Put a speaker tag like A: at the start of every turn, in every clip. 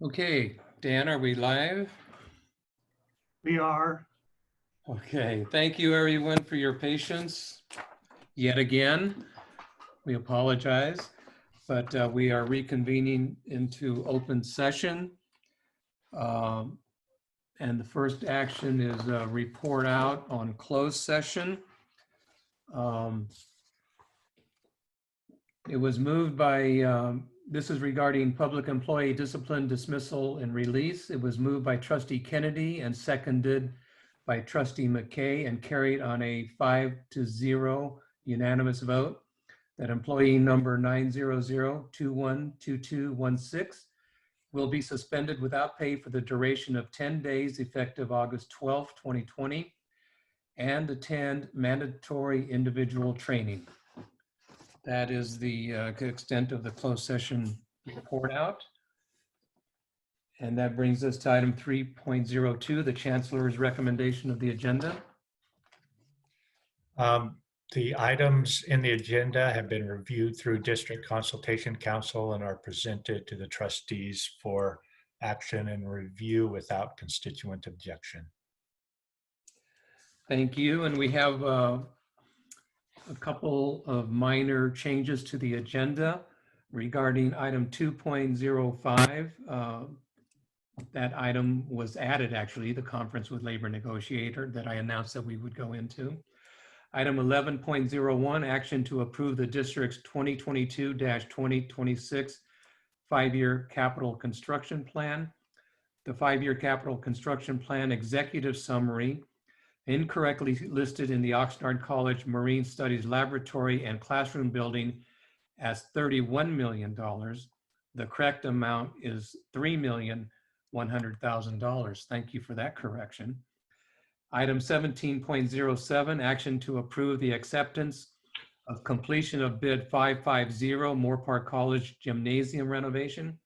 A: Okay, Dan, are we live?
B: We are.
A: Okay, thank you everyone for your patience. Yet again, we apologize, but we are reconvening into open session. And the first action is a report out on closed session. It was moved by, this is regarding public employee discipline, dismissal, and release. It was moved by Trustee Kennedy and seconded by Trustee McKay and carried on a 5-0 unanimous vote that employee number 900212216 will be suspended without pay for the duration of 10 days effective August 12, 2020, and attend mandatory individual training. That is the extent of the closed session report out. And that brings us to item 3.02, the Chancellor's recommendation of the agenda.
C: The items in the agenda have been reviewed through District Consultation Council and are presented to the trustees for action and review without constituent objection.
A: Thank you. And we have a couple of minor changes to the agenda regarding item 2.05. That item was added, actually, the conference with labor negotiator that I announced that we would go into. Item 11.01, action to approve the district's 2022-2026 5-year capital construction plan. The 5-year capital construction plan executive summary incorrectly listed in the Oxnard College Marine Studies Laboratory and Classroom Building as $31 million. The correct amount is $3,100,000. Thank you for that correction. Item 17.07, action to approve the acceptance of completion of bid 550 Moorpark College Gymnasium renovation.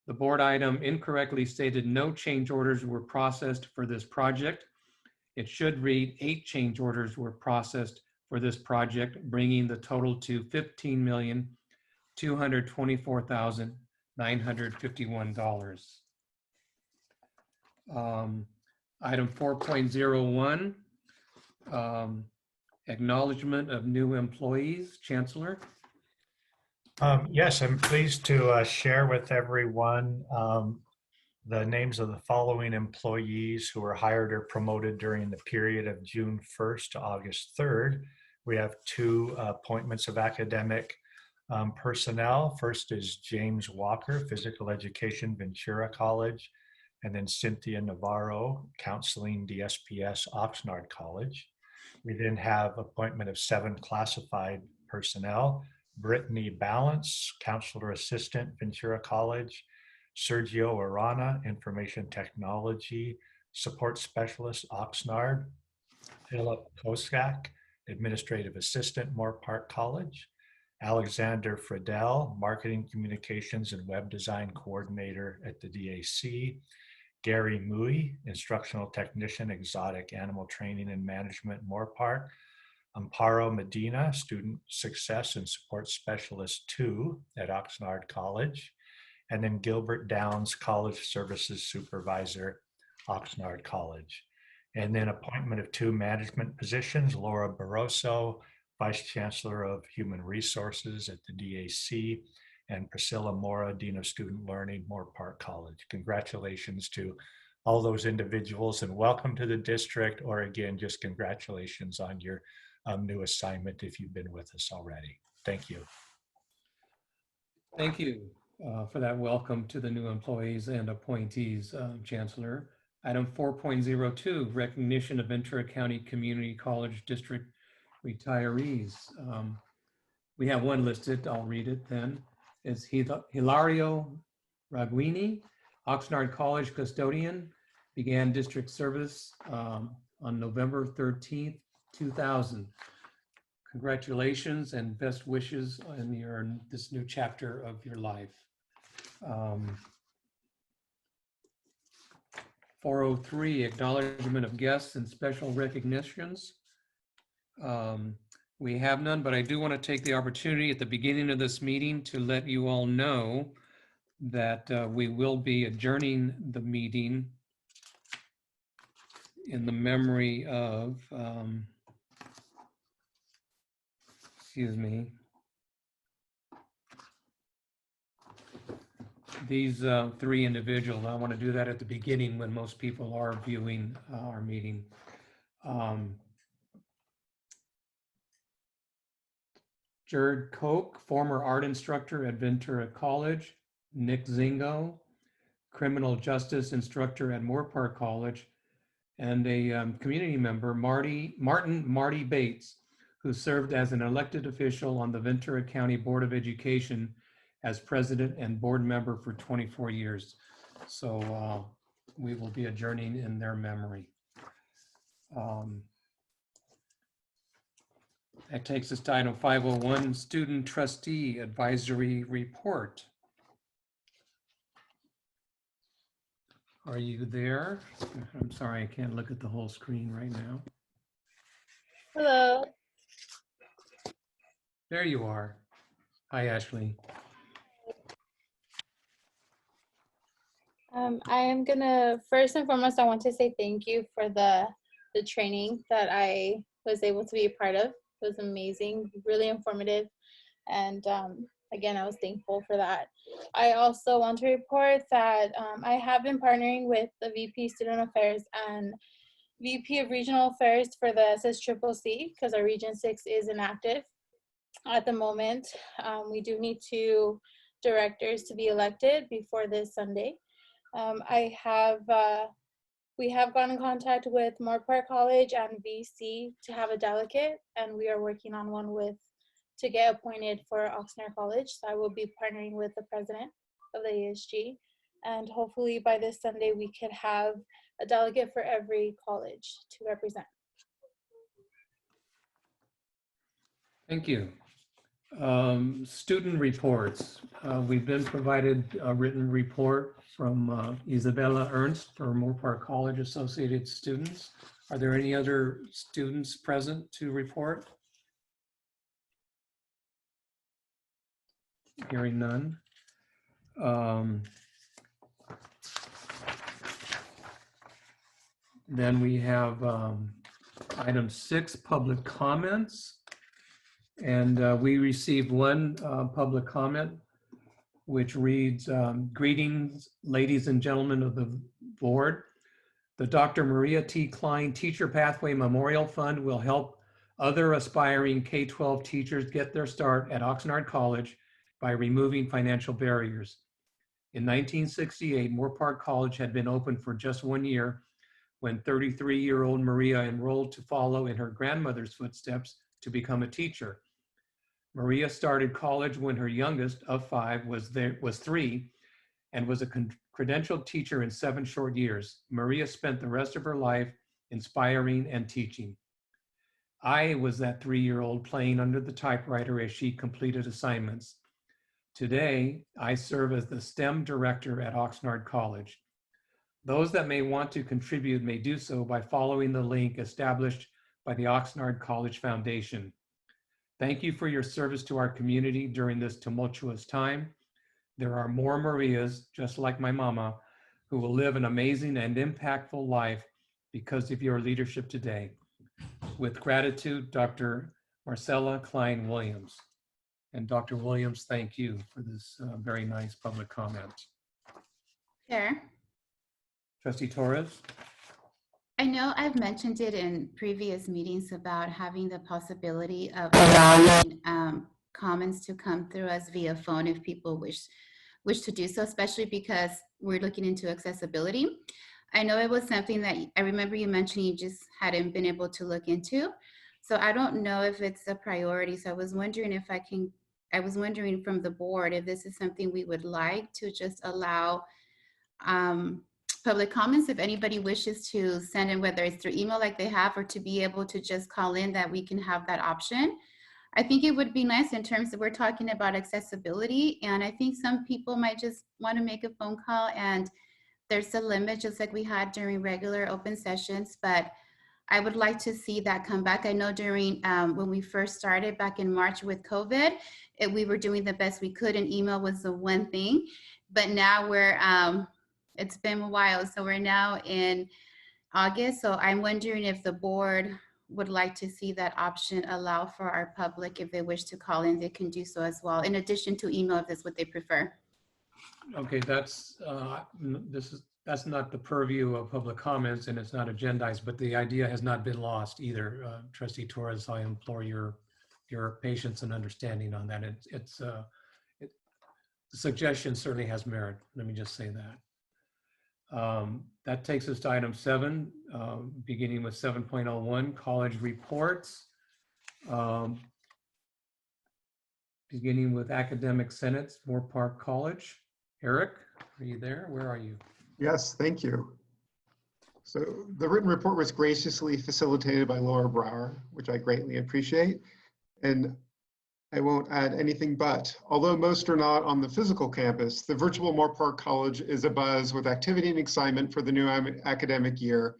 A: The board item incorrectly stated no change orders were processed for this project. It should read 8 change orders were processed for this project, bringing the total to $15,224,951. Item 4.01, acknowledgement of new employees. Chancellor.
C: Yes, I'm pleased to share with everyone the names of the following employees who were hired or promoted during the period of June 1st to August 3rd. We have 2 appointments of academic personnel. First is James Walker, Physical Education, Ventura College, and then Cynthia Navarro, Counseling, DSPS, Oxnard College. We then have appointment of 7 classified personnel. Brittany Balance, Counselor Assistant, Ventura College. Sergio Arana, Information Technology Support Specialist, Oxnard. Philip Koskak, Administrative Assistant, Moorpark College. Alexander Friedel, Marketing Communications and Web Design Coordinator at the DAC. Gary Mui, Instructional Technician, Exotic Animal Training and Management, Moorpark. Amparo Medina, Student Success and Support Specialist 2 at Oxnard College. And then Gilbert Downs, College Services Supervisor, Oxnard College. And then appointment of 2 management positions, Laura Barroso, Vice Chancellor of Human Resources at the DAC, and Priscilla Mora, Dean of Student Learning, Moorpark College. Congratulations to all those individuals and welcome to the district, or again, just congratulations on your new assignment if you've been with us already. Thank you.
A: Thank you for that welcome to the new employees and appointees, Chancellor. Item 4.02, recognition of Ventura County Community College District retirees. We have one listed, I'll read it then. It's Hilario Raguini, Oxnard College custodian, began district service on November 13th, 2000. Congratulations and best wishes in this new chapter of your life. 403, acknowledgement of guests and special recognitions. We have none, but I do want to take the opportunity at the beginning of this meeting to let you all know that we will be adjourning the meeting in the memory of, excuse me, these three individuals. I want to do that at the beginning when most people are viewing our meeting. Jared Koch, former art instructor at Ventura College. Nick Zingo, criminal justice instructor at Moore Park College. And a community member, Marty Bates, who served as an elected official on the Ventura County Board of Education as president and board member for 24 years. So we will be adjourning in their memory. That takes us to item 501, Student Trustee Advisory Report. Are you there? I'm sorry, I can't look at the whole screen right now.
D: Hello.
A: There you are. Hi, Ashley.
D: I am gonna, first and foremost, I want to say thank you for the training that I was able to be a part of. It was amazing, really informative. And again, I was thankful for that. I also want to report that I have been partnering with the VP Student Affairs and VP of Regional Affairs for the SSCCC because our Region 6 is inactive at the moment. We do need 2 directors to be elected before this Sunday. We have gone in contact with Moore Park College and VC to have a delegate, and we are working on one to get appointed for Oxnard College. So I will be partnering with the president of the ASG, and hopefully by this Sunday we could have a delegate for every college to represent.
A: Thank you. Student reports. We've been provided a written report from Isabella Ernst for Moore Park College Associated Students. Are there any other students present to report? Hearing none. Then we have item 6, public comments. And we received one public comment, which reads, greetings, ladies and gentlemen of the board. The Dr. Maria T. Klein Teacher Pathway Memorial Fund will help other aspiring K-12 teachers get their start at Oxnard College by removing financial barriers. In 1968, Moore Park College had been open for just 1 year when 33-year-old Maria enrolled to follow in her grandmother's footsteps to become a teacher. Maria started college when her youngest of 5 was 3 and was a credentialed teacher in 7 short years. Maria spent the rest of her life inspiring and teaching. I was that 3-year-old playing under the typewriter as she completed assignments. Today, I serve as the STEM director at Oxnard College. Those that may want to contribute may do so by following the link established by the Oxnard College Foundation. Thank you for your service to our community during this tumultuous time. There are more Marias, just like my mama, who will live an amazing and impactful life because of your leadership today. With gratitude, Dr. Marcella Klein Williams. And Dr. Williams, thank you for this very nice public comment.
E: Chair,
A: Trustee Torres?
E: I know I've mentioned it in previous meetings about having the possibility of allowing comments to come through us via phone if people wish to do so, especially because we're looking into accessibility. I know it was something that I remember you mentioning you just hadn't been able to look into. So I don't know if it's a priority. So I was wondering if I was wondering from the board if this is something we would like to just allow public comments, if anybody wishes to send in, whether it's through email like they have, or to be able to just call in, that we can have that option. I think it would be nice in terms of we're talking about accessibility, and I think some people might just want to make a phone call and there's a limit just like we had during regular open sessions, but I would like to see that come back. I know during when we first started back in March with COVID, we were doing the best we could and email was the one thing. but now it's been a while. So we're now in August. So I'm wondering if the board would like to see that option allow for our public, if they wish to call in, they can do so as well, in addition to email if that's what they prefer.
A: Okay, that's not the purview of public comments and it's not agendized, but the idea has not been lost either. Trustee Torres, I implore your patience and understanding on that. The suggestion certainly has merit. Let me just say that. That takes us to item 7, beginning with 7.01, college reports. Beginning with academic senates, Moore Park College. Eric, are you there? Where are you?
F: Yes, thank you. So the written report was graciously facilitated by Laura Brower, which I greatly appreciate. And I won't add anything but, although most are not on the physical campus, the virtual Moore Park College is abuzz with activity and excitement for the new academic year,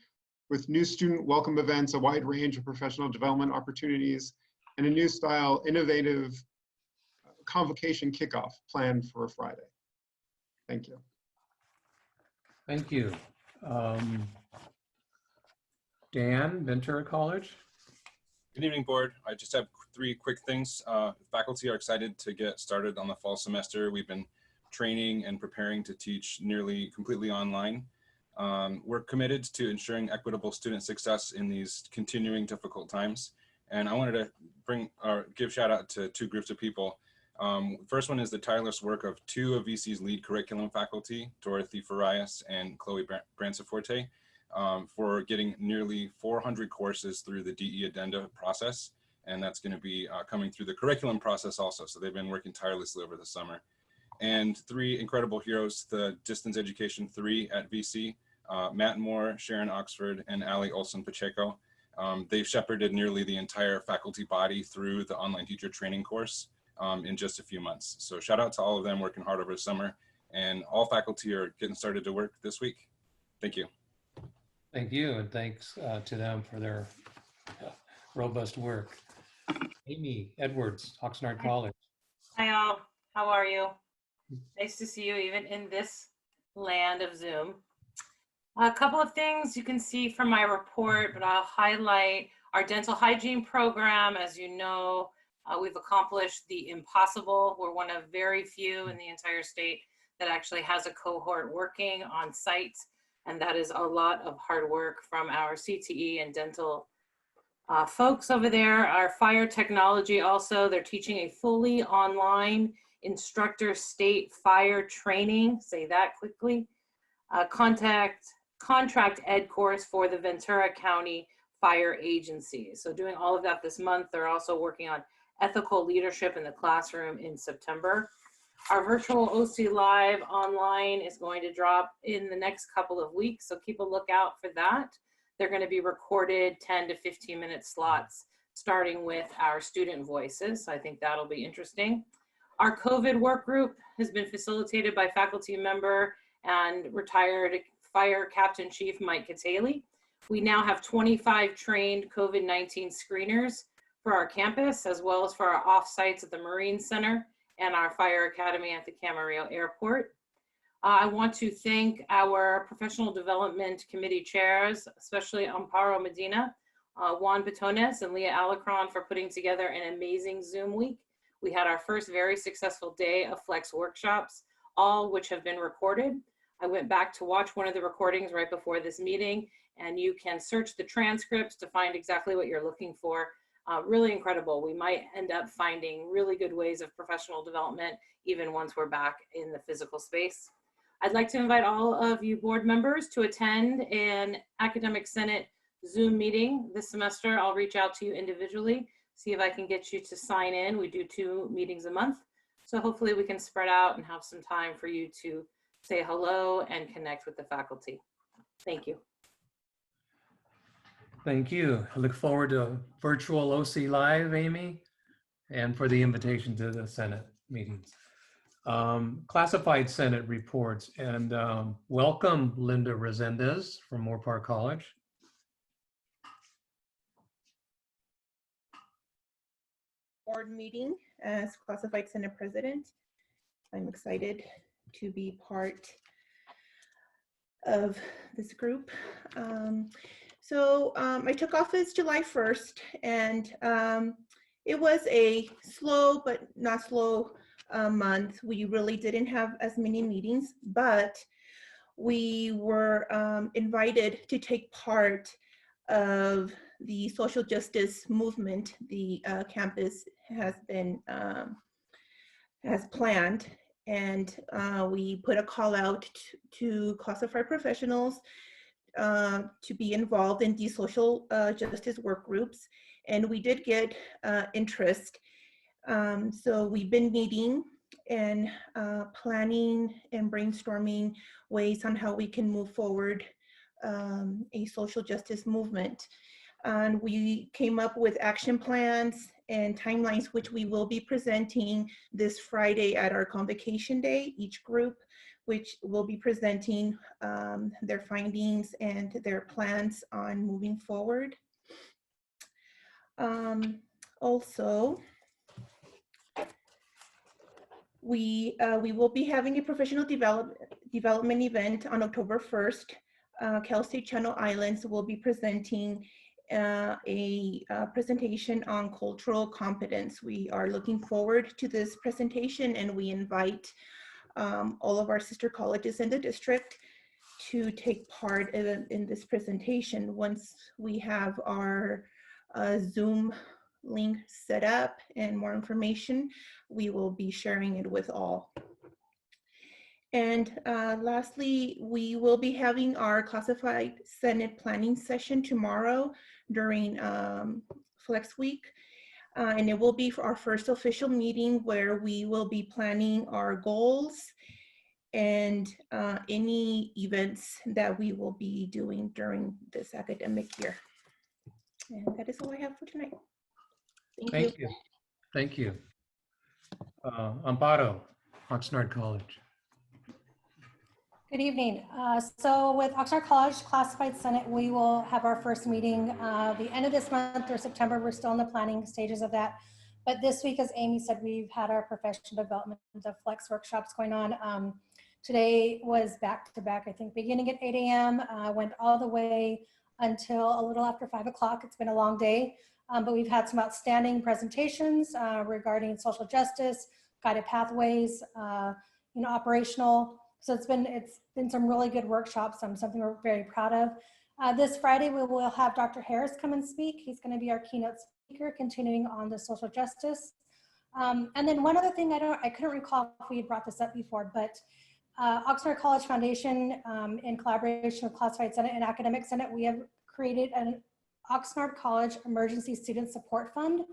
F: with new student welcome events, a wide range of professional development opportunities, and a new style, innovative convocation kickoff planned for Friday. Thank you.
A: Thank you. Dan, Ventura College.
G: Good evening, board. I just have 3 quick things. Faculty are excited to get started on the fall semester. We've been training and preparing to teach nearly completely online. We're committed to ensuring equitable student success in these continuing difficult times. And I wanted to give shout out to 2 groups of people. First one is the tireless work of 2 of VC's lead curriculum faculty, Dorothy Farias and Chloe Branciforte, for getting nearly 400 courses through the DE addenda process. And that's going to be coming through the curriculum process also. So they've been working tirelessly over the summer. And 3 incredible heroes, the distance education 3 at VC, Matt Moore, Sharon Oxford, and Ali Olson Pacheco. They've shepherded nearly the entire faculty body through the online teacher training course in just a few months. So shout out to all of them working hard over the summer, and all faculty are getting started to work this week. Thank you.
A: Thank you, and thanks to them for their robust work. Amy Edwards, Oxnard College.
H: Hi all, how are you? Nice to see you even in this land of Zoom. A couple of things you can see from my report, but I'll highlight our dental hygiene program. As you know, we've accomplished the impossible. We're one of very few in the entire state that actually has a cohort working on site. And that is a lot of hard work from our CTE and dental folks over there. Our fire technology also, they're teaching a fully online instructor state fire training, say that quickly, contract ed course for the Ventura County Fire Agency. So doing all of that this month. They're also working on ethical leadership in the classroom in September. Our virtual OC Live online is going to drop in the next couple of weeks, so keep a lookout for that. They're going to be recorded 10 to 15 minute slots, starting with our student voices. So I think that'll be interesting. Our COVID work group has been facilitated by faculty member and retired Fire Captain Chief Mike Cataley. We now have 25 trained COVID-19 screeners for our campus, as well as for our off-sites at the Marine Center and our Fire Academy at the Camarillo Airport. I want to thank our Professional Development Committee chairs, especially Amparo Medina, Juan Petones, and Leah Alacron for putting together an amazing Zoom week. We had our first very successful day of Flex workshops, all which have been recorded. I went back to watch one of the recordings right before this meeting, and you can search the transcripts to find exactly what you're looking for. Really incredible. We might end up finding really good ways of professional development, even once we're back in the physical space. I'd like to invite all of you board members to attend an Academic Senate Zoom meeting this semester. I'll reach out to you individually, see if I can get you to sign in. We do 2 meetings a month. So hopefully we can spread out and have some time for you to say hello and connect with the faculty. Thank you.
A: Thank you. I look forward to virtual OC Live, Amy, and for the invitation to the Senate meetings. Classified Senate reports, and welcome Linda Resendez from Moore Park College.
I: Board meeting as classified Senate president. I'm excited to be part of this group. I took office July 1st, and it was a slow but not slow month. We really didn't have as many meetings, but we were invited to take part of the social justice movement the campus has planned. And we put a call out to classified professionals to be involved in these social justice work groups. And we did get interest. So we've been meeting and planning and brainstorming ways on how we can move forward a social justice movement. And we came up with action plans and timelines, which we will be presenting this Friday at our convocation day. Each group, which will be presenting their findings and their plans on moving forward. Also, we will be having a professional development event on October 1st. Cal State Channel Islands will be presenting a presentation on cultural competence. We are looking forward to this presentation, and we invite all of our sister colleges in the district to take part in this presentation. Once we have our Zoom link set up and more information, we will be sharing it with all. And lastly, we will be having our classified Senate planning session tomorrow during Flex Week. And it will be for our first official meeting where we will be planning our goals and any events that we will be doing during this academic year. And that is all I have for tonight.
A: Thank you. Thank you. Amparo, Oxnard College.
J: Good evening. So with Oxnard College Classified Senate, we will have our first meeting the end of this month or September. We're still in the planning stages of that. But this week, as Amy said, we've had our professional development, the flex workshops going on. Today was back to back, I think, beginning at 8 a.m., went all the way until a little after 5 o'clock. It's been a long day, but we've had some outstanding presentations regarding social justice, guided pathways, operational. So it's been some really good workshops, something we're very proud of. This Friday, we will have Dr. Harris come and speak. He's going to be our keynote speaker, continuing on the social justice. And then one other thing, I couldn't recall if we had brought this up before, but Oxnard College Foundation, in collaboration with Classified Senate and Academic Senate, we have created an Oxnard College Emergency Student Support Fund.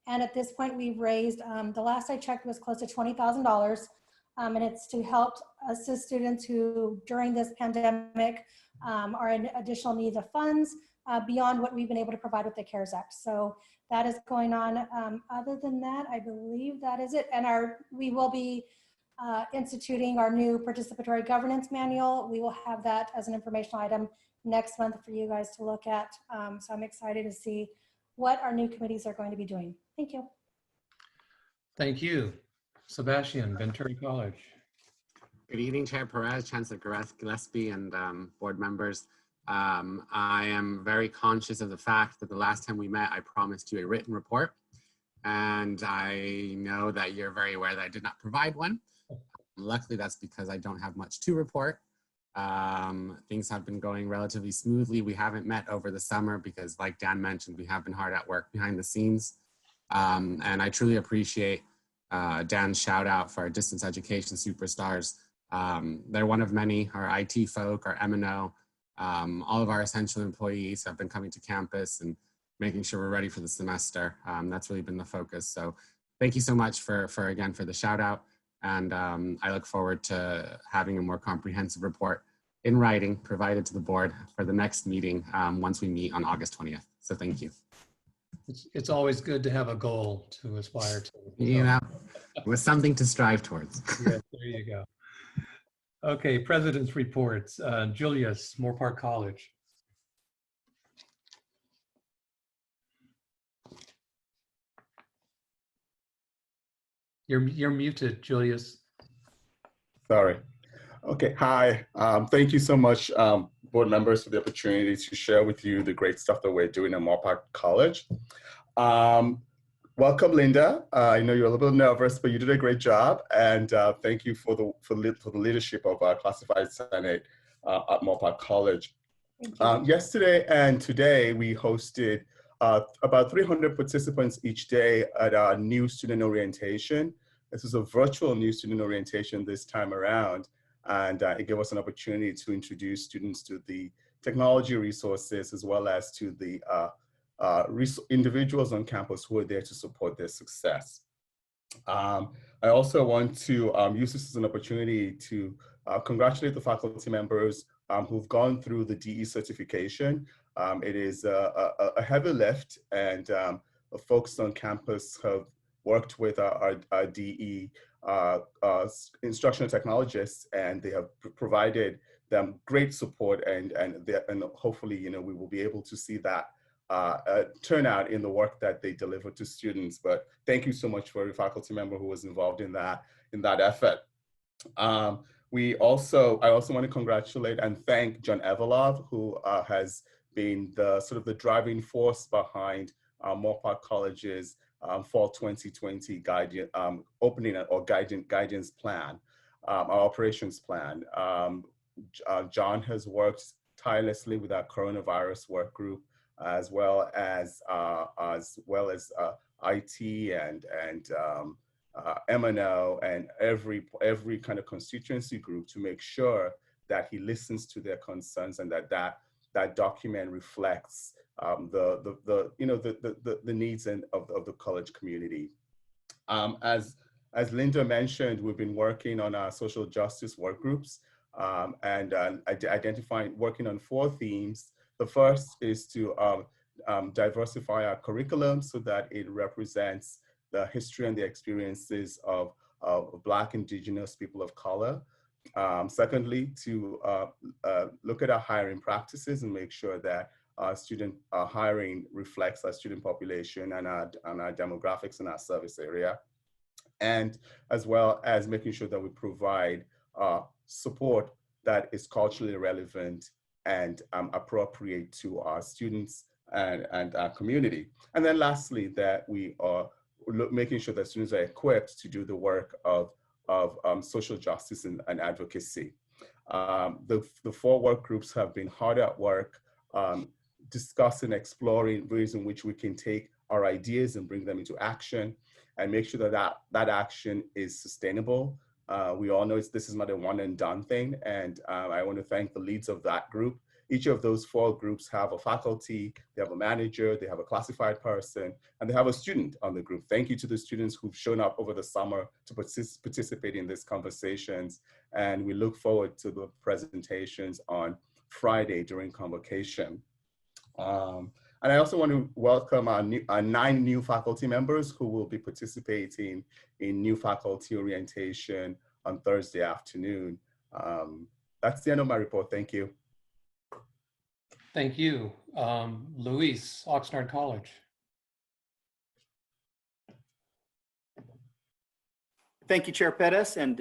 J: And at this point, we've raised, the last I checked was close to $20,000. And it's to help assist students who, during this pandemic, are in additional needs of funds beyond what we've been able to provide with the CARES Act. So that is going on. Other than that, I believe that is it. And we will be instituting our new participatory governance manual. We will have that as an informational item next month for you guys to look at. So I'm excited to see what our new committees are going to be doing. Thank you.
A: Thank you. Sebastian, Ventura College.
K: Good evening, Chair Perez, Chancellor Gillespie, and board members. I am very conscious of the fact that the last time we met, I promised you a written report. And I know that you're very aware that I did not provide one. Luckily, that's because I don't have much to report. Things have been going relatively smoothly. We haven't met over the summer because, like Dan mentioned, we have been hard at work behind the scenes. And I truly appreciate Dan's shout out for our distance education superstars. They're one of many, our IT folk, our M&O, all of our essential employees have been coming to campus and making sure we're ready for the semester. That's really been the focus. So thank you so much for the shout out. And I look forward to having a more comprehensive report in writing provided to the board for the next meeting once we meet on August 20th. So thank you.
A: It's always good to have a goal to aspire to.
K: You know, with something to strive towards.
A: Yes, there you go. Okay, President's reports. Julius, Moorpark College. You're muted, Julius.
L: Sorry. Okay, hi. Thank you so much, board members, for the opportunity to share with you the great stuff that we're doing at Moorpark College. Welcome, Linda. I know you're a little bit nervous, but you did a great job. And thank you for the leadership of our Classified Senate at Moorpark College. Yesterday and today, we hosted about 300 participants each day at our new student orientation. This is a virtual new student orientation this time around. And it gave us an opportunity to introduce students to the technology resources as well as to the individuals on campus who are there to support their success. I also want to use this as an opportunity to congratulate the faculty members who've gone through the DE certification. It is a heavy lift, and folks on campus have worked with our DE instructional technologists, and they have provided them great support, and hopefully, you know, we will be able to see that turnout in the work that they deliver to students. But thank you so much for every faculty member who was involved in that effort. I also want to congratulate and thank John Evelov, who has been the sort of the driving force behind Moorpark College's fall 2020 opening or guidance plan, our operations plan. John has worked tirelessly with our coronavirus work group, as well as IT and M&O and every kind of constituency group to make sure that he listens to their concerns and that document reflects the needs of the college community. As Linda mentioned, we've been working on our social justice work groups and working on 4 themes. The first is to diversify our curriculum so that it represents the history and the experiences of Black, Indigenous, people of color. Secondly, to look at our hiring practices and make sure that our student hiring reflects our student population and our demographics in our service area. And as well as making sure that we provide support that is culturally relevant and appropriate to our students and our community. And then lastly, that we are making sure that students are equipped to do the work of social justice and advocacy. The 4 work groups have been hard at work discussing, exploring ways in which we can take our ideas and bring them into action and make sure that action is sustainable. We all know this is not a one and done thing, and I want to thank the leads of that group. Each of those 4 groups have a faculty, they have a manager, they have a classified person, and they have a student on the group. Thank you to the students who've shown up over the summer to participate in these conversations, and we look forward to the presentations on Friday during convocation. And I also want to welcome our 9 new faculty members who will be participating in new faculty orientation on Thursday afternoon. That's the end of my report. Thank you.
A: Thank you. Luis, Oxnard College.
M: Thank you, Chair Pettis and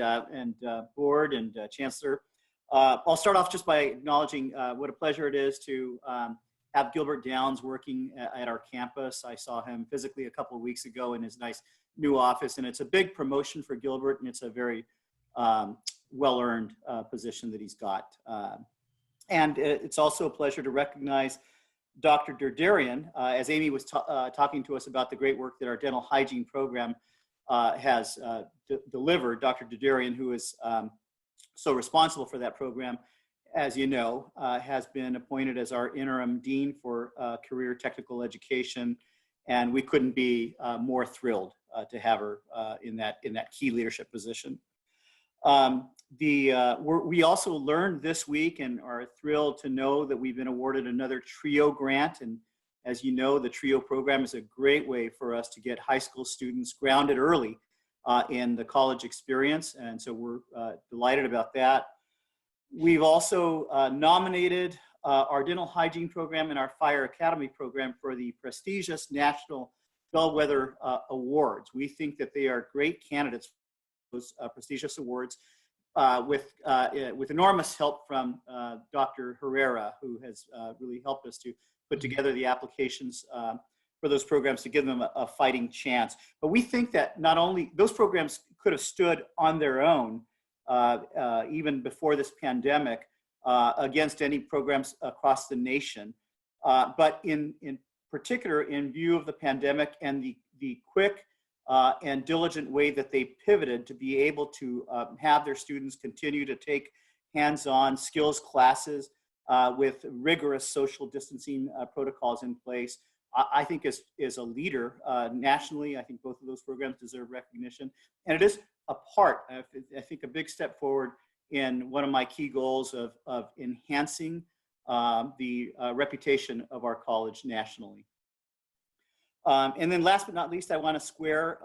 M: board and Chancellor. I'll start off just by acknowledging what a pleasure it is to have Gilbert Downs working at our campus. I saw him physically a couple of weeks ago in his nice new office, and it's a big promotion for Gilbert, and it's a very well-earned position that he's got. And it's also a pleasure to recognize Dr. Derderian, as Amy was talking to us about the great work that our dental hygiene program has delivered. Dr. Derderian, who is so responsible for that program, as you know, has been appointed as our interim dean for career technical education, and we couldn't be more thrilled to have her in that key leadership position. We also learned this week and are thrilled to know that we've been awarded another TRIO grant. And as you know, the TRIO program is a great way for us to get high school students grounded early in the college experience. And so we're delighted about that. We've also nominated our dental hygiene program and our fire academy program for the prestigious National Bellwether Awards. We think that they are great candidates for those prestigious awards. with enormous help from Dr. Herrera, who has really helped us to put together the applications for those programs to give them a fighting chance. But we think that not only those programs could have stood on their own even before this pandemic against any programs across the nation, but in particular in view of the pandemic and the quick and diligent way that they pivoted to be able to have their students continue to take hands-on skills classes with rigorous social distancing protocols in place. I think is a leader nationally. I think both of those programs deserve recognition. And it is a part, I think, a big step forward in one of my key goals of enhancing the reputation of our college nationally. And then last but not least, I want to square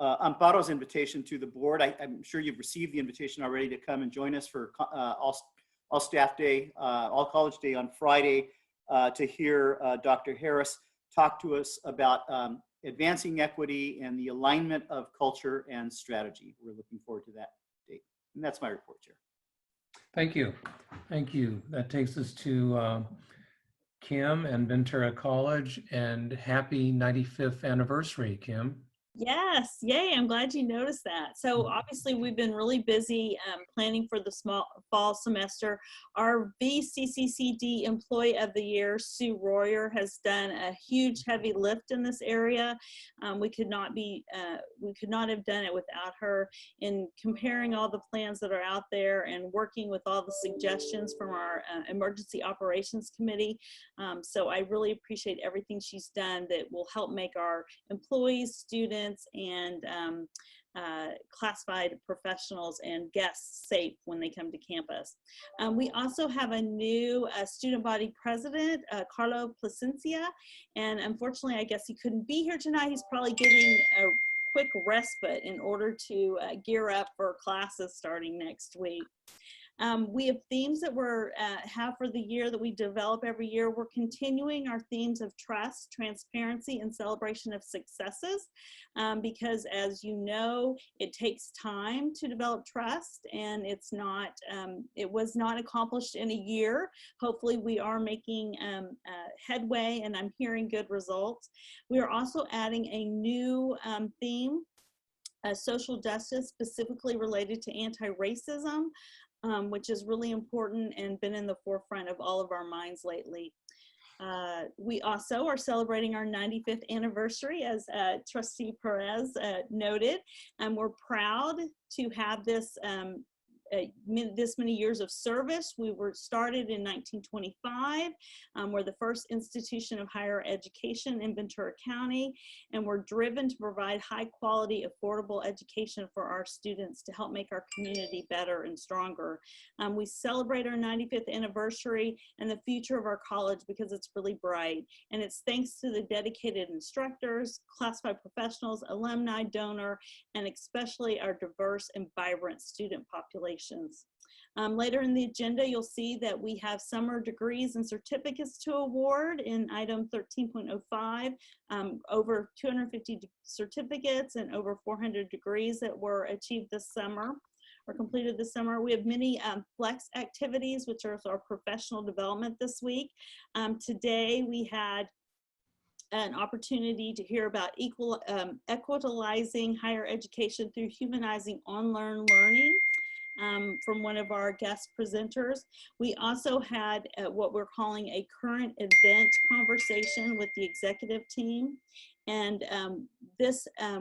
M: Amparo's invitation to the board. I'm sure you've received the invitation already to come and join us for all staff day, all college day on Friday to hear Dr. Harris talk to us about advancing equity and the alignment of culture and strategy. We're looking forward to that date. And that's my report, Chair.
A: Thank you. Thank you. That takes us to Kim and Ventura College, and happy 95th anniversary, Kim.
N: Yes, yay, I'm glad you noticed that. So obviously we've been really busy planning for the fall semester. Our VCCCD Employee of the Year, Sue Royer, has done a huge heavy lift in this area. We could not have done it without her in comparing all the plans that are out there and working with all the suggestions from our Emergency Operations Committee. So I really appreciate everything she's done that will help make our employees, students, and classified professionals and guests safe when they come to campus. We also have a new student body president, Carlo Placencia, and unfortunately, I guess he couldn't be here tonight. He's probably getting a quick respite in order to gear up for classes starting next week. We have themes that we're have for the year that we develop every year. We're continuing our themes of trust, transparency, and celebration of successes because, as you know, it takes time to develop trust, and it's not. It was not accomplished in a year. Hopefully, we are making headway, and I'm hearing good results. We are also adding a new theme, social justice, specifically related to anti-racism. Which is really important and been in the forefront of all of our minds lately. We also are celebrating our 95th anniversary, as Trustee Perez noted, and we're proud to have this this many years of service. We were started in 1925. We're the first institution of higher education in Ventura County, and we're driven to provide high quality, affordable education for our students to help make our community better and stronger. We celebrate our 95th anniversary and the future of our college because it's really bright, and it's thanks to the dedicated instructors, classified professionals, alumni, donor, and especially our diverse and vibrant student population. Later in the agenda, you'll see that we have summer degrees and certificates to award in item 13.05, over 250 certificates and over 400 degrees that were achieved this summer or completed this summer. We have many flex activities, which are our professional development this week. Today, we had an opportunity to hear about equitalizing higher education through humanizing on-learn learning. From one of our guest presenters. We also had what we're calling a current event conversation with the executive team. And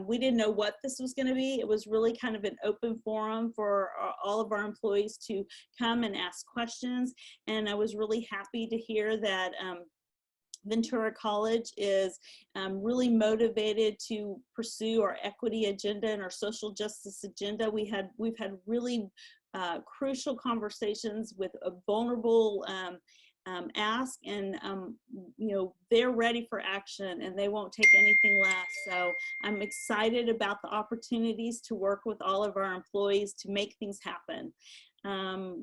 N: we didn't know what this was going to be. It was really kind of an open forum for all of our employees to come and ask questions. And I was really happy to hear that Ventura College is really motivated to pursue our equity agenda and our social justice agenda. We've had really crucial conversations with a vulnerable ask, and you know, they're ready for action and they won't take anything less. So I'm excited about the opportunities to work with all of our employees to make things happen.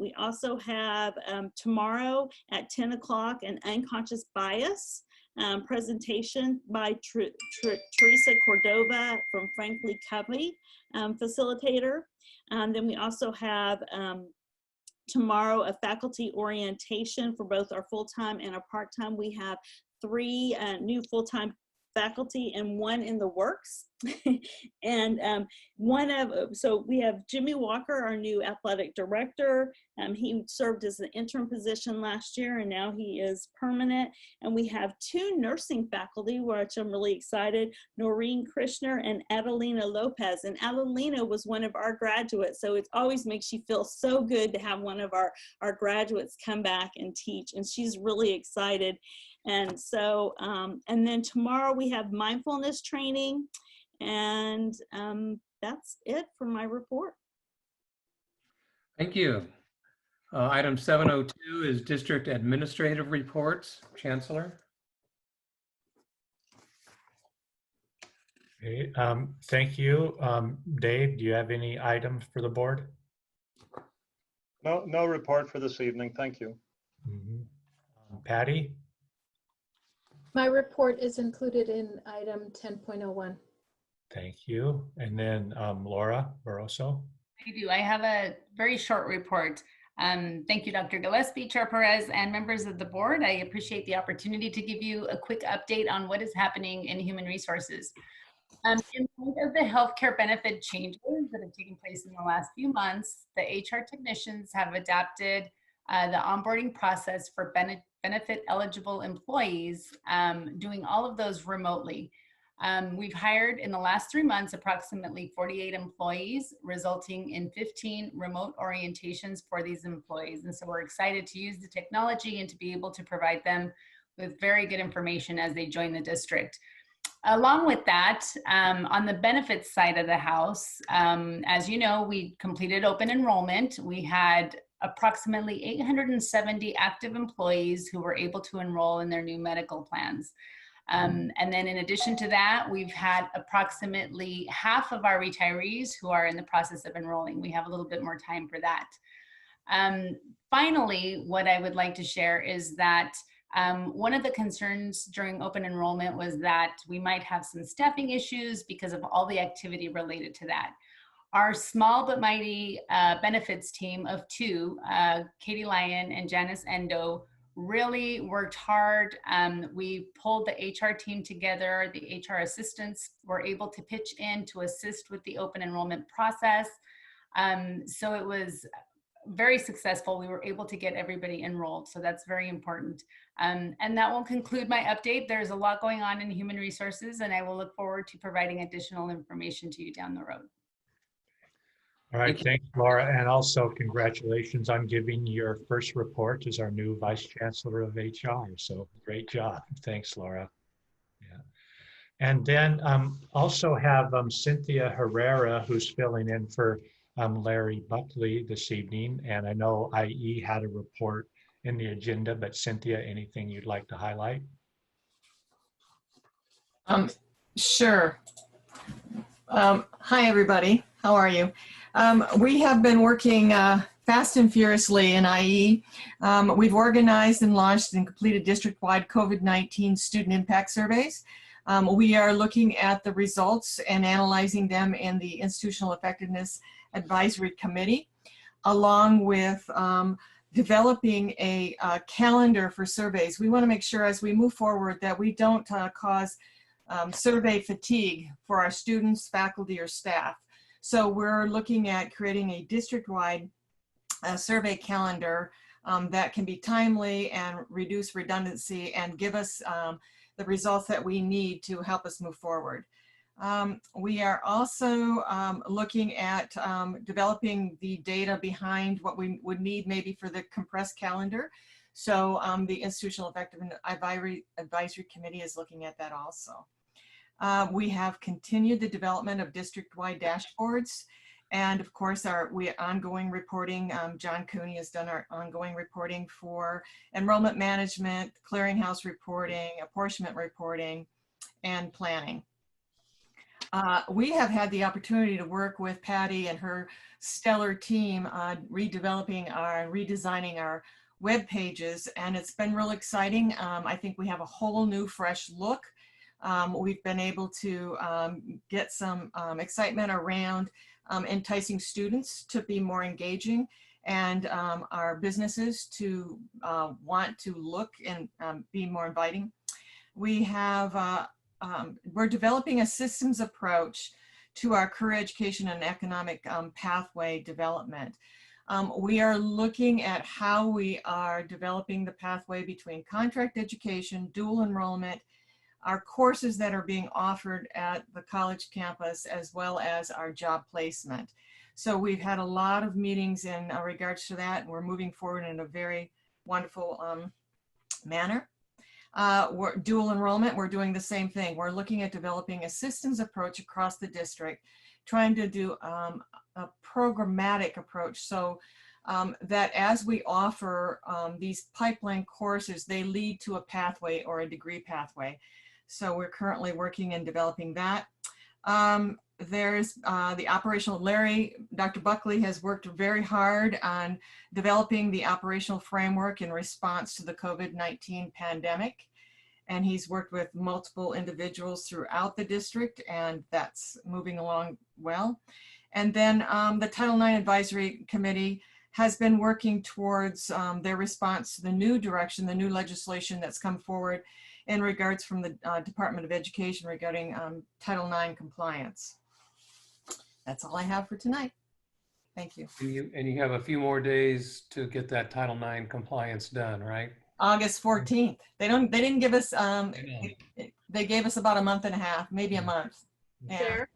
N: We also have tomorrow at 10 o'clock an unconscious bias presentation by Teresa Cordova from Frankly Covey, facilitator. Then we also have tomorrow a faculty orientation for both our full-time and our part-time. We have 3 new full-time faculty and 1 in the works. And so we have Jimmy Walker, our new athletic director. He served as an interim position last year and now he is permanent. And we have 2 nursing faculty, which I'm really excited, Noreen Krishner and Adelina Lopez. And Adelina was one of our graduates. So it always makes you feel so good to have one of our graduates come back and teach. And she's really excited. And so, and then tomorrow we have mindfulness training, and that's it for my report.
A: Thank you. Item 702 is district administrative reports. Chancellor.
C: Okay, thank you. Dave, do you have any items for the board?
O: No report for this evening. Thank you.
C: Patty?
P: My report is included in item 10.01.
C: Thank you. And then Laura Barroso.
Q: I do. I have a very short report. Thank you, Dr. Gillespie, Chair Perez, and members of the board. I appreciate the opportunity to give you a quick update on what is happening in human resources. In light of the healthcare benefit changes that have taken place in the last few months, the HR technicians have adapted the onboarding process for benefit eligible employees, doing all of those remotely. We've hired in the last 3 months approximately 48 employees, resulting in 15 remote orientations for these employees. And so we're excited to use the technology and to be able to provide them with very good information as they join the district. Along with that, on the benefits side of the house, as you know, we completed open enrollment. We had approximately 870 active employees who were able to enroll in their new medical plans. And then in addition to that, we've had approximately half of our retirees who are in the process of enrolling. We have a little bit more time for that. Finally, what I would like to share is that one of the concerns during open enrollment was that we might have some staffing issues because of all the activity related to that. Our small but mighty benefits team of 2, Katie Lyon and Janice Endo, really worked hard. We pulled the HR team together. The HR assistants were able to pitch in to assist with the open enrollment process. So it was very successful. We were able to get everybody enrolled. So that's very important. And that will conclude my update. There's a lot going on in human resources, and I will look forward to providing additional information to you down the road.
C: All right, thanks, Laura. And also congratulations on giving your first report as our new Vice Chancellor of HR. So great job. Thanks, Laura. Yeah. And then also have Cynthia Herrera, who's filling in for Larry Buckley this evening. And I know IE had a report in the agenda, but Cynthia, anything you'd like to highlight?
R: Sure. Hi, everybody. How are you? We have been working fast and furiously in IE. We've organized and launched and completed district-wide COVID-19 student impact surveys. We are looking at the results and analyzing them in the Institutional Effectiveness Advisory Committee, along with developing a calendar for surveys. We want to make sure as we move forward that we don't cause survey fatigue for our students, faculty, or staff. So we're looking at creating a district-wide survey calendar that can be timely and reduce redundancy and give us the results that we need to help us move forward. We are also looking at developing the data behind what we would need maybe for the compressed calendar. So the Institutional Effectiveness Advisory Committee is looking at that also. We have continued the development of district-wide dashboards, and of course our ongoing reporting. John Cooney has done our ongoing reporting for enrollment management, clearinghouse reporting, apportionment reporting, and planning. We have had the opportunity to work with Patty and her stellar team on redeveloping and redesigning our web pages, and it's been real exciting. I think we have a whole new fresh look. We've been able to get some excitement around enticing students to be more engaging, and our businesses to want to look and be more inviting. We have, we're developing a systems approach to our career education and economic pathway development. We are looking at how we are developing the pathway between contract education, dual enrollment, our courses that are being offered at the college campus, as well as our job placement. So we've had a lot of meetings in regards to that, and we're moving forward in a very wonderful manner. Dual enrollment, we're doing the same thing. We're looking at developing a systems approach across the district, trying to do a programmatic approach, so that as we offer these pipeline courses, they lead to a pathway or a degree pathway. So we're currently working and developing that. There's the operational, Dr. Buckley has worked very hard on developing the operational framework in response to the COVID-19 pandemic. And he's worked with multiple individuals throughout the district, and that's moving along well. And then the Title IX Advisory Committee has been working towards their response to the new direction, the new legislation that's come forward in regards from the Department of Education regarding Title IX compliance. That's all I have for tonight. Thank you.
A: And you have a few more days to get that Title IX compliance done, right?
R: August 14th. They didn't give us, they gave us about a month and a half, maybe a month. Yeah.
S: Chair,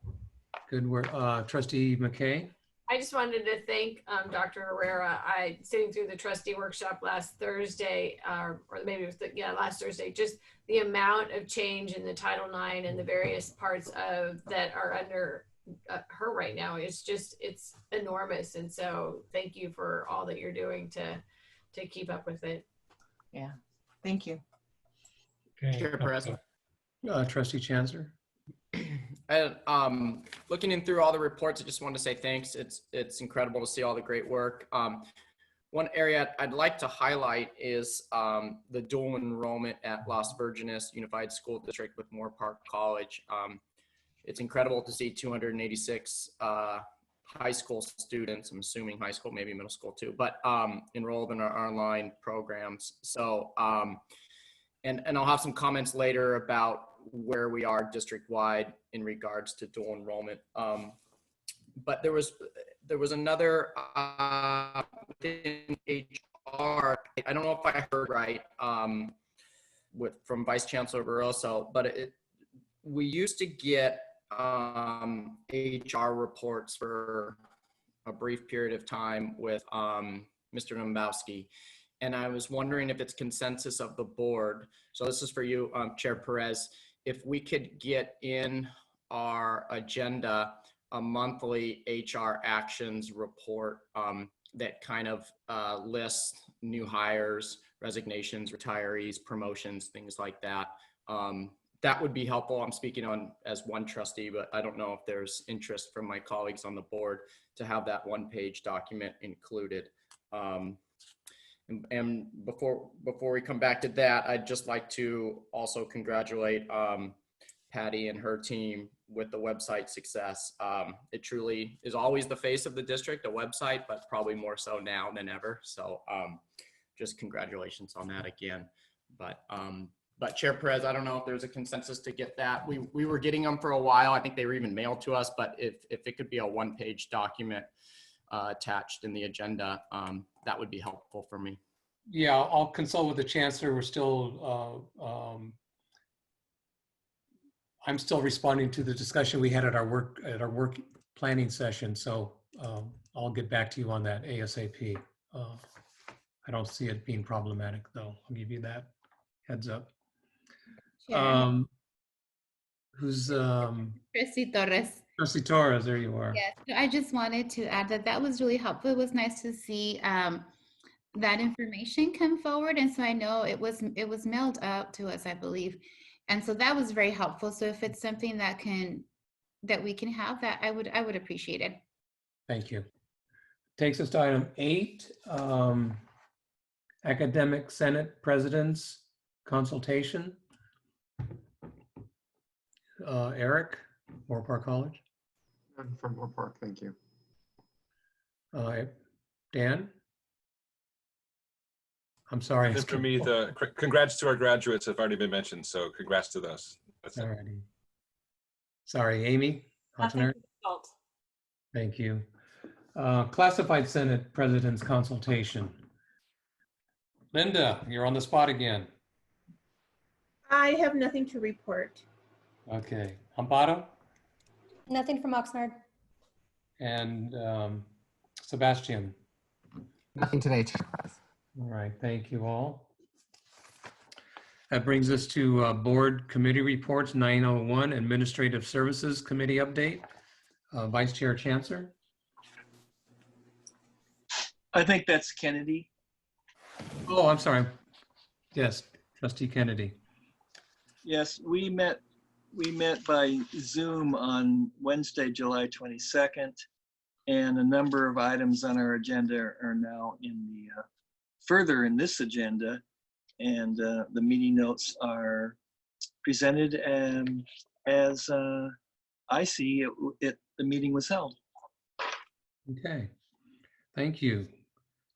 A: Good work. Trustee McKay?
S: I just wanted to thank Dr. Herrera. Sitting through the trustee workshop last Thursday, or maybe it was last Thursday, just the amount of change in the Title IX and the various parts of that are under her right now. It's enormous. And so thank you for all that you're doing to keep up with it.
R: Yeah, thank you.
A: Okay.
T: Chair Perez.
A: Trustee Chancellor?
T: Looking in through all the reports, I just wanted to say thanks. It's incredible to see all the great work. One area I'd like to highlight is the dual enrollment at Las Virgenes Unified School District with Moore Park College. It's incredible to see 286 high school students, I'm assuming high school, maybe middle school too, but enrolled in our online programs. So, and I'll have some comments later about where we are district-wide in regards to dual enrollment. But there was another within HR, I don't know if I heard right from Vice Chancellor Barroso, but we used to get HR reports for a brief period of time with Mr. Dombowski. And I was wondering if it's consensus of the board. So this is for you, Chair Perez, if we could get in our agenda a monthly HR actions report that kind of lists new hires, resignations, retirees, promotions, things like that. That would be helpful. I'm speaking on as one trustee, but I don't know if there's interest from my colleagues on the board to have that one-page document included. And before we come back to that, I'd just like to also congratulate Patty and her team with the website success. It truly is always the face of the district, a website, but probably more so now than ever. So just congratulations on that again. But Chair Perez, I don't know if there's a consensus to get that. We were getting them for a while. I think they were even mailed to us, but if it could be a one-page document attached in the agenda, that would be helpful for me.
A: Yeah, I'll consult with the Chancellor. We're still, I'm still responding to the discussion we had at our work planning session. So I'll get back to you on that ASAP. I don't see it being problematic though. I'll give you that heads up.
E: Sure.
A: Who's
E: Trustee Torres.
A: Trustee Torres, there you are.
E: Yes, so I just wanted to add that was really helpful. It was nice to see that information come forward, and so I know it was mailed out to us, I believe, and so that was very helpful. So if it's something that we can have, that I would appreciate it.
A: Thank you. Takes us to item 8. Academic Senate President's Consultation. Eric, Moore Park College.
F: None from Moore Park, thank you.
A: Dan? I'm sorry.
G: And for me, the congrats to our graduates have already been mentioned, so congrats to those. That's it.
A: Alrighty. Sorry, Amy? Hottener? Thank you. Classified Senate President's Consultation. Linda, you're on the spot again.
I: I have nothing to report.
A: Okay. Amparo?
J: Nothing from Oxnard.
A: And Sebastian?
K: Nothing today, Chair Perez.
A: All right, thank you all. That brings us to board committee reports, 901, Administrative Services Committee update. Vice Chair Chancellor.
U: I think that's Kennedy.
A: Oh, I'm sorry. Yes, Trustee Kennedy.
U: Yes, we met by Zoom on Wednesday, July 22nd, and a number of items on our agenda are now in the further in this agenda, and the meeting notes are presented as I see it the meeting was held.
A: Okay, thank you.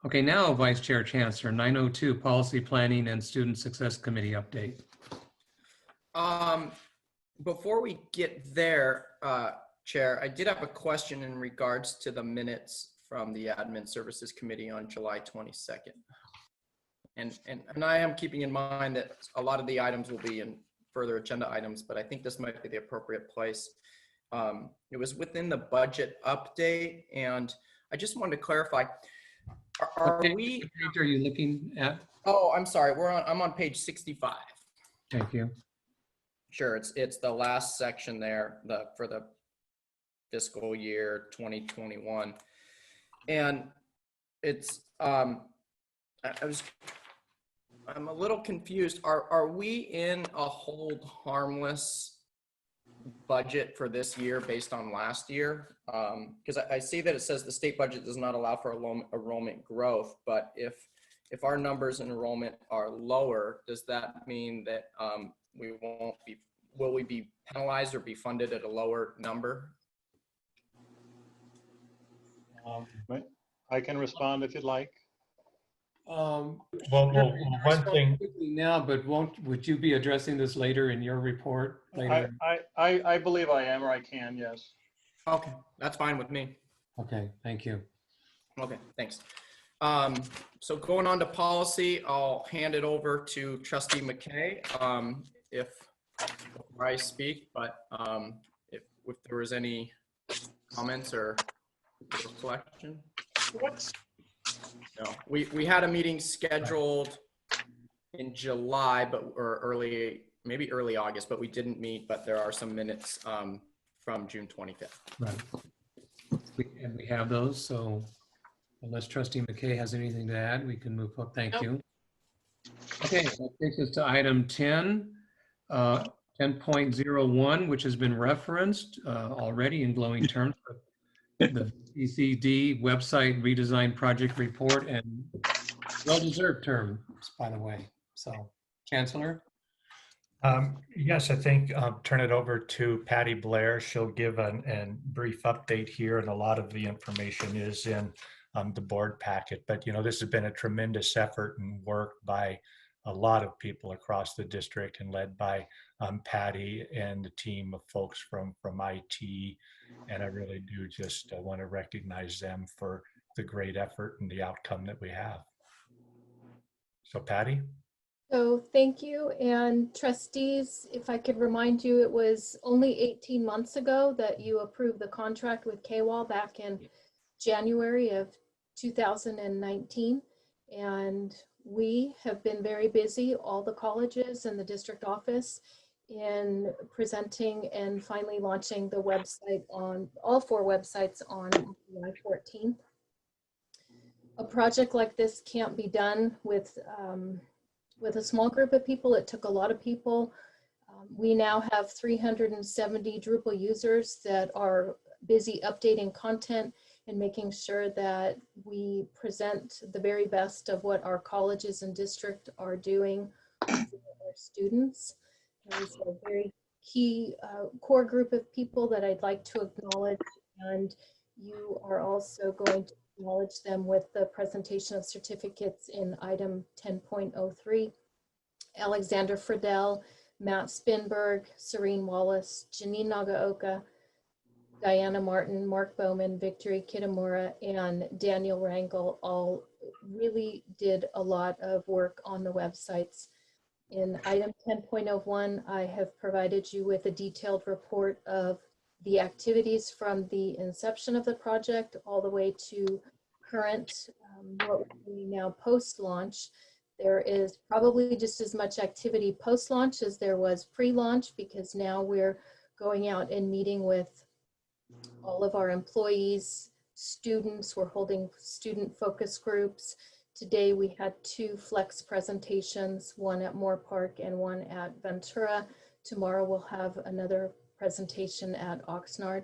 A: Okay, now Vice Chair Chancellor, 902, Policy Planning and Student Success Committee update.
T: Before we get there, Chair, I did have a question in regards to the minutes from the Admin Services Committee on July 22nd. And I am keeping in mind that a lot of the items will be in further agenda items, but I think this might be the appropriate place. It was within the budget update, and I just wanted to clarify, are we...
A: What page are you looking at?
T: Oh, I'm sorry, I'm on page 65.
A: Thank you.
T: Sure, it's the last section there, for the fiscal year 2021. And it's, I'm a little confused. Are we in a hold harmless budget for this year based on last year? Because I see that it says the state budget does not allow for enrollment growth, but if our numbers in enrollment are lower, does that mean that will we be penalized or be funded at a lower number?
O: I can respond if you'd like.
C: Well, one thing
A: now, but would you be addressing this later in your report later?
O: I believe I am, or I can, yes.
T: Okay, that's fine with me.
A: Okay, thank you.
T: Okay, thanks. So going on to policy, I'll hand it over to Trustee McKay before I speak, but if there was any comments or reflection. No, we had a meeting scheduled in July, or maybe early August, but we didn't meet, but there are some minutes from June 25th.
A: Right. And we have those, so unless Trustee McKay has anything to add, we can move up. Thank you. Okay, that takes us to item 10, 10.01, which has been referenced already in glowing terms. The VCCCD website redesign project report, and well-deserved terms, by the way. So, Chancellor?
C: Yes, I think I'll turn it over to Patty Blair. She'll give a brief update here, and a lot of the information is in the board packet. But, this has been a tremendous effort and work by a lot of people across the district, and led by Patty and the team of folks from IT. And I really do just want to recognize them for the great effort and the outcome that we have. So Patty?
P: So thank you. And trustees, if I could remind you, it was only 18 months ago that you approved the contract with KWAL back in January of 2019. And we have been very busy, all the colleges and the district office, in presenting and finally launching the website on all 4 websites on July 14th. A project like this can't be done with a small group of people. It took a lot of people. We now have 370 Drupal users that are busy updating content, and making sure that we present the very best of what our colleges and district are doing for our students. There's a very key core group of people that I'd like to acknowledge, and you are also going to acknowledge them with the presentation of certificates in item 10.03. Alexander Friedel, Matt Spinberg, Serene Wallace, Janine Nagaoka, Diana Martin, Mark Bowman, Victory Kitamura, and Daniel Rangel all really did a lot of work on the websites. In item 10.01, I have provided you with a detailed report of the activities from the inception of the project all the way to current, what we're doing now post-launch. There is probably just as much activity post-launch as there was pre-launch, because now we're going out and meeting with all of our employees, students. We're holding student focus groups. Today we had 2 flex presentations, one at Moore Park and one at Ventura. Tomorrow we'll have another presentation at Oxnard.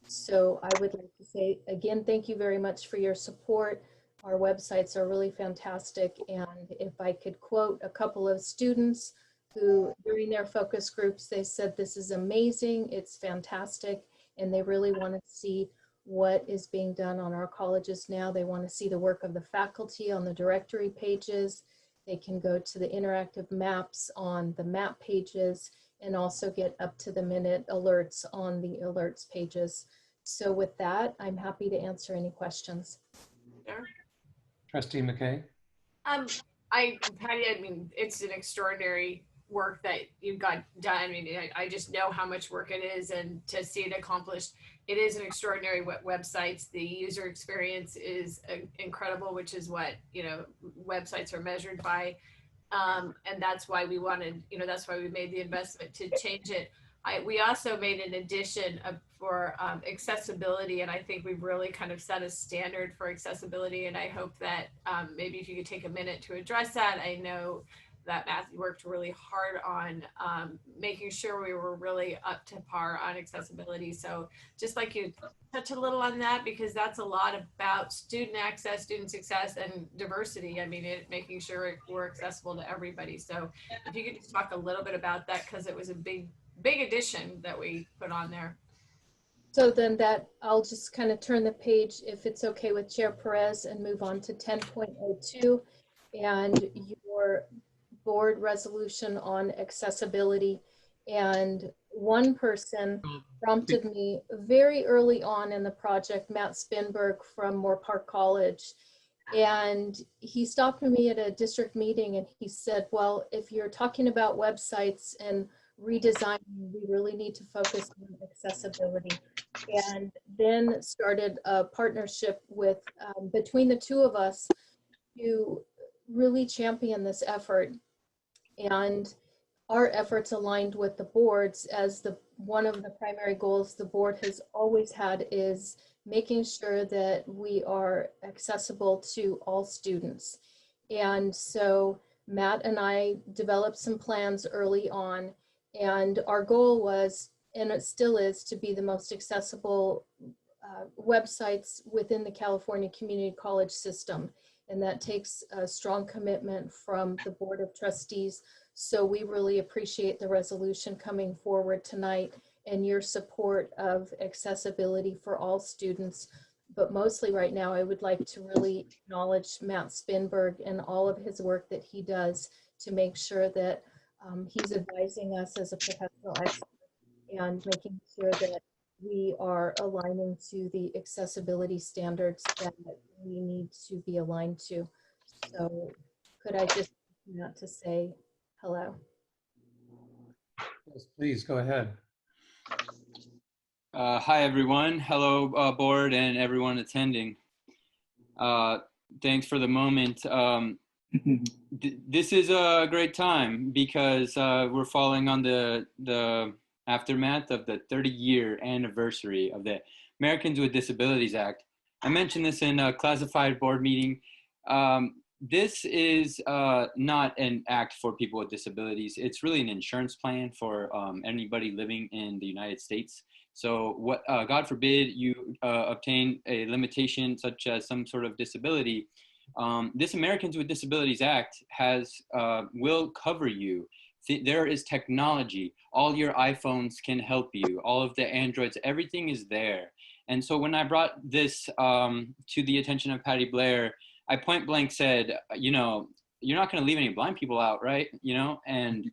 P: So I would like to say again, thank you very much for your support. Our websites are really fantastic. And if I could quote a couple of students who during their focus groups, they said, this is amazing, it's fantastic, and they really want to see what is being done on our colleges now. They want to see the work of the faculty on the directory pages. They can go to the interactive maps on the map pages and also get up to the minute alerts on the alerts pages. So with that, I'm happy to answer any questions.
H: Sure.
A: Trustee McKay.
S: Patty, I mean, it's an extraordinary work that you've got done. I mean, I just know how much work it is, and to see it accomplished, it is an extraordinary websites. The user experience is incredible, which is what, you know, websites are measured by. And that's why we wanted, you know, that's why we made the investment to change it. We also made an addition for accessibility, and I think we've really kind of set a standard for accessibility, and I hope that maybe if you could take a minute to address that. I know that Matthew worked really hard on making sure we were really up to par on accessibility. So just like you touch a little on that, because that's a lot about student access, student success, and diversity. I mean, making sure we're accessible to everybody. So if you could just talk a little bit about that, because it was a big addition that we put on there.
P: So then that, I'll just kind of turn the page, if it's okay with Chair Perez, and move on to 10.02 and your board resolution on accessibility. And one person prompted me very early on in the project, Matt Spinberg from Moore Park College. And he stopped me at a district meeting and he said, well, if you're talking about websites and redesigning, we really need to focus on accessibility. And then started a partnership with between the two of us to really champion this effort. And our efforts aligned with the board's, as one of the primary goals the board has always had is making sure that we are accessible to all students. And so Matt and I developed some plans early on, and our goal was, and it still is, to be the most accessible websites within the California Community College system. And that takes a strong commitment from the Board of Trustees. So we really appreciate the resolution coming forward tonight and your support of accessibility for all students. But mostly right now, I would like to really acknowledge Matt Spinberg and all of his work that he does to make sure that he's advising us as a professional expert and making sure that we are aligning to the accessibility standards that we need to be aligned to. So could I just not to say hello?
A: Yes, please go ahead.
B: Hi, everyone. Hello, board and everyone attending. Thanks for the moment. This is a great time because we're falling on the aftermath of the 30-year anniversary of the Americans with Disabilities Act. I mentioned this in a classified board meeting. This is not an act for people with disabilities. It's really an insurance plan for anybody living in the United States. So what, God forbid you obtain a limitation such as some sort of disability, this Americans with Disabilities Act will cover you. There is technology. All your iPhones can help you. All of the Androids, everything is there. And so when I brought this to the attention of Patty Blair, I point blank said, you know, you're not going to leave any blind people out, right? You know, and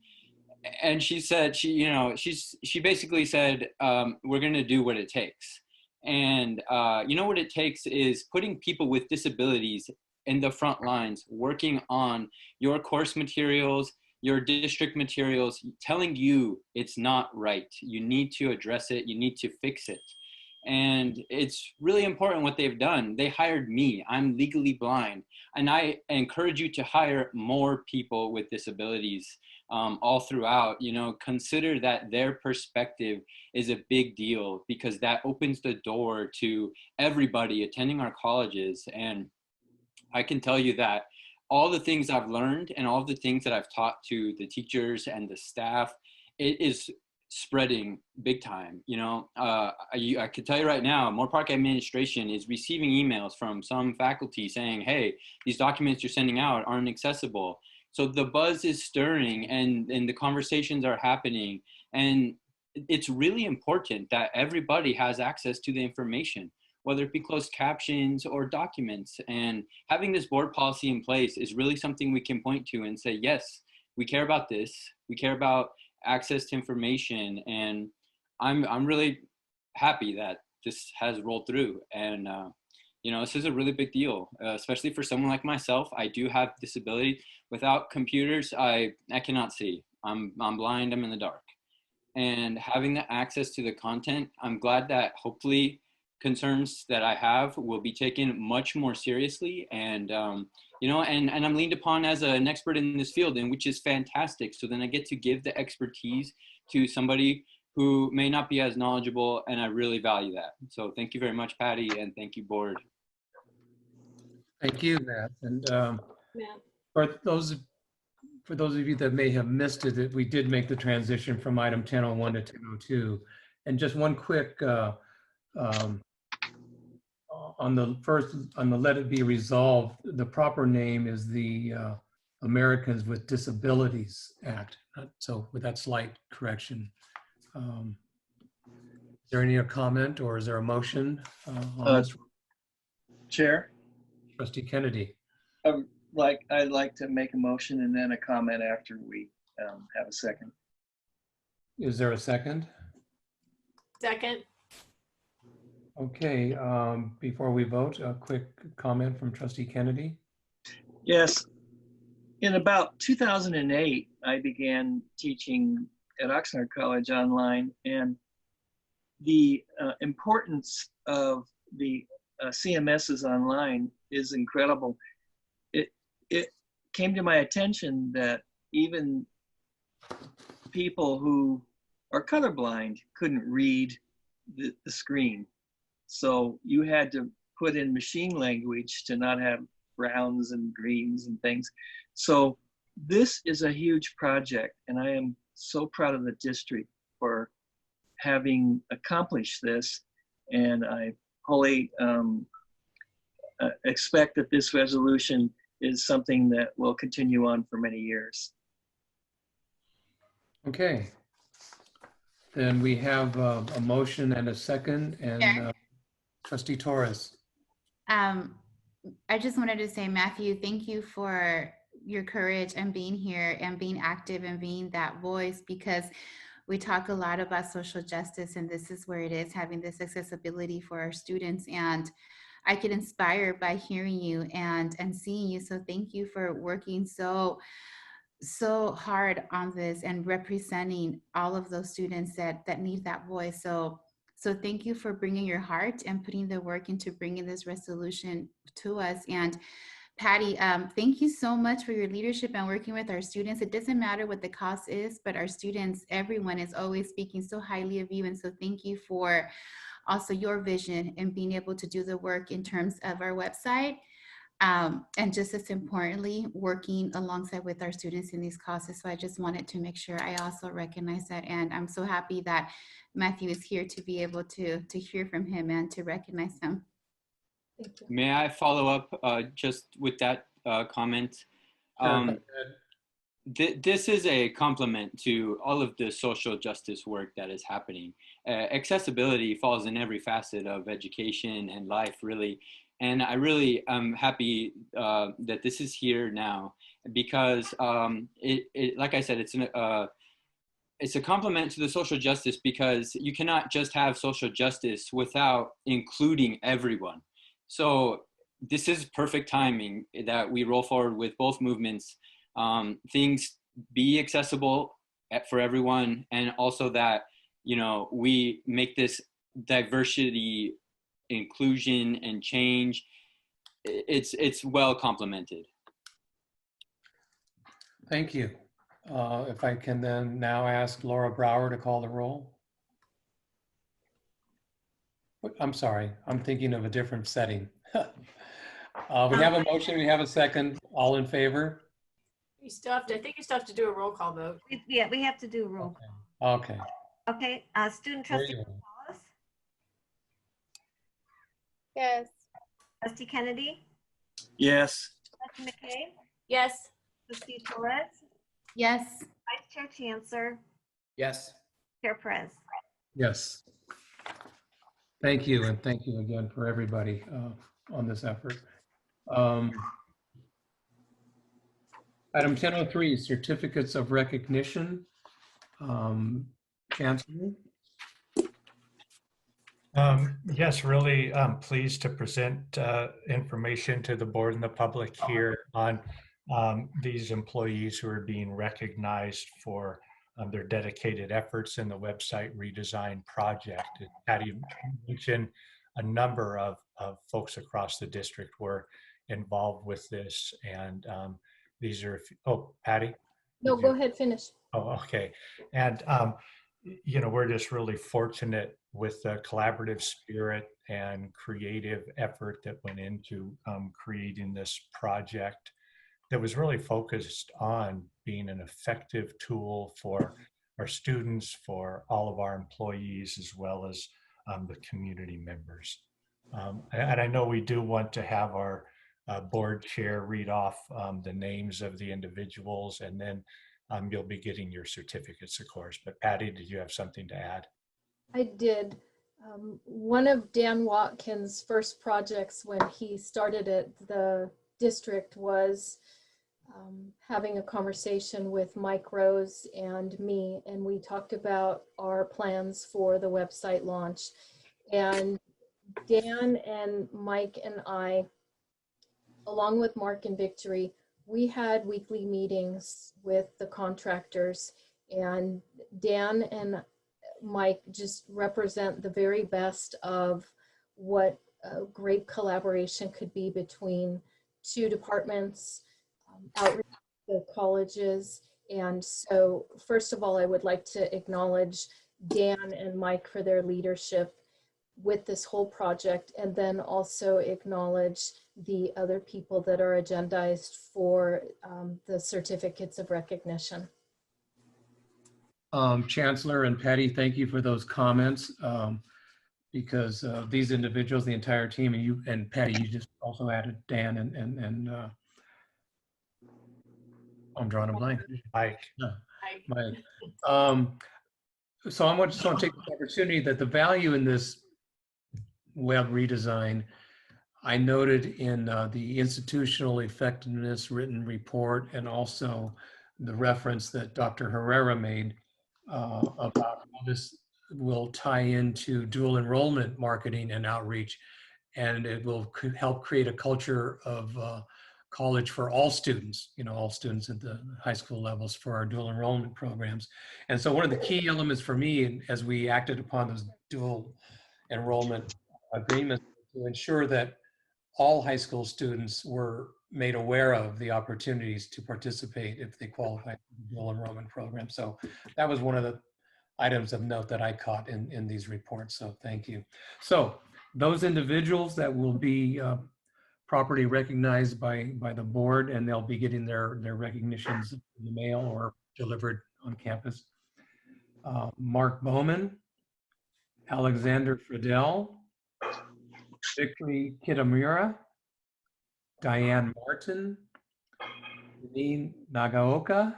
B: she said, she basically said, we're going to do what it takes. And you know what it takes is putting people with disabilities in the front lines, working on your course materials, your district materials, telling you it's not right. You need to address it. You need to fix it. And it's really important what they've done. They hired me. I'm legally blind. And I encourage you to hire more people with disabilities all throughout. You know, consider that their perspective is a big deal, because that opens the door to everybody attending our colleges. And I can tell you that all the things I've learned and all the things that I've taught to the teachers and the staff, it is spreading big time. You know, I can tell you right now, Moore Park administration is receiving emails from some faculty saying, hey, these documents you're sending out aren't accessible. So the buzz is stirring, and the conversations are happening. And it's really important that everybody has access to the information, whether it be closed captions or documents. And having this board policy in place is really something we can point to and say, yes, we care about this. We care about access to information. And I'm really happy that this has rolled through. And, you know, this is a really big deal, especially for someone like myself. I do have disability. Without computers, I cannot see. I'm blind, I'm in the dark. And having the access to the content, I'm glad that hopefully concerns that I have will be taken much more seriously. And, you know, and I'm leaned upon as an expert in this field, and which is fantastic. So then I get to give the expertise to somebody who may not be as knowledgeable, and I really value that. So thank you very much, Patty, and thank you, board.
A: Thank you, Matt. And for those of you that may have missed it, that we did make the transition from item 1001 to 1002. And just one quick, on the let it be resolved, the proper name is the Americans with Disabilities Act. So with that slight correction, is there any comment or is there a motion on this?
U: Chair?
A: Trustee Kennedy.
U: I'd like to make a motion and then a comment after we have a second.
A: Is there a second?
S: Second.
A: Okay, before we vote, a quick comment from Trustee Kennedy.
U: Yes, in about 2008, I began teaching at Oxnard College online, and the importance of the CMSs online is incredible. It came to my attention that even people who are colorblind couldn't read the screen. So you had to put in machine language to not have browns and greens and things. So this is a huge project, and I am so proud of the district for having accomplished this. And I wholly expect that this resolution is something that will continue on for many years.
A: Okay. Then we have a motion and a second, and Trustee Torres.
E: I just wanted to say, Matthew, thank you for your courage and being here and being active and being that voice, because we talk a lot about social justice, and this is where it is, having this accessibility for our students. And I get inspired by hearing you and seeing you. So thank you for working so hard on this and representing all of those students that need that voice. So thank you for bringing your heart and putting the work into bringing this resolution to us. And Patty, thank you so much for your leadership and working with our students. It doesn't matter what the cost is, but our students, everyone is always speaking so highly of you. And so thank you for also your vision and being able to do the work in terms of our website. And just as importantly, working alongside with our students in these classes. So I just wanted to make sure I also recognize that. And I'm so happy that Matthew is here to be able to hear from him and to recognize him.
P: Thank you.
B: May I follow up just with that comment?
A: Sure.
B: This is a complement to all of the social justice work that is happening. Accessibility falls in every facet of education and life, really. And I really am happy that this is here now because like I said, it's a complement to the social justice because you cannot just have social justice without including everyone. So this is perfect timing that we roll forward with both movements. Things be accessible for everyone, and also that, you know, we make this diversity, inclusion, and change. It's well complemented.
A: Thank you. If I can then now ask Laura Brower to call the roll. I'm sorry, I'm thinking of a different setting. We have a motion, we have a second. All in favor?
S: You still have to, I think you still have to do a roll call vote.
D: Yeah, we have to do a roll call.
A: Okay.
D: Okay, student
A: There
D: trustee
A: you go.
D: Wallace,
J: Yes.
D: trustee Kennedy,
U: Yes.
D: trustee McKay,
S: Yes.
D: trustee Torres,
E: Yes.
D: vice chair chancellor,
T: Yes.
D: chair Perez.
A: Yes. Thank you, and thank you again for everybody on this effort. Item 1003, certificates of recognition. Chancellor?
C: Yes, really pleased to present information to the board and the public here on these employees who are being recognized for their dedicated efforts in the website redesign project. And Patty mentioned a number of folks across the district were involved with this, and these are, oh, Patty?
P: No, go ahead, finish.
C: Oh, okay. And, you know, we're just really fortunate with the collaborative spirit and creative effort that went into creating this project that was really focused on being an effective tool for our students, for all of our employees, as well as the community members. And I know we do want to have our board chair read off the names of the individuals, and then you'll be getting your certificates, of course. But Patty, did you have something to add?
P: I did. One of Dan Watkins' first projects when he started at the district was having a conversation with Mike Rose and me, and we talked about our plans for the website launch. And Dan and Mike and I, along with Mark and Victory, we had weekly meetings with the contractors, and Dan and Mike just represent the very best of what a great collaboration could be between two departments, outreach to colleges. And so first of all, I would like to acknowledge Dan and Mike for their leadership with this whole project, and then also acknowledge the other people that are agendized for the certificates of recognition.
A: Chancellor and Patty, thank you for those comments, because these individuals, the entire team, and you and Patty, you just also added Dan and I'm drawing a blank.
C: Mike.
A: Mike. So I just want to take the opportunity that the value in this web redesign, I noted in the institutional effectiveness written report, and also the reference that Dr. Herrera made about how this will tie into dual enrollment marketing and outreach, and it will help create a culture of college for all students, you know, all students at the high school levels for our dual enrollment programs. And so one of the key elements for me, as we acted upon those dual enrollment agreements, to ensure that all high school students were made aware of the opportunities to participate if they qualify for the dual enrollment program. So that was one of the items of note that I caught in these reports. So thank you. So those individuals that will be properly recognized by the board, and they'll be getting their recognitions in the mail or delivered on campus. Mark Bowman, Alexander Friedel, Victory Kitamura, Diane Martin, Janine Nagaoka,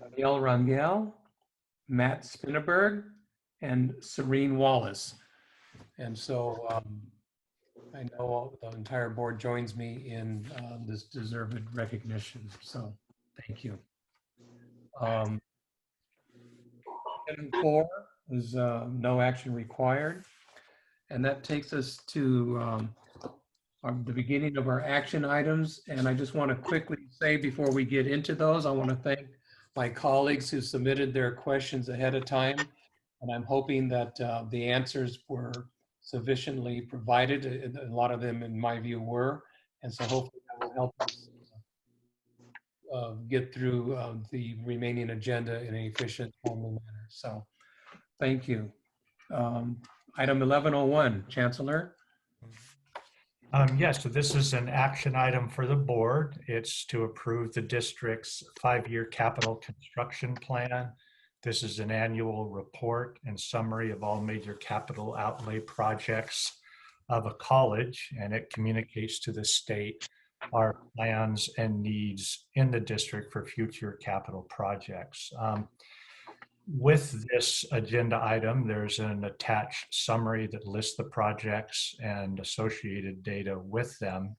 A: Danielle Rangel, Matt Spinneberg, and Serene Wallace. And so I know the entire board joins me in this deserved recognition. So thank you. Item 4 is no action required. And that takes us to the beginning of our action items. And I just want to quickly say before we get into those, I want to thank my colleagues who submitted their questions ahead of time. And I'm hoping that the answers were sufficiently provided. A lot of them, in my view, were. And so hopefully that will help us get through the remaining agenda in an efficient, formal manner. So thank you. Item 1101, Chancellor.
C: Yes, so this is an action item for the board. It's to approve the district's 5-year capital construction plan. This is an annual report and summary of all major capital outlay projects of a college, and it communicates to the state our plans and needs in the district for future capital projects. With this agenda item, there's an attached summary that lists the projects and associated data with them.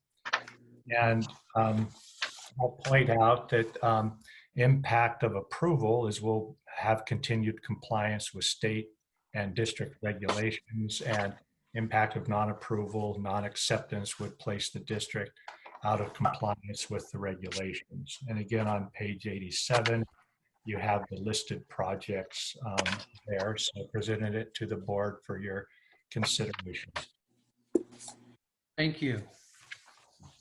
C: And I'll point out that impact of approval is we'll have continued compliance with state and district regulations, and impact of non-approval, non-acceptance would place the district out of compliance with the regulations. And again, on page 87, you have the listed projects there. So I presented it to the board for your consideration.
A: Thank you.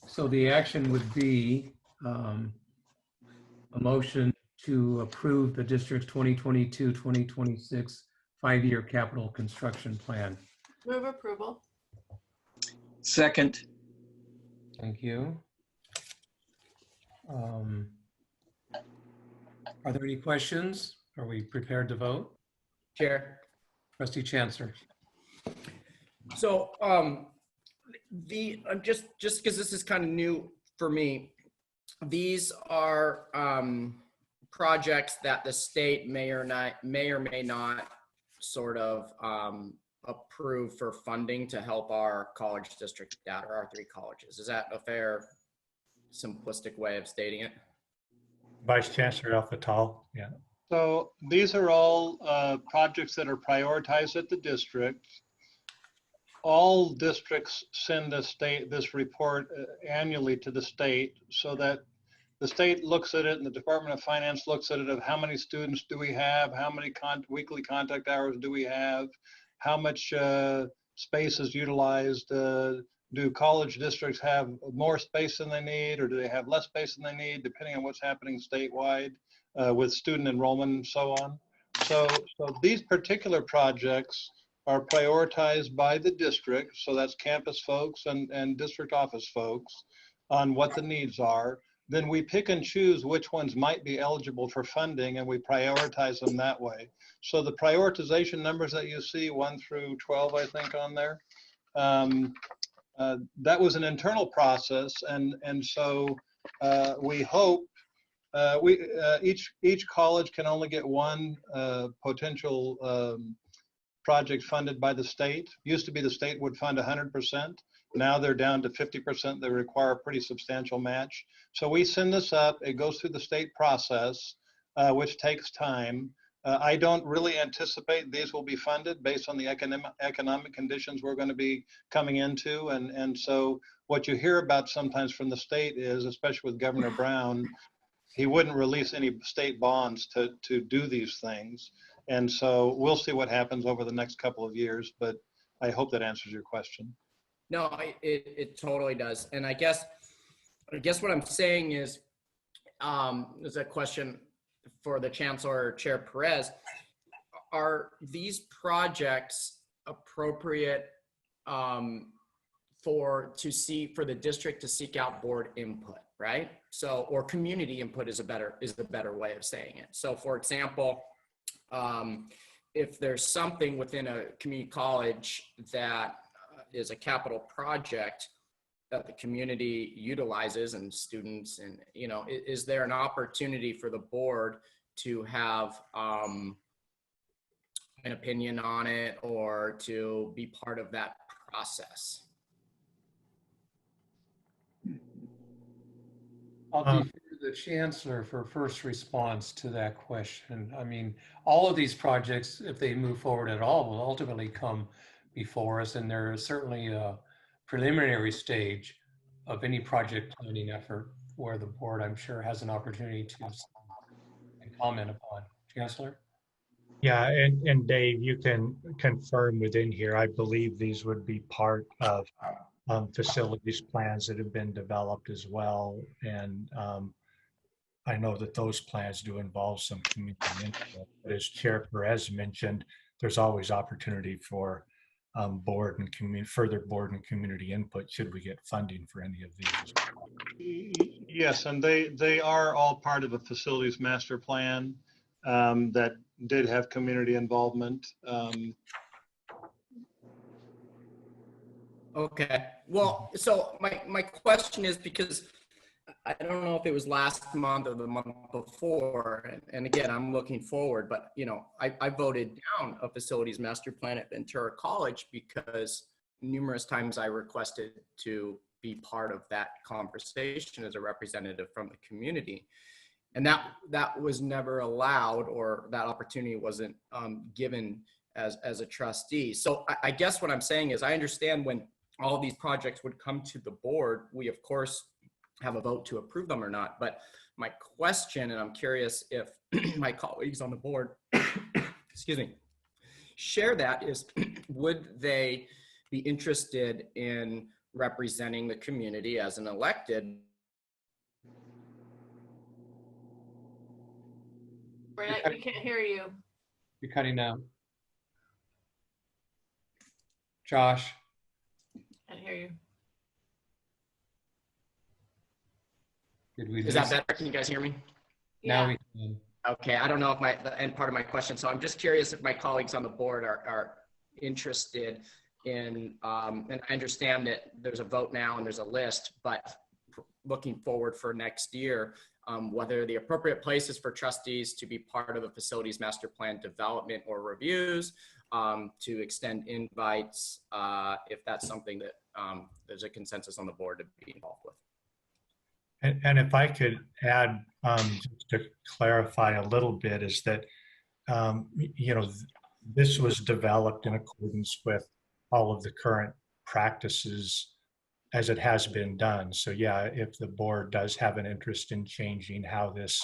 A: So the action would be a motion to approve the district's 2022-2026 5-year capital construction plan.
S: Move approval.
U: Second.
A: Thank you. Are there any questions? Are we prepared to vote?
T: Chair.
A: Trustee Chancellor.
T: So just because this is kind of new for me, these are projects that the state may or may not sort of approve for funding to help our college district out, or our 3 colleges. Is that a fair, simplistic way of stating it?
C: Vice Chancellor Al-Fattal, yeah.
O: So these are all projects that are prioritized at the district. All districts send this report annually to the state, so that the state looks at it and the Department of Finance looks at it of how many students do we have, how many weekly contact hours do we have, how much space is utilized. Do college districts have more space than they need, or do they have less space than they need, depending on what's happening statewide with student enrollment and so on. So these particular projects are prioritized by the district, so that's campus folks and district office folks, on what the needs are. Then we pick and choose which ones might be eligible for funding, and we prioritize them that way. So the prioritization numbers that you see, 1 through 12, I think, on there, that was an internal process, and so we hope each college can only get 1 potential project funded by the state. Used to be the state would fund 100%. Now they're down to 50%. They require a pretty substantial match. So we send this up. It goes through the state process, which takes time. I don't really anticipate these will be funded based on the economic conditions we're going to be coming into. And so what you hear about sometimes from the state is, especially with Governor Brown, he wouldn't release any state bonds to do these things. And so we'll see what happens over the next couple of years, but I hope that answers your question.
T: No, it totally does. And I guess what I'm saying is, there's a question for the Chancellor, Chair Perez. Are these projects appropriate for the district to seek out board input, right? So, or community input is the better way of saying it. So for example, if there's something within a community college that is a capital project that the community utilizes and students, and is there an opportunity for the board to have an opinion on it or to be part of that process?
A: I'll defer to the Chancellor for first response to that question. I mean, all of these projects, if they move forward at all, will ultimately come before us, and there is certainly a preliminary stage of any project planning effort where the board, I'm sure, has an opportunity to comment upon. Chancellor?
C: Yeah, and Dave, you can confirm within here, I believe these would be part of facilities plans that have been developed as well. And I know that those plans do involve some community input, but as Chair Perez mentioned, there's always opportunity for board and further board and community input should we get funding for any of these.
O: Yes, and they are all part of a facilities master plan that did have community involvement.
T: Okay. Well, so my question is, because I don't know if it was last month or the month before, and again, I'm looking forward, but I voted down a facilities master plan at Ventura College because numerous times I requested to be part of that conversation as a representative from the community. And that was never allowed, or that opportunity wasn't given as a trustee. So I guess what I'm saying is I understand when all of these projects would come to the board, we of course have a vote to approve them or not. But my question, and I'm curious if my colleagues on the board, excuse me, share that, is would they be interested in representing the community as an elected?
S: We can't hear you.
A: You're cutting out. Josh?
S: I can't hear you.
A: Did we
T: Is that better? Can you guys hear me?
A: Now we can.
T: Okay, I don't know if the end part of my question. So I'm just curious if my colleagues on the board are interested in, and I understand that there's a vote now and there's a list, but looking forward for next year, whether the appropriate places for trustees to be part of the facilities master plan development or reviews, to extend invites, if that's something that there's a consensus on the board to be involved with.
C: And if I could add, just to clarify a little bit, is that, this was developed in accordance with all of the current practices as it has been done. So yeah, if the board does have an interest in changing how this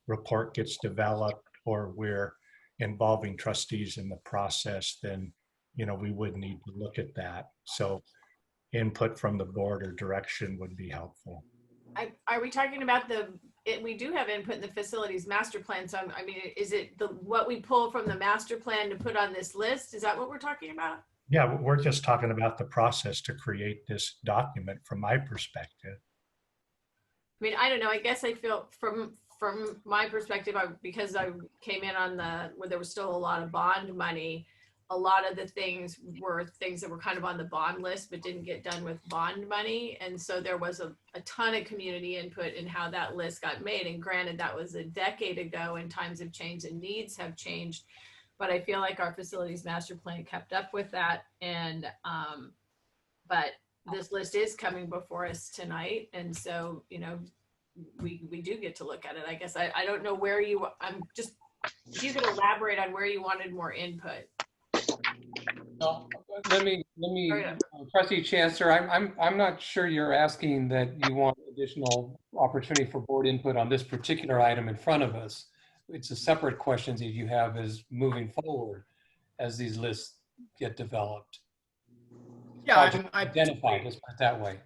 C: report gets developed, or we're involving trustees in the process, then, we would need to look at that. So input from the board or direction would be helpful.
S: Are we talking about we do have input in the facilities master plan. So I mean, is it what we pull from the master plan to put on this list? Is that what we're talking about?
C: Yeah, we're just talking about the process to create this document from my perspective.
S: I mean, I don't know. I guess I feel from my perspective, because I came in on where there was still a lot of bond money, a lot of the things were things that were kind of on the bond list, but didn't get done with bond money. And so there was a ton of community input in how that list got made. And granted, that was a decade ago, and times have changed and needs have changed. But I feel like our facilities master plan kept up with that. And, but this list is coming before us tonight. And so, we do get to look at it. I guess I don't know where if you could elaborate on where you wanted more input.
A: No, let me, Trustee Chancellor, I'm not sure you're asking that you want additional opportunity for board input on this particular item in front of us. It's a separate question that you have is moving forward as these lists get developed.
T: Yeah,
A: identified, let's put it that way.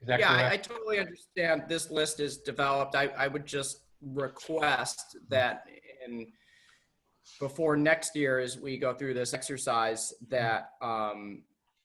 A: Is that correct?
T: I totally understand this list is developed. I would just request that before next year, as we go through this exercise, that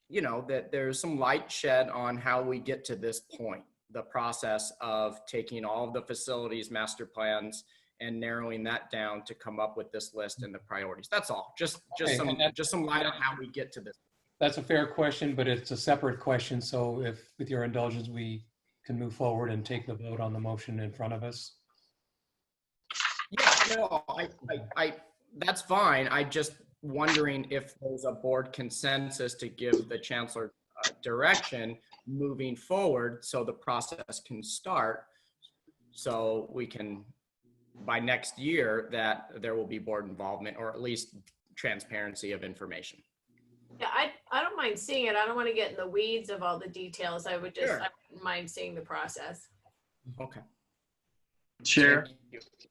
T: you know, that there's some light shed on how we get to this point, the process of taking all of the facilities master plans and narrowing that down to come up with this list and the priorities. That's all. Just some light on how we get to this.
A: That's a fair question, but it's a separate question. So if, with your indulgence, we can move forward and take the vote on the motion in front of us.
T: Yeah, no, that's fine. I just wondering if there's a board consensus to give the chancellor direction moving forward so the process can start, so we can, by next year, that there will be board involvement or at least transparency of information.
S: Yeah, I don't mind seeing it. I don't want to get in the weeds of all the details. I would just,
T: Sure.
S: I wouldn't mind seeing the process.
T: Okay.
U: Chair.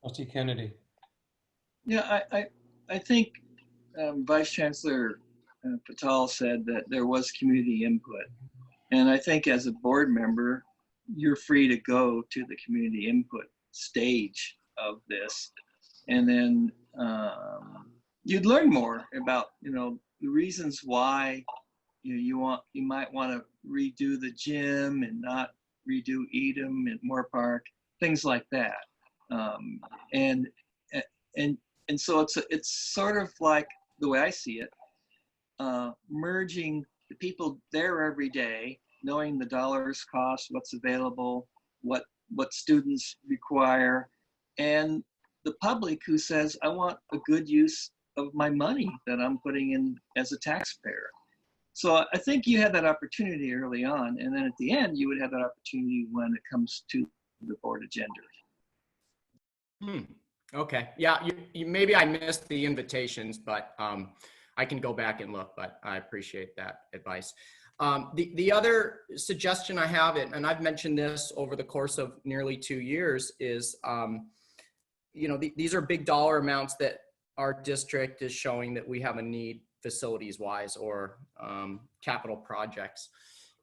A: Trustee Kennedy.
U: Yeah, I think Vice Chancellor Patel said that there was community input. And I think as a board member, you're free to go to the community input stage of this. And then you'd learn more about, you know, the reasons why you might want to redo the gym and not redo Edom and Moore Park, things like that. And so it's sort of like, the way I see it, merging the people there every day, knowing the dollars cost, what's available, what students require, and the public who says, I want a good use of my money that I'm putting in as a taxpayer. So I think you had that opportunity early on, and then at the end, you would have that opportunity when it comes to the board agenda.
T: Okay. Yeah, you maybe I missed the invitations, but I can go back and look, but I appreciate that advice. The other suggestion I have, and I've mentioned this over the course of nearly 2 years, is, you know, these are big dollar amounts that our district is showing that we have a need facilities wise or capital projects.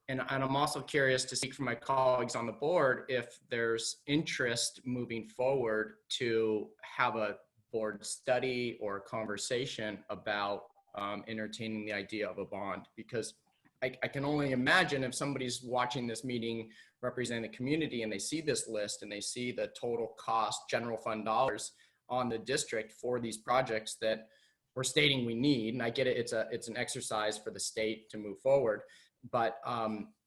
T: And I'm also curious to seek from my colleagues on the board if there's interest moving forward to have a board study or conversation about entertaining the idea of a bond, because I can only imagine if somebody's watching this meeting representing the community and they see this list and they see the total cost, general fund dollars on the district for these projects that we're stating we need. And I get it, it's an exercise for the state to move forward. But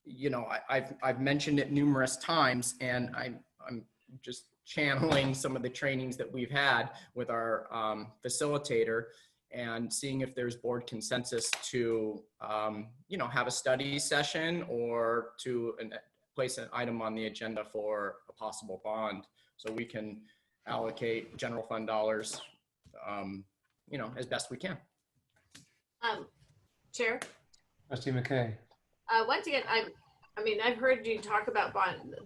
T: you know, I've mentioned it numerous times, and I'm just channeling some of the trainings that we've had with our facilitator and seeing if there's board consensus to you know, have a study session or to place an item on the agenda for a possible bond, so we can allocate general fund dollars you know, as best we can.
S: Chair?
A: Trustee McKay.
S: Once again, I mean, I've heard you talk about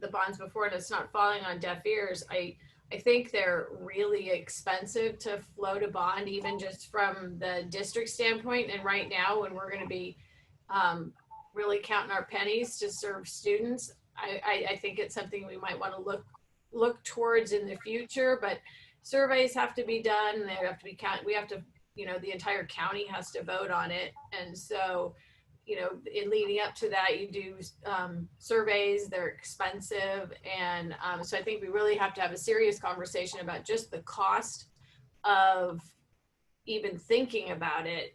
S: the bonds before, and it's not falling on deaf ears. I think they're really expensive to float a bond, even just from the district standpoint. And right now, when we're going to be really counting our pennies to serve students, I think it's something we might want to look towards in the future. But surveys have to be done. They have to be counted. We have to, you know, the entire county has to vote on it, and so, you know, in leading up to that, you do surveys, they're expensive. And so I think we really have to have a serious conversation about just the cost of even thinking about it.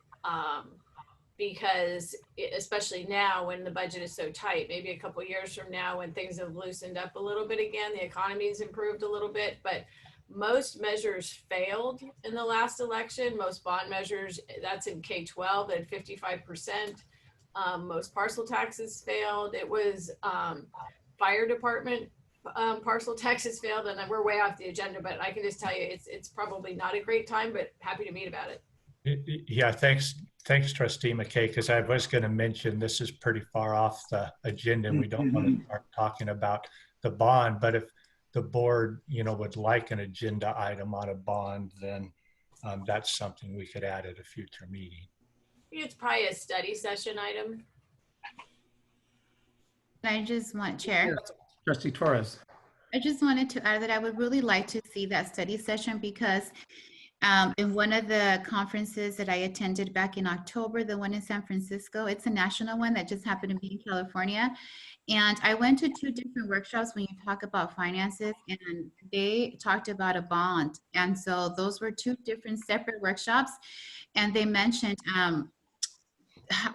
S: Because especially now when the budget is so tight, maybe a couple years from now when things have loosened up a little bit again, the economy's improved a little bit, but most measures failed in the last election. Most bond measures, that's in K-12 at 55%. Most parcel taxes failed. It was fire department parcel taxes failed, and we're way off the agenda, but I can just tell you it's probably not a great time, but happy to meet about it.
C: Yeah, thanks, Trustee McKay, because I was going to mention this is pretty far off the agenda and we don't want to start talking about the bond, but if the board, you know, would like an agenda item on a bond, then that's something we could add at a future meeting.
S: It's probably a study session item.
E: I just want, Chair.
A: Trustee Torres.
E: I just wanted to add that I would really like to see that study session, because In one of the conferences that I attended back in October, the one in San Francisco, it's a national one that just happened to be in California. And I went to 2 different workshops when you talk about finances, and they talked about a bond. And so those were 2 different separate workshops. And they mentioned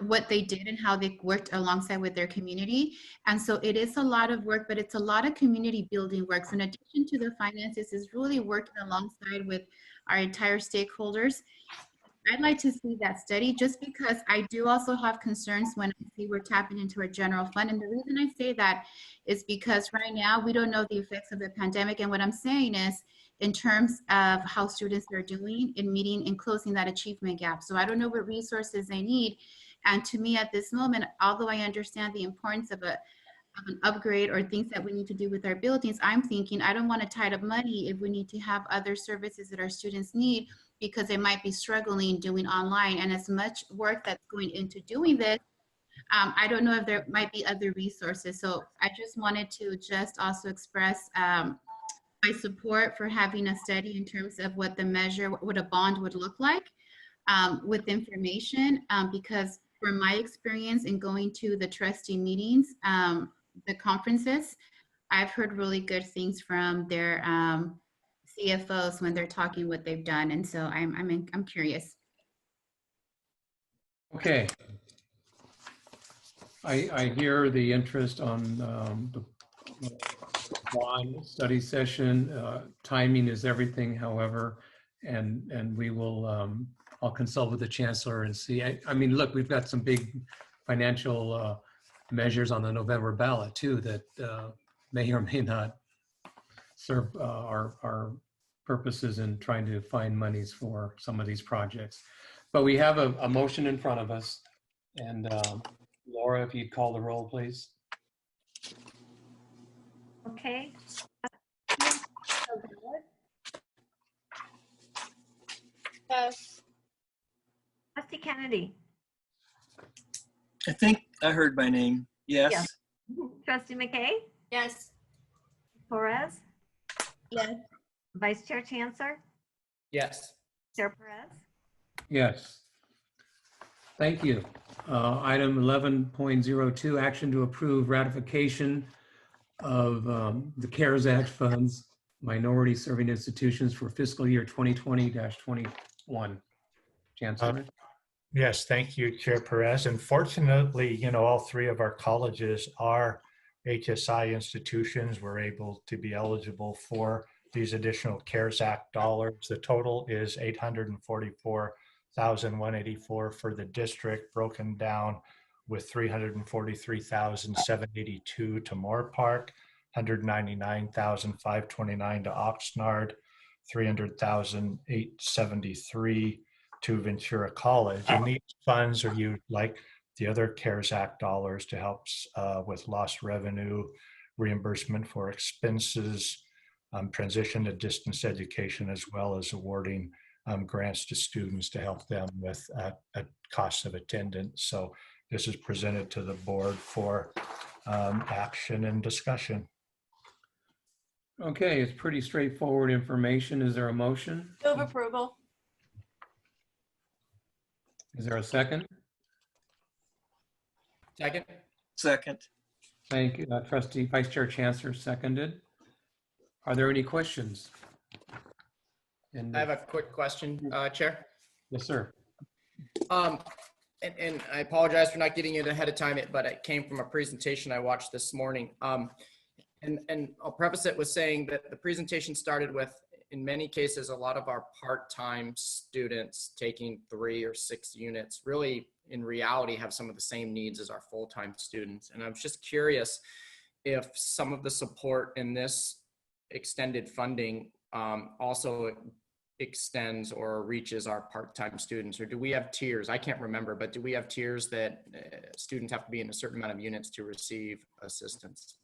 E: what they did and how they worked alongside with their community. And so it is a lot of work, but it's a lot of community building work. So in addition to the finances, is really working alongside with our entire stakeholders. I'd like to see that study, just because I do also have concerns when I see we're tapping into our general fund. And the reason I say that is because right now we don't know the effects of the pandemic. And what I'm saying is, in terms of how students are doing in meeting and closing that achievement gap. So I don't know what resources they need. And to me at this moment, although I understand the importance of an upgrade or things that we need to do with our buildings, I'm thinking I don't want to tie up money if we need to have other services that our students need, because they might be struggling doing online. And as much work that's going into doing this, I don't know if there might be other resources. So I just wanted to just also express my support for having a study in terms of what the measure, what a bond would look like with information, because from my experience in going to the trustee meetings, the conferences, I've heard really good things from their CFOs when they're talking what they've done. And so I'm curious.
A: Okay. I hear the interest on the bond study session. Timing is everything, however, and we will, I'll consult with the chancellor and see. I mean, look, we've got some big financial measures on the November ballot too that may or may not serve our purposes in trying to find monies for some of these projects. But we have a motion in front of us. And Laura, if you'd call the roll, please.
D: Okay.
J: Yes.
D: Trustee Kennedy.
U: I think I heard my name. Yes.
D: Yes. Trustee McKay.
J: Yes.
D: Torres.
J: Yes.
D: Vice Chair Chancellor.
T: Yes.
D: Chair Perez.
A: Yes. Thank you. Item 11.02, action to approve ratification of the CARES Act funds, minority serving institutions for fiscal year 2020-21. Chancellor.
C: Yes, thank you, Chair Perez. And fortunately, you know, all 3 of our colleges are HSI institutions. We're able to be eligible for these additional CARES Act dollars. The total is $844,184 for the district, broken down with $343,782 to Moore Park, $199,529 to Oxnard, $300,873 to Ventura College. And these funds are used, like the other CARES Act dollars, to help with lost revenue, reimbursement for expenses, transition to distance education, as well as awarding grants to students to help them with a cost of attendance. So this is presented to the board for action and discussion.
A: Okay, it's pretty straightforward information. Is there a motion?
J: Move approval.
A: Is there a second?
T: Second.
U: Second.
A: Thank you. Trustee Vice Chair Chancellor seconded. Are there any questions?
T: I have a quick question, Chair.
A: Yes, sir.
T: And I apologize for not getting it ahead of time, but it came from a presentation I watched this morning. And I'll preface it with saying that the presentation started with, in many cases, a lot of our part-time students taking 3 or 6 units really in reality have some of the same needs as our full-time students. And I'm just curious if some of the support in this extended funding also extends or reaches our part-time students, or do we have tiers? I can't remember, but do we have tiers that students have to be in a certain amount of units to receive assistance?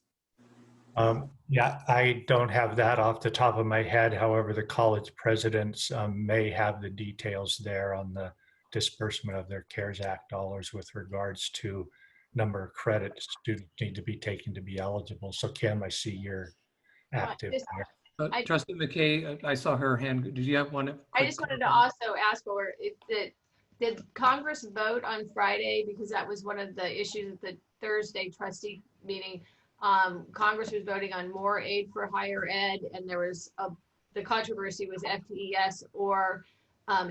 C: Yeah, I don't have that off the top of my head. However, the college presidents may have the details there on the disbursement of their CARES Act dollars with regards to number of credits students need to be taken to be eligible. So Kim, I see you're active there.
A: Trustee McKay, I saw her hand. Did you have one?
L: I just wanted to also ask for did Congress vote on Friday, because that was one of the issues at the Thursday trustee meeting. Congress was voting on more aid for higher ed, and there was the controversy was FTES or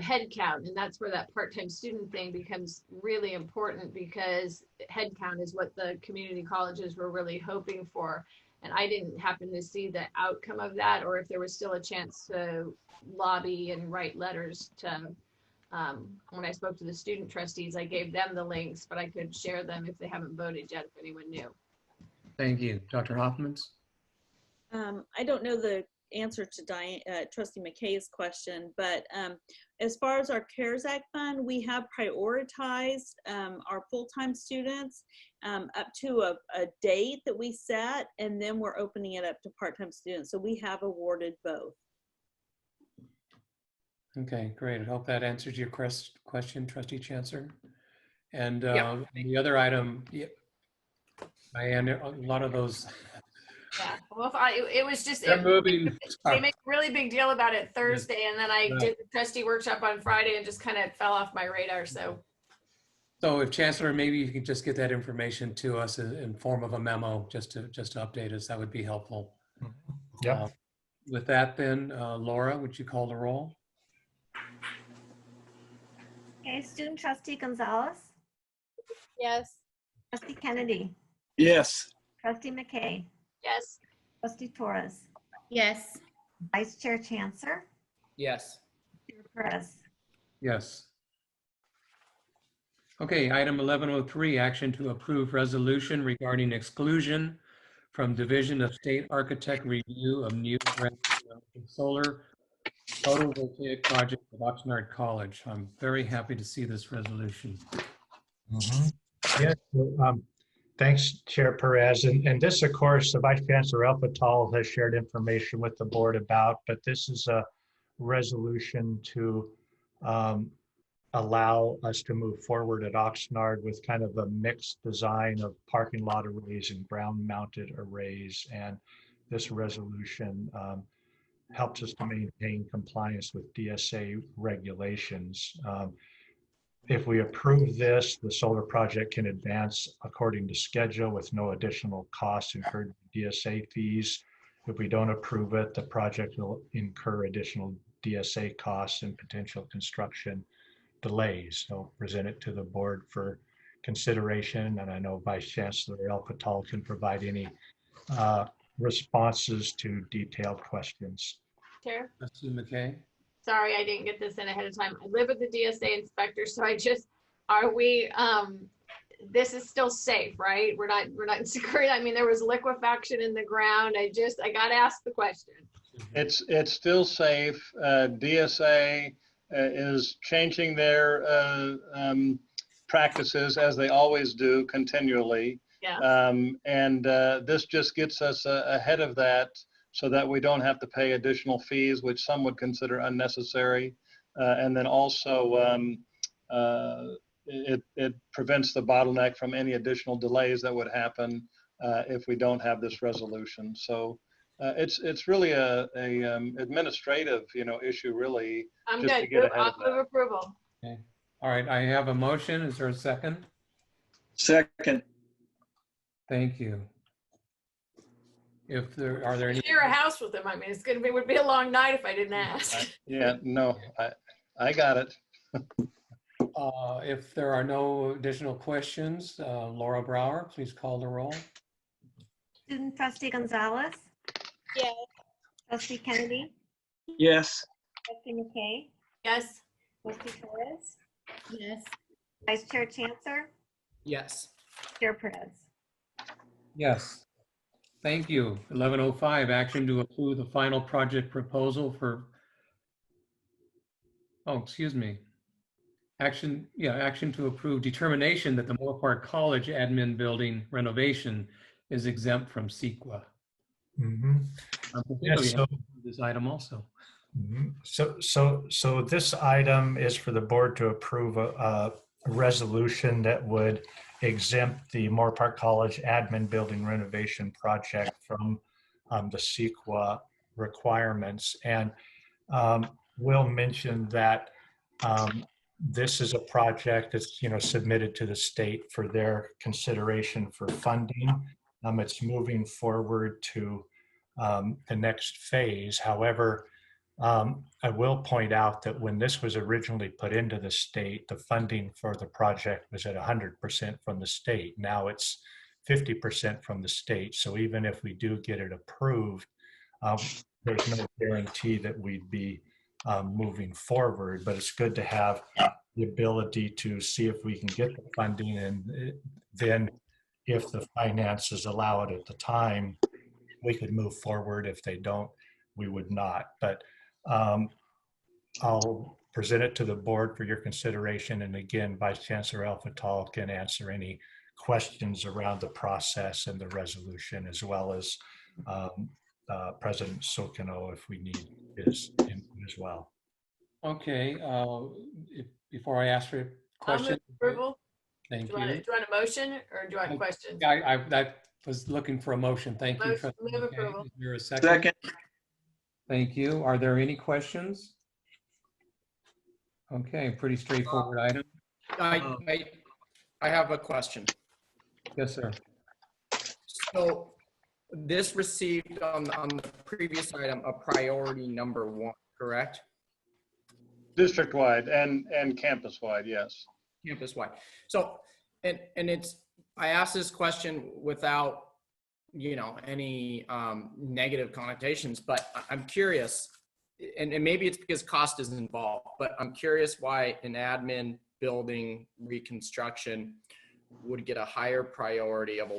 L: head count, and that's where that part-time student thing becomes really important, because head count is what the community colleges were really hoping for. And I didn't happen to see the outcome of that, or if there was still a chance to lobby and write letters to, when I spoke to the student trustees, I gave them the links, but I could share them if they haven't voted yet, if anyone knew.
A: Thank you. Dr. Hoffmans?
N: I don't know the answer to Trustee McKay's question, but as far as our CARES Act fund, we have prioritized our full-time students up to a date that we set, and then we're opening it up to part-time students. So we have awarded both.
A: Okay, great. I hope that answers your question, Trustee Chancellor. And
L: Yep.
A: the other item, Diane, a lot of those.
L: Yeah, well, it was just,
A: They're moving.
L: they make a really big deal about it Thursday, and then I
A: Right.
L: did the trustee workship on Friday and just kind of fell off my radar, so.
A: So if Chancellor, maybe you could just get that information to us in form of a memo, just to update us, that would be helpful.
C: Yeah.
A: With that then, Laura, would you call the roll?
D: Okay, student trustee Gonzalez,
J: Yes.
D: trustee Kennedy,
U: Yes.
D: trustee McKay,
L: Yes.
D: trustee Torres,
E: Yes.
D: vice chair chancellor,
T: Yes.
D: Chair Perez.
A: Yes. Okay, item 1103, action to approve resolution regarding exclusion from Division of State Architect review of new solar photovoltaic project at Oxnard College. I'm very happy to see this resolution.
C: Yes, thanks, Chair Perez. And this, of course, the Vice Chancellor El-Fattal has shared information with the board about, but this is a resolution to allow us to move forward at Oxnard with kind of a mixed design of parking lot arrays and ground-mounted arrays. And this resolution helps us to maintain compliance with DSA regulations. If we approve this, the solar project can advance according to schedule with no additional costs incurred DSA fees. If we don't approve it, the project will incur additional DSA costs and potential construction delays. So present it to the board for consideration. And I know Vice Chancellor El-Fattal can provide any responses to detailed questions.
L: Chair?
A: Trustee McKay?
L: Sorry, I didn't get this in ahead of time. I live with the DSA inspector, so are we, this is still safe, right? We're not secure. I mean, there was liquefaction in the ground. I got to ask the question.
O: It's still safe. DSA is changing their practices as they always do continually.
L: Yeah.
O: This just gets us ahead of that so that we don't have to pay additional fees, which some would consider unnecessary. And then also it prevents the bottleneck from any additional delays that would happen if we don't have this resolution. So it's really a administrative issue, really.
L: I'm
O: just
L: good.
O: to get ahead
L: I'll
O: of that.
L: move approval.
A: Okay. All right, I have a motion. Is there a second?
U: Second.
A: Thank you. Are there any?
L: Share a house with them. I mean, it would be a long night if I didn't ask.
O: Yeah, no, I got it.
A: If there are no additional questions, Laura Brower, please call the roll.
D: Student trustee Gonzalez,
J: Yes.
D: trustee Kennedy,
U: Yes.
D: trustee McKay,
L: Yes.
D: trustee Torres,
E: Yes.
D: vice chair chancellor,
T: Yes.
D: Chair Perez.
A: Yes. Thank you. 1105, action to approve the final project proposal for, Action to approve determination that the Moore Park College admin building renovation is exempt from CEQA. I'm particularly happy with this item also.
C: So this item is for the board to approve a resolution that would exempt the Moore Park College admin building renovation project from the CEQA requirements. And Will mentioned that this is a project that's, submitted to the state for their consideration for funding. It's moving forward to the next phase. However, I will point out that when this was originally put into the state, the funding for the project was at 100% from the state. Now it's 50% from the state. So even if we do get it approved, there's no guarantee that we'd be moving forward, but it's good to have the ability to see if we can get the funding, and then if the finances allow it at the time, we could move forward. If they don't, we would not. But I'll present it to the board for your consideration. And again, Vice Chancellor El-Fattal can answer any questions around the process and the resolution, as well as President Sokino if we need his input as well.
A: Okay, before I ask for a question.
L: Approval.
A: Thank
L: Do
A: you.
L: you want a motion or do you want questions?
A: I was looking for a motion. Thank you.
L: Motion, move approval.
A: Is there a second? Thank you. Are there any questions? Okay, pretty straightforward item.
T: I have a question.
A: Yes, sir.
T: So this received on the previous item a priority number 1, correct?
O: District-wide and campus-wide, yes.
T: Campus-wide. So, and it's, I asked this question without, any negative connotations, but I'm curious, and maybe it's because cost is involved, but I'm curious why an admin building reconstruction would get a higher priority of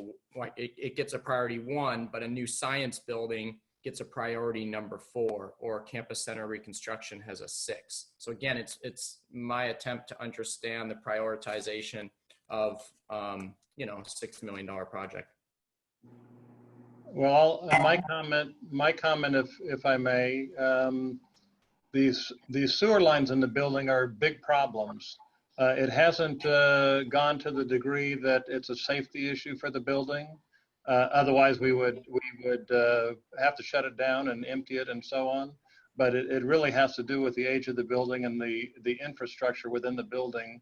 T: it gets a priority 1, but a new science building gets a priority number 4, or campus center reconstruction has a 6. So again, it's my attempt to understand the prioritization of $6 million project.
O: Well, my comment, if I may, these sewer lines in the building are big problems. It hasn't gone to the degree that it's a safety issue for the building. Otherwise, we would have to shut it down and empty it and so on. But it really has to do with the age of the building, and the infrastructure within the building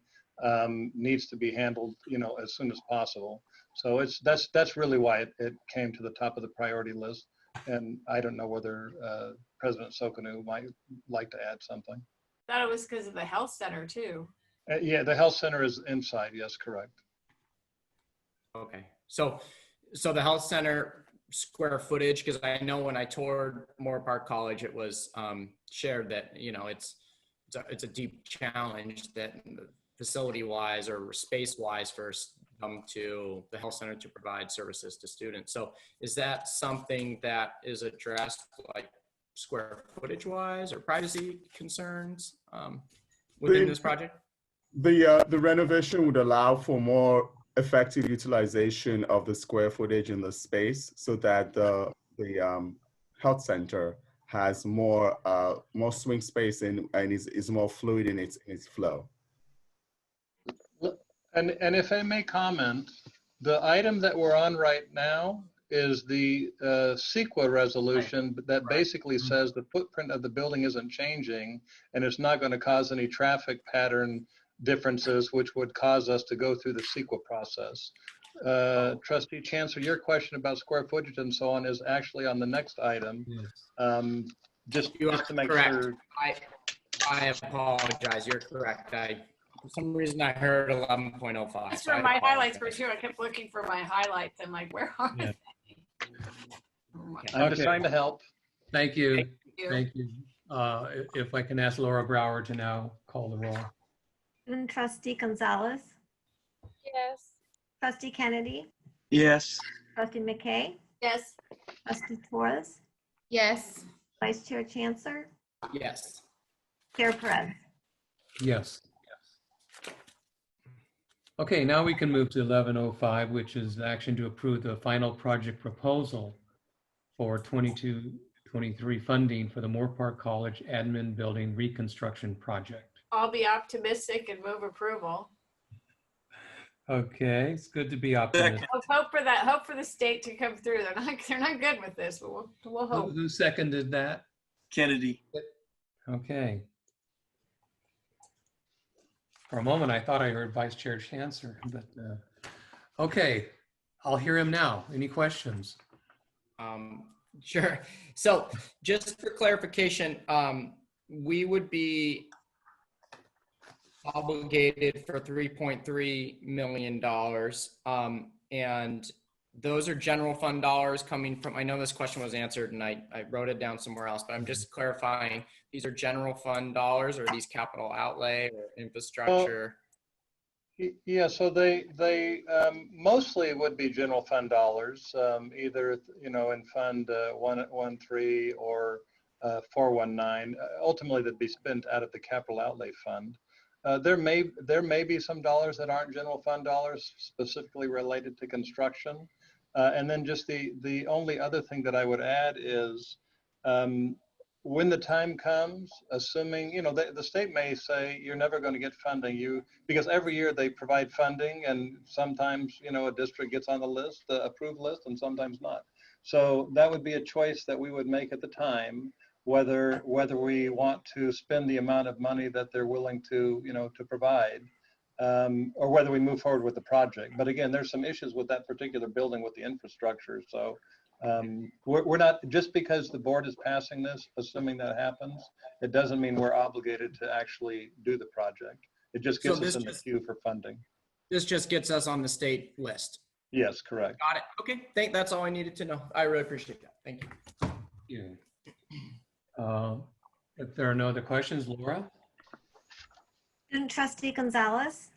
O: needs to be handled, as soon as possible. So that's really why it came to the top of the priority list. And I don't know whether President Sokino might like to add something.
L: I thought it was because of the health center too.
O: Yeah, the health center is inside. Yes, correct.
T: Okay, so the health center square footage, because I know when I toured Moore Park College, it was shared that it's a deep challenge that facility wise or space wise for to the health center to provide services to students. So is that something that is addressed, like square footage wise or privacy concerns within this project?
M: The renovation would allow for more effective utilization of the square footage in the space, so that the health center has more swing space and is more fluid in its flow.
O: And if I may comment, the item that we're on right now is the CEQA resolution that basically says the footprint of the building isn't changing, and it's not going to cause any traffic pattern differences, which would cause us to go through the CEQA process. Trustee Chancellor, your question about square footage and so on is actually on the next item.
T: Yes.
O: Just to make
T: correct.
O: sure.
T: I apologize. You're correct. For some reason I heard 11.05.
L: That's where my highlights were too. I kept looking for my highlights. I'm like, where are they?
O: I'm just trying to help.
A: Thank you. Thank you. If I can ask Laura Brower to now call the roll.
D: And Trustee Gonzalez,
P: Yes.
D: Trustee Kennedy,
U: Yes.
D: Trustee McKay,
L: Yes.
D: Trustee Torres,
E: Yes.
D: Vice Chair Chancellor,
T: Yes.
D: Chair Perez.
A: Yes. Okay, now we can move to 1105, which is action to approve the final project proposal for 22-23 funding for the Moore Park College Admin Building Reconstruction Project.
L: I'll be optimistic and move approval.
A: Okay, it's good to be optimistic.
L: Hope for that. Hope for the state to come through. They're not good with this, but we'll hope.
A: Who seconded that?
U: Kennedy.
A: Okay. For a moment, I thought I heard Vice Chair Chancellor, but okay, I'll hear him now. Any questions?
T: Sure. So just for clarification, we would be obligated for $3.3 million. And those are general fund dollars coming from, I know this question was answered and I wrote it down somewhere else, but I'm just clarifying, these are general fund dollars or are these capital outlay or infrastructure?
O: Yeah, so they mostly would be general fund dollars, either in Fund 113 or 419. Ultimately, that'd be spent out of the capital outlay fund. There may be some dollars that aren't general fund dollars specifically related to construction, and then just the only other thing that I would add is. When the time comes, assuming, the state may say you're never going to get funding, because every year they provide funding and sometimes, a district gets on the list, the approved list, and sometimes not. So that would be a choice that we would make at the time, whether we want to spend the amount of money that they're willing to, to provide, or whether we move forward with the project. But again, there's some issues with that particular building with the infrastructure. So we're not, just because the board is passing this, assuming that happens, it doesn't mean we're obligated to actually do the project. It just gets us in the queue for funding.
T: This just gets us on the state list.
O: Yes, correct.
T: Got it. Okay, that's all I needed to know. I really appreciate that. Thank you.
A: Yeah. If there are no other questions, Laura?
D: Student Trustee Gonzalez,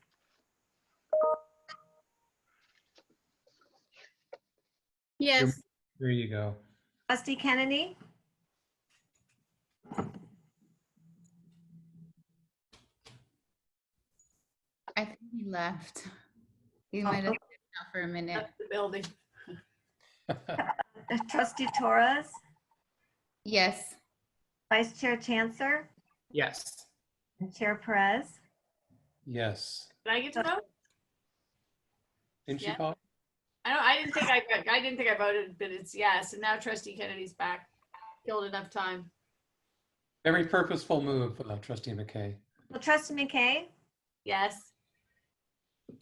E: Yes.
A: There you go.
D: Trustee Kennedy,
E: I think he left. He might have stepped out for a minute.
L: Left the building.
D: Trustee Torres,
E: Yes.
D: Vice Chair Chancellor,
T: Yes.
D: and Chair Perez.
A: Yes.
L: Did I get to vote?
A: Didn't she
L: Yeah.
A: call?
L: I didn't think I voted, but it's yes. And now Trustee Kennedy's back. Killed enough time.
A: Very purposeful move, Trustee McKay.
D: Well, Trustee McKay
L: Yes.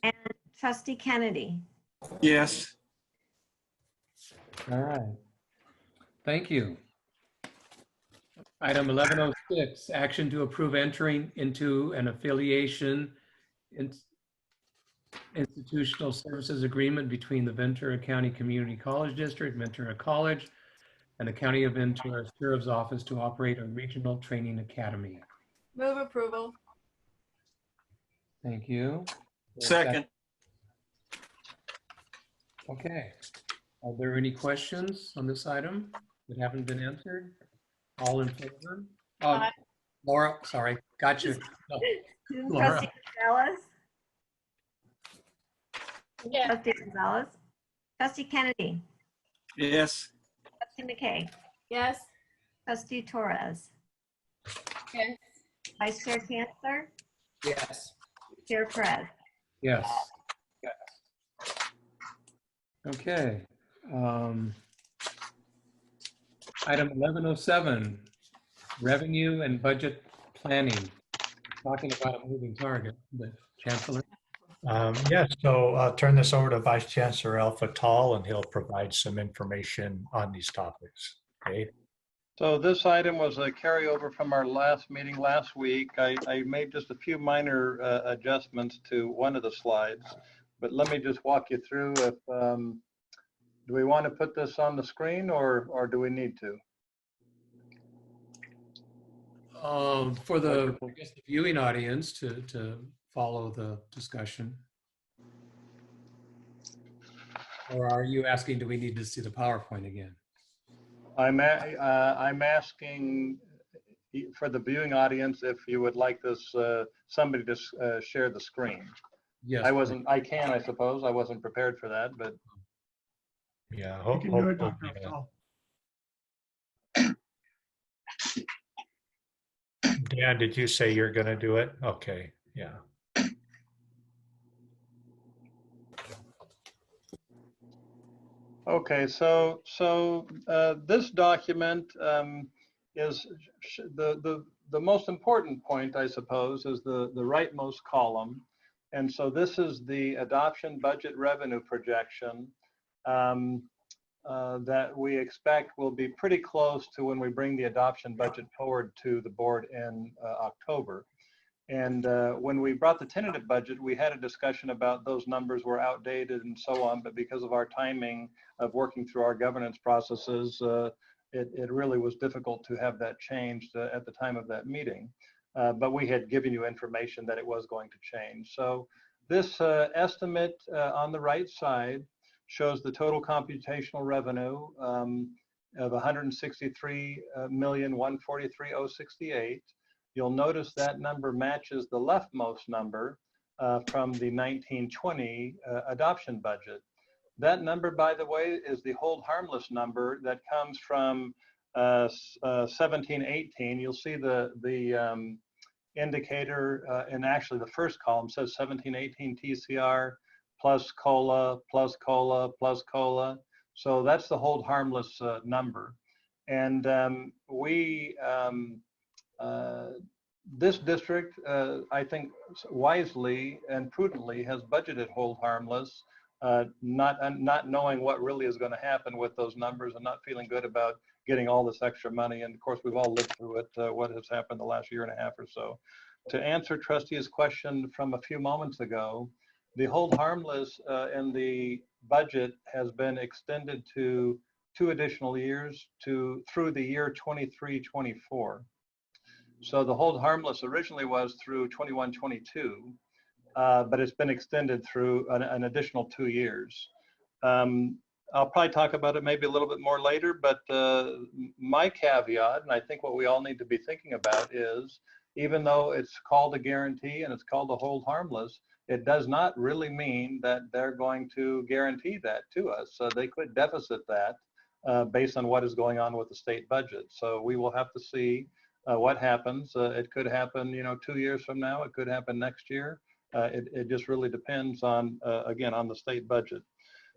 D: and Trustee Kennedy.
U: Yes.
A: All right. Thank you. Item 1106, action to approve entering into an affiliation institutional services agreement between the Ventura County Community College District, Ventura College, and the County of Ventura Sheriff's Office to operate a regional training academy.
L: Move approval.
A: Thank you.
U: Second.
A: Okay. Are there any questions on this item that haven't been answered? All in favor?
L: Aye.
A: Laura, sorry, gotcha. No,
D: Student
A: Laura.
D: Trustee Gonzalez,
L: Yeah.
D: Trustee Gonzalez, Trustee Kennedy,
U: Yes.
D: Trustee McKay,
L: Yes.
D: Trustee Torres,
E: Yes.
D: Vice Chair Chancellor,
T: Yes.
D: Chair Perez.
A: Yes. Okay. Item 1107, revenue and budget planning. Talking about a moving target, but Chancellor.
C: Yes, so I'll turn this over to Vice Chancellor El Fattal, and he'll provide some information on these topics. Okay.
O: So this item was a carryover from our last meeting last week. I made just a few minor adjustments to one of the slides, but let me just walk you through. If do we want to put this on the screen or do we need to?
A: For the, I guess, the viewing audience to follow the discussion. Or are you asking, do we need to see the PowerPoint again?
O: I'm asking for the viewing audience if you would like this somebody to share the screen.
A: Yes.
O: I can, I suppose. I wasn't prepared for that, but
C: Yeah.
Q: You can do it, Dr. Fall.
C: Dan, did you say you're going to do it? Okay. Yeah.
O: Okay, so this document is the most important point, I suppose, is the rightmost column. And so this is the adoption budget revenue projection that we expect will be pretty close to when we bring the adoption budget forward to the board in October. And when we brought the tentative budget, we had a discussion about those numbers were outdated and so on, but because of our timing of working through our governance processes, it really was difficult to have that changed at the time of that meeting. But we had given you information that it was going to change. So this estimate on the right side shows the total computational revenue of $163,143,068. You'll notice that number matches the leftmost number from the 1920 adoption budget. That number, by the way, is the hold harmless number that comes from 1718. You'll see the indicator, and actually the first column says 1718 TCR plus COLA, plus COLA, plus COLA. So that's the hold harmless number. And this district, I think wisely and prudently has budgeted hold harmless, not knowing what really is going to happen with those numbers and not feeling good about getting all this extra money. And of course, we've all lived through it, what has happened the last year and a half or so. To answer Trustee's question from a few moments ago, the hold harmless in the budget has been extended to 2 additional years through the year 23-24. So the hold harmless originally was through 21-22, but it's been extended through an additional 2 years. I'll probably talk about it maybe a little bit more later, but my caveat, and I think what we all need to be thinking about is, even though it's called a guarantee and it's called a hold harmless, it does not really mean that they're going to guarantee that to us. So they could deficit that based on what is going on with the state budget. So we will have to see what happens. It could happen, 2 years from now. It could happen next year. It just really depends on, again, on the state budget.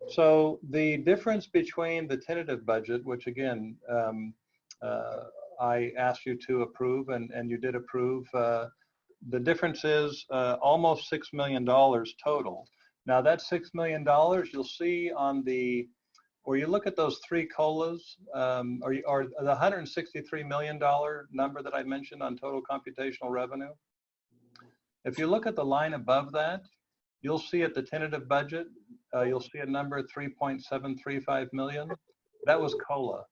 O: So the difference between the tentative budget, which again, I asked you to approve and you did approve, the difference is almost $6 million total. Now that $6 million, you'll see on the, where you look at those 3 COLAs, or the $163 million number that I mentioned on total computational revenue. If you look at the line above that, you'll see at the tentative budget, you'll see a number of 3.735 million. That was COLA.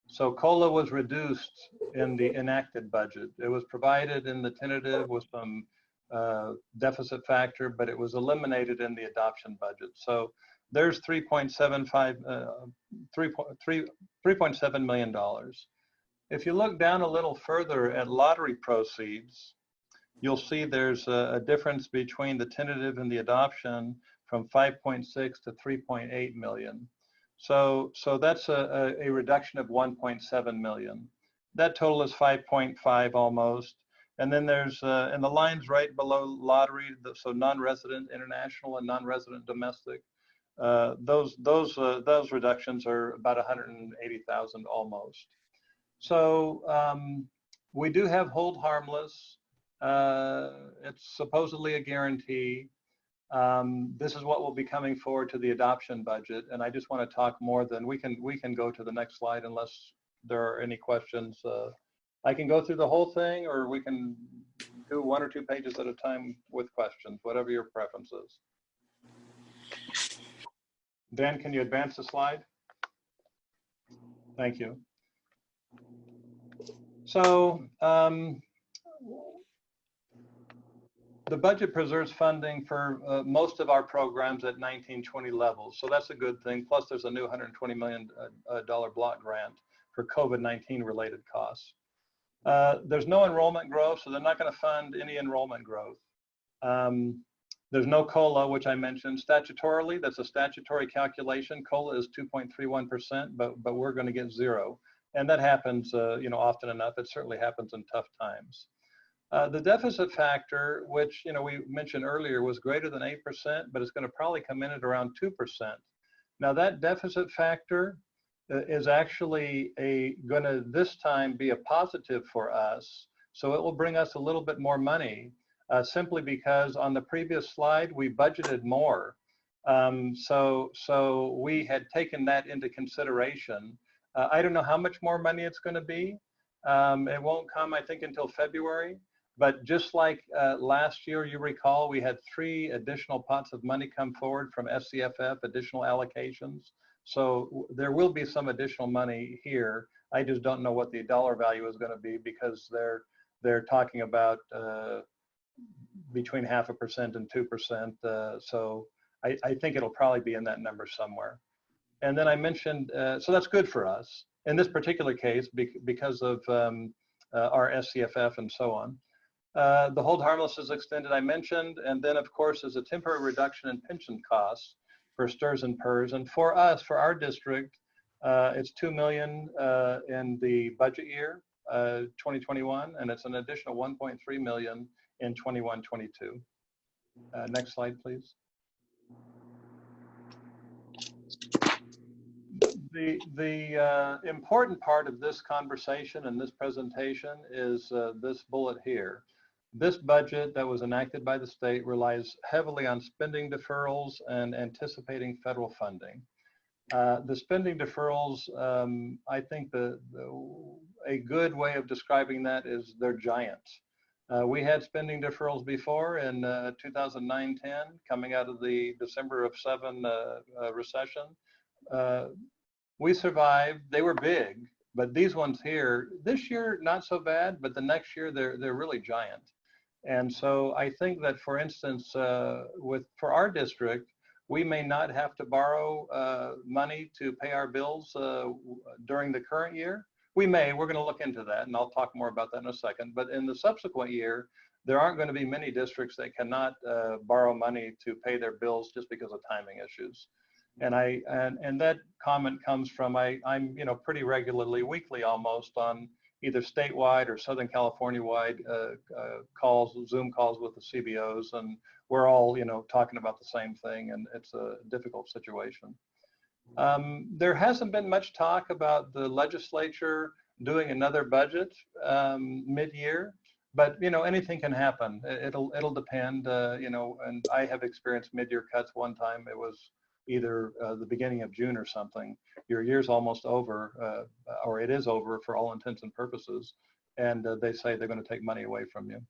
O: So COLA was reduced in the enacted budget. It was provided in the tentative with some deficit factor, but it was eliminated in the adoption budget. So there's $3.7 million. If you look down a little further at lottery proceeds, you'll see there's a difference between the tentative and the adoption from 5.6 to 3.8 million. So that's a reduction of 1.7 million. That total is 5.5 almost. And then there's, in the lines right below lottery, so non-resident international and non-resident domestic, those reductions are about 180,000 almost. So we do have hold harmless. It's supposedly a guarantee. This is what will be coming forward to the adoption budget, and I just want to talk more than we can go to the next slide unless there are any questions. I can go through the whole thing, or we can do 1 or 2 pages at a time with questions, whatever your preference is. Dan, can you advance the slide? Thank you. So the budget preserves funding for most of our programs at 1920 levels. So that's a good thing. Plus there's a new $120 million block grant for COVID-19 related costs. There's no enrollment growth, so they're not going to fund any enrollment growth. There's no COLA, which I mentioned. Statutorily, that's a statutory calculation. COLA is 2.31%, but we're going to get 0. And that happens often enough. It certainly happens in tough times. The deficit factor, which we mentioned earlier, was greater than 8%, but it's going to probably come in at around 2%. Now that deficit factor is actually going to this time be a positive for us. So it will bring us a little bit more money simply because on the previous slide, we budgeted more. So we had taken that into consideration. I don't know how much more money it's going to be. It won't come, I think, until February. But just like last year, you recall, we had 3 additional pots of money come forward from SCFF, additional allocations. So there will be some additional money here. I just don't know what the dollar value is going to be because they're talking about between 0.5% and 2%. So I think it'll probably be in that number somewhere. And then I mentioned, so that's good for us in this particular case because of our SCFF and so on. The hold harmless is extended, I mentioned, and then of course there's a temporary reduction in pension costs for STRS and PERS. And for us, for our district, it's $2 million in the budget year, 2021, and it's an additional $1.3 million in 21-22. Next slide, please. The important part of this conversation and this presentation is this bullet here. This budget that was enacted by the state relies heavily on spending deferrals and anticipating federal funding. The spending deferrals, I think a good way of describing that is they're giant. We had spending deferrals before in 2009-10, coming out of the December of 7 recession. We survived. They were big, but these ones here, this year, not so bad, but the next year, they're really giant. And so I think that, for instance, for our district, we may not have to borrow money to pay our bills during the current year. We may, we're going to look into that, and I'll talk more about that in a second. But in the subsequent year, there aren't going to be many districts that cannot borrow money to pay their bills just because of timing issues. And that comment comes from I'm pretty regularly, weekly almost, on either statewide or Southern California-wide calls, Zoom calls with the CBOs, and we're all talking about the same thing, and it's a difficult situation. There hasn't been much talk about the legislature doing another budget mid-year, but anything can happen. It'll depend, and I have experienced mid-year cuts one time. It was either the beginning of June or something. Your year's almost over, or it is over for all intents and purposes, and they say they're going to take money away from you.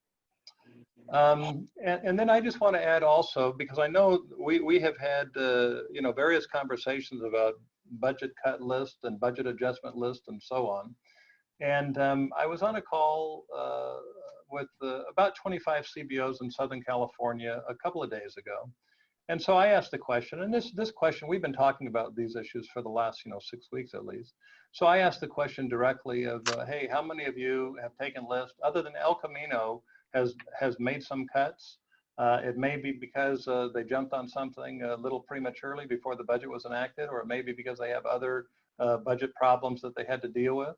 O: And then I just want to add also, because I know we have had various conversations about budget cut list and budget adjustment list and so on. And I was on a call with about 25 CBOs in Southern California a couple of days ago. And so I asked the question, and this question, we've been talking about these issues for the last 6 weeks at least. So I asked the question directly of, hey, how many of you have taken lists other than El Camino has made some cuts? It may be because they jumped on something a little prematurely before the budget was enacted, or it may be because they have other budget problems that they had to deal with.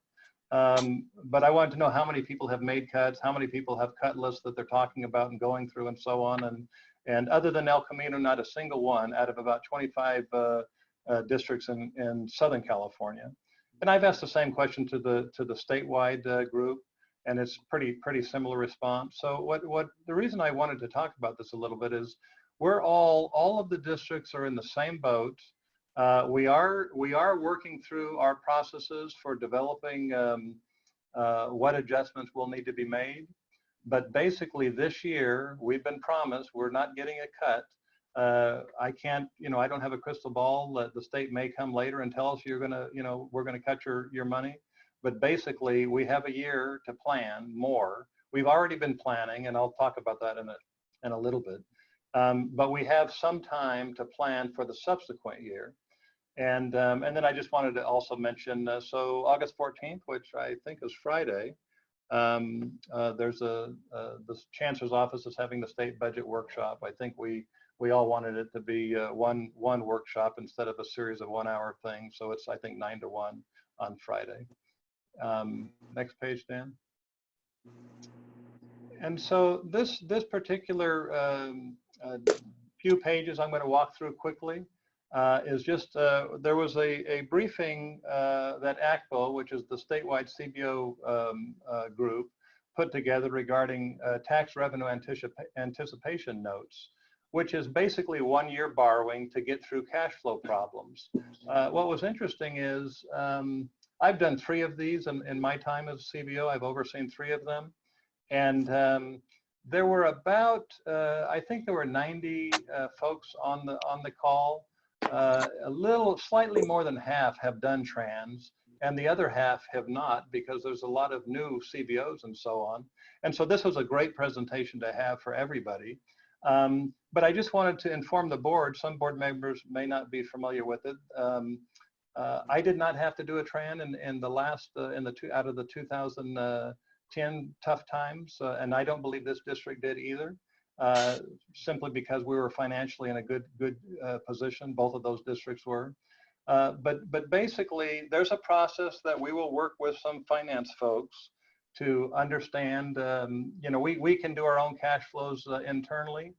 O: But I wanted to know how many people have made cuts, how many people have cut lists that they're talking about and going through and so on. And other than El Camino, not a single one out of about 25 districts in Southern California. And I've asked the same question to the statewide group, and it's pretty similar response. So what the reason I wanted to talk about this a little bit is we're all of the districts are in the same boat. We are working through our processes for developing what adjustments will need to be made. But basically this year, we've been promised we're not getting a cut. I can't, I don't have a crystal ball. The state may come later and tell us we're gonna cut your money. But basically, we have a year to plan more. We've already been planning, and I'll talk about that in a little bit. But we have some time to plan for the subsequent year. And then I just wanted to also mention, so August 14th, which I think is Friday, there's the Chancellor's Office is having the state budget workshop. I think we all wanted it to be one workshop instead of a series of 1-hour things. So it's, I think, 9 to 1 on Friday. Next page, Dan. And so this particular few pages I'm going to walk through quickly. is just there was a briefing that ACPO, which is the statewide CBO group, put together regarding tax revenue anticipation notes, which is basically 1 year borrowing to get through cash flow problems. What was interesting is I've done 3 of these in my time as CBO. I've overseen 3 of them. And there were about, I think there were 90 folks on the call. Slightly more than half have done trans, and the other half have not, because there's a lot of new CBOs and so on. And so this was a great presentation to have for everybody. But I just wanted to inform the board, some board members may not be familiar with it. I did not have to do a tran in the last, out of the 2010 tough times, and I don't believe this district did either. Simply because we were financially in a good position. Both of those districts were. But basically, there's a process that we will work with some finance folks to understand. We can do our own cash flows internally.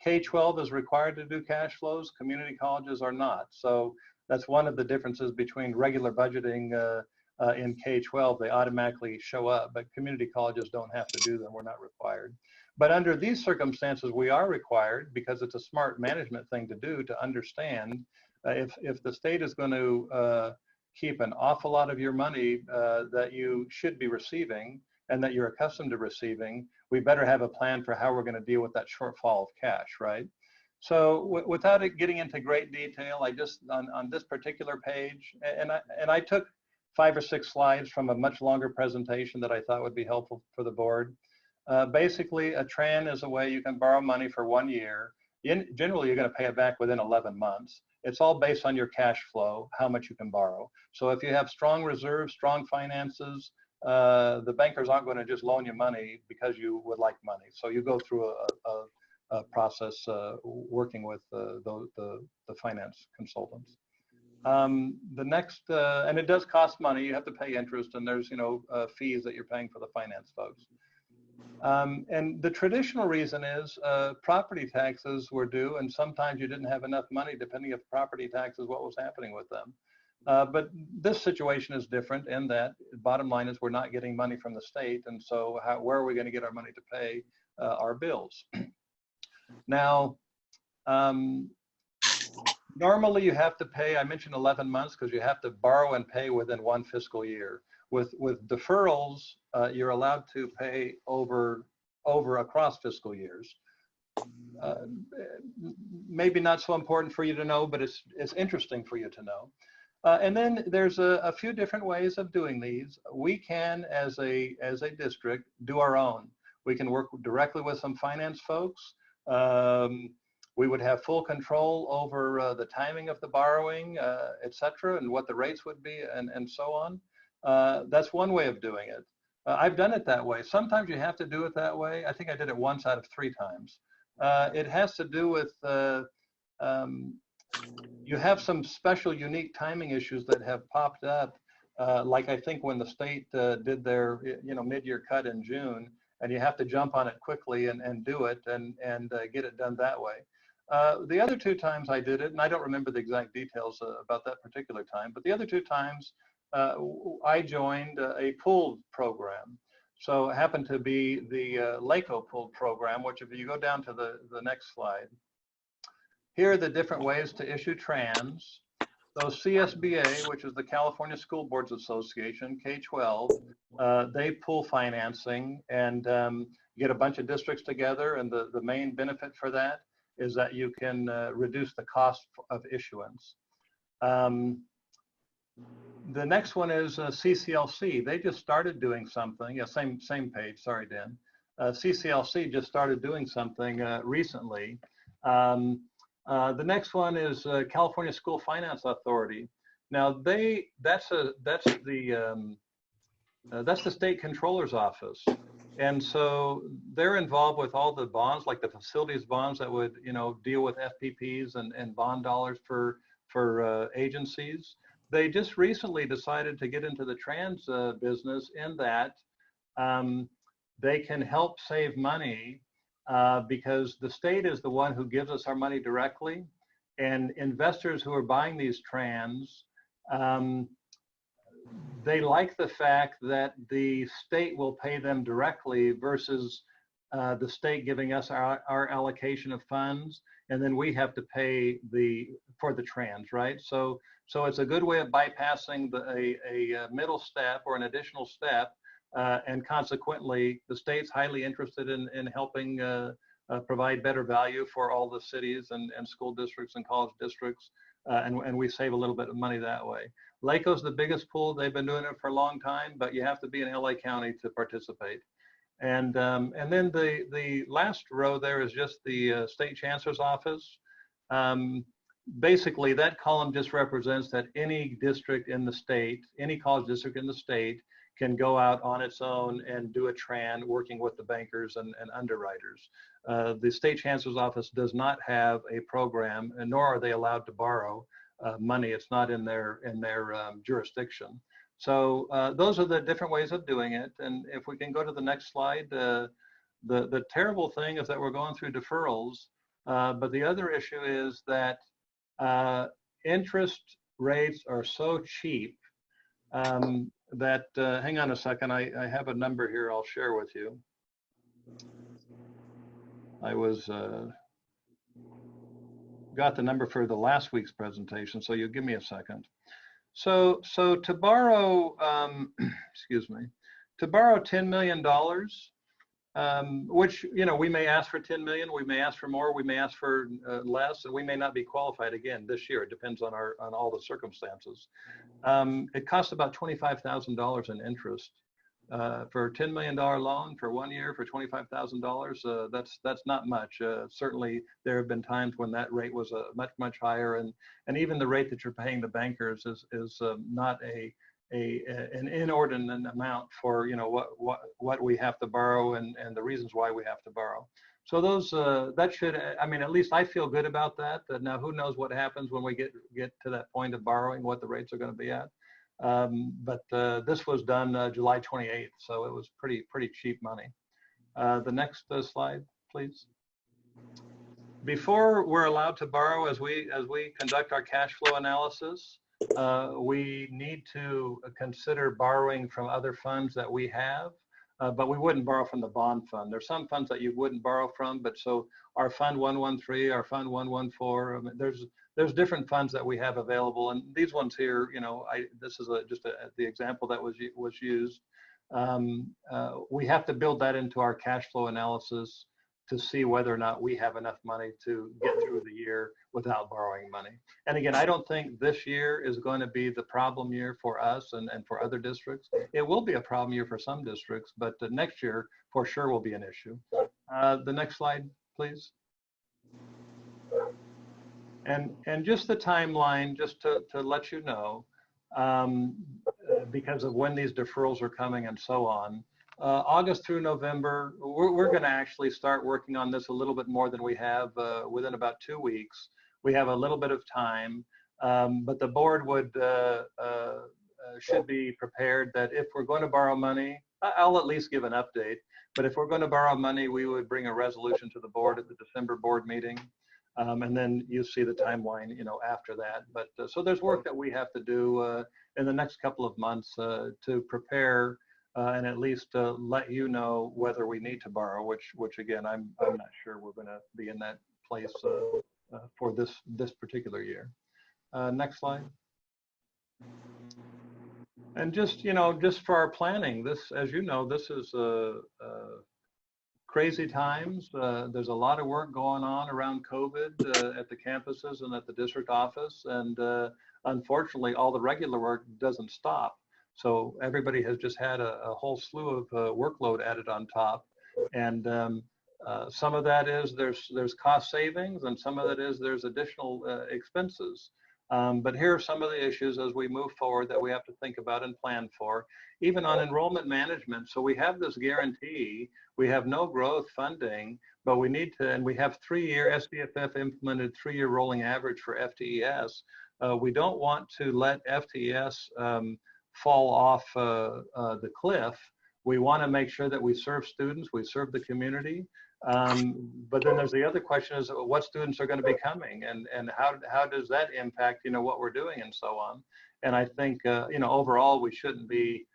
O: K-12 is required to do cash flows. Community colleges are not. So that's one of the differences between regular budgeting in K-12. They automatically show up, but community colleges don't have to do them. We're not required. But under these circumstances, we are required, because it's a smart management thing to do, to understand if the state is going to keep an awful lot of your money that you should be receiving and that you're accustomed to receiving, we better have a plan for how we're going to deal with that shortfall of cash, right? So without getting into great detail, I just, on this particular page, and I took 5 or 6 slides from a much longer presentation that I thought would be helpful for the board. Basically, a tran is a way you can borrow money for 1 year. Generally, you're going to pay it back within 11 months. It's all based on your cash flow, how much you can borrow. So if you have strong reserves, strong finances, the bankers aren't going to just loan you money because you would like money. So you go through a process working with the finance consultants. The next, and it does cost money. You have to pay interest, and there's fees that you're paying for the finance folks. And the traditional reason is property taxes were due, and sometimes you didn't have enough money, depending if property taxes, what was happening with them. But this situation is different in that, bottom line is, we're not getting money from the state, and so where are we going to get our money to pay our bills? Now, normally you have to pay, I mentioned 11 months, because you have to borrow and pay within 1 fiscal year. With deferrals, you're allowed to pay over across fiscal years. Maybe not so important for you to know, but it's interesting for you to know. And then there's a few different ways of doing these. We can, as a district, do our own. We can work directly with some finance folks. We would have full control over the timing of the borrowing, et cetera, and what the rates would be, and so on. That's one way of doing it. I've done it that way. Sometimes you have to do it that way. I think I did it once out of 3 times. It has to do with you have some special unique timing issues that have popped up, like I think when the state did their mid-year cut in June, and you have to jump on it quickly and do it and get it done that way. The other 2 times I did it, and I don't remember the exact details about that particular time, but the other 2 times I joined a pooled program. So it happened to be the LACO pooled program, which if you go down to the next slide, here are the different ways to issue trans. So CSBA, which is the California School Boards Association, K-12, they pool financing and get a bunch of districts together, and the main benefit for that is that you can reduce the cost of issuance. The next one is CCLC. They just started doing something. Yeah, same page. Sorry, Dan. CCLC just started doing something recently. The next one is California School Finance Authority. Now that's the state controller's office, and so they're involved with all the bonds, like the facilities bonds that would deal with FPPs and bond dollars for agencies. They just recently decided to get into the trans business in that they can help save money because the state is the one who gives us our money directly. And investors who are buying these trans, they like the fact that the state will pay them directly versus the state giving us our allocation of funds, and then we have to pay for the trans, right? So it's a good way of bypassing a middle step or an additional step, and consequently, the state's highly interested in helping provide better value for all the cities and school districts and college districts, and we save a little bit of money that way. LACO's the biggest pool. They've been doing it for a long time, but you have to be in LA County to participate. And then the last row there is just the State Chancellor's Office. Basically, that column just represents that any district in the state, any college district in the state, can go out on its own and do a tran working with the bankers and underwriters. The State Chancellor's Office does not have a program, and nor are they allowed to borrow money. It's not in their jurisdiction. So those are the different ways of doing it. And if we can go to the next slide, the terrible thing is that we're going through deferrals, but the other issue is that interest rates are so cheap that, hang on a second, I have a number here I'll share with you. I got the number for the last week's presentation, so you give me a second. So to borrow, excuse me, to borrow $10 million, which, you know, we may ask for 10 million, we may ask for more, we may ask for less, and we may not be qualified again this year. It depends on all the circumstances. It costs about $25,000 in interest for a $10 million loan for 1 year for $25,000. That's not much. Certainly, there have been times when that rate was much higher, and even the rate that you're paying the bankers is not an inordinate amount for, you know, what we have to borrow and the reasons why we have to borrow. So those that should, I mean, at least I feel good about that. Now, who knows what happens when we get to that point of borrowing, what the rates are going to be at. But this was done July 28th, so it was pretty cheap money. The next slide, please. Before we're allowed to borrow, as we conduct our cash flow analysis, we need to consider borrowing from other funds that we have, but we wouldn't borrow from the bond fund. There's some funds that you wouldn't borrow from, but so our Fund 113, our Fund 114, I mean, there's different funds that we have available, and these ones here, you know, this is the example that was used. We have to build that into our cash flow analysis to see whether or not we have enough money to get through the year without borrowing money. And again, I don't think this year is going to be the problem year for us and for other districts. It will be a problem year for some districts, but next year for sure will be an issue. The next slide, please. And just the timeline, just to let you know, because of when these deferrals are coming and so on, August through November, we're going to actually start working on this a little bit more than we have within about 2 weeks. We have a little bit of time, but the board should be prepared that if we're going to borrow money, I'll at least give an update, but if we're going to borrow money, we would bring a resolution to the board at the December board meeting. And then you see the timeline, you know, after that. But so there's work that we have to do in the next couple of months to prepare and at least let you know whether we need to borrow, which again, I'm not sure we're going to be in that place for this particular year. Next slide. And just, you know, just for our planning, this, as you know, this is crazy times. There's a lot of work going on around COVID at the campuses and at the district office. And unfortunately, all the regular work doesn't stop. So everybody has just had a whole slew of workload added on top. And some of that is there's cost savings, and some of it is there's additional expenses. But here are some of the issues as we move forward that we have to think about and plan for, even on enrollment management. So we have this guarantee, we have no growth funding, but we need to, and we have 3-year SDFF implemented 3-year rolling average for FTES. We don't want to let FTES fall off the cliff. We want to make sure that we serve students, we serve the community. But then there's the other question is what students are going to be coming and how does that impact, you know, what we're doing and so on. And I think, you know, overall we shouldn't be,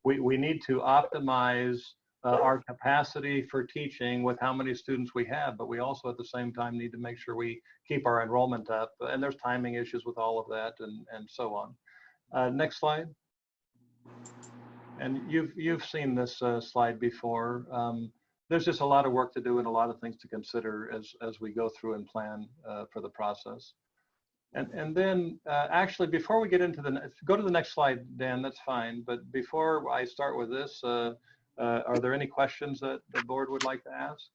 O: we need to optimize our capacity for teaching with how many students we have, but we also at the same time need to make sure we keep our enrollment up, and there's timing issues with all of that and so on. Next slide. And you've seen this slide before. There's just a lot of work to do and a lot of things to consider as we go through and plan for the process. And then actually, before we get into go to the next slide, Dan, that's fine. But before I start with this, are there any questions that the board would like to ask?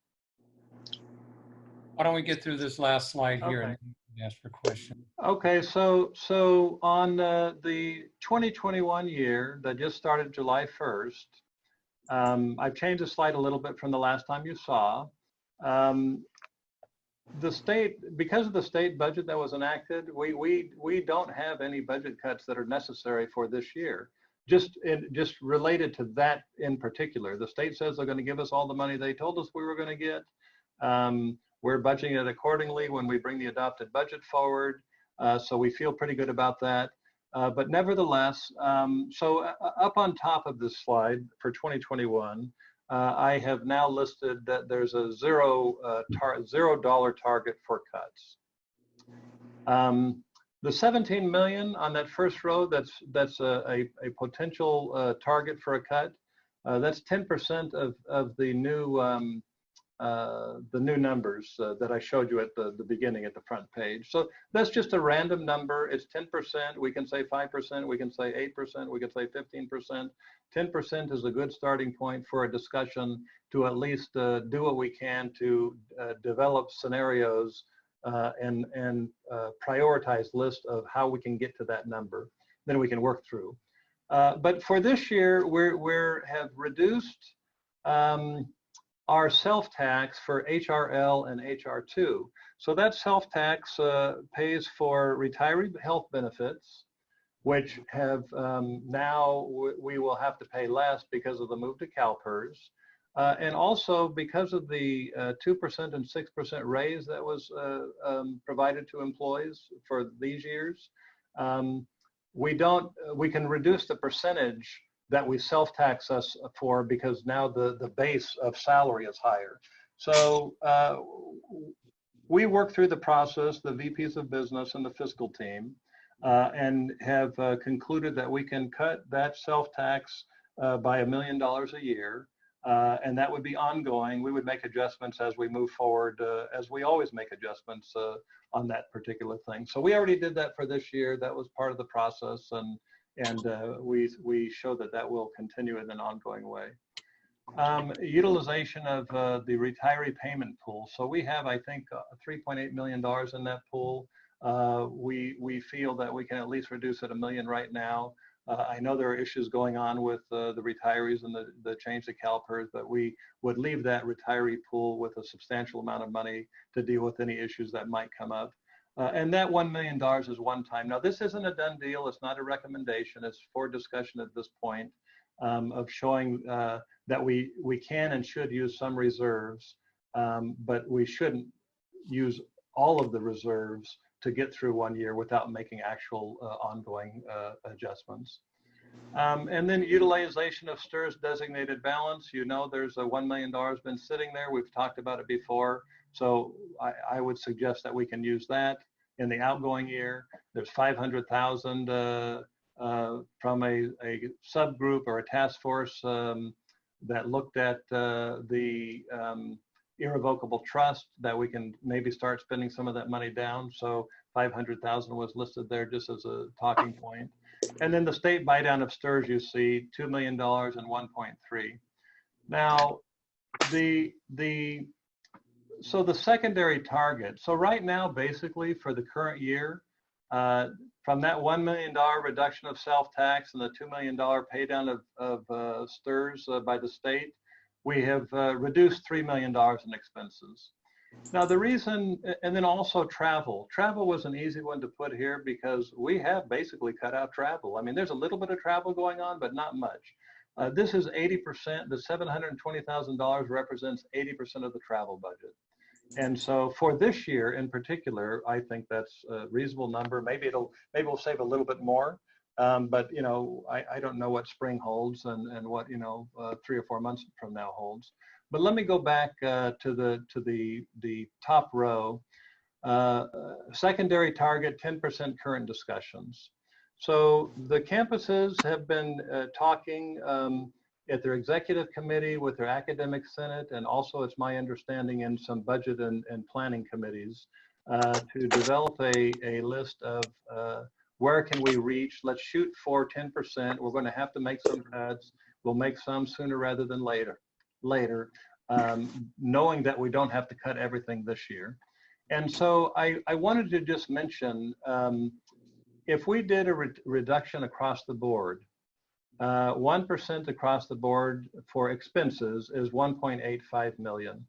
A: Why don't we get through this last slide here
O: Okay.
A: and ask for questions?
O: Okay, so on the 2021 year that just started July 1st, I've changed the slide a little bit from the last time you saw. The state, because of the state budget that was enacted, we don't have any budget cuts that are necessary for this year. Just related to that in particular. The state says they're going to give us all the money they told us we were going to get. We're budgeting it accordingly when we bring the adopted budget forward. So we feel pretty good about that. But nevertheless, so up on top of this slide for 2021, I have now listed that there's a $0 target for cuts. The 17 million on that first row, that's a potential target for a cut. That's 10% of the new numbers that I showed you at the beginning at the front page. So that's just a random number. It's 10%. We can say 5%. We can say 8%. We can say 15%. 10% is a good starting point for a discussion to at least do what we can to develop scenarios and prioritize list of how we can get to that number. Then we can work through. But for this year, we have reduced our self-tax for HRL and HR2. So that self-tax pays for retiree health benefits, which have now we will have to pay less because of the move to CalPERS. And also because of the 2% and 6% raise that was provided to employees for these years, we can reduce the percentage that we self-tax us for because now the base of salary is higher. So we work through the process, the VPs of business and the fiscal team, and have concluded that we can cut that self-tax by $1 million a year. And that would be ongoing. We would make adjustments as we move forward, as we always make adjustments on that particular thing. So we already did that for this year. That was part of the process, and we show that will continue in an ongoing way. Utilization of the retiree payment pool. So we have, I think, $3.8 million in that pool. We feel that we can at least reduce it $1 million right now. I know there are issues going on with the retirees and the change to CalPERS, but we would leave that retiree pool with a substantial amount of money to deal with any issues that might come up. And that $1 million is one time. Now, this isn't a done deal. It's not a recommendation. It's for discussion at this point of showing that we can and should use some reserves, but we shouldn't use all of the reserves to get through 1 year without making actual ongoing adjustments. And then utilization of STRS designated balance. You know, there's a $1 million been sitting there. We've talked about it before. So I would suggest that we can use that in the outgoing year. There's 500,000 from a subgroup or a task force that looked at the irrevocable trust that we can maybe start spending some of that money down. So 500,000 was listed there just as a talking point. And then the state buy down of STRS, you see $2 million and 1.3. Now, so the secondary target. So right now, basically for the current year, from that $1 million reduction of self-tax and the $2 million pay down of STRS by the state, we have reduced $3 million in expenses. Now the reason, and then also travel. Travel was an easy one to put here because we have basically cut out travel. I mean, there's a little bit of travel going on, but not much. This is 80%, the $720,000 represents 80% of the travel budget. And so for this year in particular, I think that's a reasonable number. Maybe we'll save a little bit more, but you know, I don't know what spring holds and what, you know, 3 or 4 months from now holds. But let me go back to the top row. Secondary target, 10% current discussions. So the campuses have been talking at their executive committee with their academic senate, and also it's my understanding in some budget and planning committees to develop a list of where can we reach. Let's shoot for 10%. We're going to have to make some cuts. We'll make some sooner rather than later, knowing that we don't have to cut everything this year. And so I wanted to just mention, if we did a reduction across the board, 1% across the board for expenses is 1.85 million.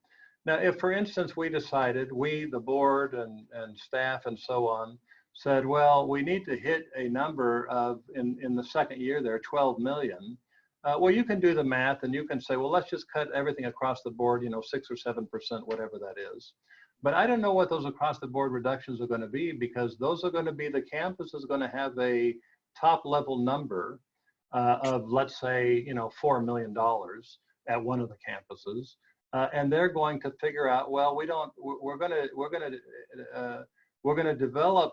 O: Now, if, for instance, we decided, the board and staff and so on, said, well, we need to hit a number of, in the second year there, 12 million. Well, you can do the math and you can say, well, let's just cut everything across the board, you know, 6 or 7%, whatever that is. But I don't know what those across the board reductions are going to be, because those are going to be, the campus is going to have a top level number of, let's say, you know, $4 million at one of the campuses. And they're going to figure out, well, we're going to develop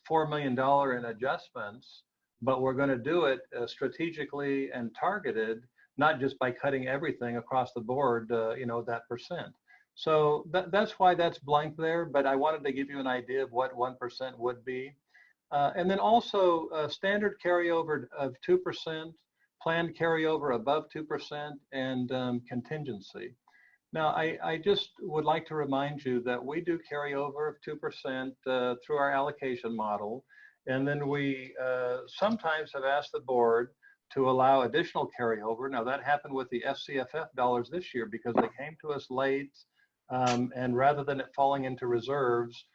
O: $4 million in adjustments, but we're going to do it strategically and targeted, not just by cutting everything across the board, you know, that percent. So that's why that's blank there, but I wanted to give you an idea of what 1% would be. And then also standard carryover of 2%, planned carryover above 2%, and contingency. Now, I just would like to remind you that we do carryover of 2% through our allocation model. And then we sometimes have asked the board to allow additional carryover. Now, that happened with the FCFF dollars this year because they came to us late. And rather than it falling into reserves,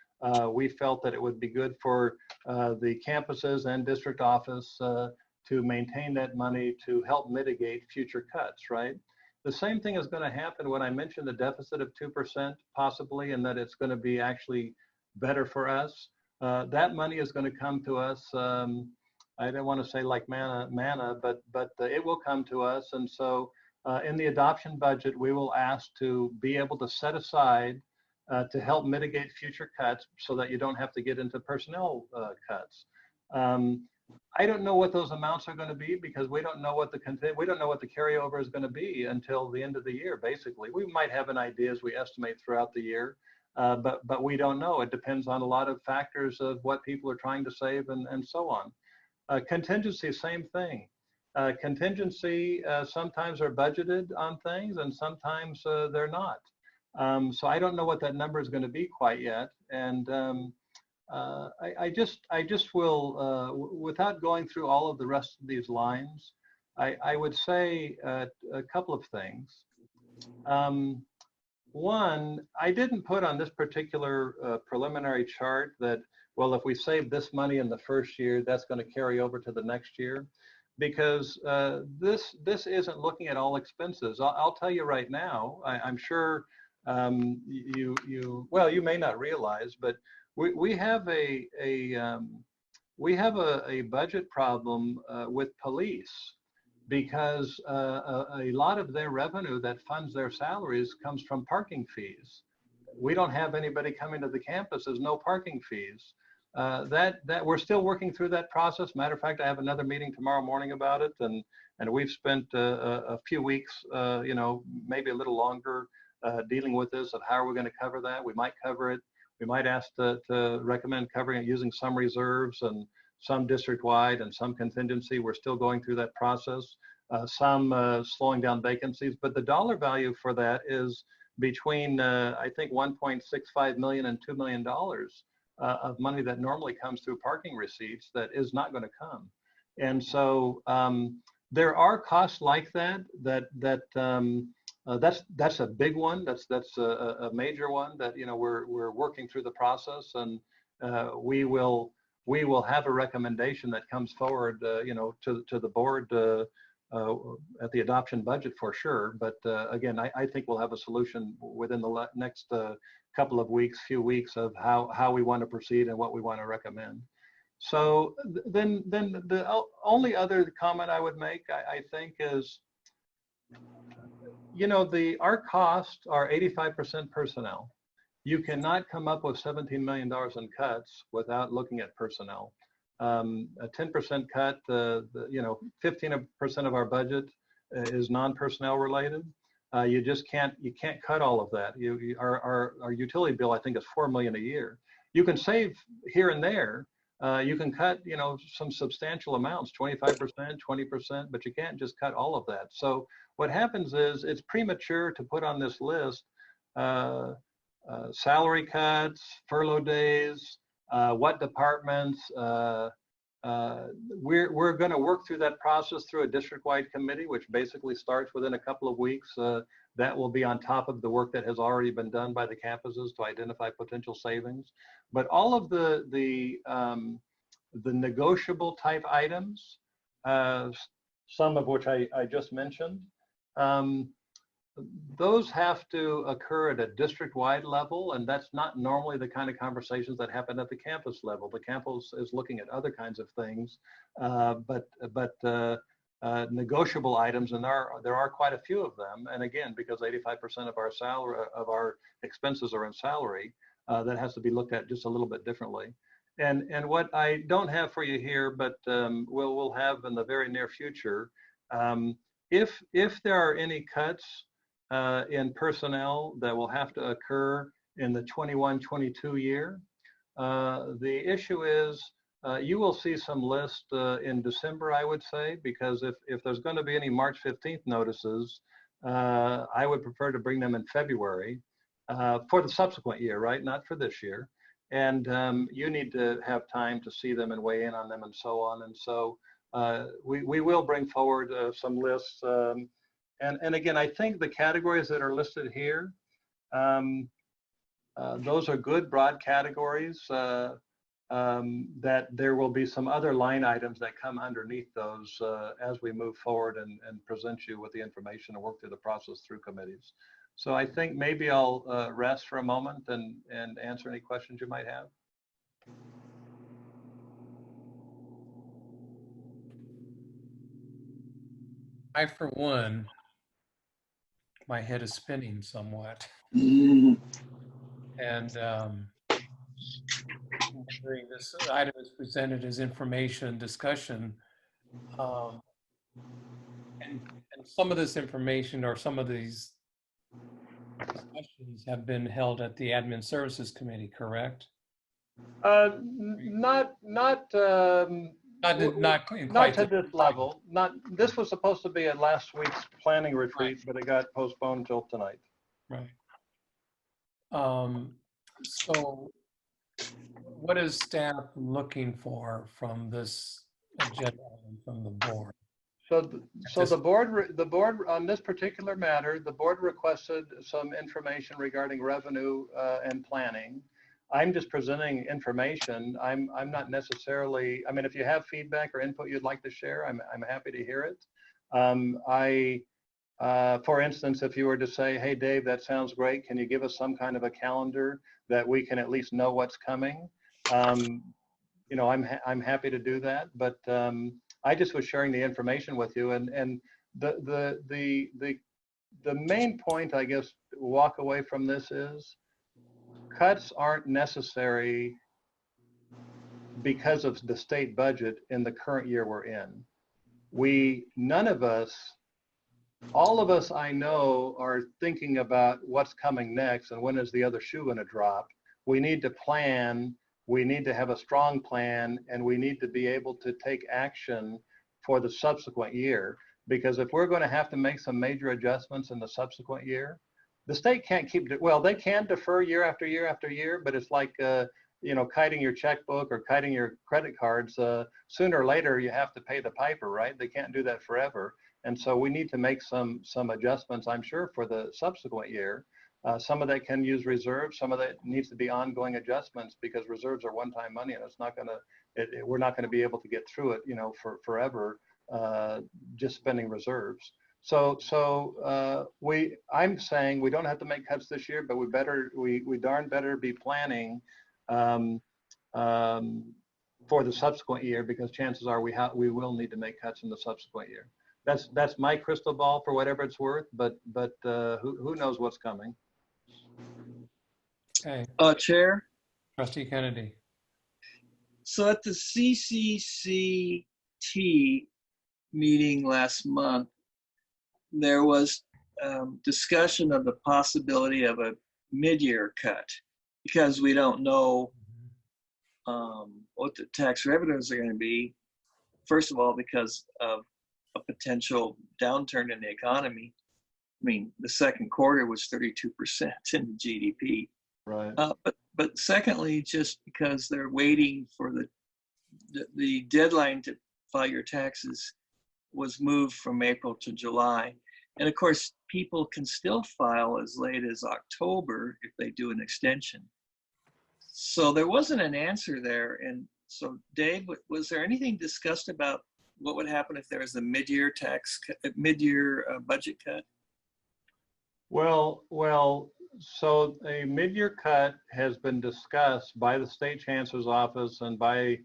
O: we felt that it would be good for the campuses and district office to maintain that money to help mitigate future cuts, right? The same thing is going to happen when I mentioned the deficit of 2% possibly, and that it's going to be actually better for us. That money is going to come to us. I don't want to say like manna, but it will come to us. And so in the adoption budget, we will ask to be able to set aside to help mitigate future cuts so that you don't have to get into personnel cuts. I don't know what those amounts are going to be because we don't know what the carryover is going to be until the end of the year. Basically, we might have an idea as we estimate throughout the year, but we don't know. It depends on a lot of factors of what people are trying to save and so on. Contingency, same thing. Contingency sometimes are budgeted on things and sometimes they're not. So I don't know what that number is going to be quite yet. And I just will, without going through all of the rest of these lines, I would say a couple of things. One, I didn't put on this particular preliminary chart that, well, if we save this money in the first year, that's going to carry over to the next year, because this isn't looking at all expenses. I'll tell you right now, I'm sure you may not realize, but we have a budget problem with police, because a lot of their revenue that funds their salaries comes from parking fees. We don't have anybody coming to the campus. There's no parking fees. That we're still working through that process. Matter of fact, I have another meeting tomorrow morning about it, and we've spent a few weeks, you know, maybe a little longer, dealing with this of how are we going to cover that. We might cover it. We might ask to recommend covering it using some reserves and some district-wide and some contingency. We're still going through that process. Some slowing down vacancies, but the dollar value for that is between I think 1.65 million and $2 million of money that normally comes through parking receipts that is not going to come. And so there are costs like that. That's a big one. That's a major one that, you know, we're working through the process, and we will have a recommendation that comes forward, you know, to the board
Q: at the adoption budget for sure. But again, I think we'll have a solution within the next couple of weeks, few weeks of how we want to proceed and what we want to recommend. So then the only other comment I would make, I think, is, you know, our costs are 85% personnel. You cannot come up with $17 million in cuts without looking at personnel. A 10% cut, you know, 15% of our budget is non-personnel related. You just can't cut all of that. Our utility bill, I think, is $4 million a year. You can save here and there. You can cut, you know, some substantial amounts, 25%, 20%, but you can't just cut all of that. So what happens is it's premature to put on this list salary cuts, furlough days, what departments. We're going to work through that process through a district-wide committee, which basically starts within a couple of weeks. That will be on top of the work that has already been done by the campuses to identify potential savings. But all of the negotiable type items, some of which I just mentioned, those have to occur at a district-wide level, and that's not normally the kind of conversations that happen at the campus level. The campus is looking at other kinds of things, but negotiable items, and there are quite a few of them. And again, because 85% of our salary, of our expenses are in salary, that has to be looked at just a little bit differently. And what I don't have for you here, but we'll have in the very near future, if there are any cuts in personnel that will have to occur in the 21-22 year. The issue is you will see some list in December, I would say, because if there's going to be any March 15th notices, I would prefer to bring them in February for the subsequent year, right? Not for this year. And you need to have time to see them and weigh in on them and so on. And so we will bring forward some lists. And again, I think the categories that are listed here, those are good broad categories, that there will be some other line items that come underneath those as we move forward and present you with the information and work through the process through committees. So I think maybe I'll rest for a moment and answer any questions you might have.
A: I, for one, my head is spinning somewhat. And during this item is presented as information discussion, and some of this information or some of these discussions have been held at the Admin Services Committee, correct?
Q: Not to this level. This was supposed to be at last week's planning retreat, but it got postponed until tonight.
A: Right. So what is staff looking for from this agenda and from the board?
Q: So the board on this particular matter, the board requested some information regarding revenue and planning. I'm just presenting information. I'm not necessarily, I mean, if you have feedback or input you'd like to share, I'm happy to hear it. For instance, if you were to say, hey, Dave, that sounds great. Can you give us some kind of a calendar that we can at least know what's coming? You know, I'm happy to do that, but I just was sharing the information with you. And the main point, I guess, walk away from this is cuts aren't necessary because of the state budget in the current year we're in. None of us, all of us I know are thinking about what's coming next and when is the other shoe going to drop. We need to plan, we need to have a strong plan, and we need to be able to take action for the subsequent year. Because if we're going to have to make some major adjustments in the subsequent year, the state can't keep, well, they can defer year after year after year, but it's like, you know, kiting your checkbook or kiting your credit cards. Sooner or later, you have to pay the piper, right? They can't do that forever. And so we need to make some adjustments, I'm sure, for the subsequent year. Some of that can use reserves. Some of that needs to be ongoing adjustments because reserves are one-time money, and it's not going to, we're not going to be able to get through it, you know, for forever. just spending reserves. I'm saying we don't have to make cuts this year, but we darn better be planning for the subsequent year, because chances are we will need to make cuts in the subsequent year. That's my crystal ball for whatever it's worth, but who knows what's coming.
A: Okay.
U: Chair.
A: Trustee Kennedy.
U: So at the CCCT meeting last month, there was discussion of the possibility of a mid-year cut, because we don't know what the tax revenues are going to be. First of all, because of a potential downturn in the economy. I mean, the second quarter was 32% in the GDP.
Q: Right.
U: But secondly, just because they're waiting for the deadline to file your taxes was moved from April to July. And of course, people can still file as late as October if they do an extension. So there wasn't an answer there. And so Dave, was there anything discussed about what would happen if there was a mid-year budget cut?
Q: Well, so a mid-year cut has been discussed by the state chancellor's office and by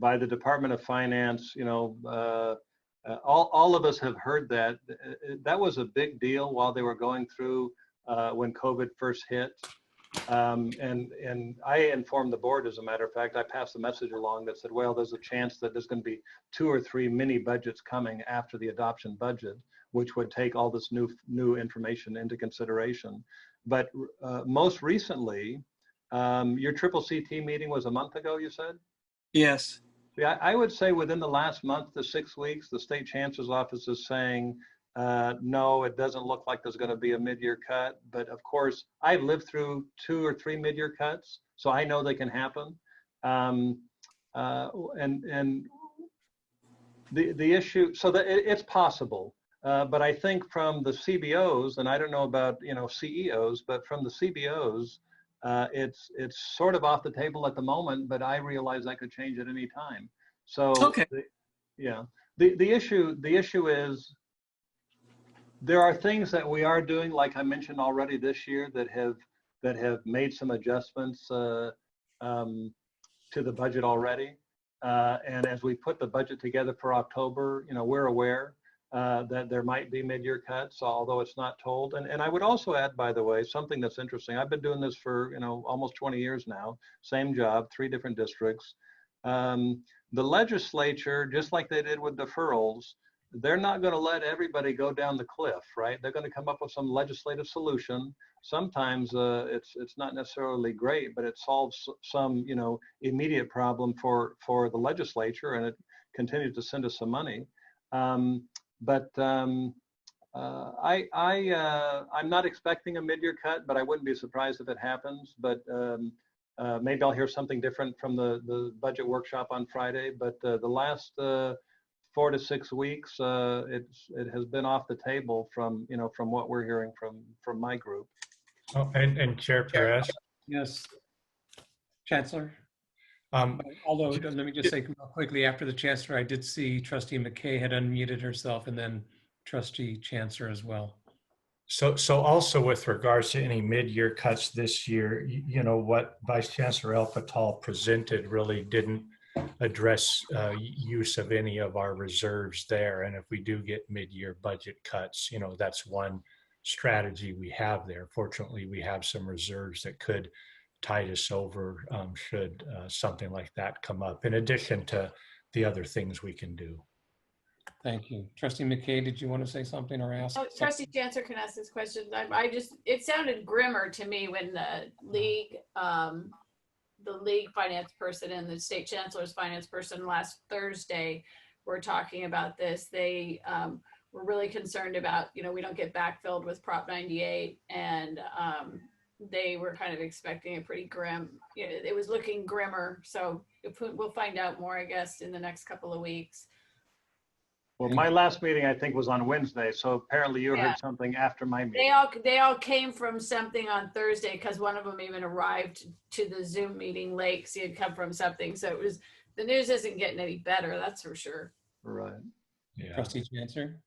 Q: the Department of Finance. You know, all of us have heard that. That was a big deal while they were going through when COVID first hit. And I informed the board, as a matter of fact. I passed the message along that said, well, there's a chance that there's going to be 2 or 3 mini budgets coming after the adoption budget, which would take all this new information into consideration. But most recently, your CCCT meeting was a month ago, you said?
U: Yes.
Q: Yeah, I would say within the last month to 6 weeks, the state chancellor's office is saying, no, it doesn't look like there's going to be a mid-year cut. But of course, I've lived through 2 or 3 mid-year cuts, so I know they can happen. And the issue, so that it's possible. But I think from the CBOs, and I don't know about CEOs, but from the CBOs, it's sort of off the table at the moment. But I realize that could change at any time. So
U: okay.
Q: The issue is, there are things that we are doing, like I mentioned already this year, that have made some adjustments to the budget already. And as we put the budget together for October, we're aware that there might be mid-year cuts, although it's not told. And I would also add, by the way, something that's interesting. I've been doing this for almost 20 years now, same job, 3 different districts. The legislature, just like they did with deferrals, they're not going to let everybody go down the cliff, right? They're going to come up with some legislative solution. Sometimes it's not necessarily great, but it solves some immediate problem for the legislature, and it continues to send us some money. I'm not expecting a mid-year cut, but I wouldn't be surprised if it happens. But maybe I'll hear something different from the budget workshop on Friday. But the last 4 to 6 weeks, it has been off the table from what we're hearing from my group.
C: Oh, and Chair Perez.
A: Yes, Chancellor. Although, let me just say quickly, after the Chancellor, I did see Trustee McKay had unmuted herself, and then Trustee Chancellor as well.
C: So also with regards to any mid-year cuts this year, what Vice Chancellor El Patal presented really didn't address use of any of our reserves there. And if we do get mid-year budget cuts, that's one strategy we have there. Fortunately, we have some reserves that could tide us over should something like that come up, in addition to the other things we can do.
A: Thank you. Trustee McKay, did you want to say something or ask?
H: Oh, Trustee Chancellor can ask this question. It sounded grimmer to me when the league finance person and the state chancellor's finance person last Thursday were talking about this. They were really concerned about, we don't get backfilled with Prop 98, and they were kind of expecting a pretty grim, it was looking grimmer. So we'll find out more, I guess, in the next couple of weeks.
Q: Well, my last meeting, I think, was on Wednesday. So apparently you heard something after my meeting.
H: They all came from something on Thursday, because one of them even arrived to the Zoom meeting late because he had come from something. So the news isn't getting any better, that's for sure.
Q: Right.
C: Yeah.
A: Trustee Chancellor?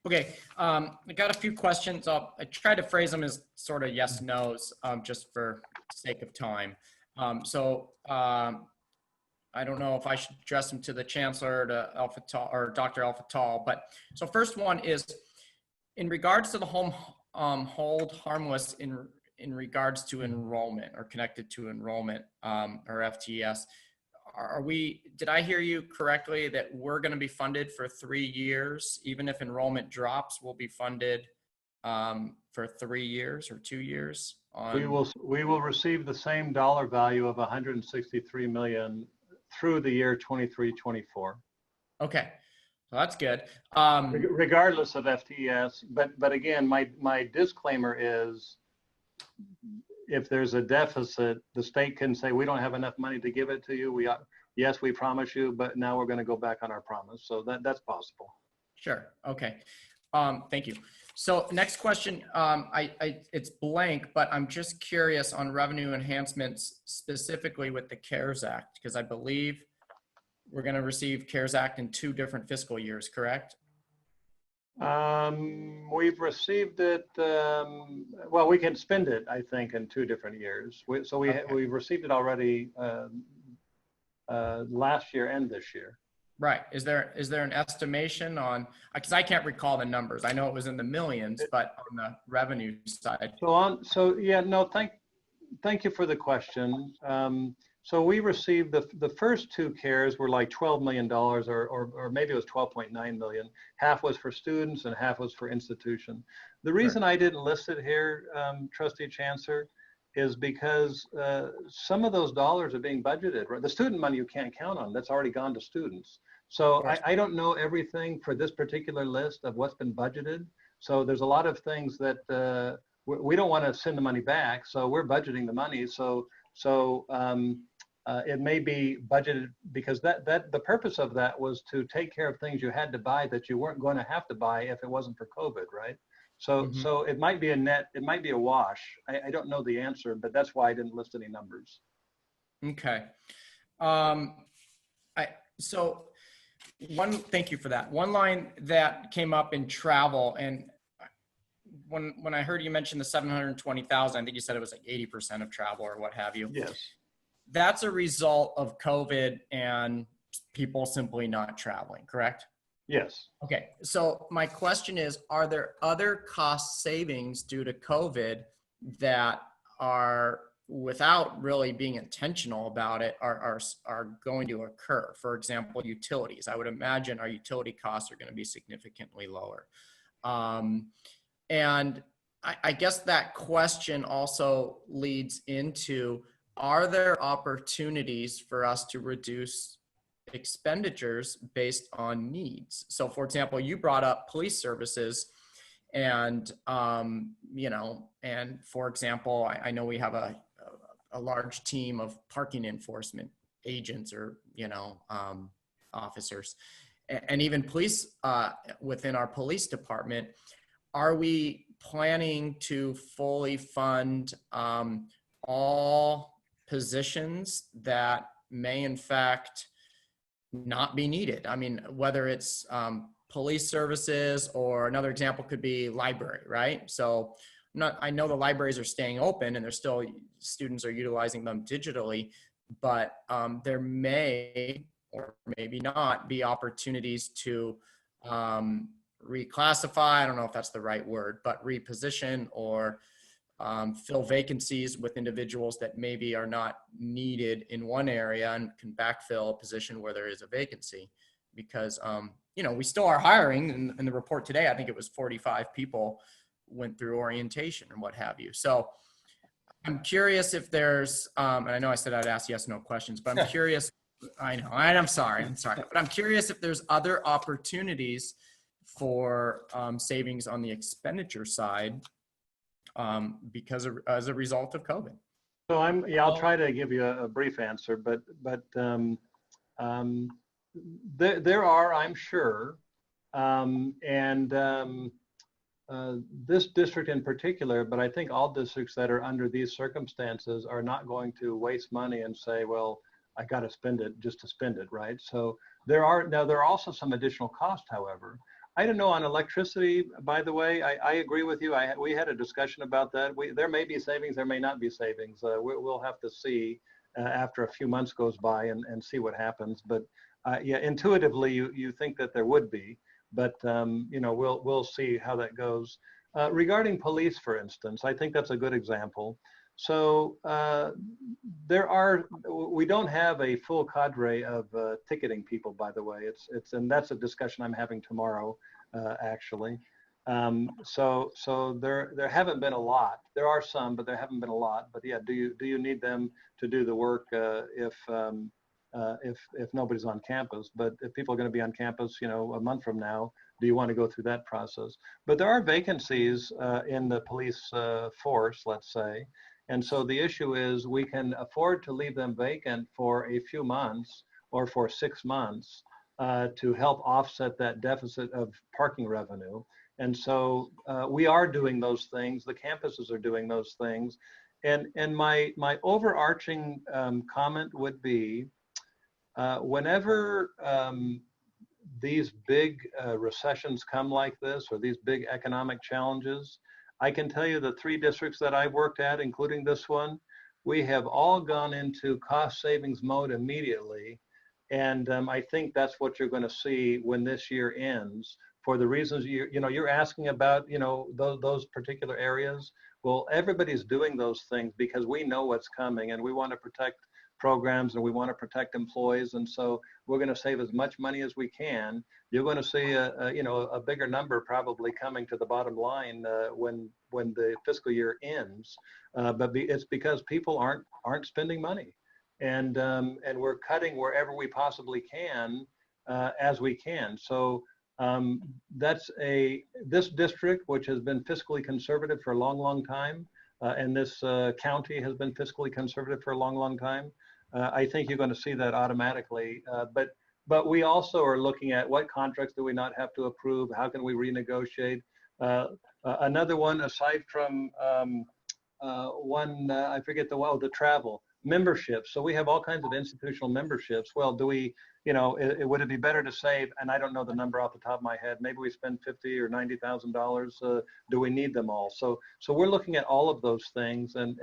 T: Okay, I got a few questions. I try to phrase them as sort of yes, no's, just for sake of time. I don't know if I should address them to the Chancellor, to Al-Fattal, or Dr. Al-Fattal, but so first one is in regards to the home hold harmless in regards to enrollment or connected to enrollment, or FTES. Did I hear you correctly that we're going to be funded for 3 years? Even if enrollment drops, we'll be funded for 3 years or 2 years?
O: We will receive the same dollar value of 163 million through the year 23-24.
T: Okay, well, that's good.
O: Regardless of FTES, but again, my disclaimer is, if there's a deficit, the state can say, we don't have enough money to give it to you. Yes, we promise you, but now we're going to go back on our promise. So that's possible.
T: Sure. Okay. Thank you. So next question, it's blank, but I'm just curious on revenue enhancements, specifically with the CARES Act, because I believe we're going to receive CARES Act in 2 different fiscal years, correct?
O: We've received it, well, we can spend it, I think, in 2 different years. We've received it already last year and this year.
T: Right. Is there an estimation on, because I can't recall the numbers. I know it was in the millions, but on the revenue side.
O: Thank you for the question. So we received the first 2 CARES were like $12 million, or maybe it was 12.9 million. Half was for students and half was for institution. The reason I didn't list it here, Trustee Chancellor, is because some of those dollars are being budgeted. Right? The student money you can't count on. That's already gone to students. So I don't know everything for this particular list of what's been budgeted. So there's a lot of things that we don't want to send the money back. So we're budgeting the money. So it may be budgeted because the purpose of that was to take care of things you had to buy that you weren't going to have to buy if it wasn't for COVID, right? So so it might be a net, it might be a wash. I don't know the answer, but that's why I didn't list any numbers.
T: Okay. Thank you for that. One line that came up in travel, and when I heard you mention the 720,000, I think you said it was like 80% of travel or what have you.
O: Yes.
T: That's a result of COVID and people simply not traveling, correct?
O: Yes.
T: Okay, so my question is, are there other cost savings due to COVID that are, without really being intentional about it, are going to occur? For example, utilities. I would imagine our utility costs are going to be significantly lower. And I guess that question also leads into, are there opportunities for us to reduce expenditures based on needs? So for example, you brought up police services and, and for example, I know we have a large team of parking enforcement agents or, officers and even police within our police department. Are we planning to fully fund all positions that may in fact not be needed? I mean, whether it's police services, or another example could be library, right? So I know the libraries are staying open and there's still, students are utilizing them digitally, but there may or maybe not be opportunities to reclassify, I don't know if that's the right word, but reposition or fill vacancies with individuals that maybe are not needed in one area and can backfill a position where there is a vacancy. Because, we still are hiring. In the report today, I think it was 45 people went through orientation and what have you. So I'm curious if there's, and I know I said I'd ask yes, no questions, but I'm curious, I know, and I'm sorry, but I'm curious if there's other opportunities for savings on the expenditure side as a result of COVID.
O: So I'll try to give you a brief answer, but there are, I'm sure, this district in particular, but I think all districts that are under these circumstances are not going to waste money and say, well, I got to spend it just to spend it, right? So
Q: There are also some additional costs, however. I don't know on electricity, by the way, I agree with you. We had a discussion about that. There may be savings, there may not be savings. We'll have to see after a few months goes by and see what happens. But yeah, intuitively, you think that there would be, but you know, we'll see how that goes. Regarding police, for instance, I think that's a good example. So we don't have a full cadre of ticketing people, by the way. And that's a discussion I'm having tomorrow, actually. So there haven't been a lot. There are some, but there haven't been a lot. But yeah, do you need them to do the work if nobody's on campus? But if people are going to be on campus, you know, a month from now, do you want to go through that process? But there are vacancies in the police force, let's say. And so the issue is we can afford to leave them vacant for a few months or for 6 months to help offset that deficit of parking revenue. And so we are doing those things. The campuses are doing those things. And my overarching comment would be whenever these big recessions come like this, or these big economic challenges, I can tell you the 3 districts that I've worked at, including this one, we have all gone into cost savings mode immediately. And I think that's what you're going to see when this year ends, for the reasons you're asking about, you know, those particular areas. Well, everybody's doing those things because we know what's coming, and we want to protect programs, and we want to protect employees. And so we're going to save as much money as we can. You're going to see a bigger number probably coming to the bottom line when the fiscal year ends. But it's because people aren't spending money, and we're cutting wherever we possibly can as we can. So this district, which has been fiscally conservative for a long time, and this county has been fiscally conservative for a long time. I think you're going to see that automatically. But we also are looking at what contracts do we not have to approve? How can we renegotiate? Another one, aside from I forget the travel memberships. So we have all kinds of institutional memberships. Well, do we, would it be better to save? And I don't know the number off the top of my head. Maybe we spend $50,000 or $90,000. Do we need them all? So we're looking at all of those things. And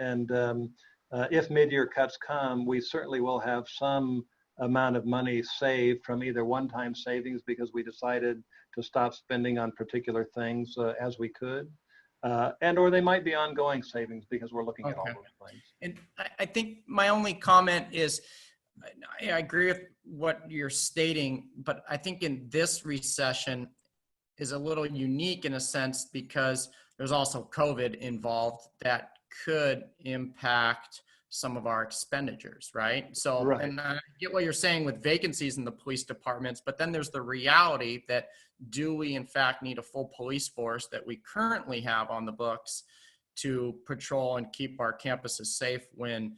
Q: if mid-year cuts come, we certainly will have some amount of money saved from either one-time savings because we decided to stop spending on particular things as we could. Or they might be ongoing savings because we're looking at all those things.
T: And I think my only comment is, I agree with what you're stating, but I think in this recession is a little unique in a sense because there's also COVID involved that could impact some of our expenditures, right? So, right. And I get what you're saying with vacancies in the police departments, but then there's the reality that do we in fact need a full police force that we currently have on the books to patrol and keep our campuses safe when,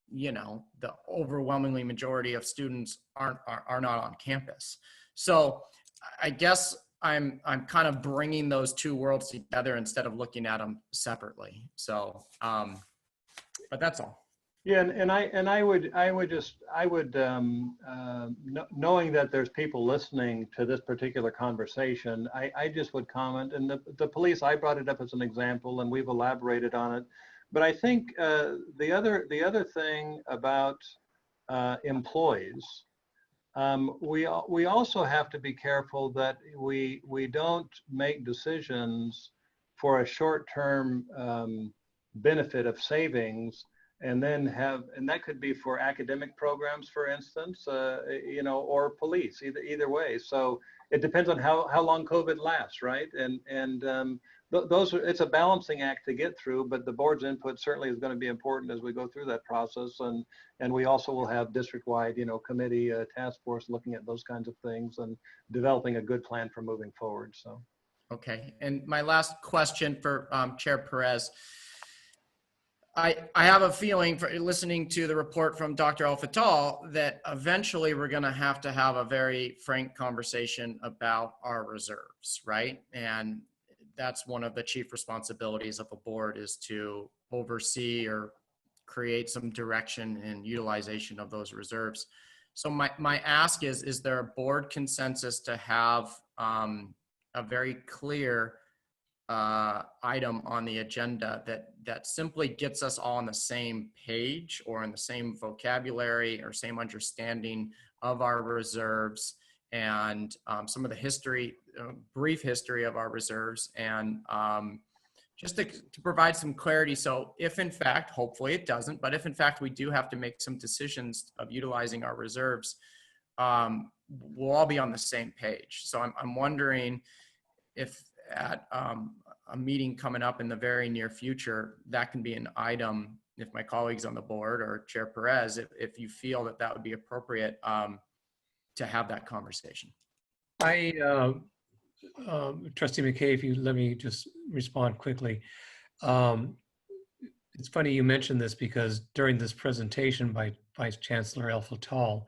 T: the overwhelmingly majority of students are not on campus. So I guess I'm kind of bringing those two worlds together instead of looking at them separately. So, but that's all.
Q: Yeah, and I would knowing that there's people listening to this particular conversation, I just would comment. And the police, I brought it up as an example, and we've elaborated on it. But I think the other thing about employees, we also have to be careful that we don't make decisions for a short-term benefit of savings. And that could be for academic programs, for instance, or police, either way. So it depends on how long COVID lasts, right? And it's a balancing act to get through, but the board's input certainly is going to be important as we go through that process. And we also will have district-wide, committee, task force looking at those kinds of things and developing a good plan for moving forward. So.
T: Okay, and my last question for Chair Perez. I have a feeling for listening to the report from Dr. Al-Fattal that eventually we're going to have a very frank conversation about our reserves, right? And that's one of the chief responsibilities of a board is to oversee or create some direction in utilization of those reserves. So my ask is there a board consensus to have a very clear item on the agenda that simply gets us all on the same page or in the same vocabulary or same understanding of our reserves and some of the history, brief history of our reserves, and just to provide some clarity. So if in fact, hopefully it doesn't, but if in fact we do have to make some decisions of utilizing our reserves, we'll all be on the same page. So I'm wondering if at a meeting coming up in the very near future, that can be an item, if my colleagues on the board or Chair Perez, if you feel that that would be appropriate to have that conversation.
A: Trustee McKay, if you let me just respond quickly. It's funny you mentioned this because during this presentation by Vice Chancellor El Fattal,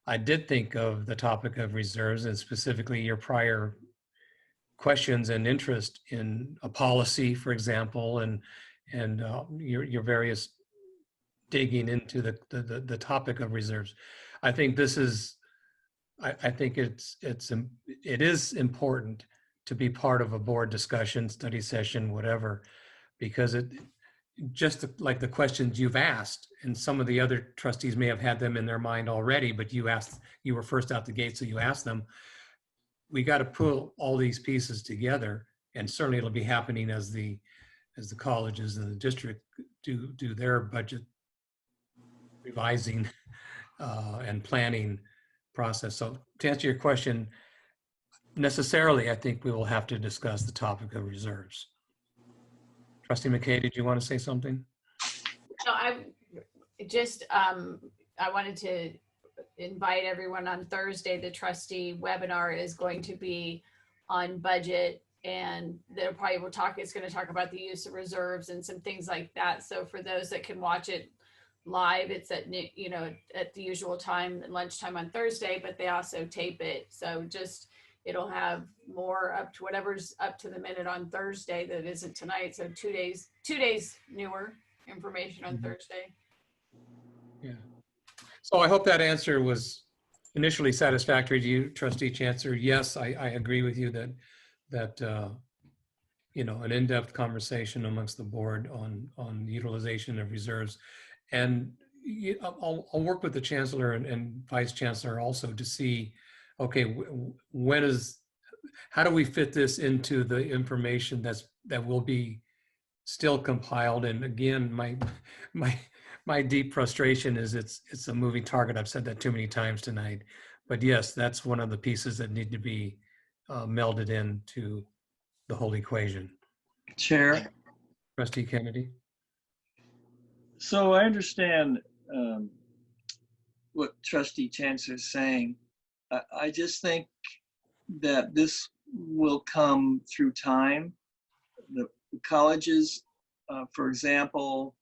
A: I did think of the topic of reserves and specifically your prior questions and interest in a policy, for example, and your various digging into the topic of reserves. I think this is, I think it is important to be part of a board discussion, study session, whatever, because it just like the questions you've asked, and some of the other trustees may have had them in their mind already, but you were first out the gate, so you asked them. We got to pull all these pieces together, and certainly it'll be happening as the colleges and the district do their budget revising and planning process. So to answer your question, necessarily, I think we will have to discuss the topic of reserves. Trustee McKay, did you want to say something?
L: No, I just, I wanted to invite everyone on Thursday. The trustee webinar is going to be on budget, and they'll probably it's going to talk about the use of reserves and some things like that. So for those that can watch it live, it's at at the usual time, lunchtime on Thursday, but they also tape it. So just it'll have more up to whatever's up to the minute on Thursday that isn't tonight. So 2 days newer information on Thursday.
A: Yeah. So I hope that answer was initially satisfactory to you, Trustee Chancellor. Yes, I agree with you that an in-depth conversation amongst the board on the utilization of reserves, and I'll work with the Chancellor and Vice Chancellor also to see, okay, how do we fit this into the information that will be still compiled? And again, my deep frustration is it's a moving target. I've said that too many times tonight, but yes, that's one of the pieces that need to be melded into the whole equation.
U: Chair.
A: Trustee Kennedy.
U: So I understand what Trustee Chancellor is saying. I just think that this will come through time. The colleges, for example,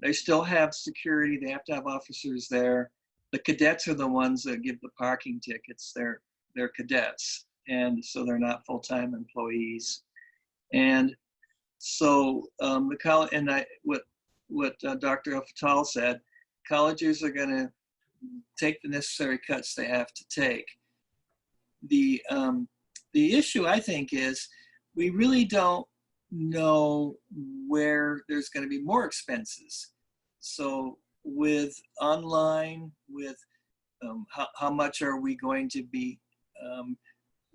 U: they still have security. They have to have officers there. The cadets are the ones that give the parking tickets. They're cadets, and so they're not full-time employees. And so the college, and what Dr. El Fattal said, colleges are going to take the necessary cuts they have to take. The issue, I think, is we really don't know where there's going to be more expenses. So with online, with how much are we going to be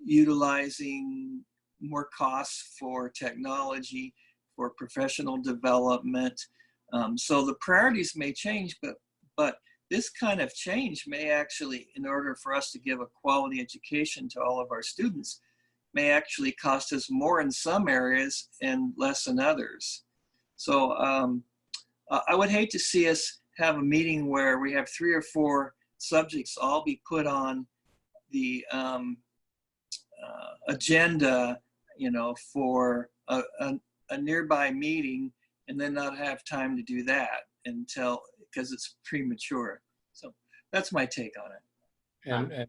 U: utilizing more costs for technology, for professional development. So the priorities may change, but this kind of change may actually, in order for us to give a quality education to all of our students, may actually cost us more in some areas and less in others. So I would hate to see us have a meeting where we have 3 or 4 subjects all be put on the agenda, for a nearby meeting, and then not have time to do that because it's premature. So that's my take on it.
A: And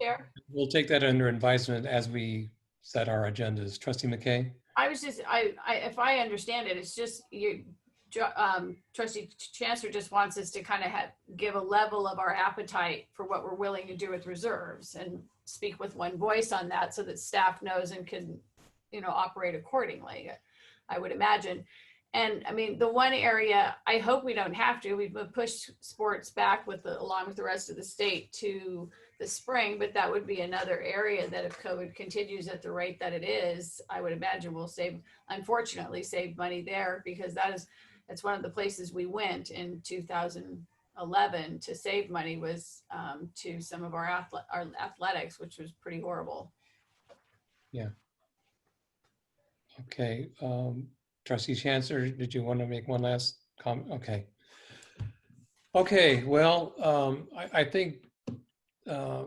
A: we'll take that under advisement as we set our agendas. Trustee McKay?
L: I was just, if I understand it, it's just
H: Trustee Chancellor just wants us to kind of give a level of our appetite for what we're willing to do with reserves and speak with one voice on that so that staff knows and can, operate accordingly, I would imagine. And I mean, the one area I hope we don't have to, we've pushed sports back along with the rest of the state to the spring, but that would be another area that if COVID continues at the rate that it is, I would imagine we'll unfortunately save money there, because that's one of the places we went in 2011 to save money was to some of our athletics, which was pretty horrible.
A: Yeah. Okay. Trustee Chancellor, did you want to make one last comment? Okay. Okay. Well, I think I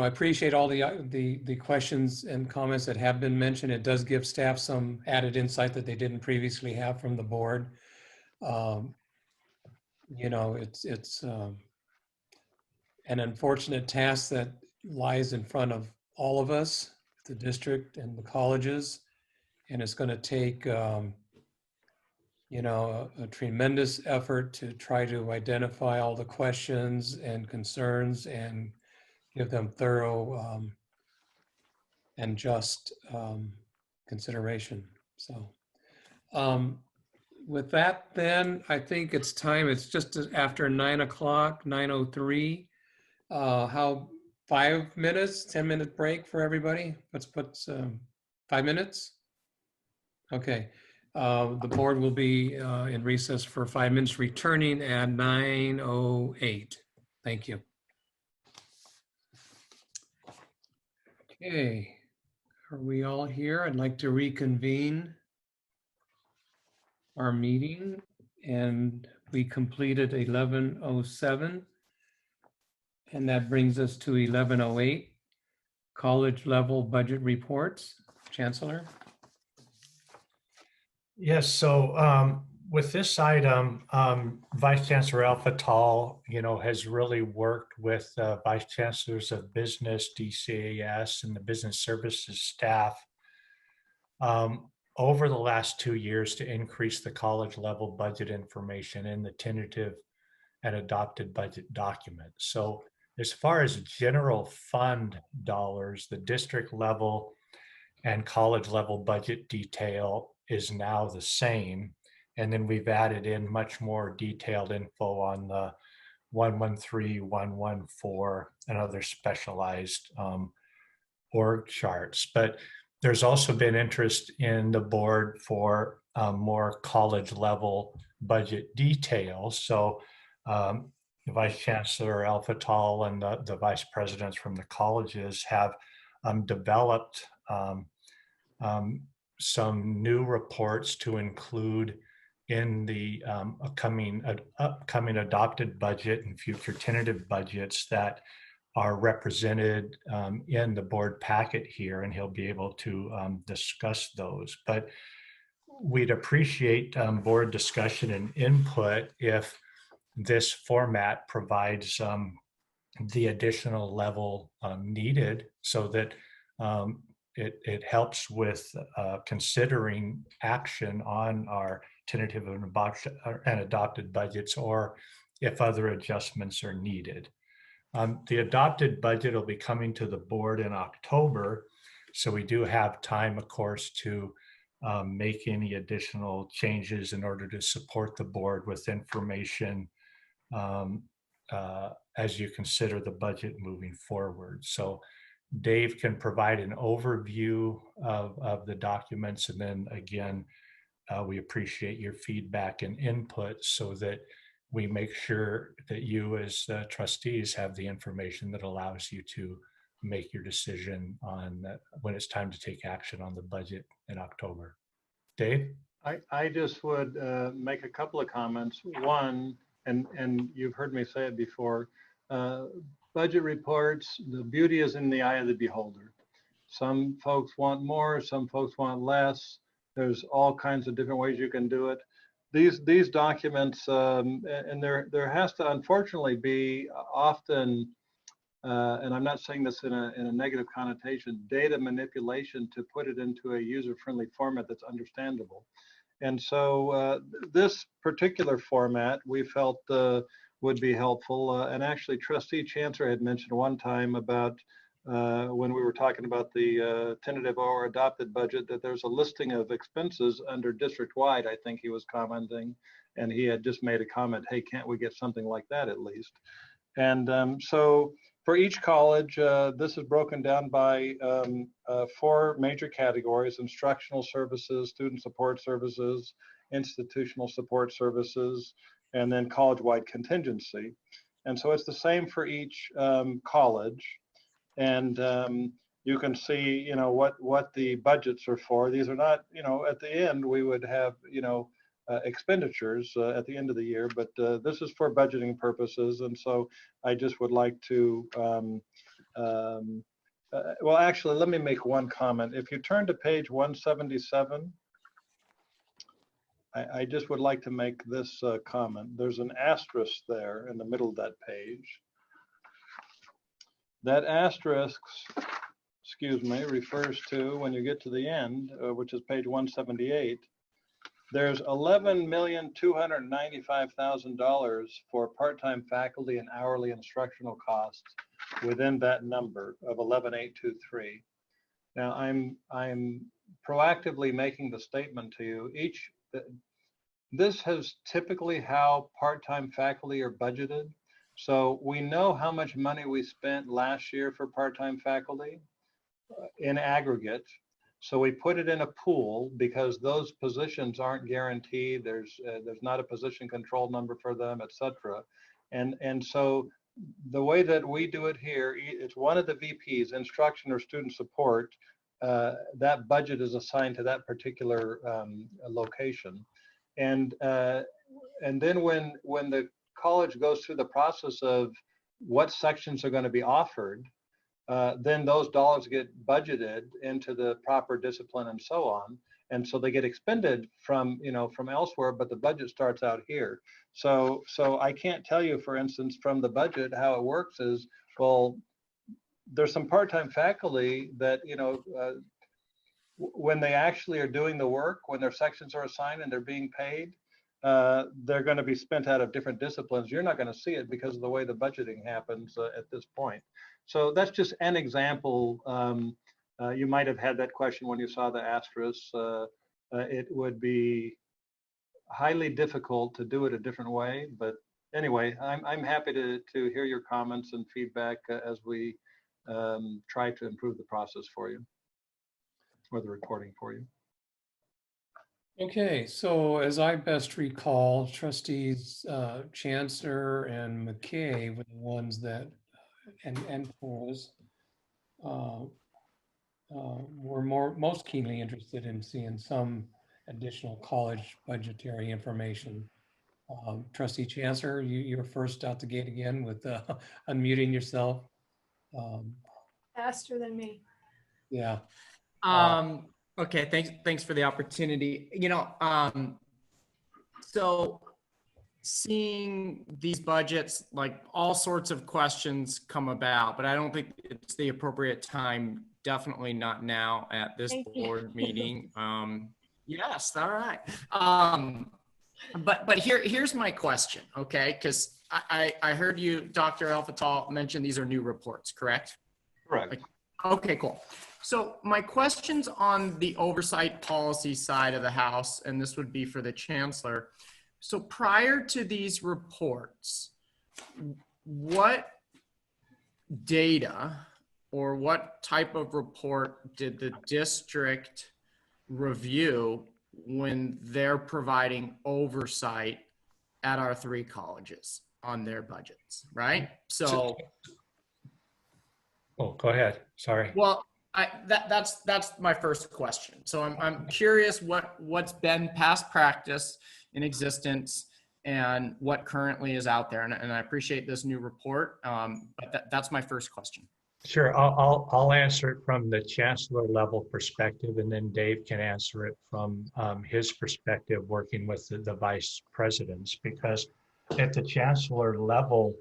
A: appreciate all the questions and comments that have been mentioned. It does give staff some added insight that they didn't previously have from the board. It's an unfortunate task that lies in front of all of us, the district and the colleges, and it's going to take a tremendous effort to try to identify all the questions and concerns and give them thorough and just consideration. So with that, then I think it's time. It's just after 9 o'clock, 9:03. How 5 minutes, 10-minute break for everybody? Let's put 5 minutes. Okay. The board will be in recess for 5 minutes, returning at 9:08. Thank you. Okay, are we all here? I'd like to reconvene our meeting, and we completed 11:07, and that brings us to 11:08, college level budget reports. Chancellor?
C: Yes, so with this item, Vice Chancellor Al-Fattal, has really worked with Vice Chancellors of Business, DCAS, and the Business Services staff over the last 2 years to increase the college level budget information in the tentative and adopted budget document. So as far as general fund dollars, the district level and college level budget detail is now the same. And then we've added in much more detailed info on the 113, 114, and other specialized org charts. But there's also been interest in the board for more college level budget details. So Vice Chancellor Al-Fattal and the vice presidents from the colleges have developed some new reports to include in the upcoming adopted budget and future tentative budgets that are represented in the board packet here, and he'll be able to discuss those. But we'd appreciate board discussion and input if this format provides the additional level needed so that it helps with considering action on our tentative and adopted budgets, or if other adjustments are needed. The adopted budget will be coming to the board in October, so we do have time, of course, to make any additional changes in order to support the board with information as you consider the budget moving forward. So Dave can provide an overview of the documents, and then again, we appreciate your feedback and input so that we make sure that you as trustees have the information that allows you to make your decision on when it's time to take action on the budget in October. Dave?
O: I just would make a couple of comments. One, and you've heard me say it before, budget reports, the beauty is in the eye of the beholder. Some folks want more, some folks want less. There's all kinds of different ways you can do it. These documents, and there has to unfortunately be often, and I'm not saying this in a negative connotation, data manipulation to put it into a user-friendly format that's understandable.
Q: And so this particular format we felt would be helpful. And actually, Trustee Chancellor had mentioned one time about when we were talking about the tentative or adopted budget, that there's a listing of expenses under district-wide, I think he was commenting, and he had just made a comment, hey, can't we get something like that at least? And so for each college, this is broken down by 4 major categories: instructional services, student support services, institutional support services, and then college-wide contingency. And so it's the same for each college. And you can see, you know, what the budgets are for. These are not, you know, at the end we would have, you know, expenditures at the end of the year, but this is for budgeting purposes. And so I just would like to, well, actually, let me make one comment. If you turn to page 177, I just would like to make this comment. There's an asterisk there in the middle of that page. That asterisk, excuse me, refers to, when you get to the end, which is page 178, there's $11,295,000 for part-time faculty and hourly instructional costs within that number of 11,823. Now, I'm proactively making the statement to you, this is typically how part-time faculty are budgeted. So we know how much money we spent last year for part-time faculty in aggregate. So we put it in a pool because those positions aren't guaranteed. There's not a position control number for them, et cetera. And so the way that we do it here, it's one of the VPs, instruction or student support, that budget is assigned to that particular location. And then when the college goes through the process of what sections are going to be offered, then those dollars get budgeted into the proper discipline and so on. And so they get expended from, you know, from elsewhere, but the budget starts out here. So I can't tell you, for instance, from the budget, how it works is, well, there's some part-time faculty that, you know, when they actually are doing the work, when their sections are assigned and they're being paid, they're going to be spent out of different disciplines. You're not going to see it because of the way the budgeting happens at this point. So that's just an example. You might have had that question when you saw the asterisk. It would be highly difficult to do it a different way. But anyway, I'm happy to hear your comments and feedback as we try to improve the process for you, or the reporting for you.
A: Okay, so as I best recall, Trustees Chancellor and McKay were the ones that, and Torres, were most keenly interested in seeing some additional college budgetary information. Trustee Chancellor, you're first out the gate again with unmuting yourself.
P: Faster than me.
A: Yeah.
T: Okay, thanks for the opportunity. You know, so seeing these budgets, like all sorts of questions come about, but I don't think it's the appropriate time. Definitely not now at this board meeting. Yes, all right. But here's my question, okay? Because I heard you, Dr. Alfatal, mention these are new reports, correct?
Q: Correct.
T: Okay, cool. So my question's on the oversight policy side of the house, and this would be for the chancellor. So prior to these reports, what data or what type of report did the district review when they're providing oversight at our 3 colleges on their budgets, right? So,
C: oh, go ahead. Sorry.
T: Well, that's my first question. So I'm curious what's been past practice in existence and what currently is out there. And I appreciate this new report, but that's my first question.
C: Sure, I'll answer it from the chancellor level perspective, and then Dave can answer it from his perspective working with the vice presidents, because at the chancellor level,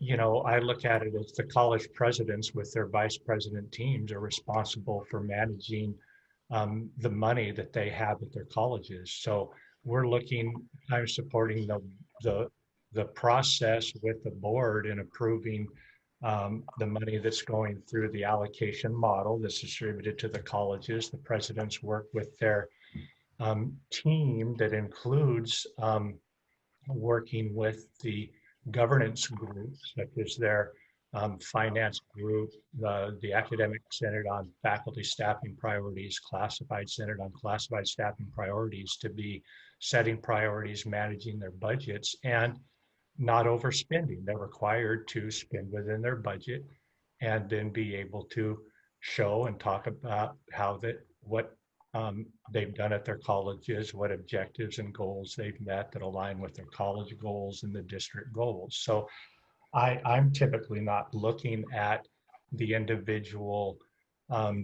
C: you know, I look at it as the college presidents with their vice president teams are responsible for managing the money that they have at their colleges. So I'm supporting the process with the board in approving the money that's going through the allocation model that's distributed to the colleges. The presidents work with their team that includes working with the governance groups, such as their finance group, the academic centered on faculty staffing priorities, classified centered on classified staffing priorities, to be setting priorities, managing their budgets, and not overspending. They're required to spend within their budget and then be able to show and talk about what they've done at their colleges, what objectives and goals they've met that align with their college goals and the district goals. So I'm typically not looking at the individual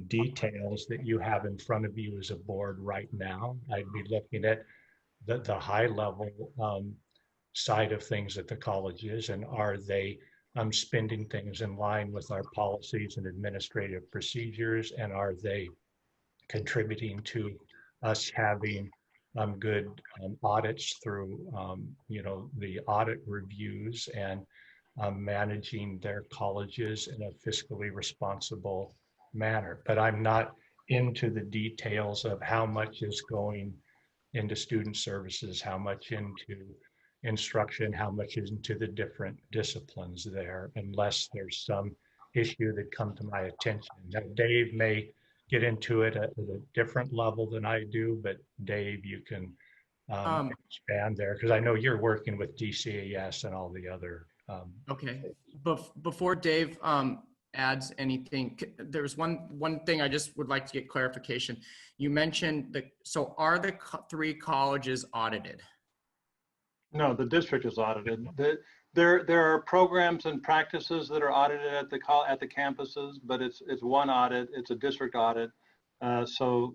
C: details that you have in front of you as a board right now. I'd be looking at the high level side of things at the colleges, and are they spending things in line with our policies and administrative procedures, and are they contributing to us having good audits through the audit reviews and managing their colleges in a fiscally responsible manner. But I'm not into the details of how much is going into student services, how much into instruction, how much is into the different disciplines there, unless there's some issue that come to my attention. Now, Dave may get into it at a different level than I do, but Dave, you can expand there, because I know you're working with DCAS and all the other.
T: Okay, before Dave adds anything, there's one thing I just would like to get clarification. You mentioned so are the three colleges audited?
Q: No, the district is audited. There are programs and practices that are audited at the campuses, but it's one audit. It's a district audit. So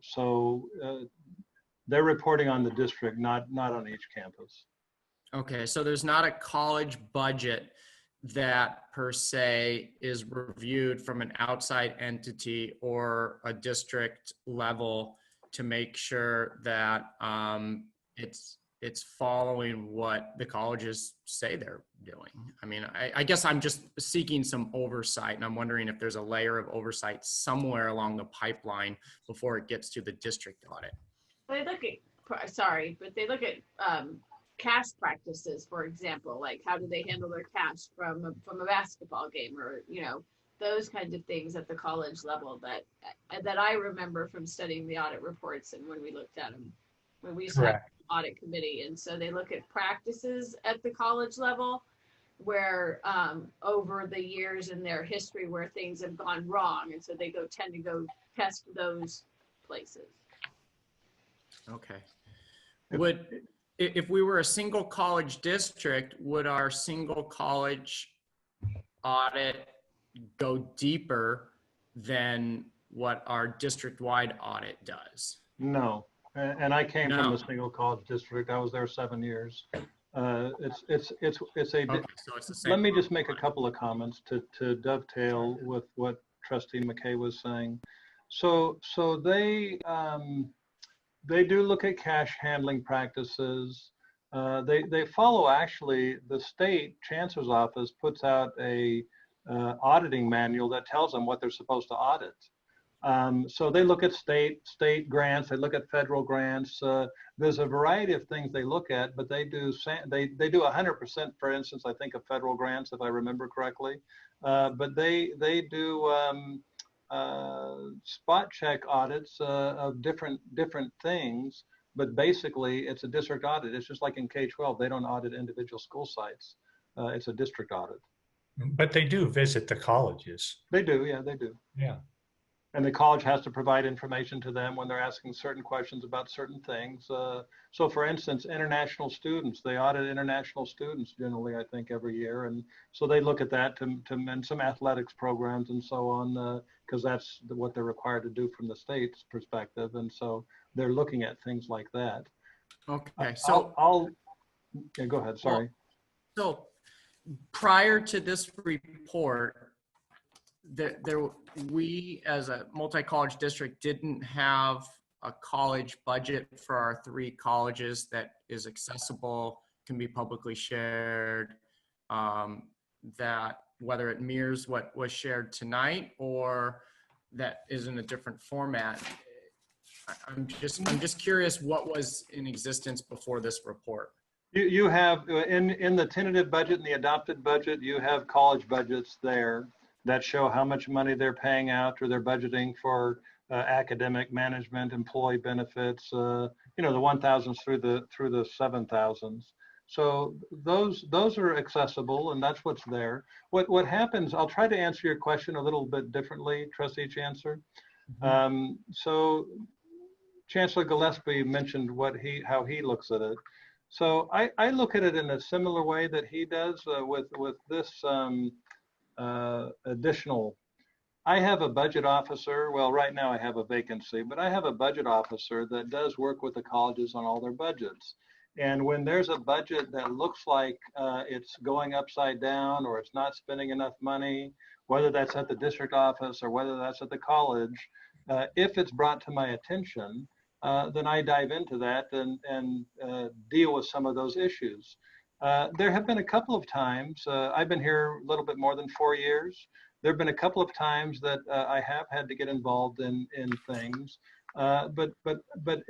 Q: they're reporting on the district, not on each campus.
T: Okay, so there's not a college budget that per se is reviewed from an outside entity or a district level to make sure that it's following what the colleges say they're doing. I mean, I guess I'm just seeking some oversight, and I'm wondering if there's a layer of oversight somewhere along the pipeline before it gets to the district audit.
L: They look at cash practices, for example, like how do they handle their cash from a basketball game, or those kinds of things at the college level that I remember from studying the audit reports and when we looked at them when we used to have audit committee. And so they look at practices at the college level where over the years in their history where things have gone wrong, and so they tend to go test those places.
T: Okay. If we were a single college district, would our single college audit go deeper than what our district-wide audit does?
Q: No, and I came from a single college district. I was there 7 years. It's the same. Let me just make a couple of comments to dovetail with what Trustee McKay was saying. So they do look at cash handling practices. They follow, actually, the state chancellor's office puts out a auditing manual that tells them what they're supposed to audit. So they look at state grants, they look at federal grants. There's a variety of things they look at, but they do 100%, for instance, I think, of federal grants, if I remember correctly. But they do spot check audits of different things, but basically it's a district audit. It's just like in K-12, they don't audit individual school sites. It's a district audit.
C: But they do visit the colleges.
Q: They do, yeah, they do.
C: Yeah.
Q: And the college has to provide information to them when they're asking certain questions about certain things. So for instance, international students, they audit international students generally, I think, every year. And so they look at that and some athletics programs and so on, because that's what they're required to do from the state's perspective. And so they're looking at things like that.
T: Okay, so
Q: yeah, go ahead, sorry.
T: So prior to this report, we as a multi-college district didn't have a college budget for our 3 colleges that is accessible, can be publicly shared, that whether it mirrors what was shared tonight or that is in a different format. I'm just curious what was in existence before this report.
Q: You have, in the tentative budget and the adopted budget, you have college budgets there that show how much money they're paying out or they're budgeting for academic management, employee benefits, the 1,000s through the 7,000s. So those are accessible, and that's what's there. What happens, I'll try to answer your question a little bit differently, Trustee Chancellor. So Chancellor Gillespie mentioned how he looks at it. So I look at it in a similar way that he does with this additional. I have a budget officer. Well, right now I have a vacancy, but I have a budget officer that does work with the colleges on all their budgets. And when there's a budget that looks like it's going upside down or it's not spending enough money, whether that's at the district office or whether that's at the college, if it's brought to my attention, then I dive into that and deal with some of those issues. There have been a couple of times, I've been here a little bit more than 4 years. There have been a couple of times that I have had to get involved in things, but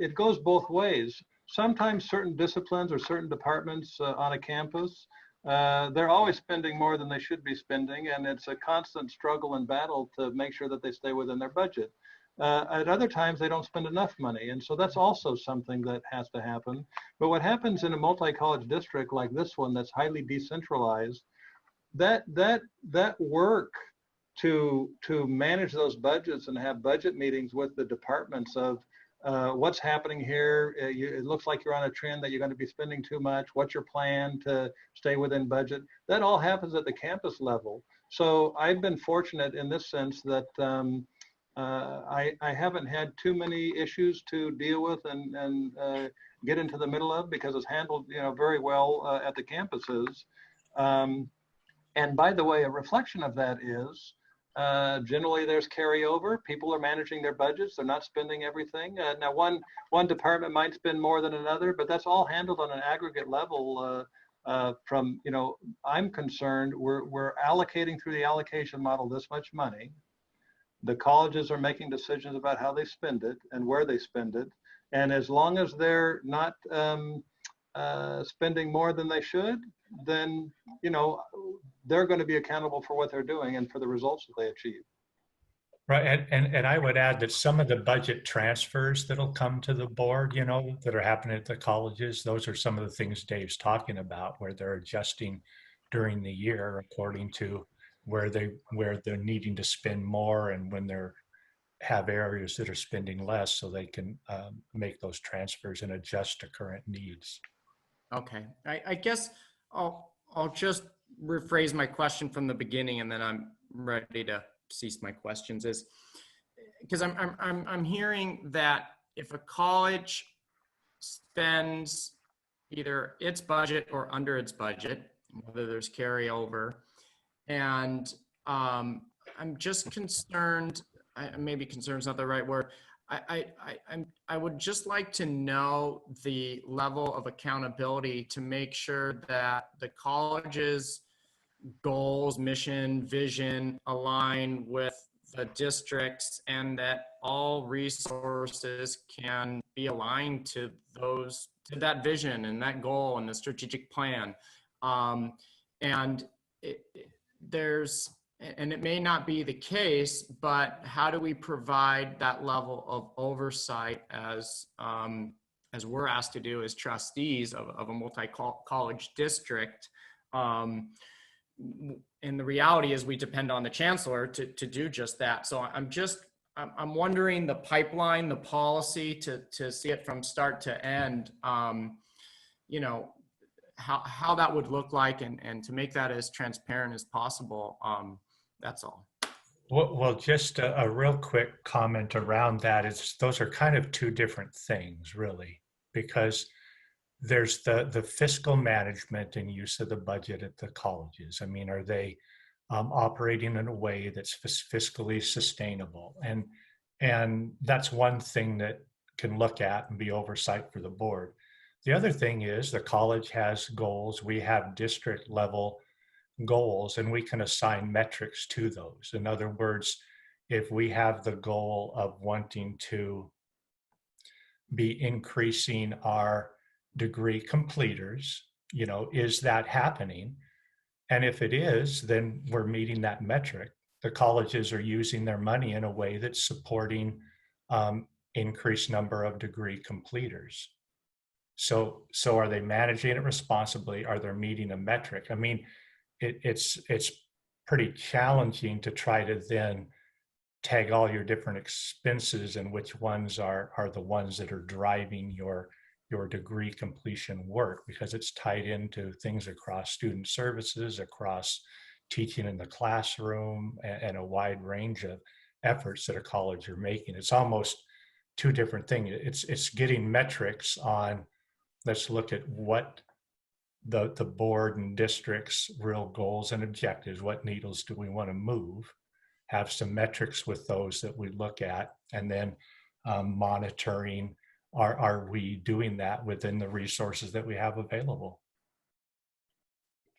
Q: it goes both ways. Sometimes certain disciplines or certain departments on a campus, they're always spending more than they should be spending, and it's a constant struggle and battle to make sure that they stay within their budget. At other times, they don't spend enough money, and so that's also something that has to happen. But what happens in a multi-college district like this one that's highly decentralized, that work to manage those budgets and have budget meetings with the departments of what's happening here. It looks like you're on a trend that you're going to be spending too much. What's your plan to stay within budget? That all happens at the campus level. So I've been fortunate in this sense that I haven't had too many issues to deal with and get into the middle of, because it's handled very well at the campuses. And by the way, a reflection of that is generally there's carryover. People are managing their budgets. They're not spending everything. Now one department might spend more than another, but that's all handled on an aggregate level. From, I'm concerned, we're allocating through the allocation model this much money. The colleges are making decisions about how they spend it and where they spend it. And as long as they're not spending more than they should, then, they're going to be accountable for what they're doing and for the results that they achieve.
C: Right, and I would add that some of the budget transfers that'll come to the board, that are happening at the colleges, those are some of the things Dave's talking about, where they're adjusting during the year according to where they're needing to spend more and when they're have areas that are spending less, so they can make those transfers and adjust to current needs.
T: Okay, I guess I'll just rephrase my question from the beginning, and then I'm ready to cease my questions. Is because I'm hearing that if a college spends either its budget or under its budget, whether there's carryover, and I'm just concerned. Maybe concerned is not the right word. I would just like to know the level of accountability to make sure that the college's goals, mission, vision align with the districts, and that all resources can be aligned to that vision and that goal and the strategic plan. And it may not be the case, but how do we provide that level of oversight as we're asked to do as trustees of a multi-college district? And the reality is we depend on the chancellor to do just that. So I'm wondering the pipeline, the policy to see it from start to end, how that would look like, and to make that as transparent as possible. That's all.
C: Well, just a real quick comment around that is those are kind of two different things, really, because there's the fiscal management and use of the budget at the colleges. I mean, are they operating in a way that's fiscally sustainable. And that's one thing that can look at and be oversight for the board. The other thing is the college has goals. We have district level goals, and we can assign metrics to those. In other words, if we have the goal of wanting to be increasing our degree completers, is that happening? And if it is, then we're meeting that metric. The colleges are using their money in a way that's supporting increased number of degree completers. So are they managing it responsibly? Are they meeting a metric? I mean, it's pretty challenging to try to then tag all your different expenses and which ones are the ones that are driving your degree completion work, because it's tied into things across student services, across teaching in the classroom, and a wide range of efforts that a college are making. It's almost two different things. It's getting metrics on, let's look at what the board and district's real goals and objectives, what needles do we want to move, have some metrics with those that we look at, and then monitoring, are we doing that within the resources that we have available?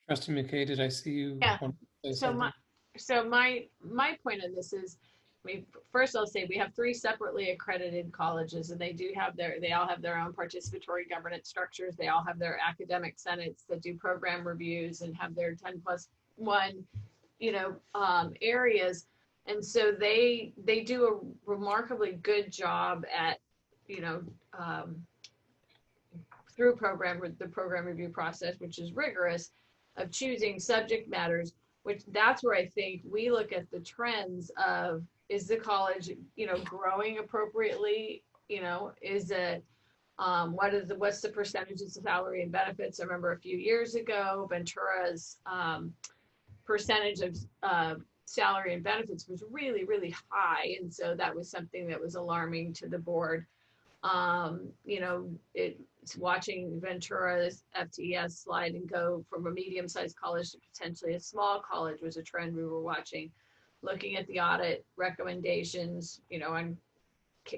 A: Trustee McKay, did I see you?
L: Yeah.
A: want to say
L: So
A: something?
L: my point on this is, first I'll say we have 3 separately accredited colleges, and they all have their own participatory governance structures. They all have their academic senates that do program reviews and have their 10+1, areas. And so they do a remarkably good job at, through the program review process, which is rigorous, of choosing subject matters, which that's where I think we look at the trends of, is the college, growing appropriately? Is it, what's the percentage of salary and benefits? I remember a few years ago, Ventura's percentage of salary and benefits was really, really high. And so that was something that was alarming to the board. It's watching Ventura's FTES slide and go from a medium-sized college to potentially a small college was a trend we were watching. Looking at the audit recommendations, on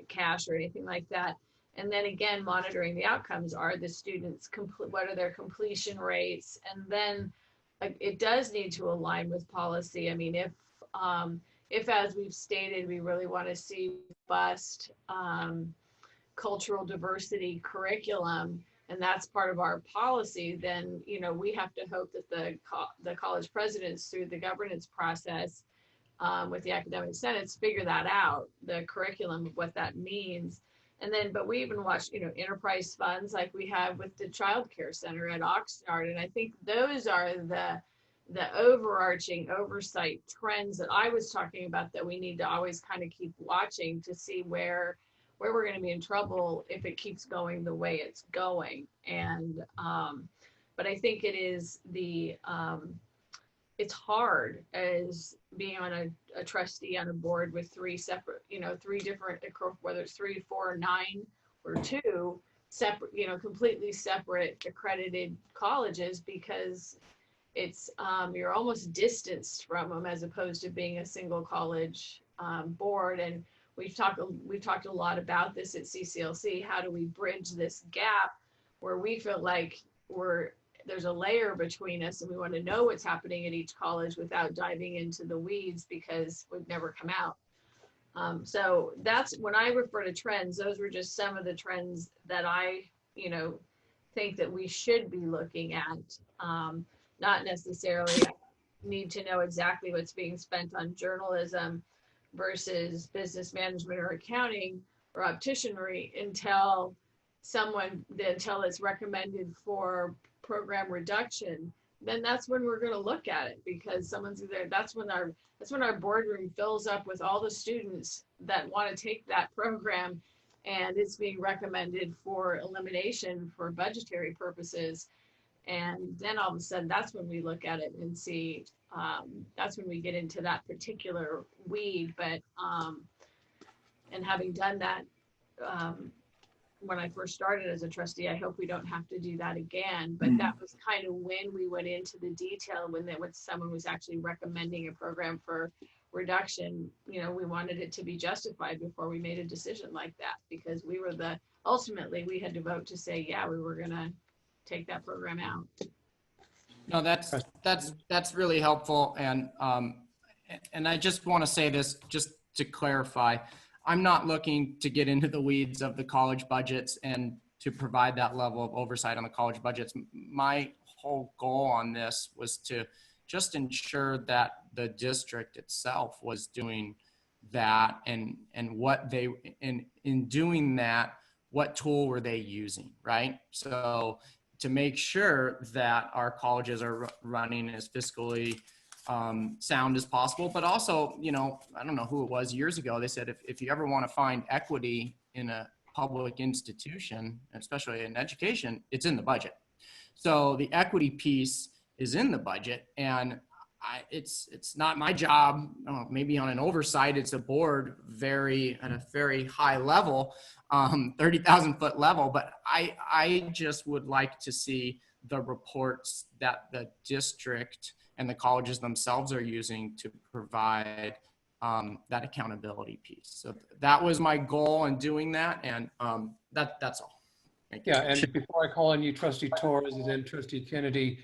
L: cash or anything like that. And then again, monitoring the outcomes. Are the students what are their completion rates? And then it does need to align with policy. I mean, if as we've stated, we really want to see robust cultural diversity curriculum, and that's part of our policy, then we have to hope that the college presidents, through the governance process with the academic senates, figure that out, the curriculum of what that means. And then, but we even watch, enterprise funds like we have with the Child Care Center at Oxnard, and I think those are the overarching oversight trends that I was talking about that we need to always kind of keep watching to see where we're going to be in trouble if it keeps going the way it's going. And but I think it is it's hard as being on a trustee on a board with 3 separate, 3 different, whether it's 3, 4, 9, or 2 separate, completely separate accredited colleges, because it's you're almost distanced from them as opposed to being a single college board. And we've talked a lot about this at CCLC. How do we bridge this gap where we feel like there's a layer between us and we want to know what's happening at each college without diving into the weeds because we've never come out. So that's when I refer to trends, those were just some of the trends that I, think that we should be looking at. Not necessarily need to know exactly what's being spent on journalism versus business management or accounting or opticianry until it's recommended for program reduction. Then that's when we're going to look at it, because that's when our boardroom fills up with all the students that want to take that program and it's being recommended for elimination for budgetary purposes. And then all of a sudden, that's when we look at it and see, that's when we get into that particular weed. But, and having done that, when I first started as a trustee. I hope we don't have to do that again, but that was kind of when we went into the detail, when someone was actually recommending a program for reduction. You know, we wanted it to be justified before we made a decision like that, because we were ultimately we had to vote to say, yeah, we were gonna take that program out.
T: No, that's really helpful. And I just want to say this, just to clarify, I'm not looking to get into the weeds of the college budgets and to provide that level of oversight on the college budgets. My whole goal on this was to just ensure that the district itself was doing that, and what they, in doing that, what tool were they using, right? So to make sure that our colleges are running as fiscally sound as possible, but also, you know, I don't know who it was years ago, they said if you ever want to find equity in a public institution, especially in education, it's in the budget. So the equity piece is in the budget, and it's not my job. Maybe on an oversight, it's a board at a very high level, 30,000 foot level. But I just would like to see the reports that the district and the colleges themselves are using to provide that accountability piece. So that was my goal in doing that, and that's all. Thank you.
A: Yeah, and before I call on you, Trustee Torres and then Trustee Kennedy,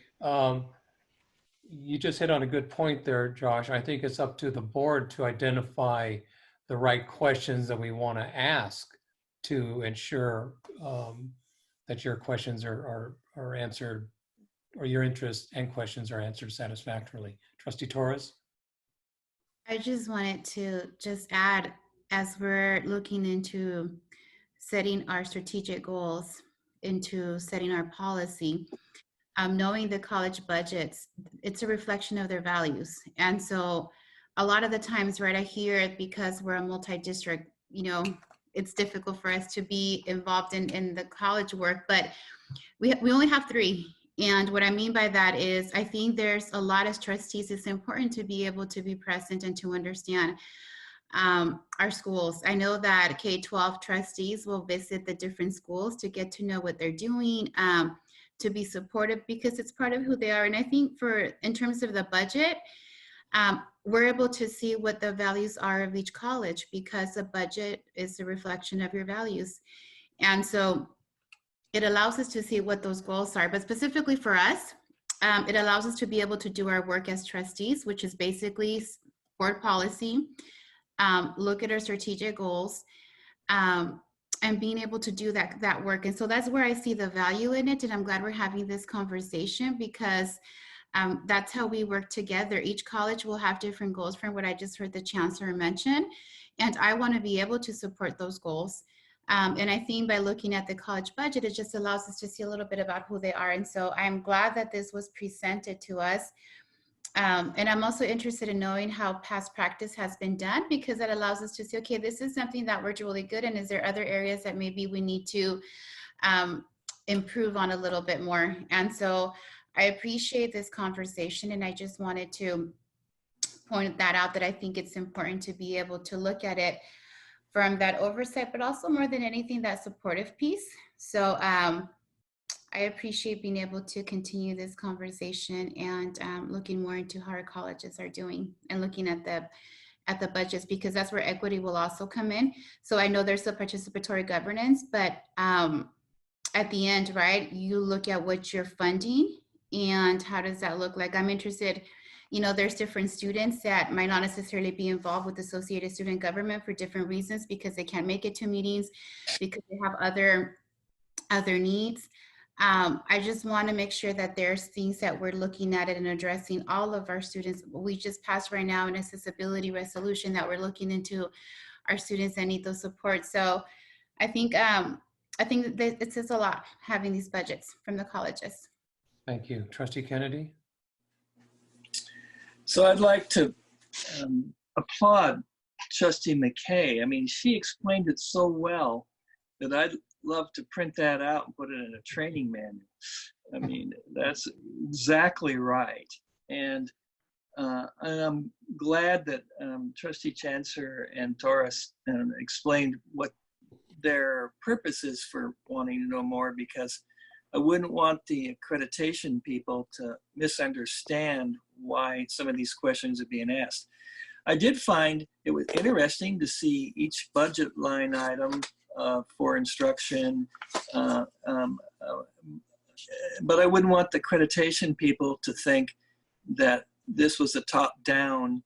A: you just hit on a good point there, Josh. I think it's up to the board to identify the right questions that we want to ask to ensure that your questions are answered, or your interests and questions are answered satisfactorily. Trustee Torres?
E: I just wanted to just add, as we're looking into setting our strategic goals, into setting our policy, knowing the college budgets, it's a reflection of their values. And so a lot of the times, right, I hear it because we're a multi-district, you know, it's difficult for us to be involved in the college work, but we only have 3. And what I mean by that is, I think there's a lot of trustees, it's important to be able to be present and to understand our schools. I know that K-12 trustees will visit the different schools to get to know what they're doing, to be supportive, because it's part of who they are. And I think in terms of the budget, we're able to see what the values are of each college, because the budget is a reflection of your values. And so it allows us to see what those goals are. But specifically for us, it allows us to be able to do our work as trustees, which is basically board policy, look at our strategic goals, and being able to do that work. And so that's where I see the value in it. And I'm glad we're having this conversation, because that's how we work together. Each college will have different goals, from what I just heard the chancellor mention. And I want to be able to support those goals. And I think by looking at the college budget, it just allows us to see a little bit about who they are. And so I'm glad that this was presented to us. And I'm also interested in knowing how past practice has been done, because that allows us to see, okay, this is something that we're really good in. Is there other areas that maybe we need to improve on a little bit more? And so I appreciate this conversation, and I just wanted to point that out, that I think it's important to be able to look at it from that oversight, but also more than anything, that supportive piece. So I appreciate being able to continue this conversation and looking more into how our colleges are doing, and looking at the budgets, because that's where equity will also come in. So I know there's the participatory governance, but at the end, right, you look at what you're funding and how does that look like. I'm interested, you know, there's different students that might not necessarily be involved with Associated Student Government for different reasons, because they can't make it to meetings, because they have other needs. I just want to make sure that there's things that we're looking at it and addressing all of our students. We just passed right now an accessibility resolution that we're looking into our students that need those support. So I think that it says a lot having these budgets from the colleges.
A: Thank you. Trustee Kennedy?
U: So I'd like to applaud Trustee McKay. I mean, she explained it so well that I'd love to print that out and put it in a training manual. I mean, that's exactly right. And I'm glad that Trustee Chancellor and Torres explained what their purposes for wanting to know more, because I wouldn't want the accreditation people to misunderstand why some of these questions are being asked. I did find it was interesting to see each budget line item for instruction, but I wouldn't want the accreditation people to think that this was a top-down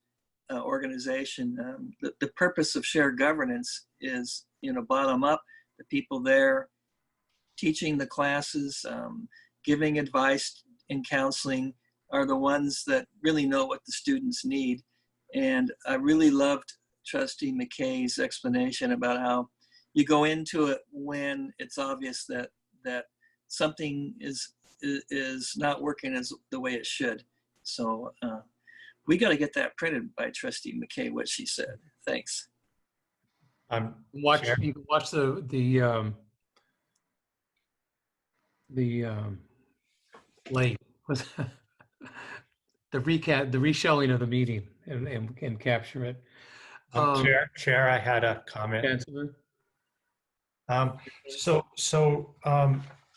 U: organization. The purpose of shared governance is, bottom up. The people there teaching the classes, giving advice and counseling are the ones that really know what the students need. And I really loved Trustee McKay's explanation about how you go into it when it's obvious that something is not working as the way it should. So we got to get that printed by Trustee McKay, what she said. Thanks.
A: You can watch the link, the reshowing of the meeting and capture it.
C: Chair, I had a comment.
A: Chancellor?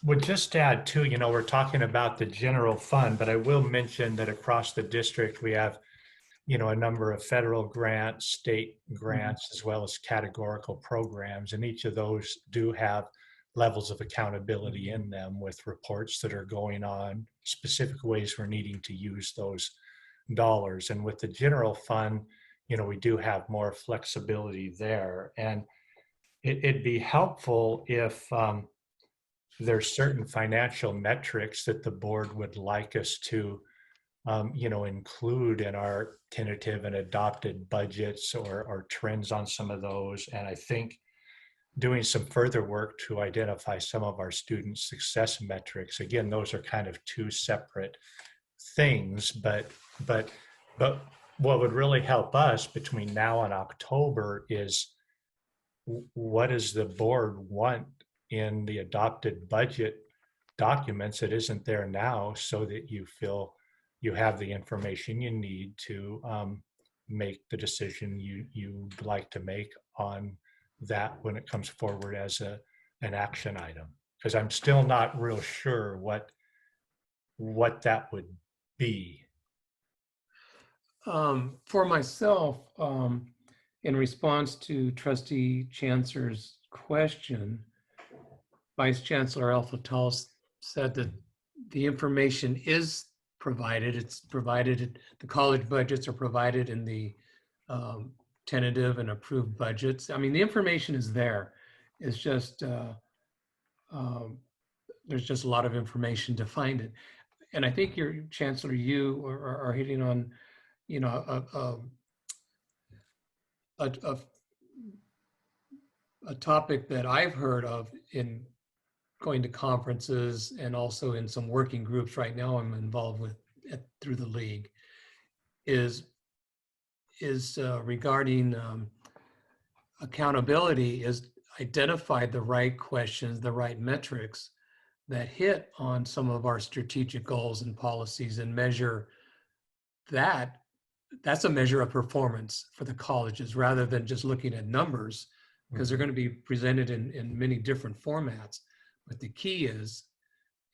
C: Would just add too, we're talking about the general fund, but I will mention that across the district, we have, a number of federal grants, state grants, as well as categorical programs. And each of those do have levels of accountability in them with reports that are going on, specific ways we're needing to use those dollars. And with the general fund, we do have more flexibility there. And it'd be helpful if there's certain financial metrics that the board would like us to, include in our tentative and adopted budgets or trends on some of those. And I think doing some further work to identify some of our student success metrics. Again, those are kind of two separate things, but what would really help us between now and October is what does the board want in the adopted budget documents that isn't there now, so that you feel you have the information you need to make the decision you'd like to make on that when it comes forward as an action item. Because I'm still not real sure what that would be.
A: For myself, in response to Trustee Chancellor's question, Vice Chancellor Alpha-Tall said that the information is provided. It's provided, the college budgets are provided in the tentative and approved budgets. I mean, the information is there. It's just, there's just a lot of information to find it. And I think Chancellor, you are hitting on, a topic that I've heard of in going to conferences and also in some working groups right now I'm involved with through the league is regarding accountability, is identify the right questions, the right metrics that hit on some of our strategic goals and policies and measure that. That's a measure of performance for the colleges rather than just looking at numbers, because they're going to be presented in many different formats. But the key is,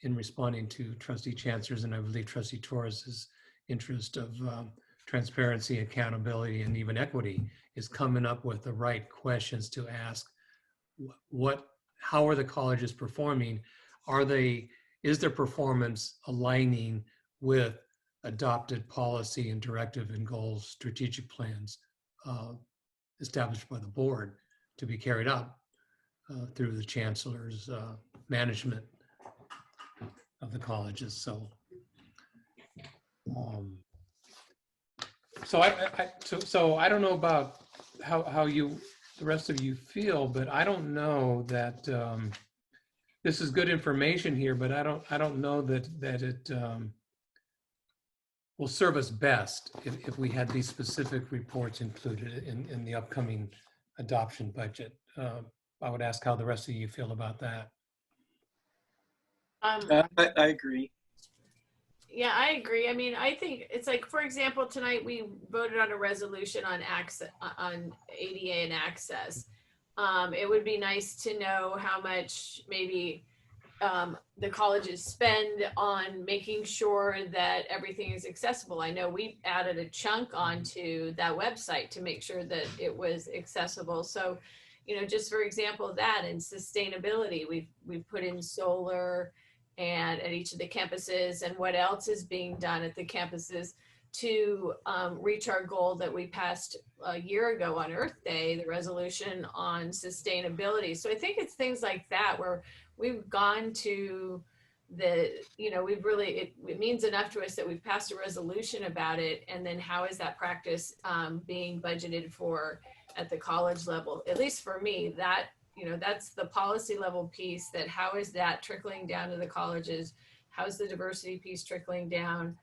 A: in responding to Trustee Chancellor's and I believe Trustee Torres's interest of transparency, accountability, and even equity, is coming up with the right questions to ask. How are the colleges performing? Is their performance aligning with adopted policy and directive and goals, strategic plans established by the board to be carried out through the chancellor's management of the colleges. So, so I don't know about how the rest of you feel, but I don't know that this is good information here, but I don't know that it will serve us best if we had these specific reports included in the upcoming adoption budget. I would ask how the rest of you feel about that.
U: I agree.
L: Yeah, I agree. I mean, I think it's like, for example, tonight we voted on a resolution on access, on ADA and access. It would be nice to know how much maybe the colleges spend on making sure that everything is accessible. I know we added a chunk onto that website to make sure that it was accessible. So, you know, just for example, that and sustainability, we've put in solar and at each of the campuses, and what else is being done at the campuses to reach our goal that we passed a year ago on Earth Day, the resolution on sustainability. So I think it's things like that where we've gone to the, you know, we've really, it means enough to us that we've passed a resolution about it. And then how is that practice being budgeted for at the college level? At least for me, that, you know, that's the policy level piece, that how is that trickling down to the colleges? How's the diversity piece trickling down?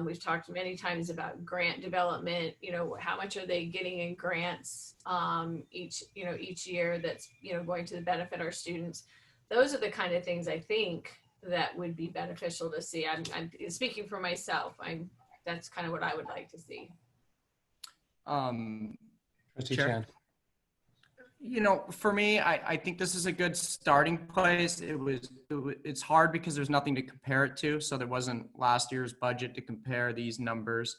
L: We've talked many times about grant development, you know, how much are they getting in grants each year that's, you know, going to benefit our students. Those are the kind of things I think that would be beneficial to see. I'm speaking for myself. That's kind of what I would like to see.
A: Trustee
T: Chair?
A: Chan.
T: You know, for me, I think this is a good starting place. It's hard because there's nothing to compare it to. So there wasn't last year's budget to compare these numbers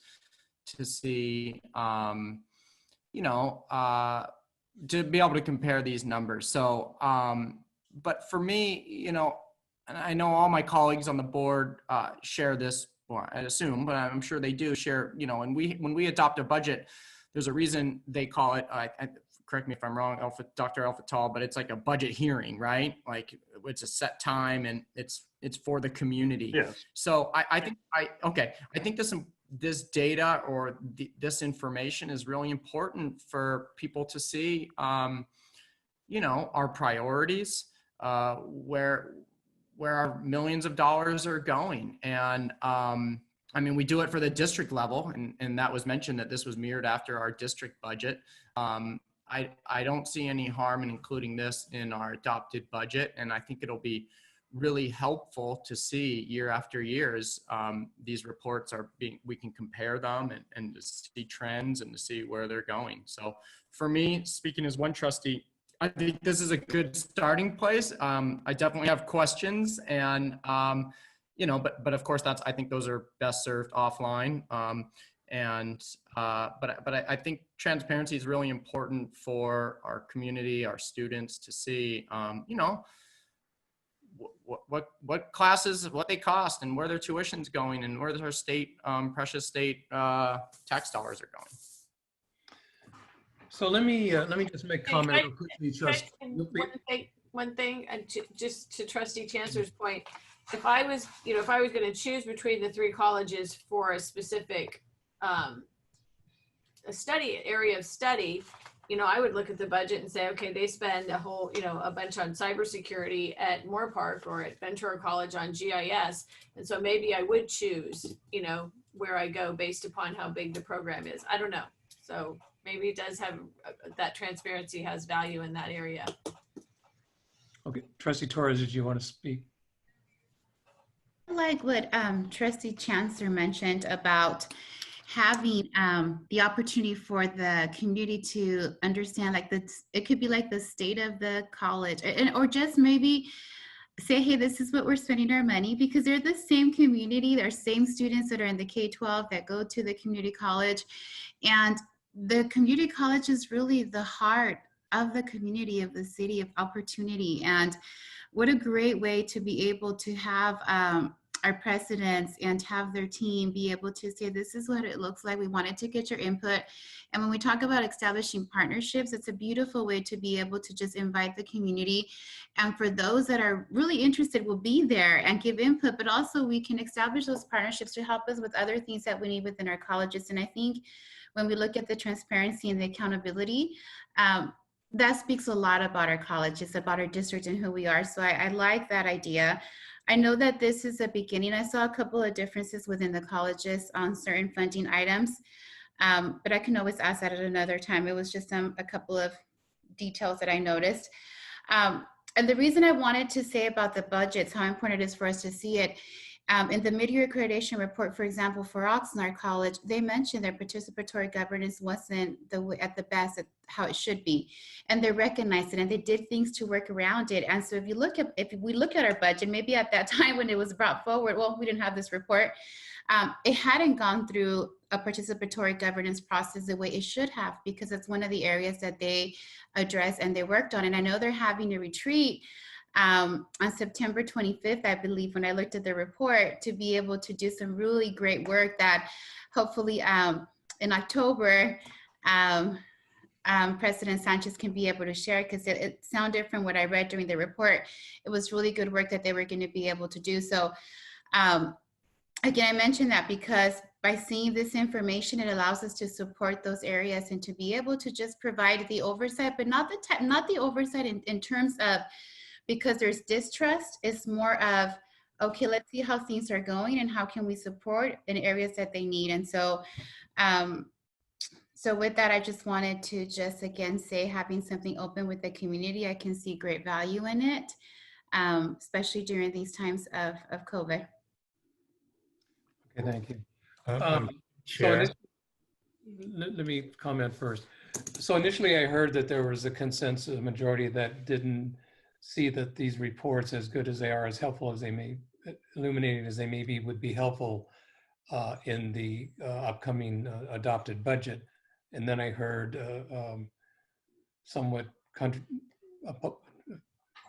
T: to see, you know, to be able to compare these numbers. So, but for me, you know, and I know all my colleagues on the board share this, well, I assume, but I'm sure they do share, you know, and when we adopt a budget, there's a reason they call it, correct me if I'm wrong, Dr. Elfatal, but it's like a budget hearing, right? Like it's a set time and it's for the community.
Q: Yes.
T: So I think this data or this information is really important for people to see, you know, our priorities, where our millions of dollars are going. And I mean, we do it for the district level, and that was mentioned that this was mirrored after our district budget. I don't see any harm in including this in our adopted budget, and I think it'll be really helpful to see year after year as these reports we can compare them and to see trends and to see where they're going. So for me, speaking as one trustee, I think this is a good starting place. I definitely have questions, and you know, but of course I think those are best served offline. But I think transparency is really important for our community, our students to see, you know, what classes, what they cost, and where their tuition's going, and where their precious state tax dollars are going.
A: So let me just make a comment real quickly.
L: One thing, just to Trustee Chancellor's point, if I was going to choose between the three colleges for a specific a study area of study, you know, I would look at the budget and say, okay, they spend a bunch on cybersecurity at Moore Park or at Ventura College on GIS. And so maybe I would choose, you know, where I go based upon how big the program is. I don't know. So maybe it does have that transparency has value in that area.
A: Okay, Trustee Torres, did you want to speak?
E: I like what Trustee Chancellor mentioned about having the opportunity for the community to understand, like it could be like the state of the college, or just maybe say, hey, this is what we're spending our money, because they're the same community, they're same students that are in the K-12 that go to the community college, and the community college is really the heart of the community, of the city, of opportunity. And what a great way to be able to have our presidents and have their team be able to say, this is what it looks like. We wanted to get your input. And when we talk about establishing partnerships, it's a beautiful way to be able to just invite the community. And for those that are really interested, will be there and give input, but also we can establish those partnerships to help us with other things that we need within our colleges. And I think when we look at the transparency and the accountability, that speaks a lot about our colleges, about our district and who we are. So I like that idea. I know that this is a beginning. I saw a couple of differences within the colleges on certain funding items, but I can always ask that at another time. It was just a couple of details that I noticed. And the reason I wanted to say about the budgets, how important it is for us to see it, In the mid-year accreditation report, for example, for Oxnard College, they mentioned their participatory governance wasn't at the best at how it should be, and they recognized it and they did things to work around it. And so if we look at our budget, maybe at that time when it was brought forward, well, we didn't have this report. It hadn't gone through a participatory governance process the way it should have, because it's one of the areas that they addressed and they worked on. And I know they're having a retreat on September 25th, I believe, when I looked at the report, to be able to do some really great work that hopefully in October, President Sanchez can be able to share, because it sounded from what I read during the report, it was really good work that they were going to be able to do. So again, I mentioned that because by seeing this information, it allows us to support those areas and to be able to just provide the oversight, but not the oversight in terms of, because there's distrust. It's more of, okay, let's see how things are going and how can we support in areas that they need. And so, so with that, I just wanted to just again say, having something open with the community, I can see great value in it, especially during these times of COVID.
A: Okay, thank you.
C: Chair.
A: So let me comment first. So initially I heard that there was a consensus, a majority that didn't see that these reports, as good as they are, as helpful as they may, illuminating as they may be, would be helpful in the upcoming adopted budget. And then I heard somewhat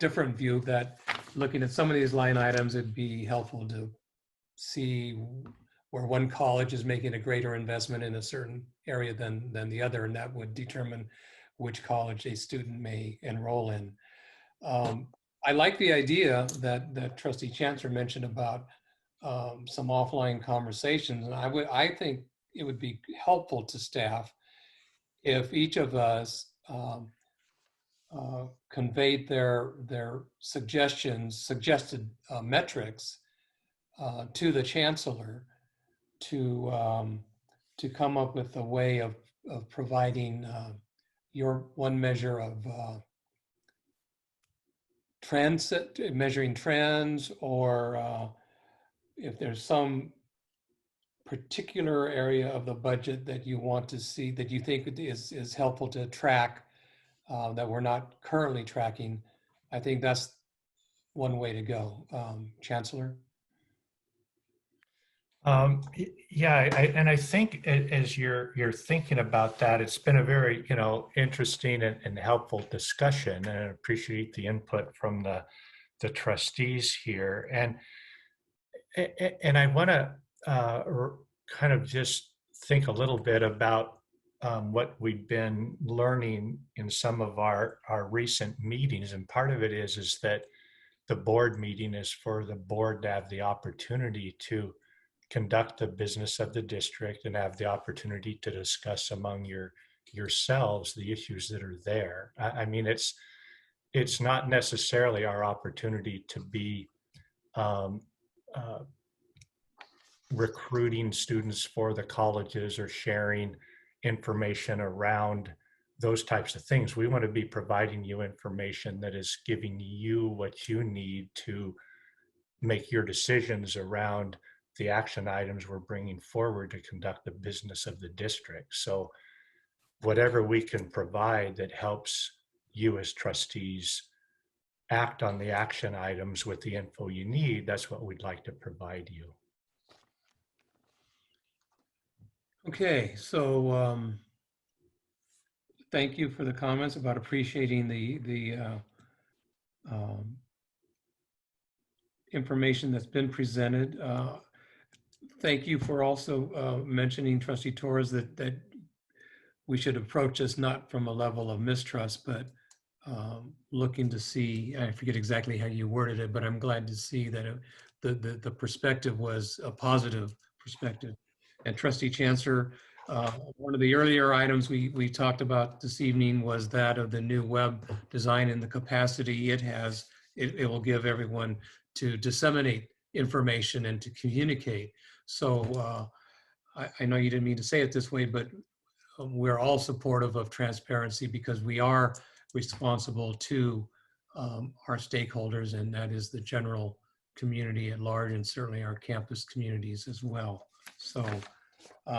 A: different view that looking at some of these line items, it'd be helpful to see where one college is making a greater investment in a certain area than the other, and that would determine which college a student may enroll in. I like the idea that Trustee Chancellor mentioned about some offline conversations, and I think it would be helpful to staff if each of us conveyed their suggested metrics to the Chancellor to come up with a way of providing your one measure of trends, measuring trends, or if there's some particular area of the budget that you want to see, that you think is helpful to track, that we're not currently tracking. I think that's one way to go. Chancellor?
C: Yeah, and I think as you're thinking about that, it's been a very interesting and helpful discussion, and I appreciate the input from the trustees here. And I want to kind of just think a little bit about what we've been learning in some of our recent meetings, and part of it is that the board meeting is for the board to have the opportunity to conduct the business of the district and have the opportunity to discuss among yourselves the issues that are there. I mean, it's not necessarily our opportunity to be recruiting students for the colleges or sharing information around those types of things. We want to be providing you information that is giving you what you need to make your decisions around the action items we're bringing forward to conduct the business of the district. So whatever we can provide that helps you as trustees act on the action items with the info you need, that's what we'd like to provide you.
A: Okay, so thank you for the comments about appreciating the information that's been presented. Thank you for also mentioning, Trustee Torres, that we should approach this not from a level of mistrust, but looking to see, I forget exactly how you worded it, but I'm glad to see that the perspective was a positive perspective. And Trustee Chancellor, one of the earlier items we talked about this evening was that of the new web design and the capacity it has. It will give everyone to disseminate information and to communicate. So I know you didn't mean to say it this way, but we're all supportive of transparency because we are responsible to our stakeholders, and that is the general community at large, and certainly our campus communities as well. So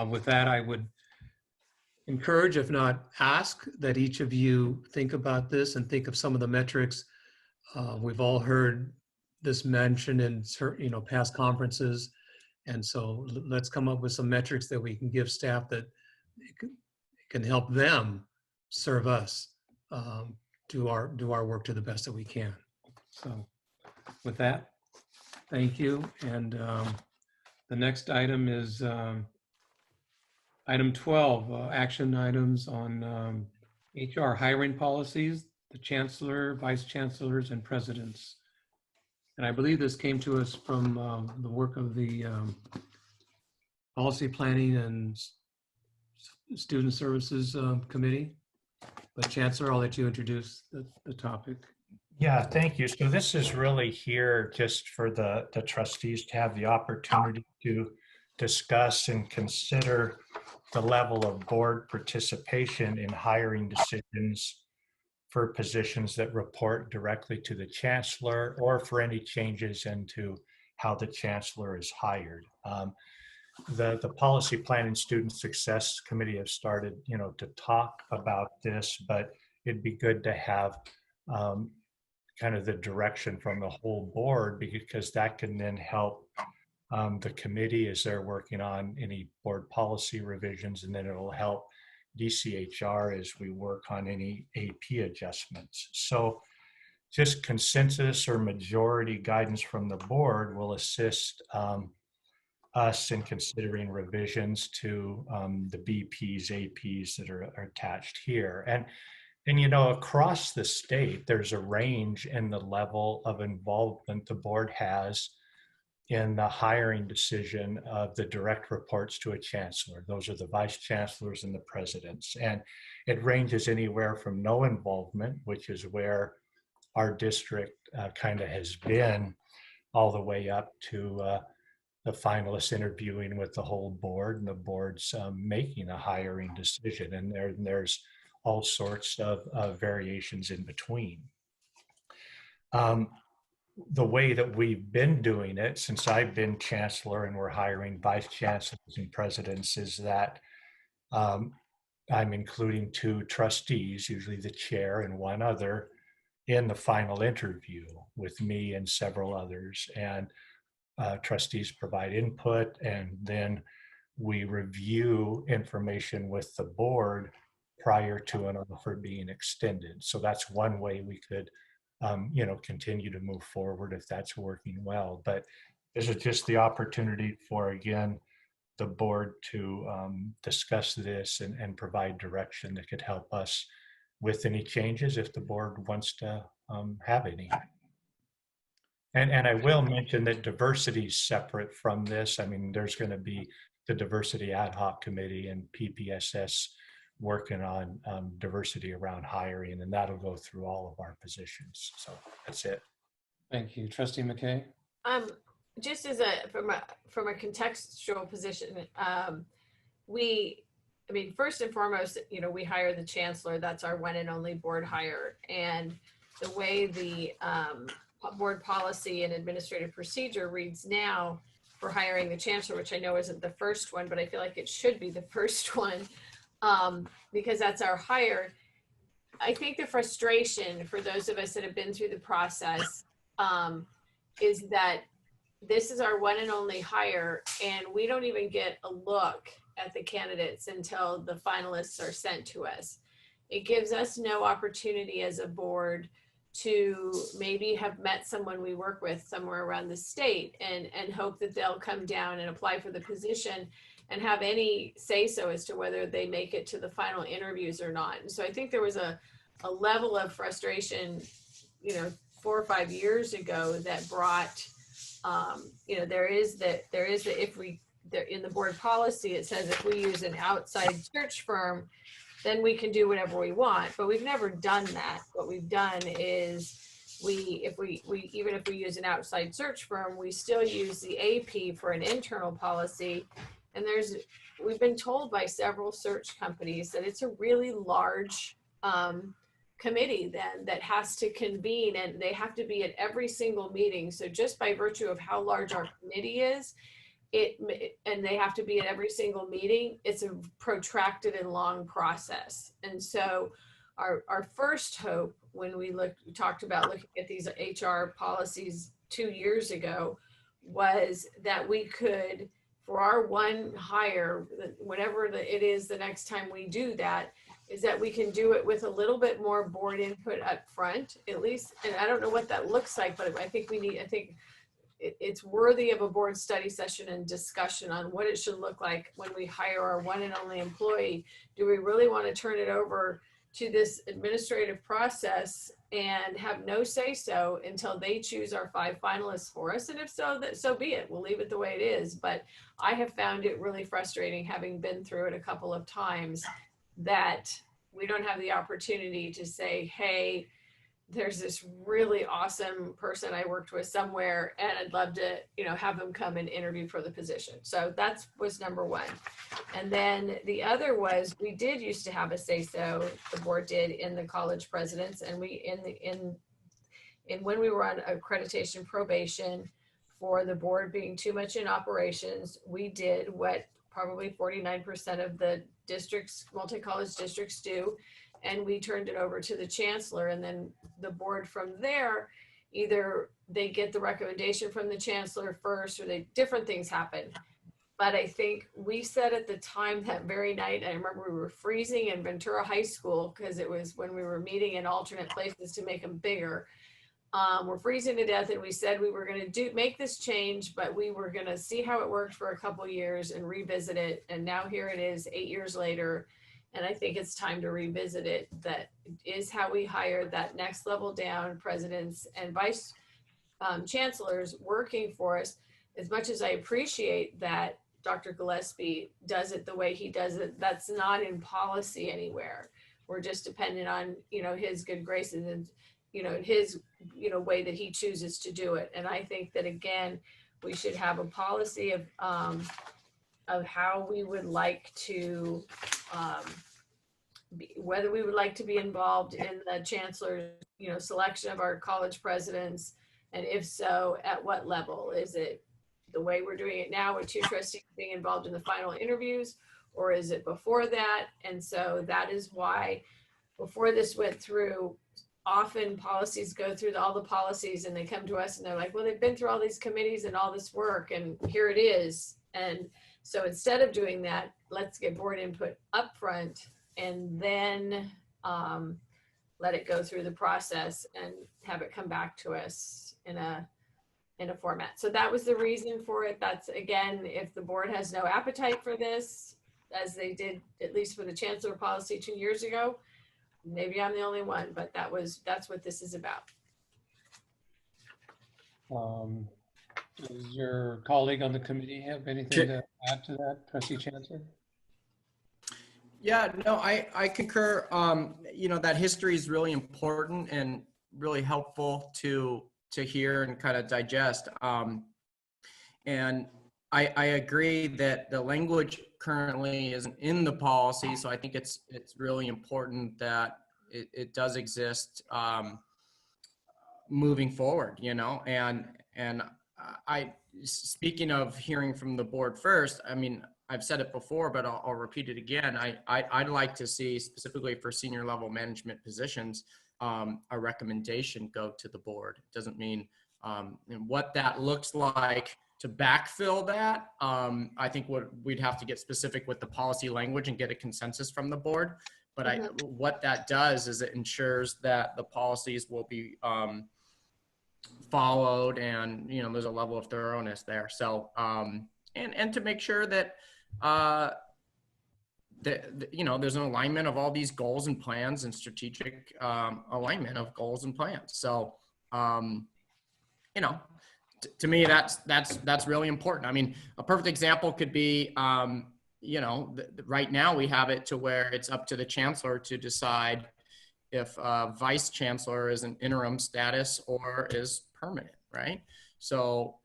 A: with that, I would encourage, if not ask, that each of you think about this and think of some of the metrics. We've all heard this mentioned in past conferences. And so let's come up with some metrics that we can give staff that can help them serve us, do our work to the best that we can. So with that, thank you. And the next item is item 12, action items on HR hiring policies, the chancellor, vice chancellors, and presidents. And I believe this came to us from the work of the Policy Planning and Student Services Committee. But Chancellor, I'll let you introduce the topic.
C: Yeah, thank you. So this is really here just for the trustees to have the opportunity to discuss and consider the level of board participation in hiring decisions for positions that report directly to the chancellor, or for any changes into how the chancellor is hired. The Policy Planning Student Success Committee has started, to talk about this, but it'd be good to have kind of the direction from the whole board, because that can then help the committee as they're working on any board policy revisions, and then it'll help DCHR as we work on any AP adjustments. So just consensus or majority guidance from the board will assist us in considering revisions to the BPs, APs that are attached here. And across the state, there's a range in the level of involvement the board has in the hiring decision of the direct reports to a chancellor. Those are the vice chancellors and the presidents. And it ranges anywhere from no involvement, which is where our district kind of has been, all the way up to the finalists interviewing with the whole board, and the board's making a hiring decision. And there's all sorts of variations in between. The way that we've been doing it since I've been chancellor and we're hiring vice chancellors and presidents is that I'm including 2 trustees, usually the chair and one other, in the final interview with me and several others. And trustees provide input, and then we review information with the board prior to an offer being extended. So that's one way we could continue to move forward if that's working well. But this is just the opportunity for, again, the board to discuss this and provide direction that could help us with any changes if the board wants to have any. And I will mention that diversity is separate from this. I mean, there's going to be the Diversity Ad Hoc Committee and PPSS working on diversity around hiring, and that'll go through all of our positions. So that's it.
A: Thank you. Trustee McKay?
L: Just as from a contextual position, first and foremost, we hire the chancellor. That's our one and only board hire. And the way the board policy and administrative procedure reads now for hiring the chancellor, which I know isn't the first one, but I feel like it should be the first one, because that's our hire. I think the frustration for those of us that have been through the process is that this is our one and only hire, and we don't even get a look at the candidates until the finalists are sent to us. It gives us no opportunity as a board to maybe have met someone we work with somewhere around the state and hope that they'll come down and apply for the position and have any say so as to whether they make it to the final interviews or not. And so I think there was a level of frustration, 4 or 5 years ago that brought, there is in the board policy, it says if we use an outside search firm, then we can do whatever we want. But we've never done that. What we've done is even if we use an outside search firm, we still use the AP for an internal policy. And we've been told by several search companies that it's a really large
H: committee then that has to convene, and they have to be at every single meeting. So just by virtue of how large our committee is, and they have to be at every single meeting, it's a protracted and long process. And so our first hope when we talked about looking at these HR policies 2 years ago was that we could, for our one hire, whatever it is the next time we do that, is that we can do it with a little bit more board input up front, at least. And I don't know what that looks like, but I think it's worthy of a board study session and discussion on what it should look like when we hire our one and only employee. Do we really want to turn it over to this administrative process and have no say-so until they choose our 5 finalists for us? And if so, so be it. We'll leave it the way it is. But I have found it really frustrating, having been through it a couple of times, that we don't have the opportunity to say, hey, there's this really awesome person I worked with somewhere, and I'd love to, have them come and interview for the position. So that was number one. And then the other was, we did used to have a say-so, the board did, in the college presidents, and we when we were on accreditation probation for the board being too much in operations, we did what probably 49% of the districts, multi-college districts do, and we turned it over to the chancellor. And then the board from there, either they get the recommendation from the chancellor first, or different things happen. But I think we said at the time, that very night, I remember we were freezing in Ventura High School because it was when we were meeting in alternate places to make them bigger. We're freezing to death, and we said we were going to make this change, but we were going to see how it worked for a couple years and revisit it. And now here it is 8 years later. And I think it's time to revisit it. That is how we hire that next level down, presidents and vice chancellors working for us. As much as I appreciate that Dr. Gillespie does it the way he does it, that's not in policy anywhere. We're just dependent on, his good graces and, his, way that he chooses to do it. And I think that, again, we should have a policy of how we would like to, whether we would like to be involved in the chancellor's, selection of our college presidents, and if so, at what level. Is it the way we're doing it now with 2 trustees being involved in the final interviews, or is it before that? And so that is why, before this went through, often policies go through all the policies, and they come to us and they're like, well, they've been through all these committees and all this work, and here it is. And so instead of doing that, let's get board input up front, and then let it go through the process and have it come back to us in a format. So that was the reason for it. That's, again, if the board has no appetite for this, as they did, at least for the chancellor policy 2 years ago, maybe I'm the only one, but that's what this is about.
A: Does your colleague on the committee have anything to add to that, Trustee Chancellor?
T: Yeah, no, I concur. That history is really important and really helpful to hear and kind of digest. And I agree that the language currently isn't in the policy, so I think it's really important that it does exist moving forward. And I, speaking of hearing from the board first, I mean, I've said it before, but I'll repeat it again. I'd like to see, specifically for senior level management positions, a recommendation go to the board. It doesn't mean what that looks like to backfill that. I think we'd have to get specific with the policy language and get a consensus from the board. But what that does is it ensures that the policies will be followed, and there's a level of thoroughness there. So and to make sure that there's an alignment of all these goals and plans, and strategic alignment of goals and plans. So to me, that's really important. I mean, a perfect example could be right now we have it to where it's up to the chancellor to decide if vice chancellor is an interim status or is permanent, right? So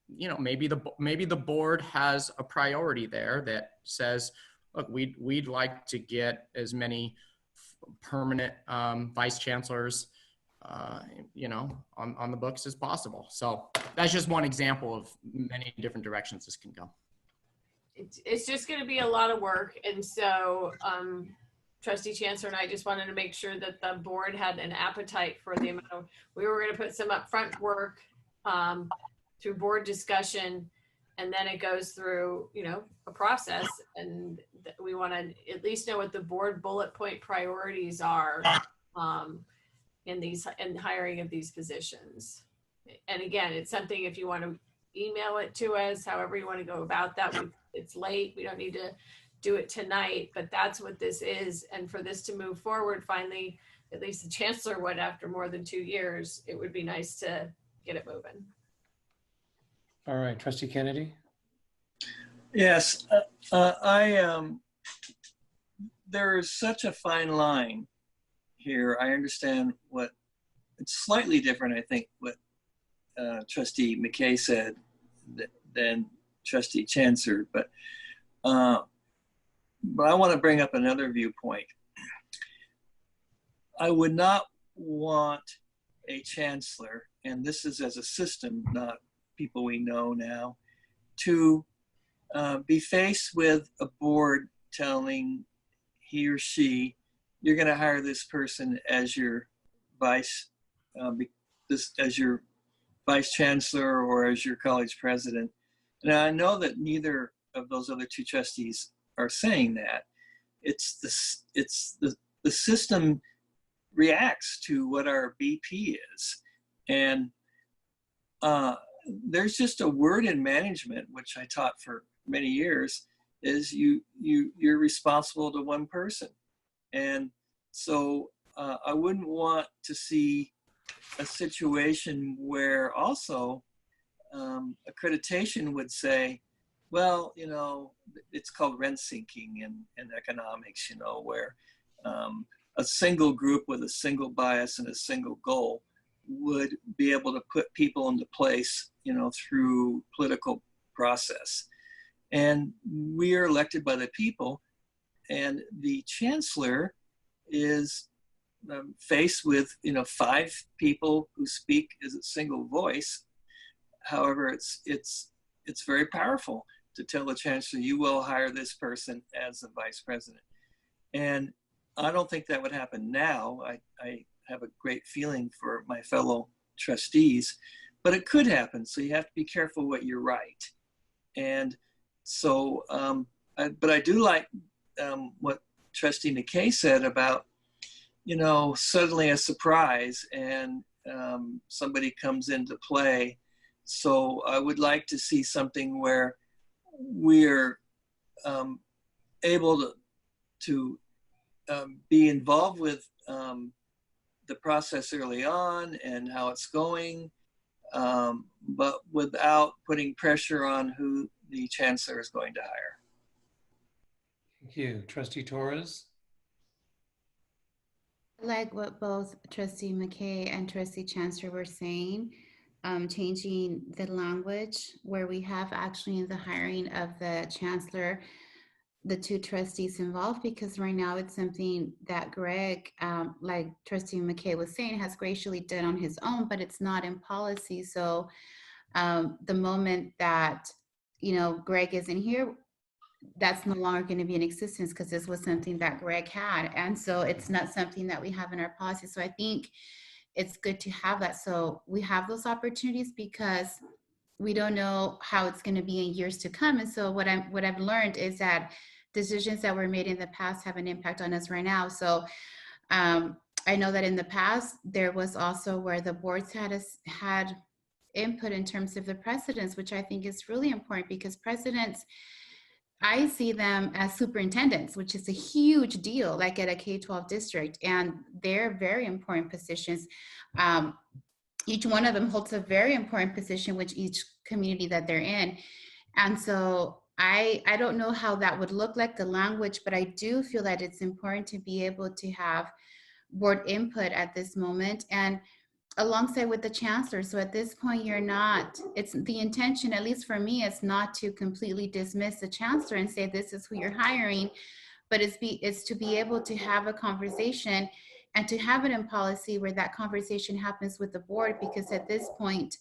T: maybe the board has a priority there that says, look, we'd like to get as many permanent vice chancellors, you know, on the books as possible. So that's just one example of many different directions this can go.
H: It's just going to be a lot of work. And so Trustee Chancellor and I just wanted to make sure that the board had an appetite for the amount of, we were going to put some upfront work through board discussion, and then it goes through, you know, a process, and we want to at least know what the board bullet point priorities are in hiring of these positions. And again, it's something, if you want to email it to us, however you want to go about that. It's late, we don't need to do it tonight, but that's what this is. And for this to move forward, finally, at least the chancellor would, after more than 2 years, it would be nice to get it moving.
A: All right, Trustee Kennedy.
U: Yes, there is such a fine line here. I understand what, it's slightly different, I think, what Trustee McKay said than Trustee Chancellor, but I want to bring up another viewpoint. I would not want a chancellor, and this is as a system, not people we know now, to be faced with a board telling he or she, you're going to hire this person as your vice, as your vice chancellor or as your college president. And I know that neither of those other two trustees are saying that. It's the system reacts to what our BP is. And there's just a word in management, which I taught for many years, is you're responsible to one person. And so I wouldn't want to see a situation where also accreditation would say, well, you know, it's called rent sinking in economics, you know, where a single group with a single bias and a single goal would be able to put people into place, you know, through political process. And we are elected by the people, and the chancellor is faced with, you know, 5 people who speak as a single voice. However, it's very powerful to tell the chancellor, you will hire this person as the vice president. And I don't think that would happen now. I have a great feeling for my fellow trustees, but it could happen. So you have to be careful what you write. And so, but I do like what Trustee McKay said about, you know, suddenly a surprise and somebody comes into play. So I would like to see something where we're able to be involved with the process early on and how it's going, but without putting pressure on who the chancellor is going to hire.
A: Thank you. Trustee Torres?
E: I like what both Trustee McKay and Trustee Chancellor were saying, changing the language where we have actually in the hiring of the chancellor, the 2 trustees involved, because right now it's something that Greg, like Trustee McKay was saying, has graciously done on his own, but it's not in policy. So the moment that, you know, Greg isn't here, that's no longer going to be in existence because this was something that Greg had. And so it's not something that we have in our policy. So I think it's good to have that. So we have those opportunities because we don't know how it's going to be in years to come. And so what I've learned is that decisions that were made in the past have an impact on us right now. So I know that in the past, there was also where the boards had input in terms of the presidents, which I think is really important because presidents, I see them as superintendents, which is a huge deal, like at a K-12 district, and they're very important positions. Each one of them holds a very important position with each community that they're in. And so I don't know how that would look like, the language, but I do feel that it's important to be able to have board input at this moment and alongside with the chancellor. So at this point, it's the intention, at least for me, is not to completely dismiss the chancellor and say, this is who you're hiring, but it's to be able to have a conversation and to have it in policy where that conversation happens with the board, because at this point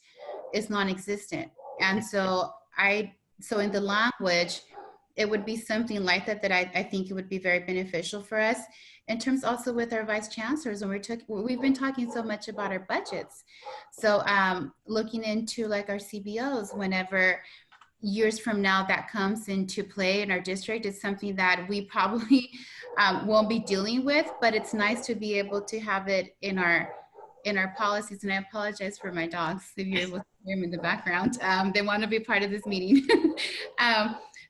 E: it's non-existent. And so in the language, it would be something like that, that I think it would be very beneficial for us. In terms also with our vice chancellors, and we've been talking so much about our budgets. So looking into like our CBOs, whenever years from now that comes into play in our district, is something that we probably won't be dealing with, but it's nice to be able to have it in our policies. And I apologize for my dogs, if you're able to hear them in the background. They want to be part of this meeting.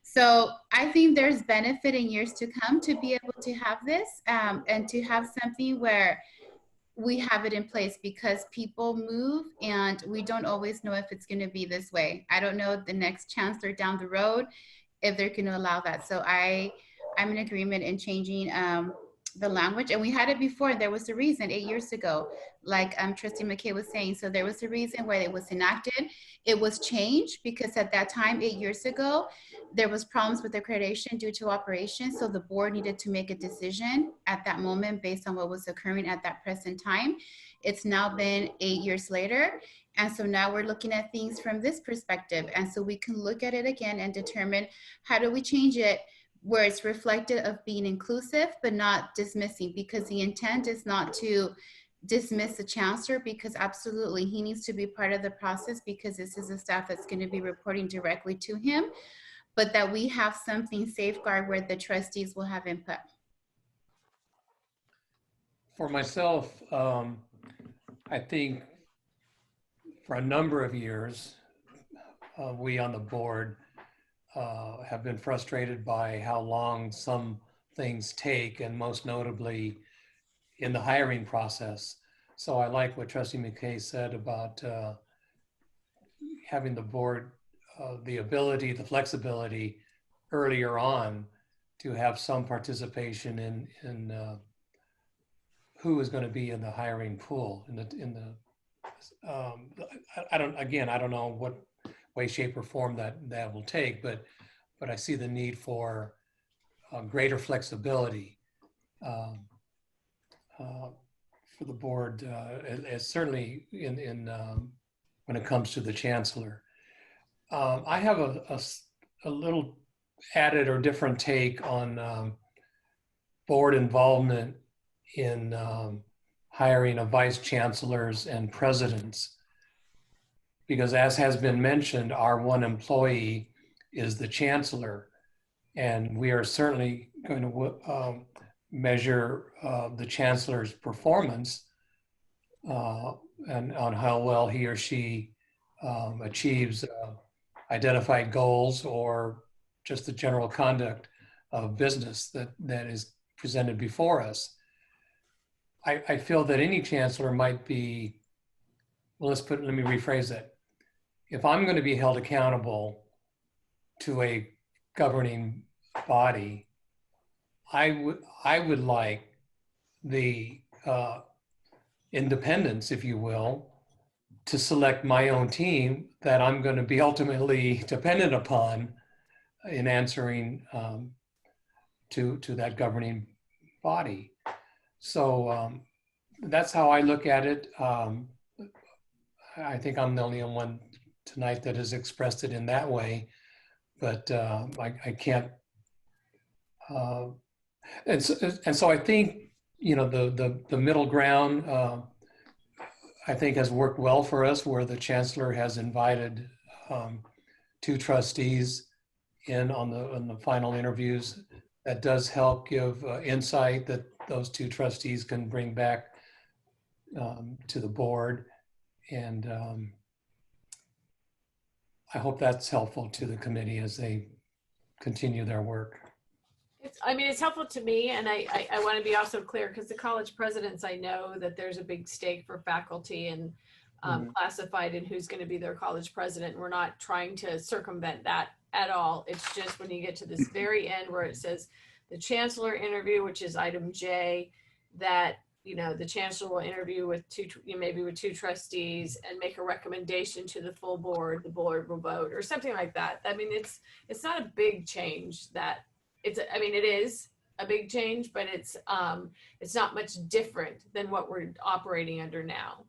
E: So I think there's benefit in years to come to be able to have this and to have something where we have it in place, because people move and we don't always know if it's going to be this way. I don't know the next chancellor down the road if they're going to allow that. So I'm in agreement in changing the language. And we had it before. There was a reason 8 years ago, like Trustee McKay was saying. So there was a reason why it was enacted. It was changed because at that time, 8 years ago, there was problems with accreditation due to operations. So the board needed to make a decision at that moment based on what was occurring at that present time. It's now been 8 years later. And so now we're looking at things from this perspective. And so we can look at it again and determine, how do we change it where it's reflective of being inclusive, but not dismissing, because the intent is not to dismiss the chancellor, because absolutely he needs to be part of the process, because this is a staff that's going to be reporting directly to him, but that we have something safeguard where the trustees will have input.
A: For myself, I think for a number of years, we on the board have been frustrated by how long some things take, and most notably in the hiring process. So I like what Trustee McKay said about having the board the ability, the flexibility earlier on to have some participation in who is going to be in the hiring pool. I don't know what way, shape, or form that will take, but I see the need for greater flexibility for the board, certainly in when it comes to the chancellor. I have a little added or different take on board involvement in hiring of vice chancellors and presidents, because as has been mentioned, our one employee is the chancellor, and we are certainly going to measure the chancellor's performance and on how well he or she achieves identified goals or just the general conduct of business that is presented before us. I feel that any chancellor might be, well, let me rephrase that. If I'm going to be held accountable to a governing body, I would like the independence, if you will, to select my own team that I'm going to be ultimately dependent upon in answering to that governing body. So that's how I look at it. I think I'm the only one tonight that has expressed it in that way, but I can't. And so I think, you know, the middle ground, I think has worked well for us, where the chancellor has invited 2 trustees in on the final interviews. That does help give insight that those 2 trustees can bring back to the board. And I hope that's helpful to the committee as they continue their work.
H: It's helpful to me, and I want to be also clear, because the college presidents, I know that there's a big stake for faculty and classified in who's going to be their college president. We're not trying to circumvent that at all. It's just when you get to this very end where it says the chancellor interview, which is item J, that, you know, the chancellor will interview with maybe with 2 trustees and make a recommendation to the full board. The board will vote or something like that. I mean, it's not a big change that. It is, a big change, but it's not much different than what we're operating under now.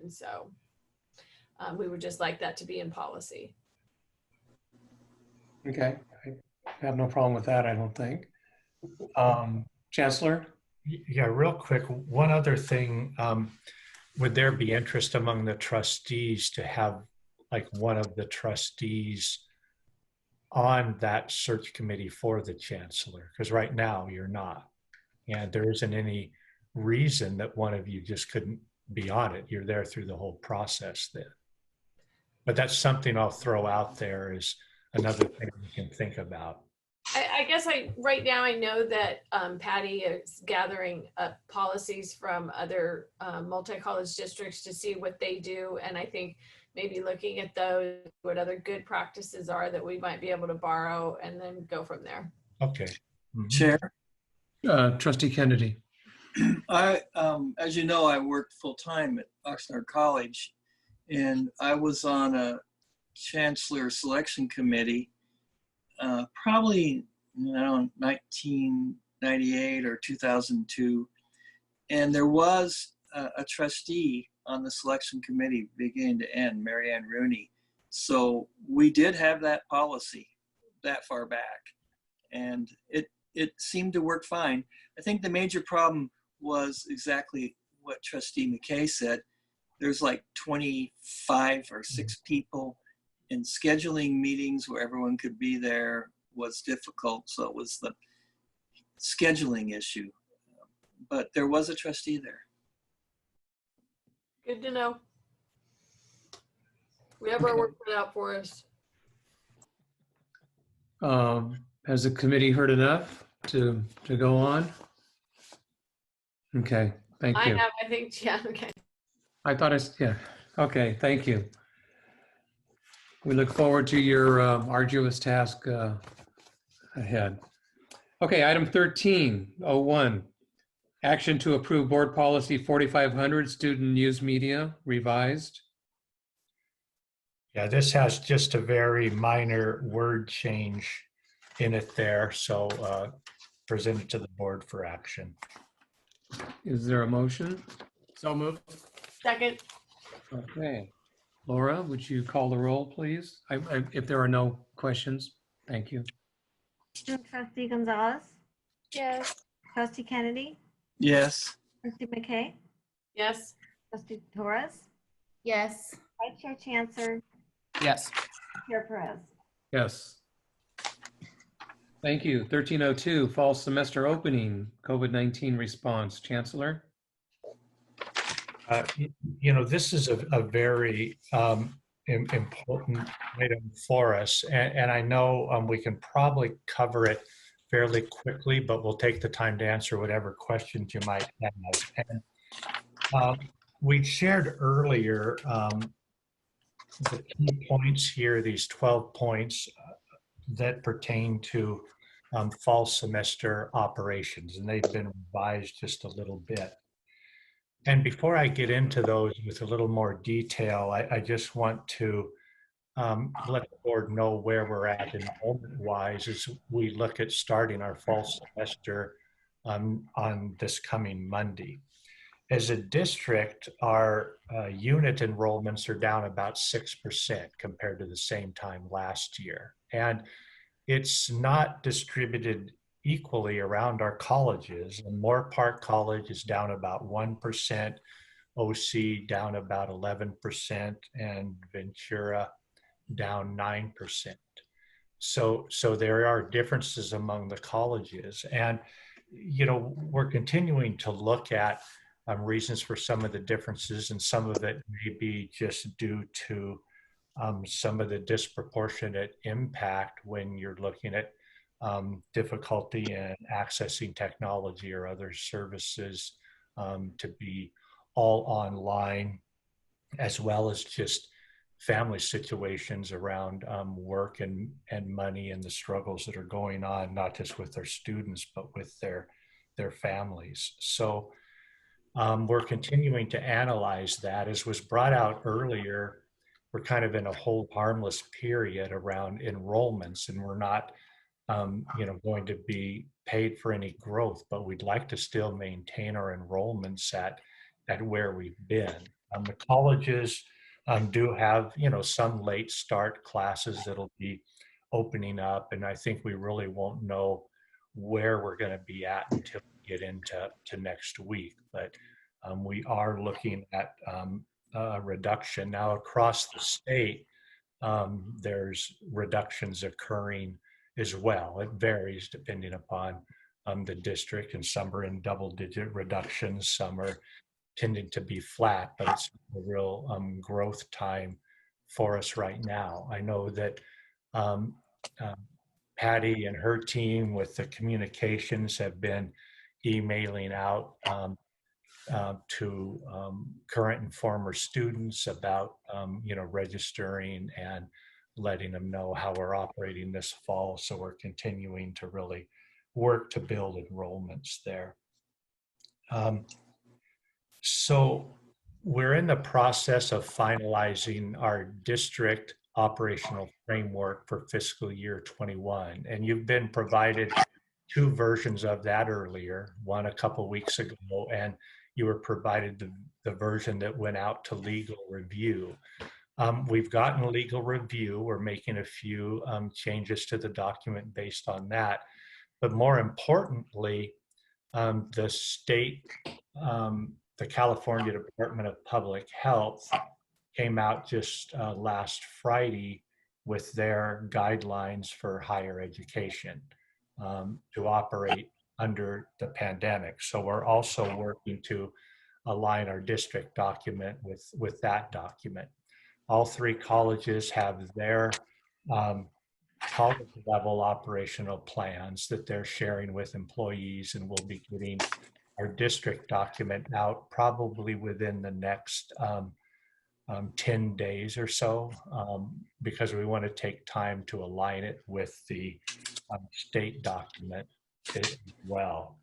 H: And so we would just like that to be in policy.
A: Okay, I have no problem with that, I don't think. Chancellor?
C: Yeah, real quick, one other thing. Would there be interest among the trustees to have like one of the trustees on that search committee for the chancellor? Because right now you're not. And there isn't any reason that one of you just couldn't be on it. You're there through the whole process then. But that's something I'll throw out there as another thing we can think about.
H: I guess right now I know that Patty is gathering up policies from other multi-college districts to see what they do. And I think maybe looking at those, what other good practices are that we might be able to borrow and then go from there.
C: Okay.
U: Chair?
A: Trustee Kennedy.
U: As you know, I worked full-time at Oxnard College, and I was on a chancellor selection committee probably, I don't know, 1998 or 2002. And there was a trustee on the selection committee beginning to end, Mary Ann Rooney. So we did have that policy that far back, and it seemed to work fine. I think the major problem was exactly what Trustee McKay said. There's like 25 or 6 people, and scheduling meetings where everyone could be there was difficult. So it was the scheduling issue, but there was a trustee there.
H: Good to know. We have our work cut out for us.
A: Has the committee heard enough to go on? Okay, thank you.
H: I think, yeah, okay.
A: I thought yeah, okay, thank you. We look forward to your arduous task ahead. Okay, item 1301, action to approve board policy 4500, student news media revised.
C: Yeah, this has just a very minor word change in it there, so present it to the board for action.
A: Is there a motion?
T: So moved.
H: Second.
A: Okay. Laura, would you call the roll, please? If there are no questions, thank you.
D: Trustee Gonzalez,
J: Yes.
D: Trustee Kennedy,
U: Yes.
D: Trustee McKay,
H: Yes.
D: Trustee Torres,
E: Yes.
D: Vice Chair Chancellor,
T: Yes.
D: Chair Perez.
A: Yes. Thank you. 1302, fall semester opening, COVID-19 response. Chancellor?
C: You know, this is a very important item for us. And I know we can probably cover it fairly quickly, but we'll take the time to answer whatever questions you might have. And we shared earlier the key points here, these 12 points that pertain to fall semester operations, and they've been revised just a little bit. And before I get into those with a little more detail, I just want to let the board know where we're at enrollment-wise as we look at starting our fall semester on this coming Monday. As a district, our unit enrollments are down about 6% compared to the same time last year. And it's not distributed equally around our colleges. And Moore Park College is down about 1%, OC down about 11%, and Ventura down 9%. So there are differences among the colleges. And, you know, we're continuing to look at reasons for some of the differences, and some of it may be just due to some of the disproportionate impact when you're looking at difficulty in accessing technology or other services to be all online, as well as just family situations around work and money and the struggles that are going on, not just with their students, but with their families. So we're continuing to analyze that. As was brought out earlier, we're kind of in a hold harmless period around enrollments, and we're not going to be paid for any growth, but we'd like to still maintain our enrollments at where we've been. The colleges do have, some late start classes that'll be opening up, and I think we really won't know where we're going to be at until we get into next week. But we are looking at a reduction now across the state. There's reductions occurring as well. It varies depending upon the district, and some are in double-digit reductions, some are tending to be flat, but it's a real growth time for us right now. I know that Patty and her team with the communications have been emailing out to current and former students about registering and letting them know how we're operating this fall. So we're continuing to really work to build enrollments there. So we're in the process of finalizing our district operational framework for fiscal year 21. And you've been provided 2 versions of that earlier, one a couple weeks ago, and you were provided the version that went out to legal review. We've gotten legal review. We're making a few changes to the document based on that. But more importantly, the state, the California Department of Public Health came out just last Friday with their guidelines for higher education to operate under the pandemic. So we're also working to align our district document with that document. All 3 colleges have their college level operational plans that they're sharing with employees, and we'll be getting our district document out probably within the next 10 days or so, because we want to take time to align it with the state document as well.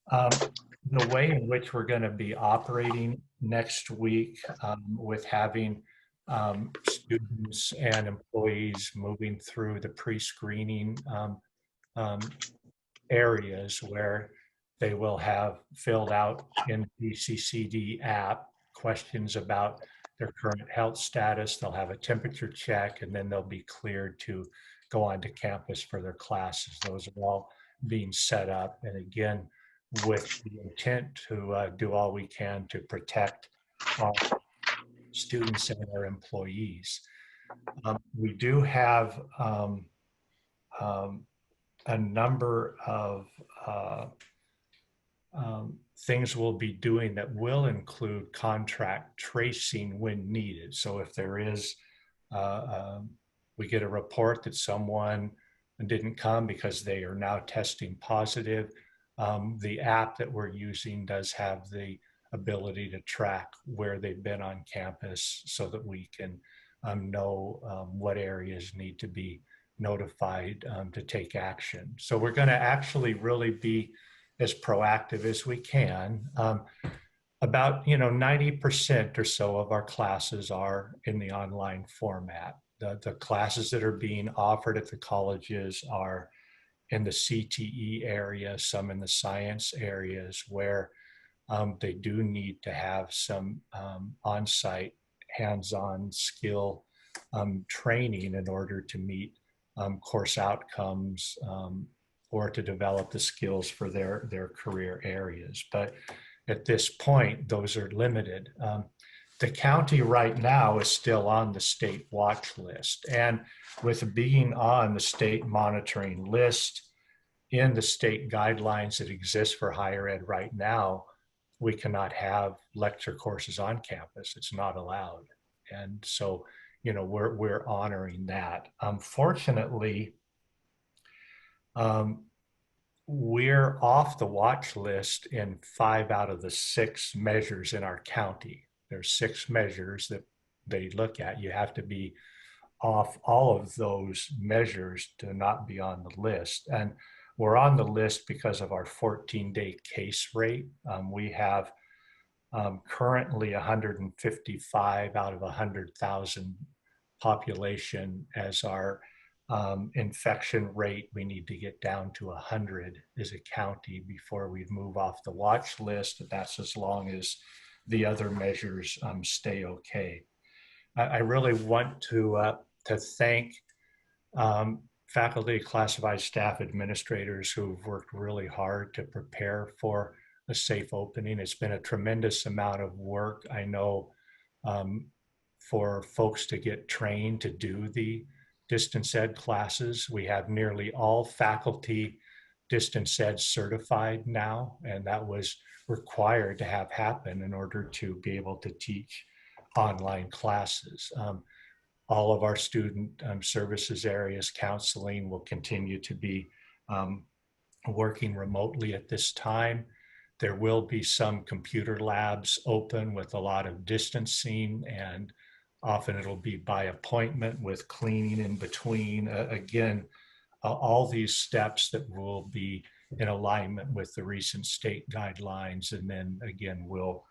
C: The way in which we're going to be operating next week with having students and employees moving through the pre-screening areas where they will have filled out in the VCCCD app questions about their current health status. They'll have a temperature check, and then they'll be cleared to go onto campus for their classes. Those are all being set up, and again, with the intent to do all we can to protect our students and our employees. We do have a number of things we'll be doing that will include contract tracing when needed. So if there is, we get a report that someone didn't come because they are now testing positive, the app that we're using does have the ability to track where they've been on campus so that we can know what areas need to be notified to take action. So we're going to actually really be as proactive as we can. About 90% or so of our classes are in the online format. The classes that are being offered at the colleges are in the CTE area, some in the science areas where they do need to have some on-site hands-on skill training in order to meet course outcomes or to develop the skills for their career areas. But at this point, those are limited. The county right now is still on the state watch list. And with being on the state monitoring list in the state guidelines that exist for higher ed right now, we cannot have lecture courses on campus. It's not allowed. And so, we're honoring that. Fortunately, we're off the watch list in 5 out of the 6 measures in our county. There's 6 measures that they look at. You have to be off all of those measures to not be on the list. And we're on the list because of our 14-day case rate. We have currently 155 out of 100,000 population as our infection rate we need to get down to 100 as a county before we move off the watch list. That's as long as the other measures stay okay. I really want to thank faculty, classified staff, administrators who've worked really hard to prepare for a safe opening. It's been a tremendous amount of work. I know for folks to get trained to do the distance ed classes. We have nearly all faculty distance ed certified now, and that was required to have happen in order to be able to teach online classes. All of our student services areas, counseling will continue to be working remotely at this time. There will be some computer labs open with a lot of distancing, and often it'll be by appointment with cleaning in between. Again, all these steps that will be in alignment with the recent state guidelines. And then again, we'll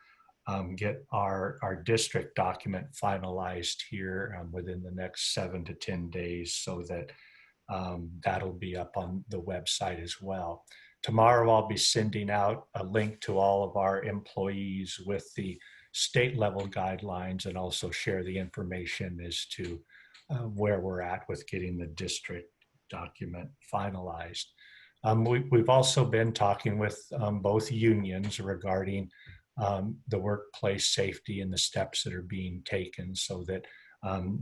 C: get our district document finalized here within the next 7 to 10 days so that that'll be up on the website as well. Tomorrow, I'll be sending out a link to all of our employees with the state level guidelines and also share the information as to where we're at with getting the district document finalized. We've also been talking with both unions regarding the workplace safety and the steps that are being taken so that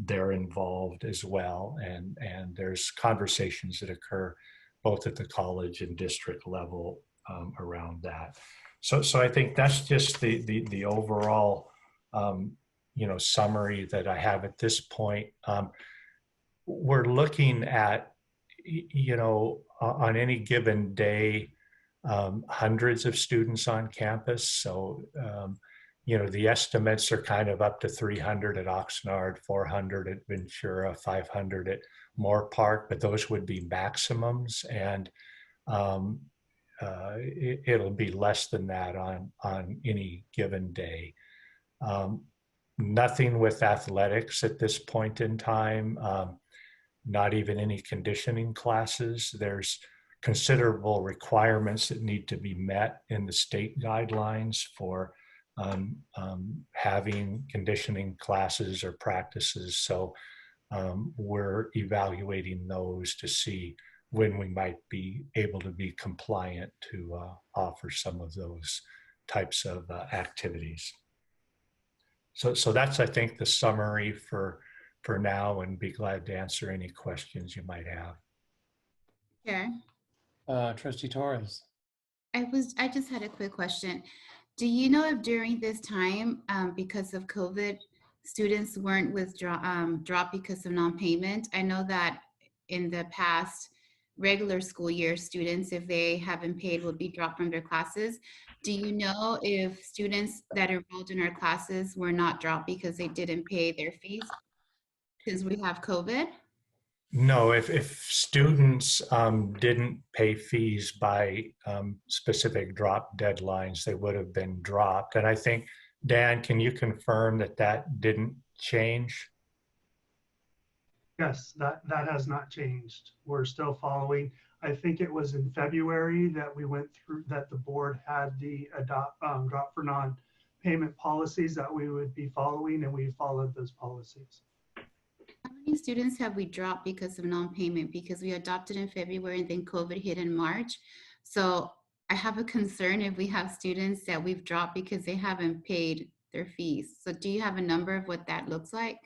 C: they're involved as well. And there's conversations that occur both at the college and district level around that. So I think that's just the overall, summary that I have at this point. We're looking at, on any given day, hundreds of students on campus. So, the estimates are kind of up to 300 at Oxnard, 400 at Ventura, 500 at Moore Park, but those would be maximums. And it'll be less than that on any given day. Nothing with athletics at this point in time, not even any conditioning classes. There's considerable requirements that need to be met in the state guidelines for having conditioning classes or practices. So we're evaluating those to see when we might be able to be compliant to offer some of those types of activities. So that's, I think, the summary for now, and be glad to answer any questions you might have.
E: Yeah.
A: Trustee Torres.
E: I just had a quick question. Do you know if during this time, because of COVID, students weren't dropped because of non-payment? I know that in the past, regular school year students, if they haven't paid, will be dropped from their classes. Do you know if students that enrolled in our classes were not dropped because they didn't pay their fees because we have COVID?
C: No, if students didn't pay fees by specific drop deadlines, they would have been dropped. And I think, Dan, can you confirm that that didn't change?
R: Yes, that has not changed. We're still following. I think it was in February that we went through, that the board had the drop for non-payment policies that we would be following, and we followed those policies.
E: How many students have we dropped because of non-payment? Because we adopted in February and then COVID hit in March. So I have a concern if we have students that we've dropped because they haven't paid their fees. So do you have a number of what that looks like?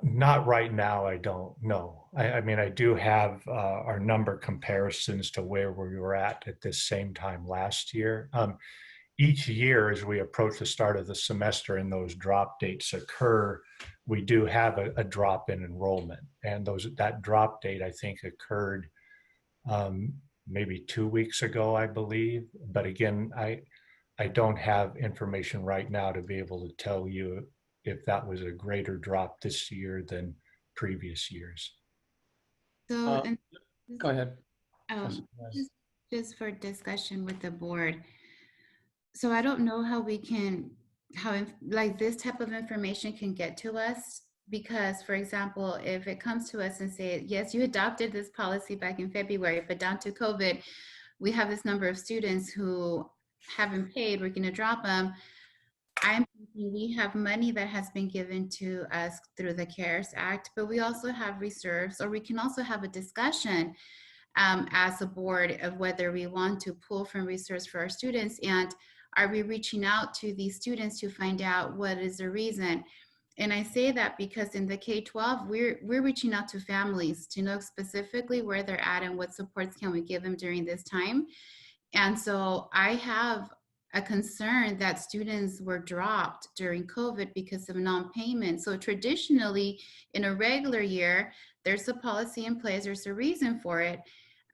C: Not right now, I don't know. I mean, I do have our number comparisons to where we were at this same time last year. Each year, as we approach the start of the semester and those drop dates occur, we do have a drop in enrollment. And that drop date, I think, occurred maybe 2 weeks ago, I believe. But again, I don't have information right now to be able to tell you if that was a greater drop this year than previous years.
E: So
A: Go ahead.
E: Just for discussion with the board. So I don't know how we can, like this type of information can get to us because, for example, if it comes to us and say, yes, you adopted this policy back in February, but down to COVID, we have this number of students who haven't paid, we're going to drop them. I'm thinking we have money that has been given to us through the CARES Act, but we also have reserves, or we can also have a discussion as a board of whether we want to pull from reserves for our students, and are we reaching out to these students to find out what is the reason. And I say that because in the K-12, we're reaching out to families to know specifically where they're at and what supports can we give them during this time. And so I have a concern that students were dropped during COVID because of non-payment. So traditionally, in a regular year, there's a policy in place, there's a reason for it.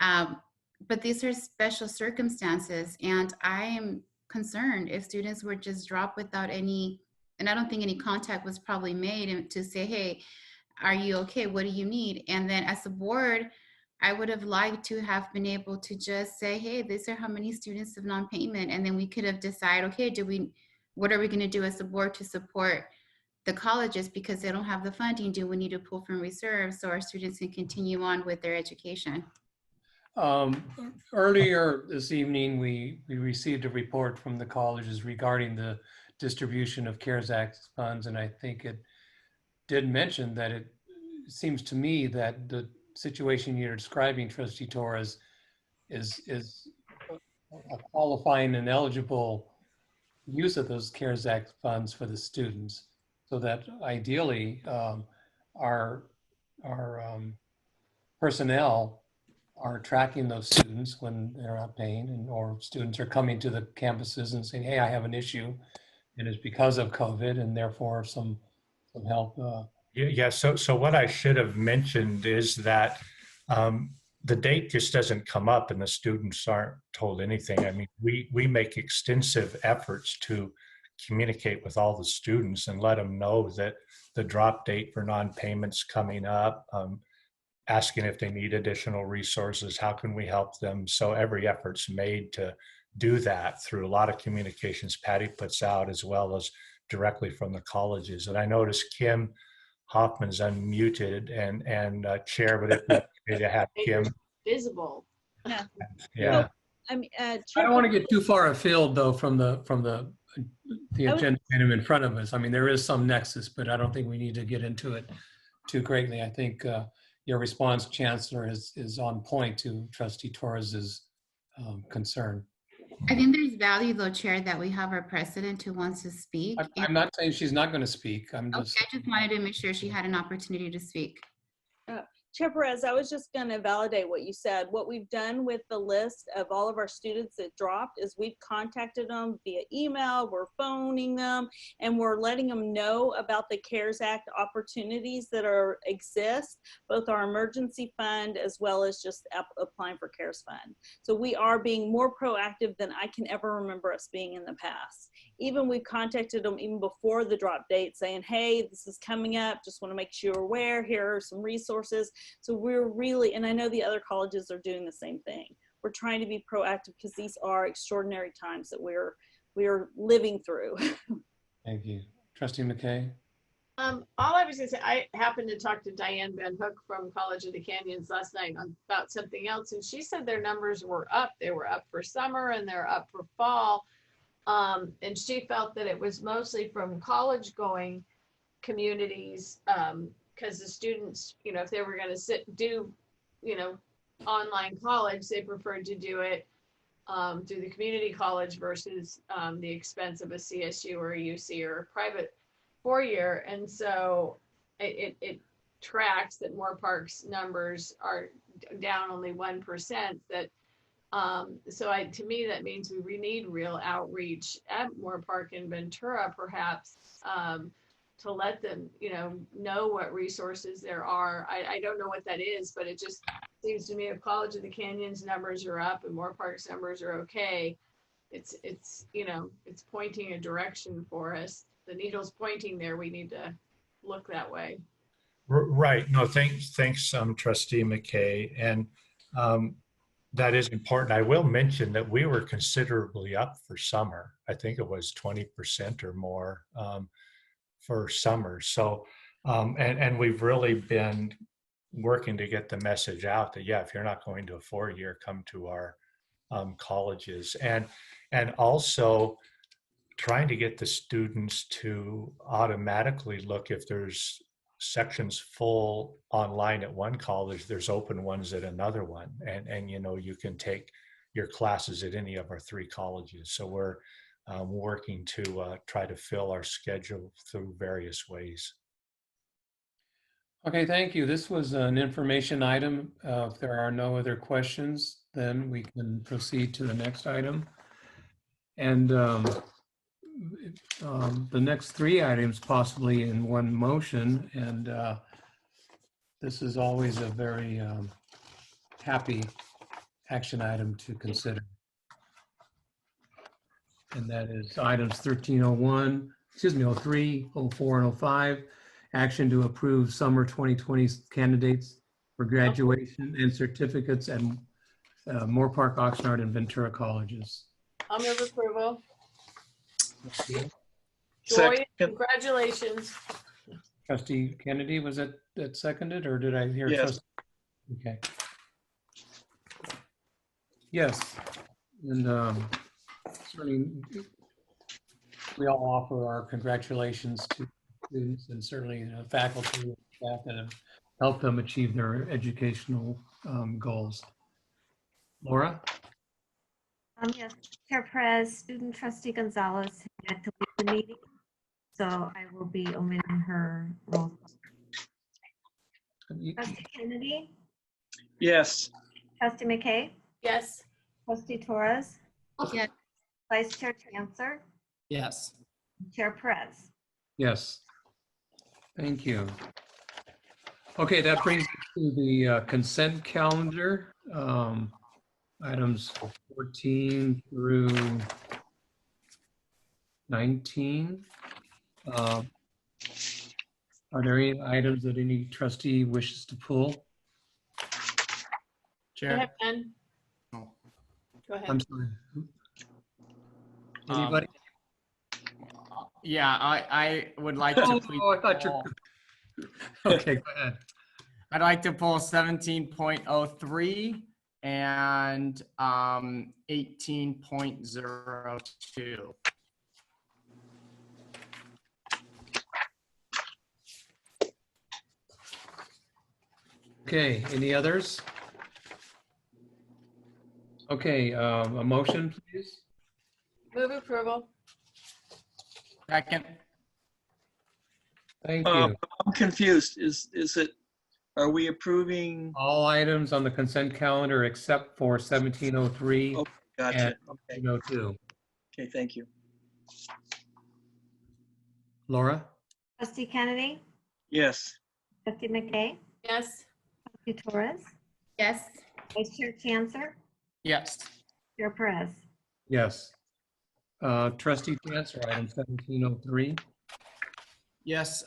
E: But these are special circumstances, and I am concerned if students were just dropped without any, and I don't think any contact was probably made to say, hey, are you okay? What do you need? And then as a board, I would have liked to have been able to just say, hey, these are how many students of non-payment. And then we could have decided, okay, what are we going to do as a board to support the colleges because they don't have the funding? Do we need to pull from reserves so our students can continue on with their education?
A: Earlier this evening, we received a report from the colleges regarding the distribution of CARES Act funds. And I think it did mention that it seems to me that the situation you're describing, Trustee Torres, is a qualifying and eligible use of those CARES Act funds for the students, so that ideally our personnel are tracking those students when they're not paying, and or students are coming to the campuses and saying, hey, I have an issue and it's because of COVID and therefore some help.
C: Yeah, so what I should have mentioned is that the date just doesn't come up and the students aren't told anything. I mean, we make extensive efforts to communicate with all the students and let them know that the drop date for non-payments coming up, asking if they need additional resources, how can we help them? So every effort's made to do that through a lot of communications Patty puts out, as well as directly from the colleges. And I noticed Kim Hoffman's unmuted and Chair, but if we to have Kim.
L: Visible.
N: Yeah.
C: Yeah.
N: So, I mean,
A: I don't want to get too far afield though from the agenda item in front of us. I mean, there is some nexus, but I don't think we need to get into it too greatly. I think your response, Chancellor, is on point to Trustee Torres's concern.
E: I think there's value though, Chair, that we have our president who wants to speak.
A: I'm not saying she's not going to speak. I'm just.
E: Okay, I just wanted to make sure she had an opportunity to speak.
N: Chair Perez, I was just going to validate what you said. What we've done with the list of all of our students that dropped is we've contacted them via email, we're phoning them, and we're letting them know about the CARES Act opportunities that exist, both our emergency fund as well as just applying for CARES Fund. So we are being more proactive than I can ever remember us being in the past. Even we've contacted them even before the drop date saying, hey, this is coming up, just want to make sure you're aware, here are some resources. So we're really, and I know the other colleges are doing the same thing. We're trying to be proactive because these are extraordinary times that we're living through.
A: Thank you. Trustee McKay?
L: All I was gonna say, I happened to talk to Diane Van Hook from College of the Canyons last night about something else, and she said their numbers were up. They were up for summer and they're up for fall. And she felt that it was mostly from college going communities, because the students, you know, if they were going to do, you know, online college, they preferred to do it through the community college versus the expense of a CSU or a UC or a private four-year. And so it tracks that Moore Park's numbers are down only 1%. That to me, that means we need real outreach at Moore Park and Ventura, perhaps, to let them, you know what resources there are. I don't know what that is, but it just seems to me if College of the Canyons numbers are up and Moore Park's numbers are okay, it's you know, it's pointing a direction for us. The needle's pointing there. We need to look that way.
C: Right. No, thanks, Trustee McKay. And that is important. I will mention that we were considerably up for summer. I think it was 20% or more for summer. So And we've really been working to get the message out that, yeah, if you're not going to a 4-year, come to our colleges. And also trying to get the students to automatically look if there's sections full online at one college, there's open ones at another one. And you know, you can take your classes at any of our 3 colleges. So we're working to try to fill our schedule through various ways.
A: Okay, thank you. This was an information item. If there are no other questions, then we can proceed to the next item. And the next 3 items possibly in one motion. And this is always a very happy action item to consider. And that is items 1301, excuse me, 03, 04, and 05. Action to approve summer 2020 candidates for graduation and certificates at Moore Park, Oxnard, and Ventura colleges.
L: I'll move approval. Joy,
U: Second.
L: congratulations.
A: Trustee Kennedy, was that seconded, or did I hear?
U: Yes.
A: Okay. Yes, and certainly we all offer our congratulations to students and certainly faculty and staff that have helped them achieve their educational goals. Laura?
D: Yes, Chair Perez, student trustee Gonzalez had to leave the meeting, so I will be omitting her role. Trustee Kennedy,
U: Yes.
D: trustee McKay,
L: Yes.
D: trustee Torres,
E: Yes.
D: vice chair Chancellor,
T: Yes.
D: Chair Perez.
A: Yes. Thank you. Okay, that brings us to the consent calendar. Items 14 through 19. Are there any items that any trustee wishes to pull?
L: Go
T: Chair.
L: ahead, Ben. Go ahead.
A: I'm sorry. Anybody?
T: Yeah, I would like to.
A: Oh, I thought you. Okay, go ahead.
T: I'd like to pull 17.03 and 18.02.
A: Okay, any others? Okay, a motion, please.
L: Move approval.
T: Second.
A: Thank you.
U: I'm confused. Is it, are we approving?
A: All items on the consent calendar except for 1703
U: Oh, gotcha.
A: and
U: Okay.
A: 1802.
U: Okay, thank you.
A: Laura?
D: Trustee Kennedy,
U: Yes.
D: trustee McKay,
L: Yes.
D: trustee Torres,
E: Yes.
D: vice chair Chancellor,
T: Yes.
D: Chair Perez.
A: Yes. Trustee Chancellor, item 1703.
T: Yes,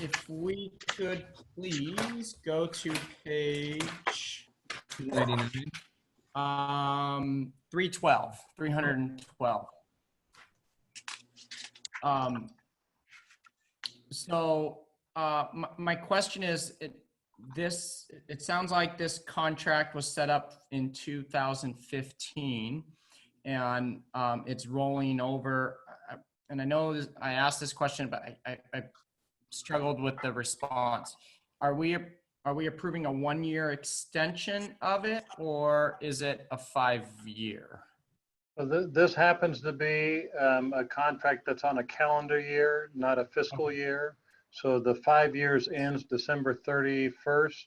T: if we could please go to page
A: 299.
T: 312. So my question is, it sounds like this contract was set up in 2015 and it's rolling over. And I know I asked this question, but I struggled with the response. Are we approving a 1-year extension of it, or is it a 5-year?
O: So this happens to be a contract that's on a calendar year, not a fiscal year. So the 5 years ends December 31st.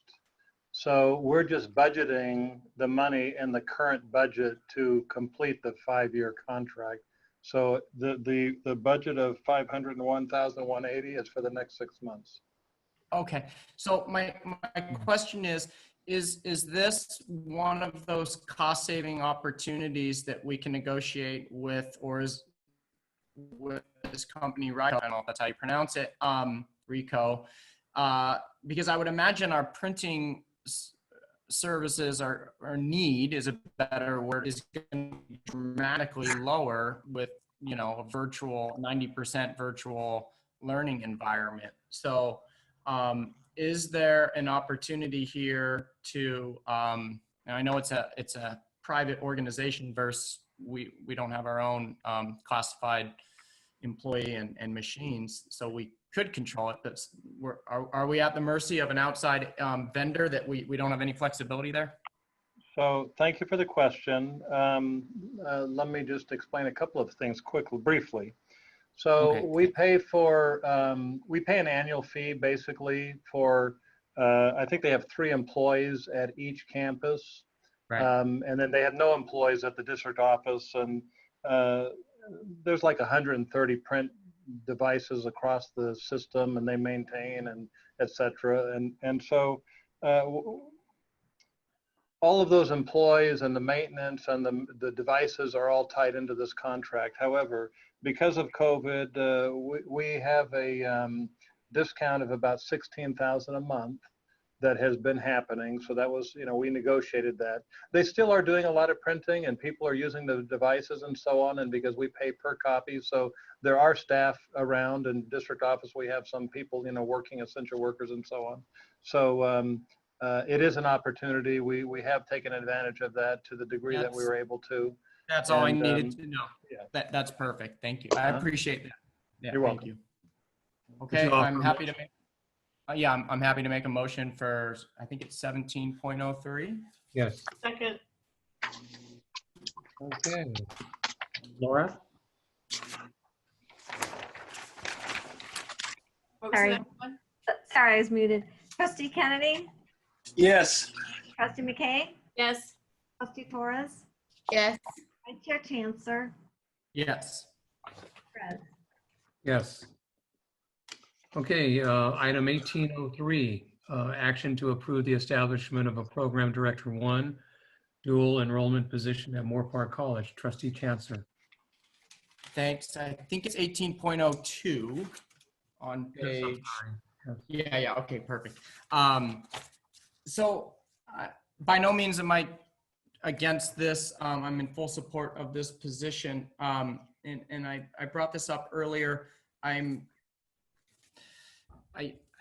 O: So we're just budgeting the money in the current budget to complete the 5-year contract. So the budget of $501,180 is for the next 6 months.
T: Okay, so my question is this one of those cost-saving opportunities that we can negotiate with, or is with this company, Rico? I don't know if that's how you pronounce it, Rico, because I would imagine our printing services or need is a better word, is going to be dramatically lower with, you know, a virtual 90% virtual learning environment. So is there an opportunity here to, and I know it's a private organization versus we don't have our own classified employee and machines, so we could control it, but are we at the mercy of an outside vendor that we don't have any flexibility there?
O: So thank you for the question. Let me just explain a couple of things briefly. So
T: Okay.
O: we pay an annual fee basically for, I think they have 3 employees at each campus.
T: Right.
O: And then they have no employees at the district office, and there's like 130 print devices across the system, and they maintain and et cetera. And so all of those employees and the maintenance and the devices are all tied into this contract. However, because of COVID, we have a discount of about $16,000 a month that has been happening. So that was, we negotiated that. They still are doing a lot of printing, and people are using the devices and so on, and because we pay per copy, so there are staff around. In district office, we have some people, working, essential workers and so on. So it is an opportunity. We have taken advantage of that to the degree that we were able to.
T: That's all I needed to know. Yeah. That's perfect. Thank you. I appreciate that. Yeah,
O: You're welcome.
T: Thank you. Okay, I'm happy to make. I'm happy to make a motion for, I think it's 17.03.
A: Yes.
H: Second.
A: Okay. Laura?
D: Sorry. Sorry, I was muted. Trustee Kennedy?
U: Yes.
D: Trustee McKay?
H: Yes.
D: Trustee Torres?
E: Yes.
D: Vice Chair Chancellor?
T: Yes.
D: Perez?
A: Yes. Okay, item 1803, action to approve the establishment of a Program Director 1 dual enrollment position at Moore Park College. Trustee Chancellor.
T: Thanks. I think it's 18.02 on page. Yeah. Okay, perfect. So by no means am I against this. I'm in full support of this position. And I brought this up earlier. I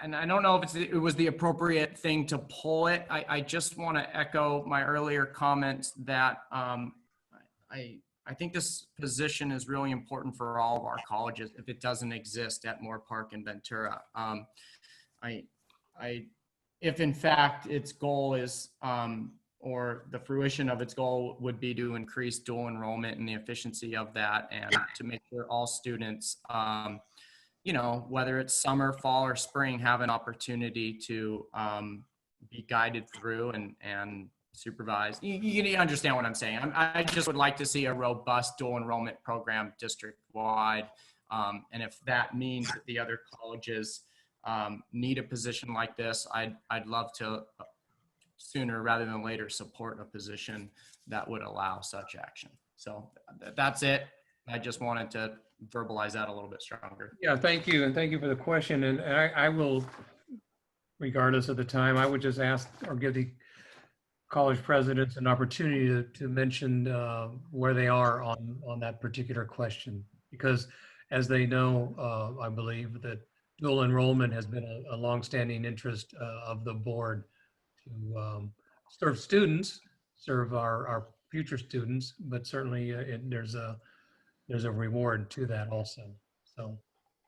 T: don't know if it was the appropriate thing to pull it. I just want to echo my earlier comments that I think this position is really important for all of our colleges if it doesn't exist at Moore Park and Ventura. If in fact its goal is, or the fruition of its goal would be to increase dual enrollment and the efficiency of that, and to make sure all students, whether it's summer, fall, or spring, have an opportunity to be guided through and supervised. You understand what I'm saying. I just would like to see a robust dual enrollment program district-wide. And if that means that the other colleges need a position like this, I'd love to sooner rather than later support a position that would allow such action. So that's it. I just wanted to verbalize that a little bit stronger.
A: Yeah, thank you. And thank you for the question. And I will, regardless of the time, I would just ask or give the college presidents an opportunity to mention where they are on that particular question. Because as they know, I believe that dual enrollment has been a longstanding interest of the board to serve students, serve our future students, but certainly there's a reward to that also. So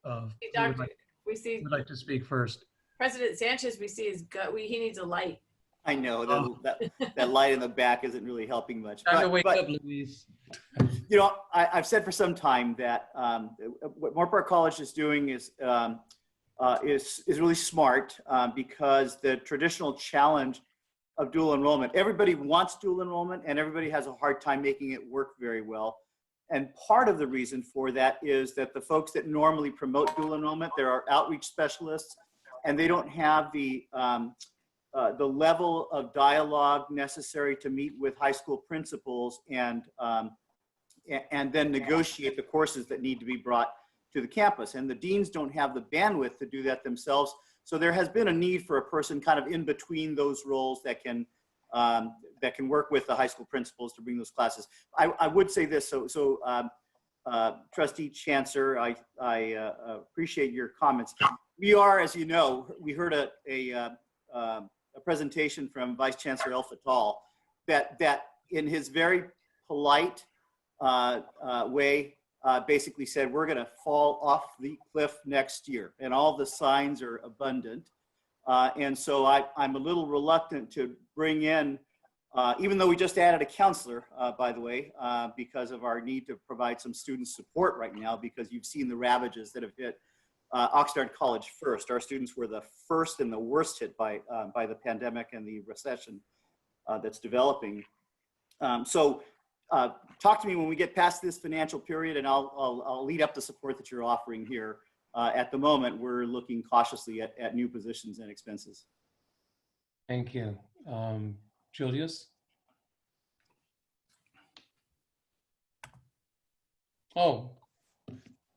H: Doctor,
A: who would like to speak first?
H: President Sanchez, we see his gut. He needs a light.
F: I know that light in the back isn't really helping much.
A: Time to wake up, Louise.
F: I've said for some time that what Moore Park College is doing is really smart because the traditional challenge of dual enrollment, everybody wants dual enrollment and everybody has a hard time making it work very well. And part of the reason for that is that the folks that normally promote dual enrollment, there are outreach specialists, and they don't have the level of dialogue necessary to meet with high school principals and then negotiate the courses that need to be brought to the campus. And the deans don't have the bandwidth to do that themselves. So there has been a need for a person kind of in between those roles that can work with the high school principals to bring those classes. I would say this, Trustee Chancellor, I appreciate your comments. We are, as you know, we heard a presentation from Vice Chancellor El Fattal that in his very polite way basically said, we're going to fall off the cliff next year, and all the signs are abundant. And so I'm a little reluctant to bring in, even though we just added a counselor, by the way, because of our need to provide some student support right now, because you've seen the ravages that have hit Oxnard College first. Our students were the first and the worst hit by the pandemic and the recession that's developing. So talk to me when we get past this financial period, and I'll lead up the support that you're offering here. At the moment, we're looking cautiously at new positions and expenses.
A: Thank you. Julius? Oh.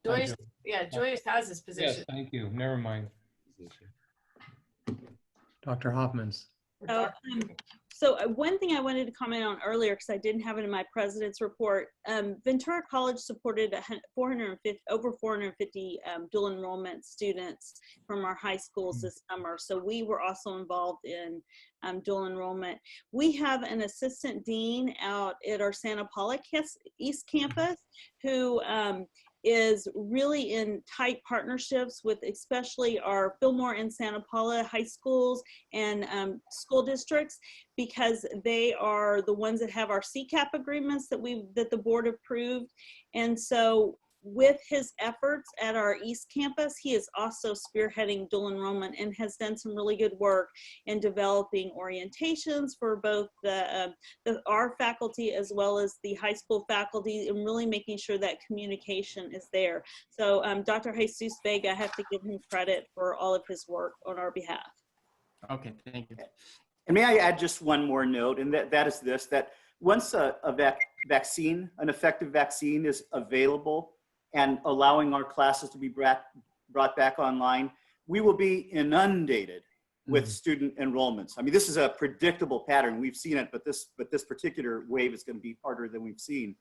S: Joyce, yeah, Joyce has his position.
A: Yes, thank you. Never mind. Dr. Hoffmans.
N: So one thing I wanted to comment on earlier, because I didn't have it in my president's report, Ventura College supported over 450 dual enrollment students from our high schools this summer. So we were also involved in dual enrollment. We have an assistant dean out at our Santa Paula East campus who is really in tight partnerships with especially our Fillmore and Santa Paula high schools and school districts, because they are the ones that have our CCAP agreements that the board approved. And so with his efforts at our East campus, he is also spearheading dual enrollment and has done some really good work in developing orientations for both our faculty as well as the high school faculty, and really making sure that communication is there. So Dr. Jesus Vega, I have to give him credit for all of his work on our behalf.
T: Okay, thank you.
F: And may I add just one more note, and that is this, that once an effective vaccine is available and allowing our classes to be brought back online, we will be inundated with student enrollments. I mean, this is a predictable pattern. We've seen it, but this particular wave is going to be harder than we've seen.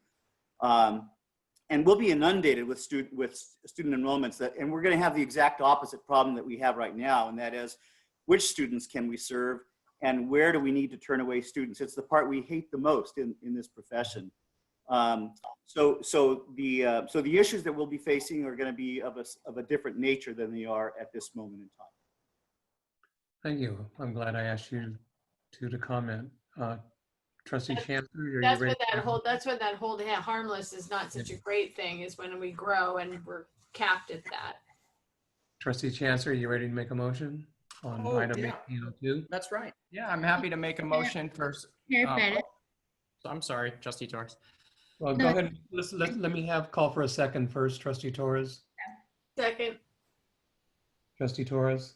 F: And we'll be inundated with student enrollments, and we're going to have the exact opposite problem that we have right now, and that is, which students can we serve, and where do we need to turn away students? It's the part we hate the most in this profession. So the issues that we'll be facing are going to be of a different nature than they are at this moment in time.
A: Thank you. I'm glad I asked you to comment. Trustee Chancellor,
S: That's when that hold harmless is not such a great thing, is when we grow and we're capped at that.
A: Trustee Chancellor, you ready to make a motion on item 1802?
T: That's right. Yeah, I'm happy to make a motion first. I'm sorry, Trustee Torres.
A: Well, go ahead. Let me call for a second first, Trustee Torres.
S: Second.
A: Trustee Torres.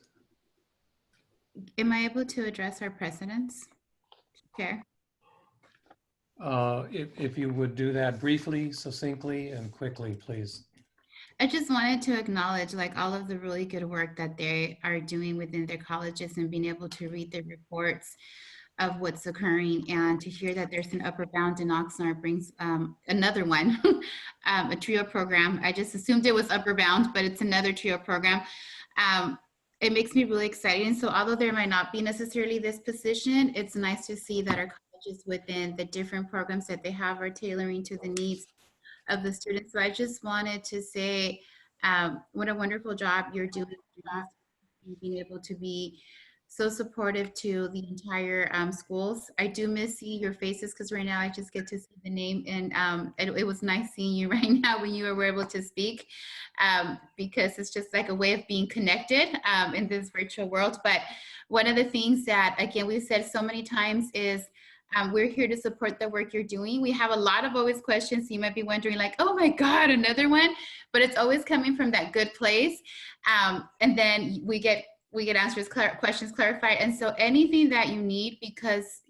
E: Am I able to address our presidents, Chair?
A: If you would do that briefly, succinctly, and quickly, please.
E: I just wanted to acknowledge all of the really good work that they are doing within their colleges and being able to read the reports of what's occurring, and to hear that there's an upper bound in Oxnard brings another one, a TRIO program. I just assumed it was upper bound, but it's another TRIO program. It makes me really excited. And so although there might not be necessarily this position, it's nice to see that our colleges within the different programs that they have are tailoring to the needs of the students. So I just wanted to say what a wonderful job you're doing, being able to be so supportive to the entire schools. I do miss seeing your faces, because right now I just get to see the name, and it was nice seeing you right now when you were able to speak, because it's just like a way of being connected in this virtual world. But one of the things that, again, we've said so many times is we're here to support the work you're doing. We have a lot of always questions. So you might be wondering oh my God, another one, but it's always coming from that good place. And then we get answers, questions clarified. And so anything that you need, because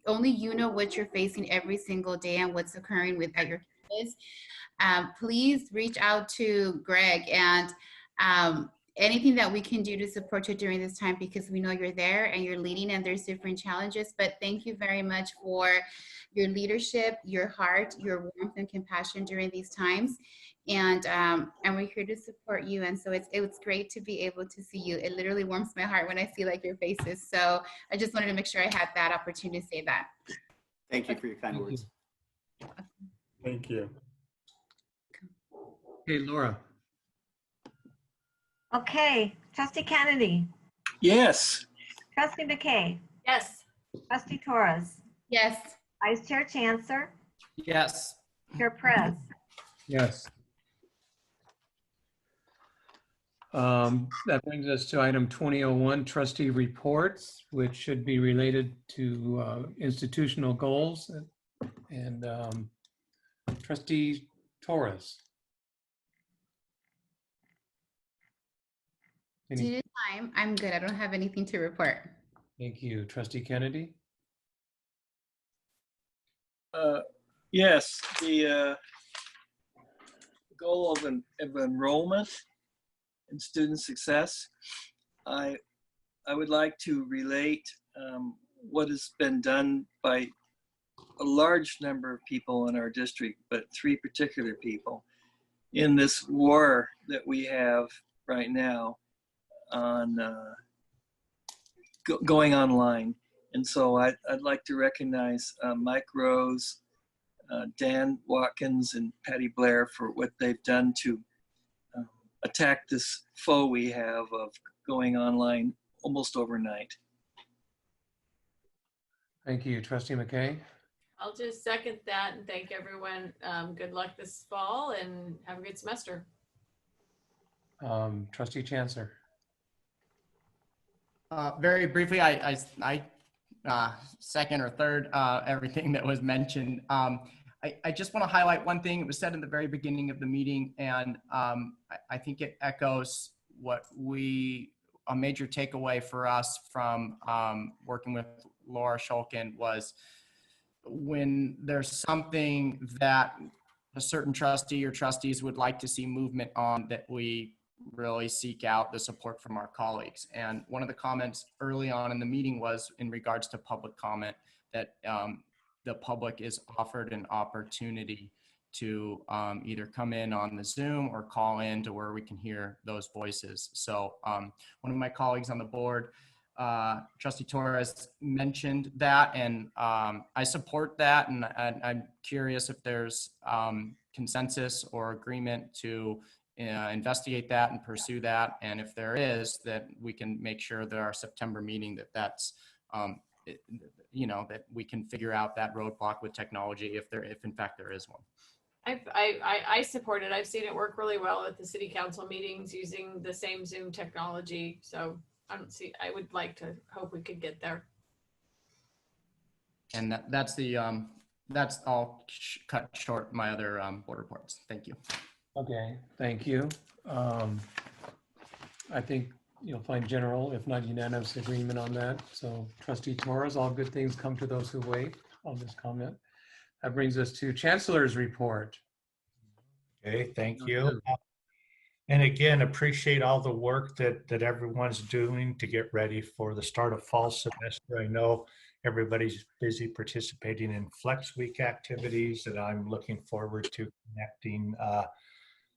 E: only you know what you're facing every single day and what's occurring at your campus, please reach out to Greg. And anything that we can do to support you during this time, because we know you're there and you're leading and there's different challenges. But thank you very much for your leadership, your heart, your warmth and compassion during these times. And we're here to support you. And so it was great to be able to see you. It literally warms my heart when I see like your faces. So I just wanted to make sure I had that opportunity to say that.
F: Thank you for your kind words.
M: Thank you.
A: Okay, Laura.
D: Okay, Trustee Kennedy,
U: Yes.
D: Trustee McKay,
H: Yes.
D: Trustee Torres,
E: Yes.
D: Vice Chair Chancellor,
T: Yes.
D: Chair Perez.
A: Yes. That brings us to item 2001, trustee reports, which should be related to institutional goals. And Trustee Torres.
E: Due to time, I'm good. I don't have anything to report.
A: Thank you. Trustee Kennedy?
U: Yes, the goal of enrollment and student success. I would like to relate what has been done by a large number of people in our district, but 3 particular people in this war that we have right now on going online. And so I'd like to recognize Mike Rose, Dan Watkins, and Patty Blair for what they've done to attack this foe we have of going online almost overnight.
A: Thank you. Trustee McKay?
H: I'll just second that and thank everyone. Good luck this fall and have a good semester.
A: Trustee Chancellor?
T: Very briefly, I second or third everything that was mentioned. I just want to highlight one thing. It was said in the very beginning of the meeting, and I think it echoes what a major takeaway for us from working with Laura Shulkin was when there's something that a certain trustee or trustees would like to see movement on, that we really seek out the support from our colleagues. And one of the comments early on in the meeting was in regards to public comment, that the public is offered an opportunity to either come in on the Zoom or call in to where we can hear those voices. So one of my colleagues on the board, Trustee Torres, mentioned that, and I support that, and I'm curious if there's consensus or agreement to investigate that and pursue that, and if there is, that we can make sure that our September meeting that's that we can figure out that roadblock with technology if in fact there is one.
H: I support it. I've seen it work really well at the city council meetings using the same Zoom technology. So I would like to hope we could get there.
T: And that's I'll cut short my other board reports. Thank you.
A: Okay, thank you. I think you'll find general, if not unanimous, agreement on that. So Trustee Torres, all good things come to those who wait on this comment. That brings us to Chancellor's report.
C: Okay, thank you. And again, appreciate all the work that everyone's doing to get ready for the start of fall semester. I know everybody's busy participating in Flex Week activities, and I'm looking forward to connecting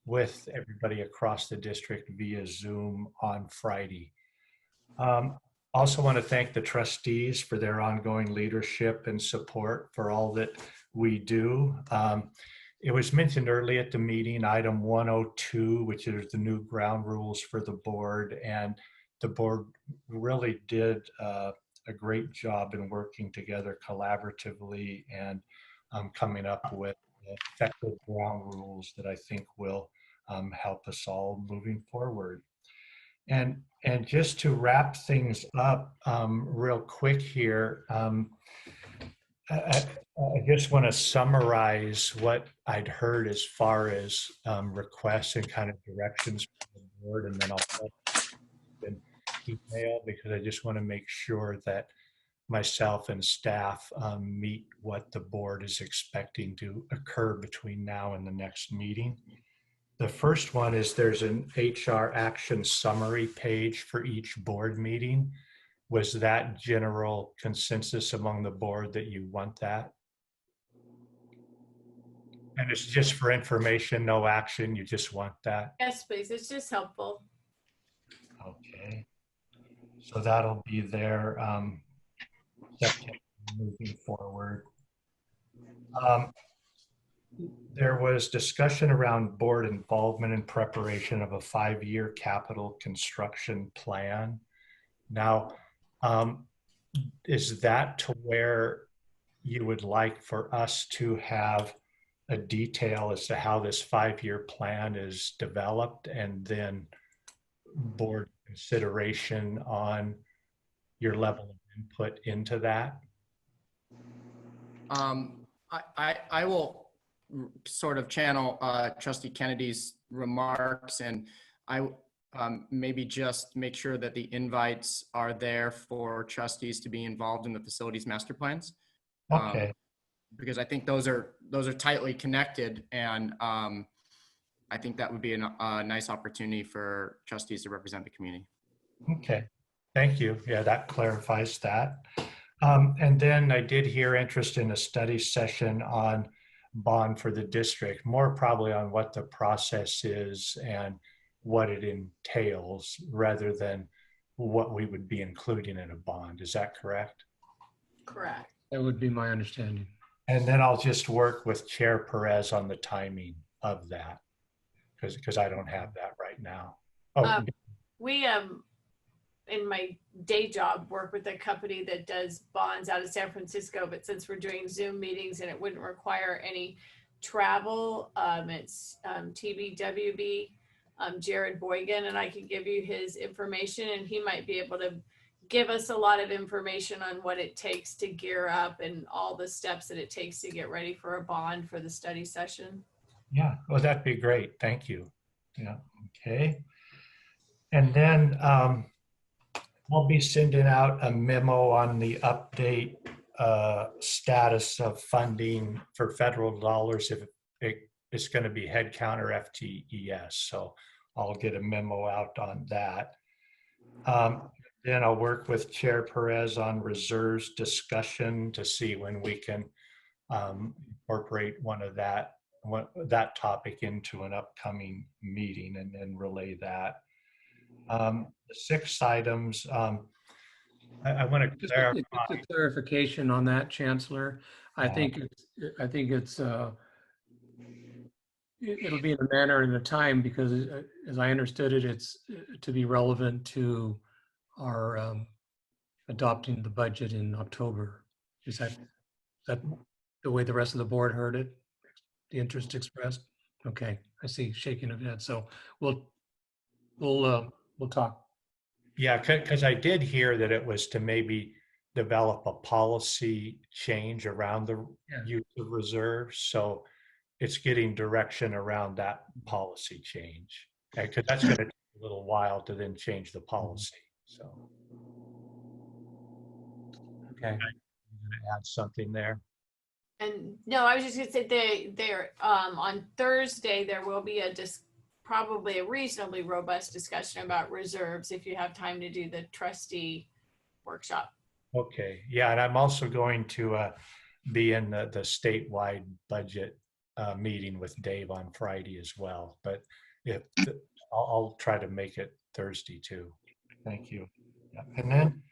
C: with everybody across the district via Zoom on Friday. Also want to thank the trustees for their ongoing leadership and support for all that we do. It was mentioned early at the meeting, item 102, which is the new ground rules for the board, and the board really did a great job in working together collaboratively and coming up with effective ground rules that I think will help us all moving forward. And just to wrap things up real quick here, I just want to summarize what I'd heard as far as requests and kind of directions from the board, and then I'll in email, because I just want to make sure that myself and staff meet what the board is expecting to occur between now and the next meeting. The first one is there's an HR action summary page for each board meeting. Was that general consensus among the board that you want that? And it's just for information, no action, you just want that?
S: Yes, please. It's just helpful.
C: Okay. So that'll be there September moving forward. There was discussion around board involvement in preparation of a 5-year capital construction plan. Now, is that to where you would like for us to have a detail as to how this 5-year plan is developed and then board consideration on your level of input into that?
T: I will sort of channel Trustee Kennedy's remarks, and I maybe just make sure that the invites are there for trustees to be involved in the facilities master plans.
C: Okay.
T: Because I think those are tightly connected, and I think that would be a nice opportunity for trustees to represent the community.
C: Okay, thank you. Yeah, that clarifies that. And then I did hear interest in a study session on bond for the district, more probably on what the process is and what it entails rather than what we would be including in a bond. Is that correct?
S: Correct.
A: That would be my understanding.
C: And then I'll just work with Chair Perez on the timing of that because I don't have that right now. Oh,
S: We in my day job work with a company that does bonds out of San Francisco, but since we're doing Zoom meetings and it wouldn't require any travel, it's TBWB, Jared Boygan, and I can give you his information, and he might be able to give us a lot of information on what it takes to gear up and all the steps that it takes to get ready for a bond for the study session.
C: yeah, well, that'd be great. Thank you. Yeah, okay. And then I'll be sending out a memo on the update status of funding for federal dollars if it's going to be headcount or FTES. So I'll get a memo out on that. Then I'll work with Chair Perez on reserves discussion to see when we can incorporate that topic into an upcoming meeting and then relay that. The 6 items, I want to clarify.
A: Just a clarification on that, Chancellor. I think it'll be in a manner and a time because, as I understood it, it's to be relevant to our adopting the budget in October. Is that the way the rest of the board heard it? The interest expressed? Okay, I see shaking of head. So we'll talk.
C: Yeah, because I did hear that it was to maybe develop a policy change around the use of reserves. So it's getting direction around that policy change. Because that's going to take a little while to then change the policy. So,
A: okay.
C: I'm going to add something there.
S: And no, I was just gonna say they're on Thursday, there will be probably a reasonably robust discussion about reserves if you have time to do the trustee workshop.
C: Okay, yeah, and I'm also going to be in the statewide budget meeting with Dave on Friday as well. But I'll try to make it Thursday too. Thank you. Yeah. And then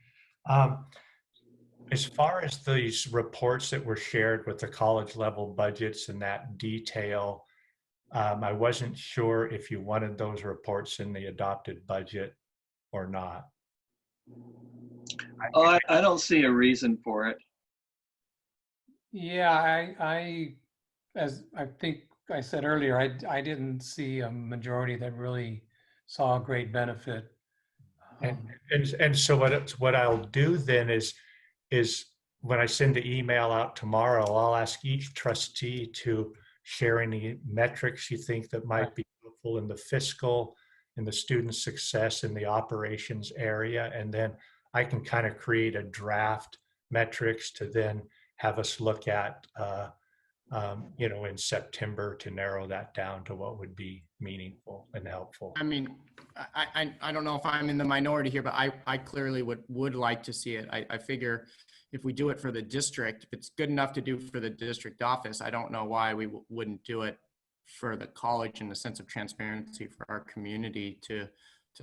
C: as far as these reports that were shared with the college level budgets and that detail, I wasn't sure if you wanted those reports in the adopted budget or not.
U: Oh, I don't see a reason for it.
A: Yeah, as I think I said earlier, I didn't see a majority that really saw a great benefit.
C: And so what I'll do then is when I send the email out tomorrow, I'll ask each trustee to share any metrics you think that might be helpful in the fiscal, in the student success, in the operations area. And then I can kind of create a draft metrics to then have us look at in September to narrow that down to what would be meaningful and helpful.
T: I mean, I don't know if I'm in the minority here, but I clearly would like to see it. I figure if we do it for the district, if it's good enough to do for the district office, I don't know why we wouldn't do it for the college in the sense of transparency for our community to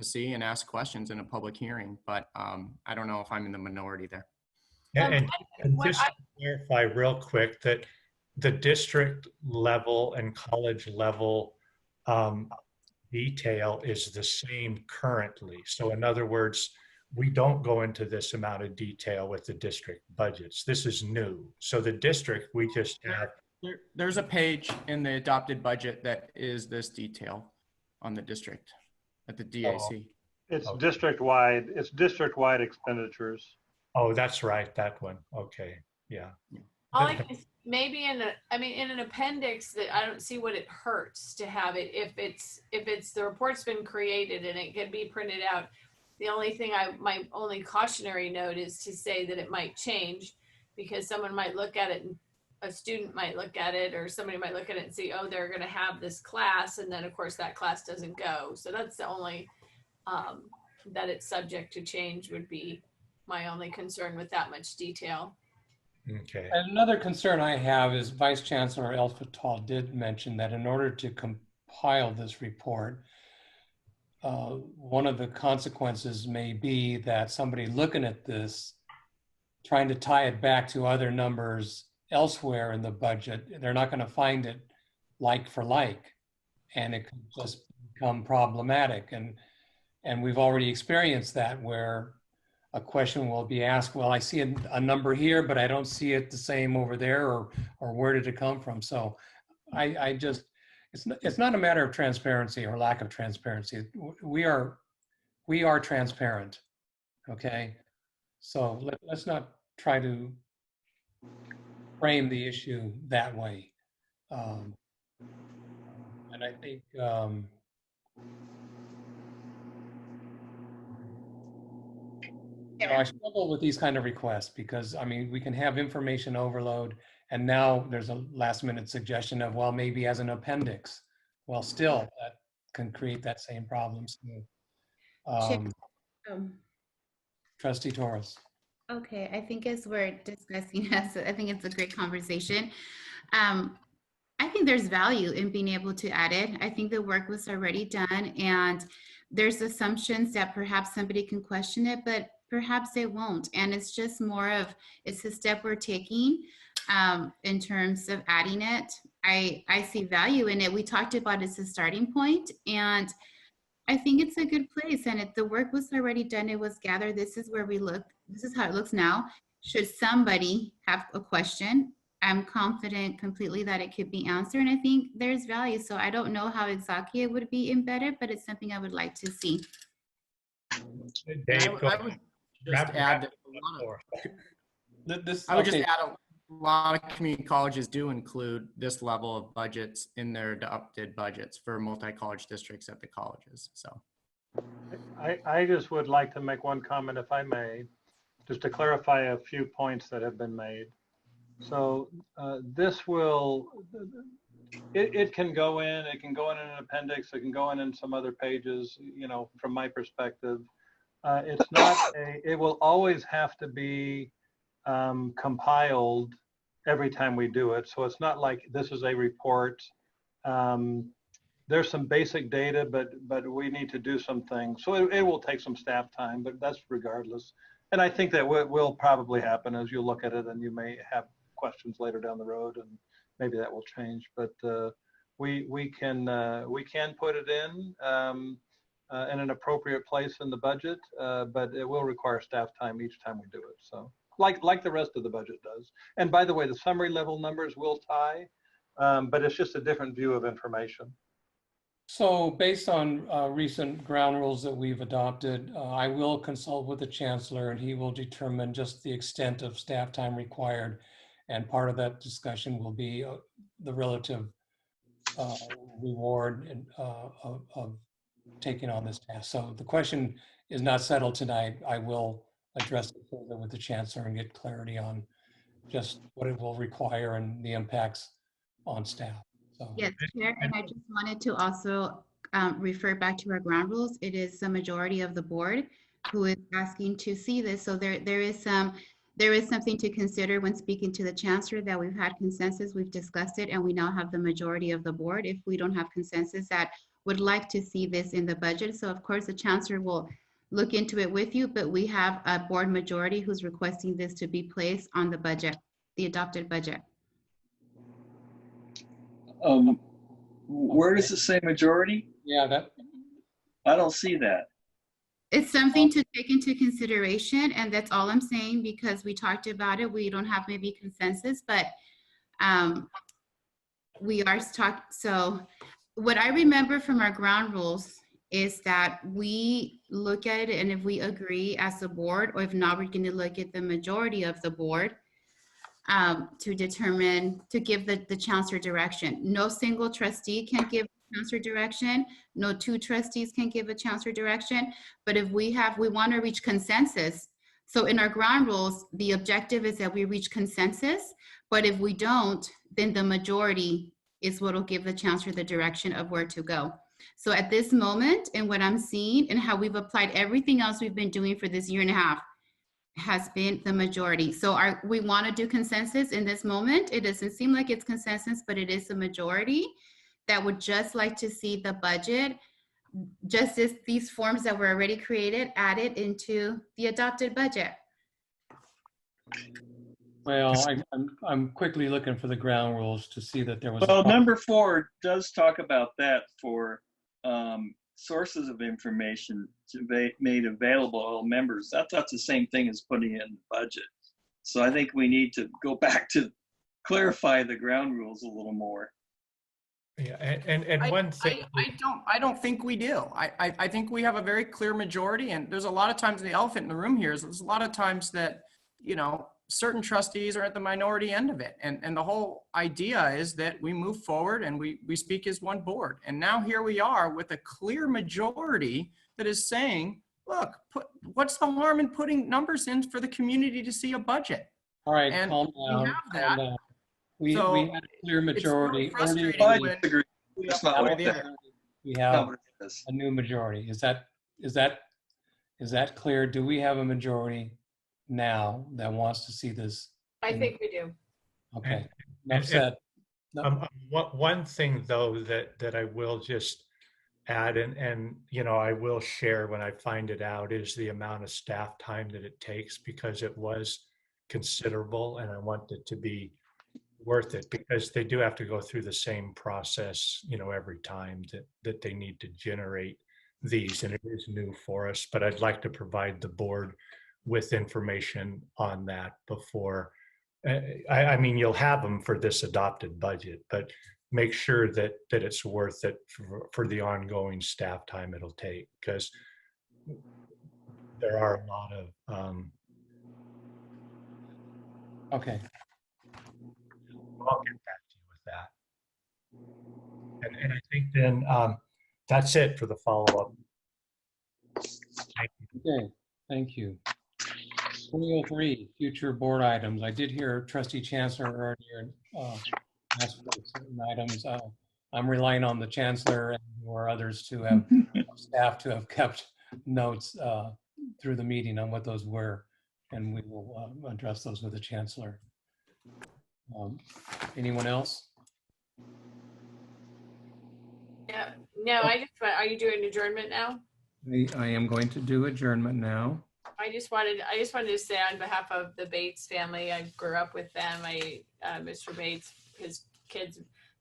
T: see and ask questions in a public hearing. But I don't know if I'm in the minority there.
C: And just to clarify real quick that the district level and college level detail is the same currently. So in other words, we don't go into this amount of detail with the district budgets. This is new. So the district, we just have.
T: There's a page in the adopted budget that is this detail on the district at the DAC.
O: It's district-wide. It's district-wide expenditures.
C: Oh, that's right. That one. Okay. Yeah.
L: All I can, maybe in an appendix that I don't see what it hurts to have it if it's the report's been created and it can be printed out. The only thing my only cautionary note is to say that it might change because someone might look at it and a student might look at it or somebody might look at it and see, oh, they're going to have this class. And then of course that class doesn't go. So that's the only, that it's subject to change would be my only concern with that much detail.
C: Okay.
A: And another concern I have is Vice Chancellor El-Fattal did mention that in order to compile this report, one of the consequences may be that somebody looking at this, trying to tie it back to other numbers elsewhere in the budget, they're not going to find it like for like, and it could just become problematic. And we've already experienced that where a question will be asked, well, I see a number here, but I don't see it the same over there, or where did it come from? So I just, it's not a matter of transparency or lack of transparency. We are transparent, okay? So let's not try to frame the issue that way. And I think, I struggle with these kind of requests because, I mean, we can have information overload and now there's a last minute suggestion of, well, maybe as an appendix. Well, still that can create that same problem. So, Trustee Torres.
E: Okay, I think as we're discussing this, I think it's a great conversation. I think there's value in being able to add it. I think the work was already done and there's assumptions that perhaps somebody can question it, but perhaps they won't. And it's just more of, it's a step we're taking in terms of adding it. I see value in it. We talked about it as a starting point and I think it's a good place. And if the work was already done, it was gathered. This is where we look. This is how it looks now. Should somebody have a question, I'm confident completely that it could be answered. And I think there's value. So I don't know how exactly it would be embedded, but it's something I would like to see.
C: Dave,
T: I would just add a lot of community colleges do include this level of budgets in their adopted budgets for multi-college districts at the colleges. So
O: I just would like to make one comment, if I may, just to clarify a few points that have been made. So this will, it can go in an appendix, it can go in some other pages, you know, from my perspective. It's not it will always have to be compiled every time we do it. So it's not like this is a report. There's some basic data, but we need to do some things. So it will take some staff time, but that's regardless. And I think that will probably happen as you look at it, and you may have questions later down the road, and maybe that will change. But we can put it in an appropriate place in the budget, but it will require staff time each time we do it. So like the rest of the budget does. And by the way, the summary level numbers will tie, but it's just a different view of information.
A: So based on recent ground rules that we've adopted, I will consult with the chancellor and he will determine just the extent of staff time required. And part of that discussion will be the relative reward of taking on this task. So the question is not settled tonight. I will address it further with the chancellor and get clarity on just what it will require and the impacts on staff. So.
E: Yes, Chair, and I just wanted to also refer back to our ground rules. It is the majority of the board who is asking to see this. So there is something to consider when speaking to the chancellor, that we've had consensus, we've discussed it, and we now have the majority of the board. If we don't have consensus, that would like to see this in the budget. So of course, the chancellor will look into it with you, but we have a board majority who's requesting this to be placed on the budget, the adopted budget.
U: Where does it say majority?
A: Yeah,
U: I don't see that.
E: It's something to take into consideration, and that's all I'm saying, because we talked about it. We don't have maybe consensus, but we are talking. So what I remember from our ground rules is that we look at it, and if we agree as a board, or if not, we're going to look at the majority of the board to determine, to give the chancellor direction. No single trustee can give chancellor direction. No two trustees can give a chancellor direction. But if we want to reach consensus. So in our ground rules, the objective is that we reach consensus. But if we don't, then the majority is what will give the chancellor the direction of where to go. So at this moment, and what I'm seeing and how we've applied everything else we've been doing for this year and a half, has been the majority. So we want to do consensus in this moment. It doesn't seem like it's consensus, but it is the majority that would just like to see the budget, just as these forms that were already created, added into the adopted budget.
A: Well, I'm quickly looking for the ground rules to see that there was.
U: Well, number 4 does talk about that for sources of information to be made available to all members. That's the same thing as putting it in the budget. So I think we need to go back to clarify the ground rules a little more.
C: Yeah, and one thing.
G: I don't think we do. I think we have a very clear majority, and there's a lot of times the elephant in the room here is there's a lot of times that, you know, certain trustees are at the minority end of it. And the whole idea is that we move forward and we speak as one board. And now here we are with a clear majority that is saying, look, what's the harm in putting numbers in for the community to see a budget?
A: All right,
G: and
A: calm down.
G: we have that.
A: Calm down. We had a clear majority.
G: It's really frustrating when
U: That's not what that
A: we have a new majority. Is that clear? Do we have a majority now that wants to see this?
H: I think we do.
A: Okay. Enough said.
C: One thing though that I will just add, and you know, I will share when I find it out, is the amount of staff time that it takes, because it was considerable, and I want it to be worth it, because they do have to go through the same process, you know, every time that they need to generate these, and it is new for us. But I'd like to provide the board with information on that before. I mean, you'll have them for this adopted budget, but make sure that it's worth it for the ongoing staff time it'll take, because there are a lot of
A: okay.
C: I'll get back to you with that. And I think then that's it for the follow-up.
A: Okay, thank you. 303, future board items. I did hear Trustee Chancellor earlier ask for certain items. I'm relying on the Chancellor or others to have staff to have kept notes through the meeting on what those were, and we will address those with the Chancellor. Anyone else?
H: Yeah. No, are you doing adjournment now?
A: I am going to do adjournment now.
H: I just wanted to say on behalf of the Bates family, I grew up with them. Mr. Bates, his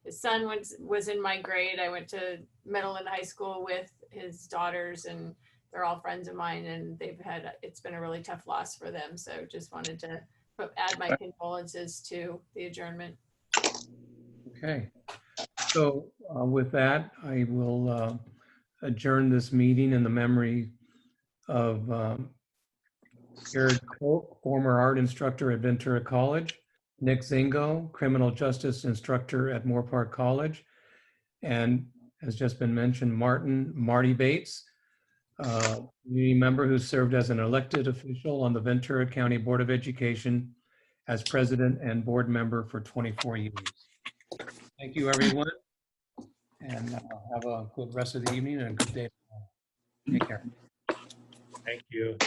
H: son was in my grade. I went to middle and high school with his daughters, and they're all friends of mine, and it's been a really tough loss for them. So just wanted to add my condolences to the adjournment.
A: Okay. So with that, I will adjourn this meeting in the memory of Jared Koch, former art instructor at Ventura College, Nick Zingo, criminal justice instructor at Moore Park College, and has just been mentioned, Marty Bates, community member who served as an elected official on the Ventura County Board of Education as president and board member for 24 years. Thank you, everyone. And have a good rest of the evening and a good day. Take care.
C: Thank you.